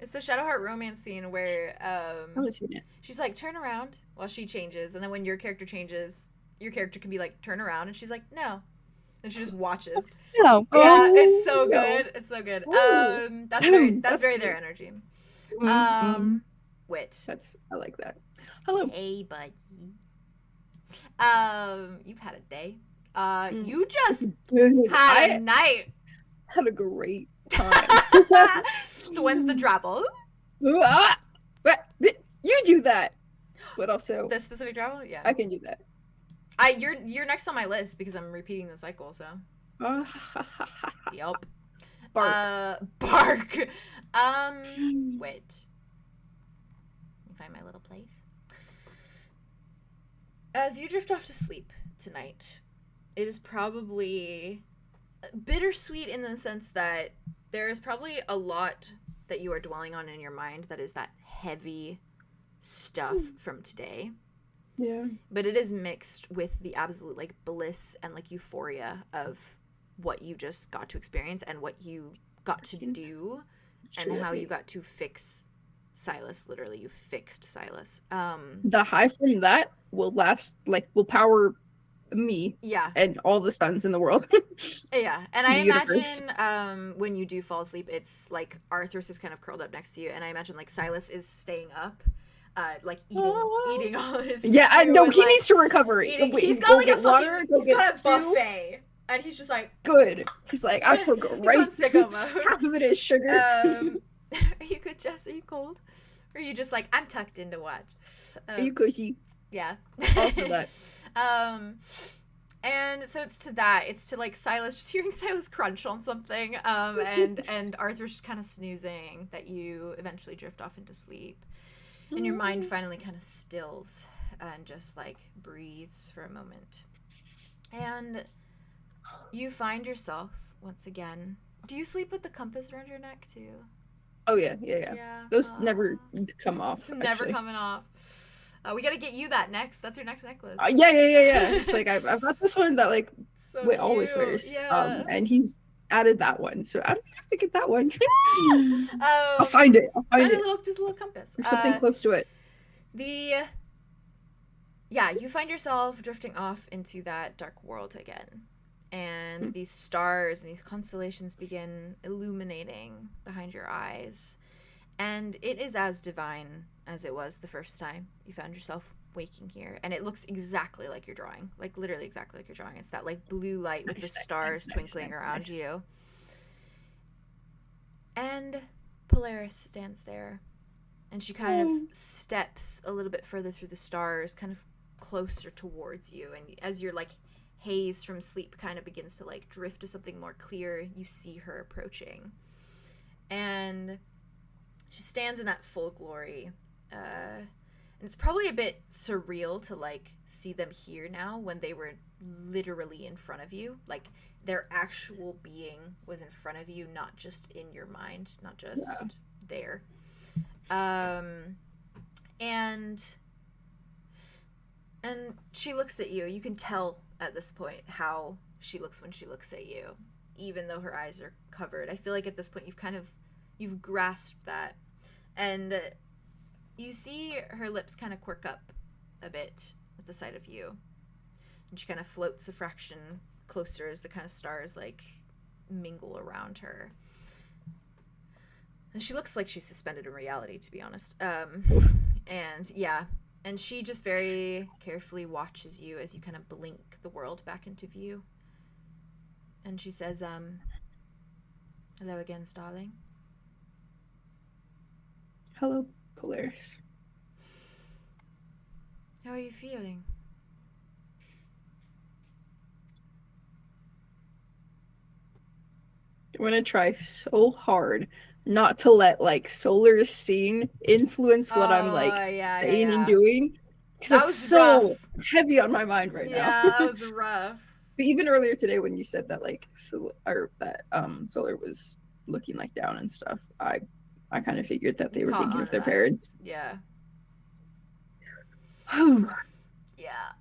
It's the Shadowheart romance scene where I haven't seen it. she's like turn around while she changes, and then when your character changes, your character can be like turn around, and she's like no, and she just watches. No. Yeah, it's so no. good. It's so good. Ooh. That's That's very good. their energy. Mm-mm. Wit. I like that. Hello. Hey, buddy. You've had a day. You just Dude, had a I night. had a great time. So when's the travel? Ooh, ah! But you do that. But also, The specific travel? Yeah. I can do that. You're next on my list because I'm repeating the cycle. So. Yup. Bark. Bark. Wait. Let me find my little place. As you drift off to sleep tonight, it is probably bittersweet in the sense that there is probably a lot that you are dwelling on in your mind that is that heavy stuff from today. Yeah. But it is mixed with the absolute like bliss and like euphoria of what you just got to experience and what you got to do and how you got to fix Silas. Literally, you fixed Silas. The high from that will last, like, will power me Yeah, and all the suns in the world. yeah. And I The universe. imagine when you do fall asleep, it's like Arthros is kind of curled up next to you, and I imagine like Silas is staying up, like eating all his Yeah, I stew know and, he like, needs to recover. eating. Wait, He's go got like a get fucking water, go he's get got a stew. buffet, and he's just like Good. He's like, I cook he's right. on sicko mode. Half of it is sugar. Are you good, Jess? Are you cold? Or are you just like, I'm tucked in to watch? Are you cushy? Yeah. Also that. And so it's to that. It's to like Silas, just hearing Silas crunch on something, and Arthur's just kind of snoozing that you eventually drift off into sleep. And your mind finally kind of stills and just like breathes for a moment. And you find yourself once again. Do you sleep with the compass around your neck too? Oh yeah. Those never come off. It's never actually. coming off. We gotta get you that next. That's your next necklace. Yeah. It's like I've got this one that like So Wait always cute. wears. Yeah. And he's added that one, so I don't have to get that one. I'll Um, find it. find a little compass. There's something close to it. The yeah, you find yourself drifting off into that dark world again. And these stars and these constellations begin illuminating behind your eyes. And it is as divine as it was the first time you found yourself waking here. And it looks exactly like your drawing. Like, literally exactly like your drawing. It's that, like, blue light with the stars twinkling around you. And Polaris stands there. And she kind of steps a little bit further through the stars, kind of closer towards you. And as your, like, haze from sleep kind of begins to, like, drift to something more clear, you see her approaching. And she stands in that full glory. And it's probably a bit surreal to, like, see them here now when they were literally in front of you. Like, their actual being was in front of you, not just in your mind, not just there. And she looks at you. You can tell at this point how she looks when she looks at you, even though her eyes are covered. I feel like at this point you've grasped that. And you see her lips kind of quirk up a bit at the sight of you. And she kind of floats a fraction closer as the kind of stars, like, mingle around her. And she looks like she's suspended in reality, to be honest. And yeah, and she just very carefully watches you as you kind of blink the world back into view. And she says, hello again, darling. Hello, Polaris. How are you feeling? I'm gonna try so hard not to let, like, solar scene influence what I'm, like, saying and doing. Because that's so heavy on my mind right now. Yeah, that was rough. But even earlier today when you said that, like, Solar was looking, like, down and stuff, I kind of figured that they were thinking of their parents. Yeah. Yeah.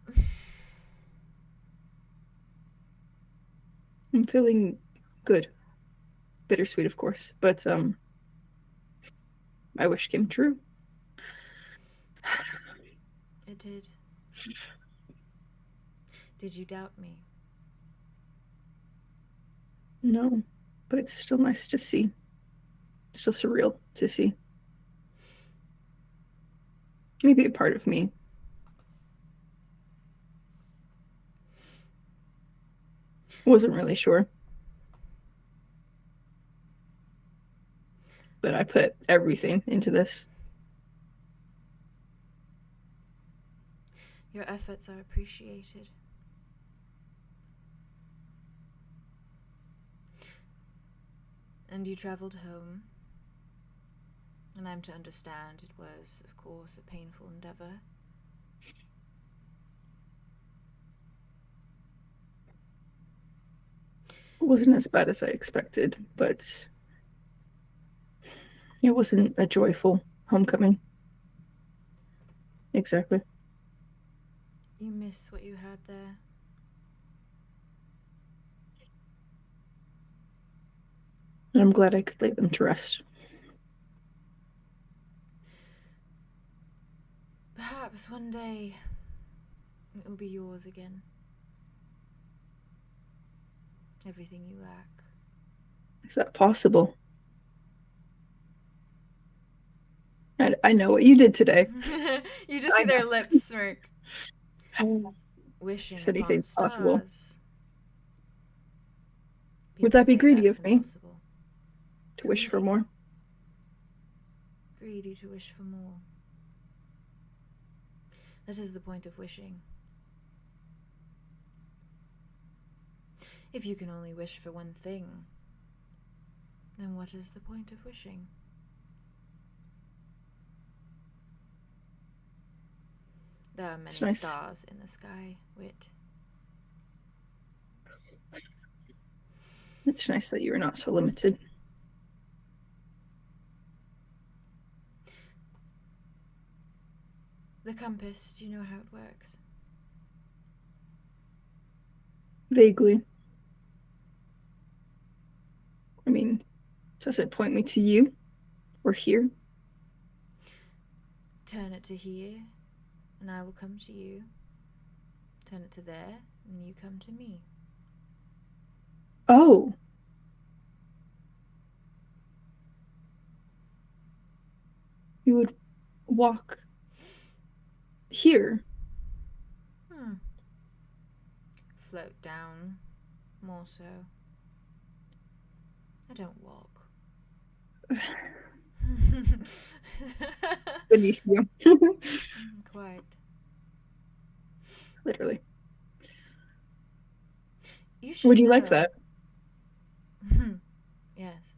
I'm feeling good. Bittersweet, of course, but my wish came true. It did. Did you doubt me? No, but it's still nice to see. It's still surreal to see. Maybe a part of me wasn't really sure. But I put everything into this. Your efforts are appreciated. And you traveled home. And I'm to understand it was, of course, a painful endeavor. It wasn't as bad as I expected, but it wasn't a joyful homecoming. Exactly. You miss what you had there. And I'm glad I could lay them to rest. Perhaps one day it will be yours again. Everything you lack. Is that possible? I know what you did today. You just see their lips smirk. Wishing Is anything upon possible? stars. Would that be People say greedy that's of me? impossible. To wish for more? Greedy to wish for more. That is the point of wishing. If you can only wish for one thing, then what is the point of wishing? There are many stars in the sky, Wit. It's nice that you're not so limited. The compass, do you know how it works? Vaguely. I mean, does it point me to you? Or here? Turn it to here. and I will come to you. Turn it to there, and you come to me. Oh. You would walk here. Float down, more so. I don't walk. Beneath you. Quite. Literally. You should Would you like know. that? Yes.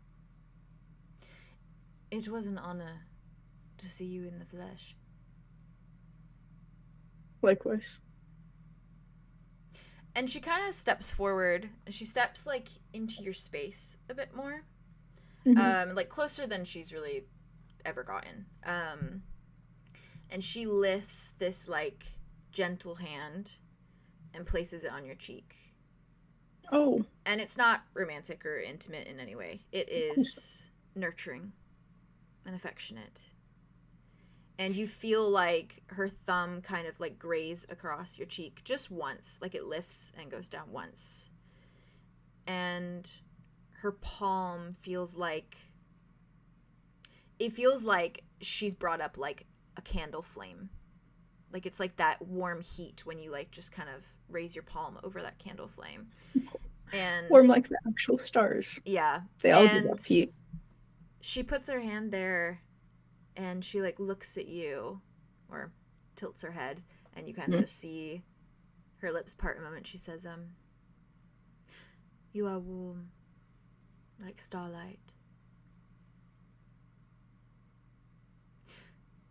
It was an honor to see you in the flesh. Likewise. And she kind of steps forward. She steps, like, into your space a bit more. Like, closer than she's really ever gotten. And she lifts this, like, gentle hand and places it on your cheek. Oh. And it's not romantic or intimate in any way. It is nurturing and affectionate. And you feel like her thumb kind of like graze across your cheek just once, like it lifts and goes down once. And her palm feels like she's brought up like a candle flame. Like it's like that warm heat when you like just kind of raise your palm over that candle flame. And warm like the actual stars. Yeah. They all do that heat. She puts her hand there and she like looks at you or tilts her head and you kind of just see her lips part a moment. She says, you are warm like starlight.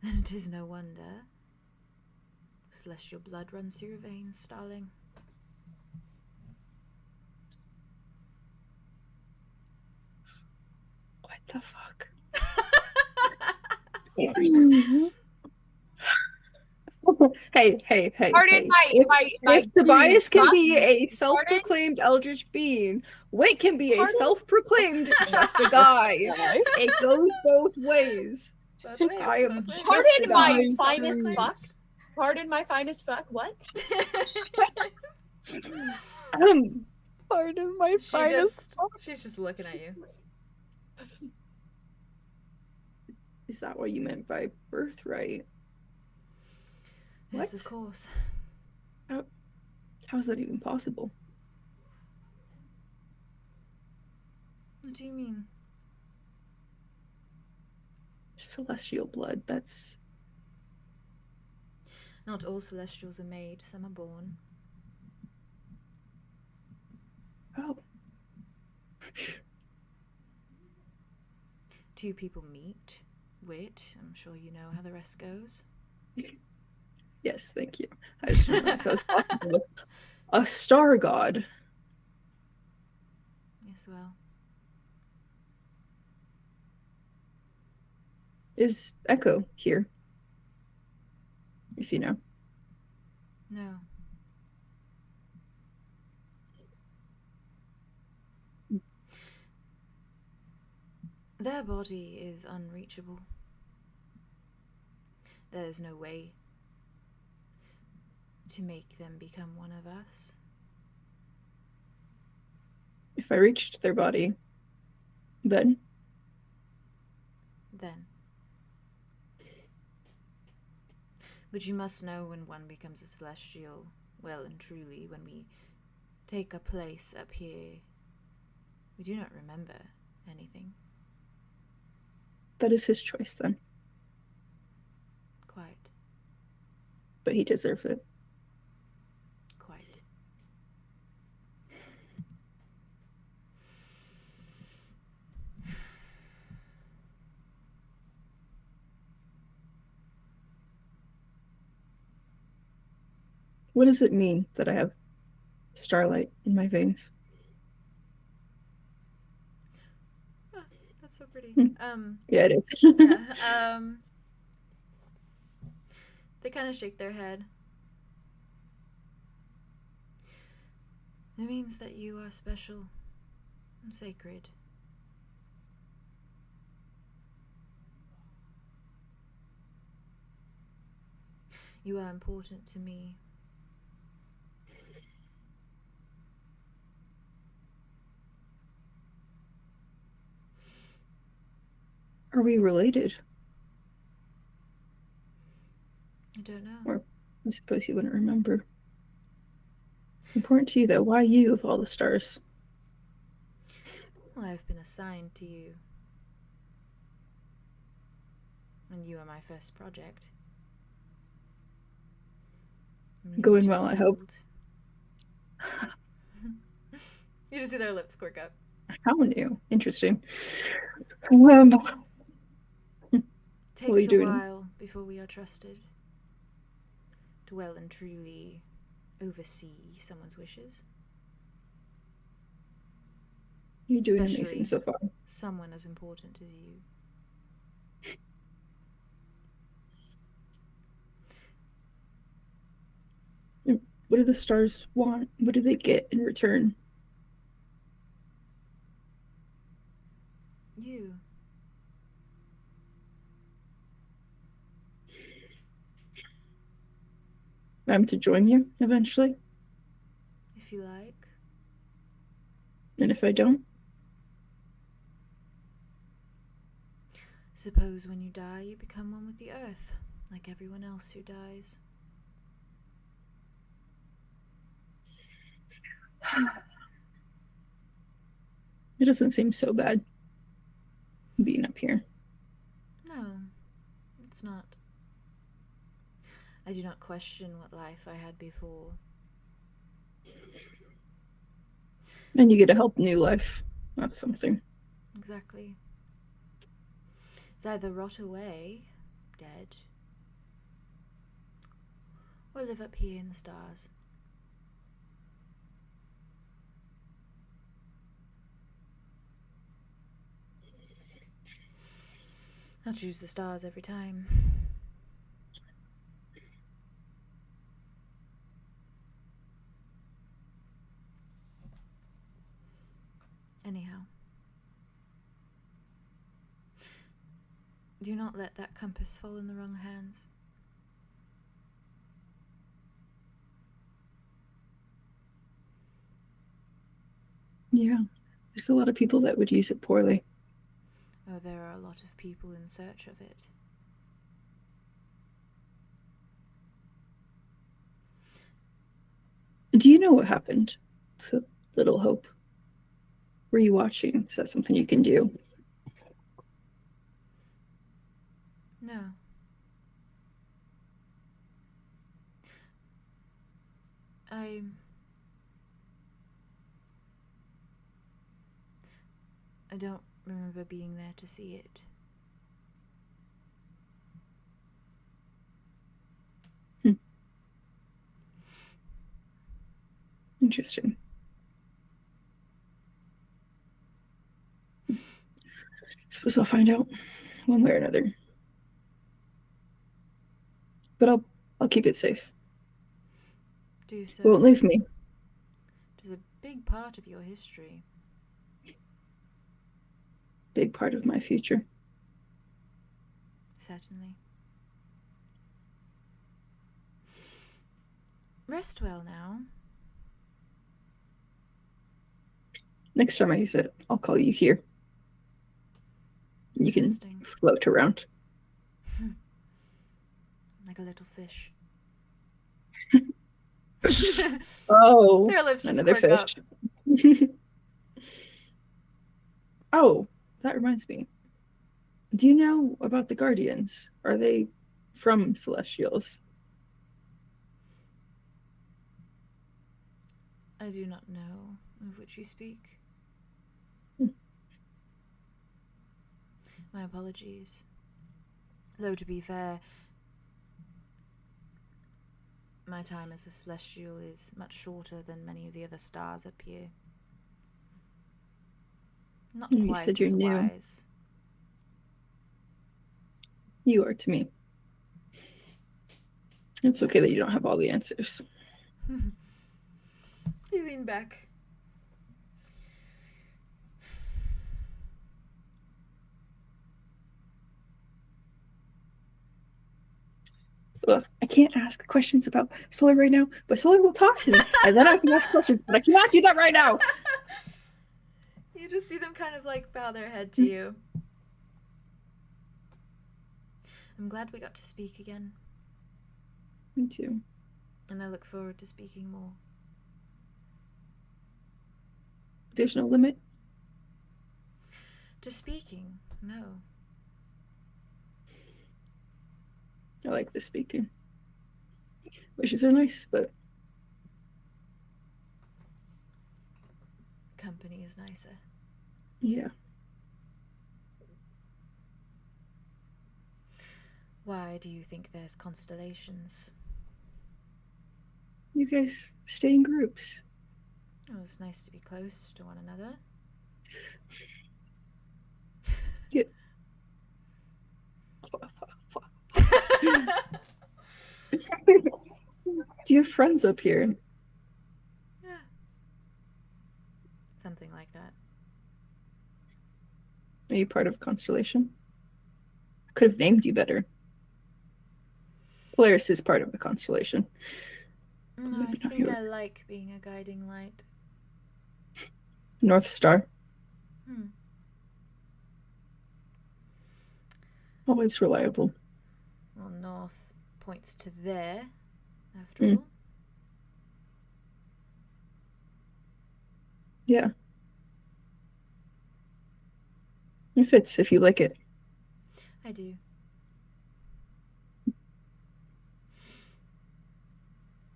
And it is no wonder. Celestial blood runs through your veins, starling. What the fuck? Hey. Pardon if Tobias can be a self-proclaimed eldritch being, Wit can be a self-proclaimed just a guy. It goes both ways. I am Pardon my finest fuck. Pardon my finest fuck. What? Pardon my finest fuck. She's just looking at you. Is that what you meant by birthright? Yes, of course. How is that even possible? What do you mean? Celestial blood, that's... Not all celestials are made, some are born. Oh. Two people meet, Wit. I'm sure you know how the rest goes. Yes, thank you. I just didn't know if that was possible with a star god. Yes, well. Is Echo here? If you know. No. Their body is unreachable. There is no way to make them become one of us. If I reached their body, then? Then. But you must know when one becomes a celestial, well and truly, when we take a place up here, we do not remember anything. That is his choice, then. Quite. But he deserves it. Quite. What does it mean that I have starlight in my veins? Oh, that's so pretty. Yeah, it is. Yeah, they kind of shake their head. It means that you are special and sacred. You are important to me. Are we related? I don't know. Or I suppose you wouldn't remember. Important to you, though. Why you of all the stars? Well, I've been assigned to you. And you are my first project. I'm Going new to well, the I hope. field. You just see their lips quirk up. How new? Interesting. Takes What are you a doing? while before we are trusted to well and truly oversee someone's wishes. You're doing Especially amazing so far. someone as important as you. What do the stars want? What do they get in return? You. I'm to join you eventually? If you like. And if I don't? Suppose when you die, you become one with the earth, like everyone else who dies. It doesn't seem so bad being up here. No, it's not. I do not question what life I had before. And you get to help new life. That's something. Exactly. It's either rot away, dead, or live up here in the stars. I'll choose the stars every time. Anyhow. Do not let that compass fall in the wrong hands. Yeah. There's a lot of people that would use it poorly. Oh, there are a lot of people in search of it. Do you know what happened to Little Hope? Were you watching? Is that something you can do? No. I don't remember being there to see it. Interesting. Suppose I'll find out one way or another. But I'll keep it safe. Do so. Won't leave me. It is a big part of your history. Big part of my future. Certainly. Rest well now. Next time I use it, I'll call you here. You can Interesting. float around. Like a little fish. Oh, Their lips just another quirk up. fish. Oh, that reminds me. Do you know about the Guardians? Are they from Celestials? I do not know of which you speak. My apologies. Though to be fair, my time as a Celestial is much shorter than many of the other stars up here. Not You quite said you're as new. wise. You are to me. It's okay that you don't have all the answers. You lean back. Look, I can't ask questions about Solar right now, but Solar will talk to me, and then I can ask questions, but I cannot do that right now. You just see them kind of like bow their head to you. I'm glad we got to speak again. Me too. And I look forward to speaking more. There's no limit. To speaking, no. I like the speaking. Wishes are nice, but Company is nicer. yeah. Why do you think there's constellations? You guys stay in groups. Oh, it's nice to be close to one another. Yeah. Do you have friends up here? Yeah. Something like that. Are you part of a constellation? I could have named you better. Polaris is part of a constellation. No, Maybe I not think yours. I like being a guiding light. North Star. Always reliable. Well, north points to there, after all. Yeah. It fits if you like it. I do.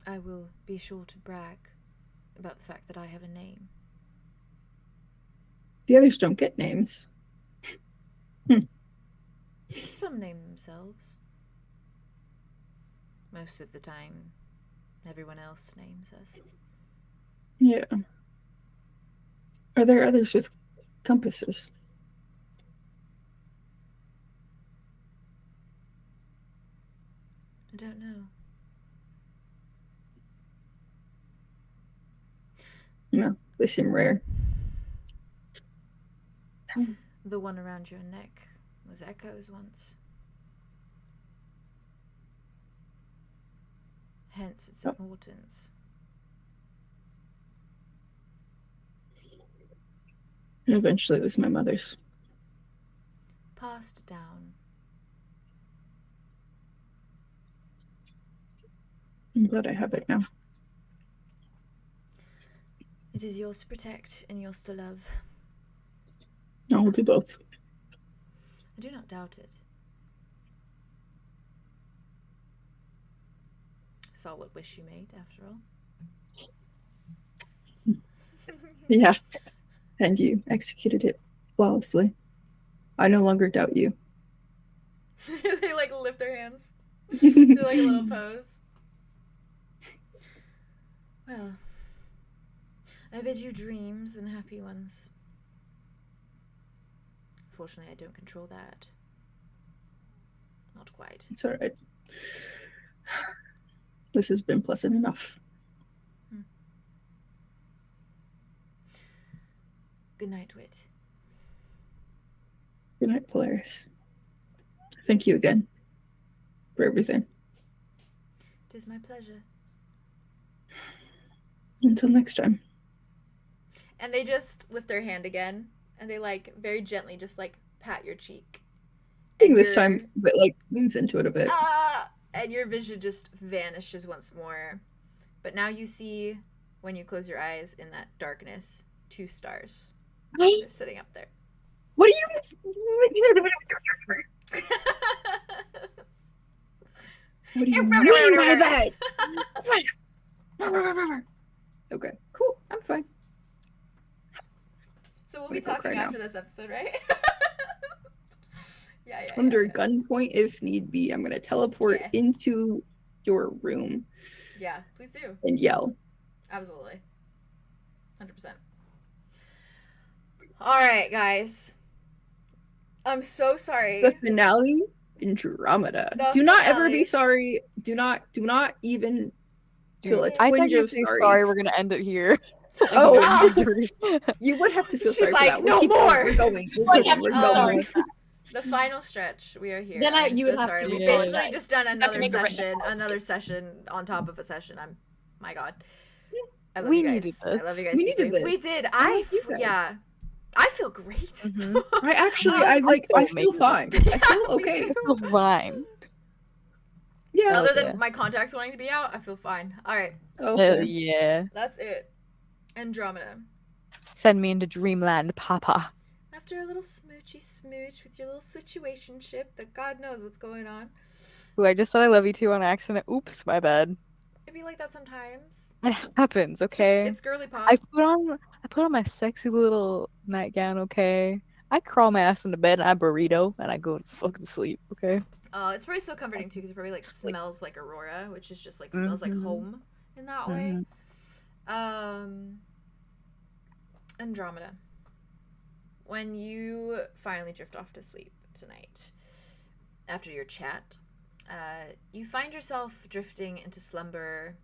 I will be sure to brag about the fact that I have a name. The others don't get names. Some name themselves. Most of the time, everyone else names us. Yeah. Are there others with compasses? I don't know. No, they seem rare. The one around your neck was Echo's once. Hence its importance. And eventually it was my mother's. Passed down. I'm glad I have it now. It is yours to protect and yours to love. I'll do both. I do not doubt it. Saw what wish you made, after all. Yeah. And you executed it flawlessly. I no longer doubt you. They like lift their hands. Do like a little pose. Well, I bid you dreams and happy ones. Fortunately, I don't control that. Not quite. It's all right. This has been pleasant enough. Good night, Wit. Good night, Polaris. Thank you again for everything. It is my pleasure. Until next time. And they just lift their hand again, and they like very gently just like pat your cheek. I think this time, but like leans into it a bit. And your vision just vanishes once more. But now you see, when you close your eyes in that darkness, 2 stars. They're sitting up there. What do you? What do you mean by that? Okay, cool. I'm fine. So we'll be talking after this episode, right? Yeah. Under gunpoint if need be. I'm gonna teleport into your room. Yeah, please do. And yell. Absolutely. 100%. Alright, guys. I'm so sorry. The finale, Andromeda. Do not ever be sorry. Do not even feel a twinge of sorry. We're gonna end it here. Oh, you would have to feel sorry for that. No more. We're going. We're going. The final stretch. We are here. Then I'm you so would have sorry. to We've Yeah. basically apologize. just done have to another make a written session, apology. another session on top of a session. My God. I love We you needed guys. this. I love you guys. We deeply. needed this. We did. I like you guys. Yeah. I feel great. Mhm. I actually, Oh, I feel feel amazing. fine. I feel Me okay. too. So fine. Yeah. Other yeah. than my contacts wanting to be out, I feel fine. All right, Hell Okay. yeah. that's it. Andromeda. Send me into dreamland, Papa. After a little smoochy smooch with your little situationship that God knows what's going on. Ooh, I just said I love you too on accident. Oops, my bad. It'd be like that sometimes. It happens, It's just, okay? it's girly pop. I put on my sexy little nightgown, okay? I crawl my ass into bed and I burrito and I go to fucking sleep, okay? It's probably so comforting too because it probably like smells like Aurora, which is just like Mhm. smells like home in that way. Mhm. Andromeda. When you finally drift off to sleep tonight, after your chat, you find yourself drifting into slumber,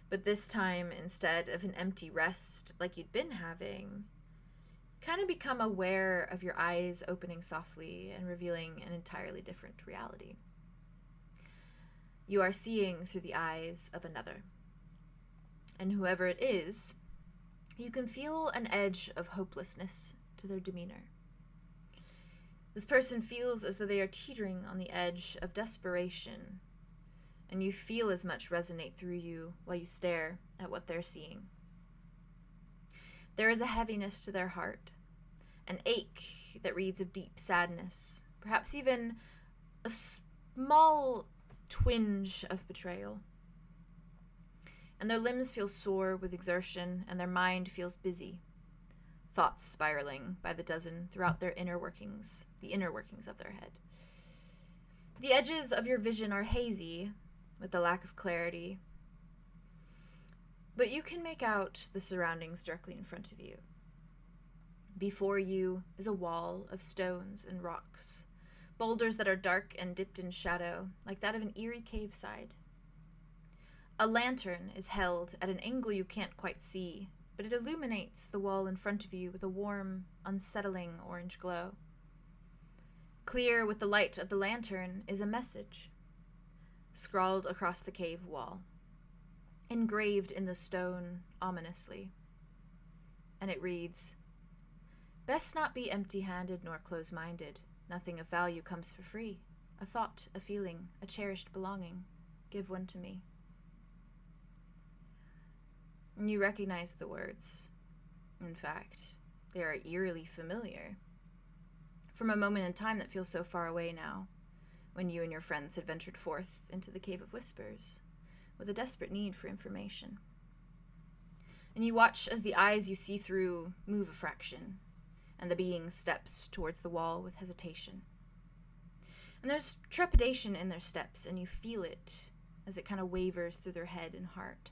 but this time instead of an empty rest like you'd been having, kind of become aware of your eyes opening softly and revealing an entirely different reality. You are seeing through the eyes of another. And whoever it is, you can feel an edge of hopelessness to their demeanor. This person feels as though they are teetering on the edge of desperation, and you feel as much resonate through you while you stare at what they're seeing. There is a heaviness to their heart, an ache that reads of deep sadness, perhaps even a small twinge of betrayal. And their limbs feel sore with exertion, and their mind feels busy, thoughts spiraling by the dozen throughout their inner workings, the inner workings of their head. The edges of your vision are hazy, with the lack of clarity, but you can make out the surroundings directly in front of you. Before you is a wall of stones and rocks, boulders that are dark and dipped in shadow, like that of an eerie cave side. A lantern is held at an angle you can't quite see, but it illuminates the wall in front of you with a warm, unsettling orange glow. Clear with the light of the lantern is a message, scrawled across the cave wall, engraved in the stone ominously. And it reads, "Best not be empty-handed nor close-minded. Nothing of value comes for free. A thought, a feeling, a cherished belonging. Give one to me." And you recognize the words. In fact, they are eerily familiar. From a moment in time that feels so far away now, when you and your friends had ventured forth into the Cave of Whispers, with a desperate need for information. And you watch as the eyes you see through move a fraction, and the being steps towards the wall with hesitation. And there's trepidation in their steps, and you feel it as it kind of wavers through their head and heart.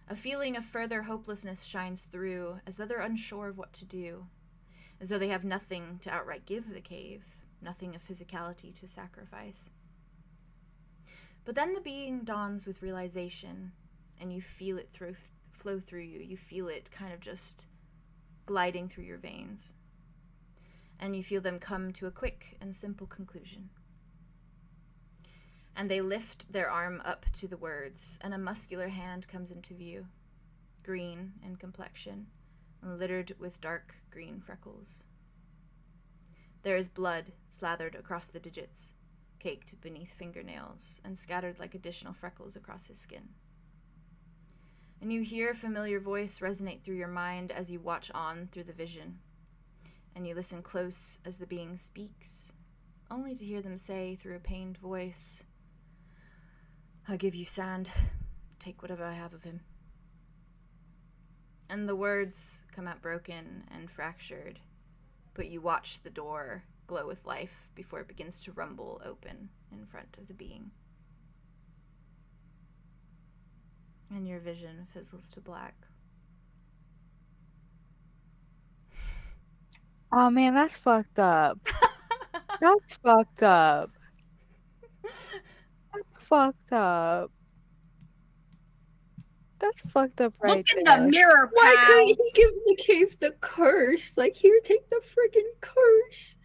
A feeling of further hopelessness shines through, as though they're unsure of what to do, as though they have nothing to outright give the cave, nothing of physicality to sacrifice. But then the being dawns with realization, and you feel it flow through you. You feel it kind of just gliding through your veins. And you feel them come to a quick and simple conclusion. And they lift their arm up to the words, and a muscular hand comes into view, green in complexion, and littered with dark green freckles. There is blood slathered across the digits, caked beneath fingernails, and scattered like additional freckles across his skin. And you hear a familiar voice resonate through your mind as you watch on through the vision, and you listen close as the being speaks, only to hear them say through a pained voice, "I give you sand. Take whatever I have of him." And the words come out broken and fractured, but you watch the door glow with life before it begins to rumble open in front of the being. And your vision fizzles to black. Oh man, that's fucked up. That's fucked up. That's fucked up. That's fucked up right Look in there. the mirror, Why pal. couldn't he give the cave the curse? Like, here, take the freaking curse.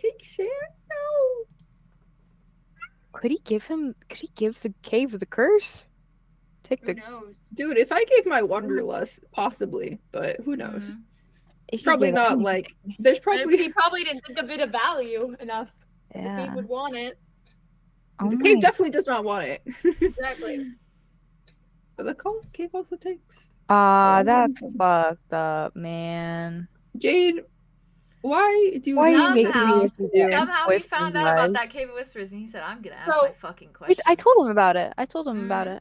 take Sam? No. Could he give the cave the curse? Take Who the knows? Dude, if I gave my wanderlust, possibly, but who knows? if he Probably gave not anything. like there's He probably probably didn't think of it of value enough. The cave Yeah. would want it. Oh the my- cave definitely does not want it. Exactly. But the cave also takes. That's fucked up, man. Jade, why do Why you you making me Somehow, with the somehow he boyfriend found out about lies? that Cave of Whispers, and he said, "I'm gonna ask So- my fucking questions." I told him about it. Mhm.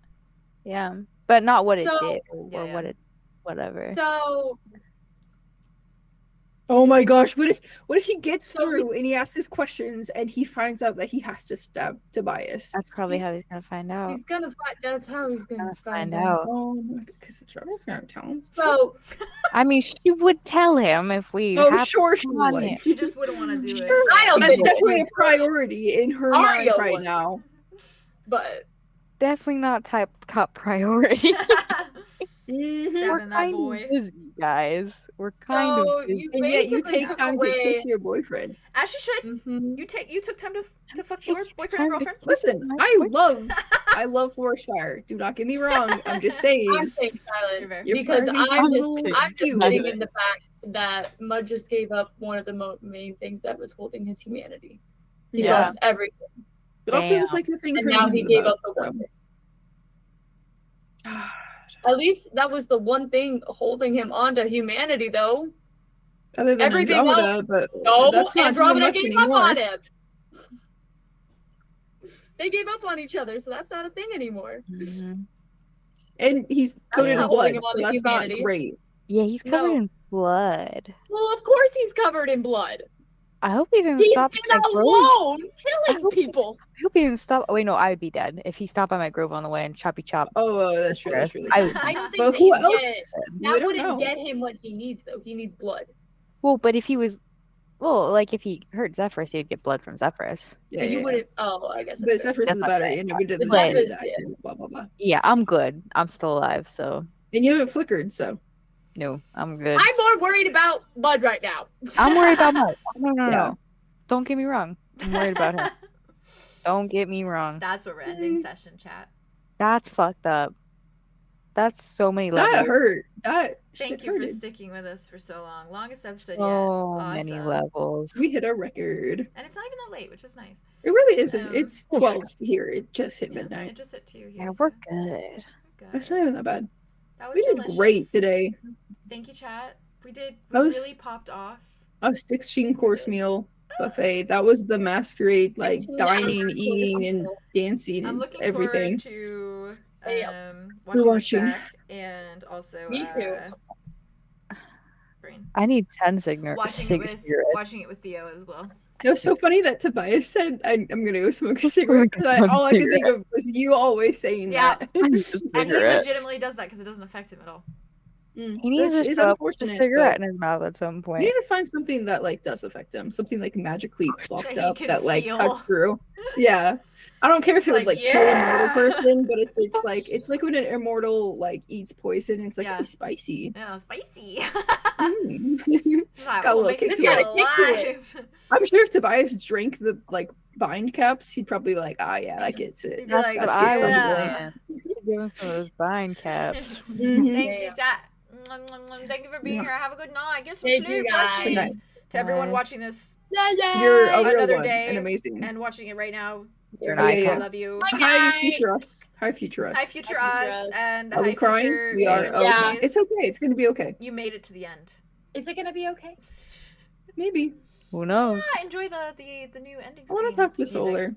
Yeah, but not what it So- did or Yeah, what it, whatever. So Oh my gosh, what if he gets So we- through and he asks his questions and he finds out that he has to stab Tobias? That's probably how he's gonna find out. he's gonna find. That's how he's gonna Gonna find find out. out. Oh my, because Charles gonna tell him. So I mean, she would tell him if we. Oh, happened sure she upon would. him. She just wouldn't want to do it. Kyle That's did definitely it. a priority in her mind Aria right would. now. But Definitely not top priority. Mhm. Stabbing We're that kind boy. of busy, guys. We're kind so of busy. you And yet you basically take took time to away. kiss your boyfriend. As you should. Mhm. You took time to fuck your Take boyfriend and time to girlfriend. Listen, My I boyfriend. love Forest Fire. Do not get me wrong. I'm just saying. I'm staying You're silent very- because Your priorities I'm are just a little I'm just skewed. sitting in the fact that Mud just gave up one of the main things that was holding his humanity. He Yeah. lost everything, But also it was like the thing and hurting now him he the gave most, up the so. one thing. At least that was the one thing holding him onto humanity, though. Other than Everything Andromeda, but No, that's not Andromeda doing gave much up anymore. on him. They gave up on each other, so that's not a thing anymore. Mhm. And he's coated not in holding blood, him on so to that's not humanity. great. Yeah, he's covered No. in blood. Well, of course he's covered in blood. I hope he didn't He's stop been at my grove. alone, I killing hope- people. I hope he didn't stop. Oh, wait, no, I would be dead if he stopped by my grove on the way and choppy chop. Oh, that's true. That's really I true. would- I don't think But that who you else? Get, We that don't wouldn't know. get him what he needs, though. He needs blood. Well, but if he was, well, like if he hurt Zephyrus, he'd get blood from Zephyrus. Yeah, you yeah. wouldn't. Oh, I guess. But That's fair. Zephyrus is the That's battery, okay. and we did the But- battery die. Yeah. Blah blah blah. Yeah, I'm good. I'm still alive, so And you haven't flickered, so no, I'm good. I'm more worried about Mud right now. I'm worried about Mud. No, Yeah. no. Don't get me wrong. I'm worried about him. Don't get me wrong. That's what we're ending session, chat. That's fucked up. That's so many levels. that hurt. That Thank shit you for hurted. sticking with us for so long. Longest episode So yet. many Awesome. levels. We hit a record. And it's not even that late, which is nice. It really isn't. Um, It's 12 here. It just hit Yeah, midnight. it just hit 2 here. Yeah, so we're good. good. That's not even that bad. That was We did delicious. great today. Thank you, chat. We did. We That was- really popped off. A 16-course meal buffet. That was the masquerade, like 16 dining, hours. eating, and dancing, I'm and looking everything. forward to Yeah. watching this watching. back and also Me too. Brain. I need 10 cigarettes. Watching it with Theo as well. It was so funny that Tobias said, I'm gonna go smoke a cigarette. 'Cause all I could think of was you always saying Yeah. that. And he legitimately does that because it doesn't affect him at all. He needs Which to is show up with a unfortunate, cigarette but in his mouth at some we point. need to find something that like does affect him. Something like magically fucked he up can that like feel. cuts through. Yeah. I don't care if it would Like, like kill an immortal yeah. person, but it's like when an immortal like eats poison, it's like Yeah. oh, spicy. Yeah, spicy. Mm. Like, Got a what little makes kick it to feel it. alive? I'm sure if Tobias drank the like bind caps, he'd probably be like, ah, yeah, that gets it. He'd be That's like, what That's I good was yeah. saying. Give him some of those bind caps. Mhm. Thank you, chat. Thank you for being here. Have a good night. Get some Thank sleep. you, guys. Good night. Blessings to everyone Bye. watching this You're a real Another one day and amazing. and watching it right now. You're an Oh, yeah, yeah. I icon. love you. Bye, Hi, guys. future us. Hi, future us. Hi, future Hi, us, future us. and Are hi, we crying? future. We are. future Okay. Yeah. Louise. It's okay. It's gonna be okay. You made it to the end. Is it gonna be okay? Maybe. Who knows? Enjoy the new ending. I want screen to talk to music. Solar.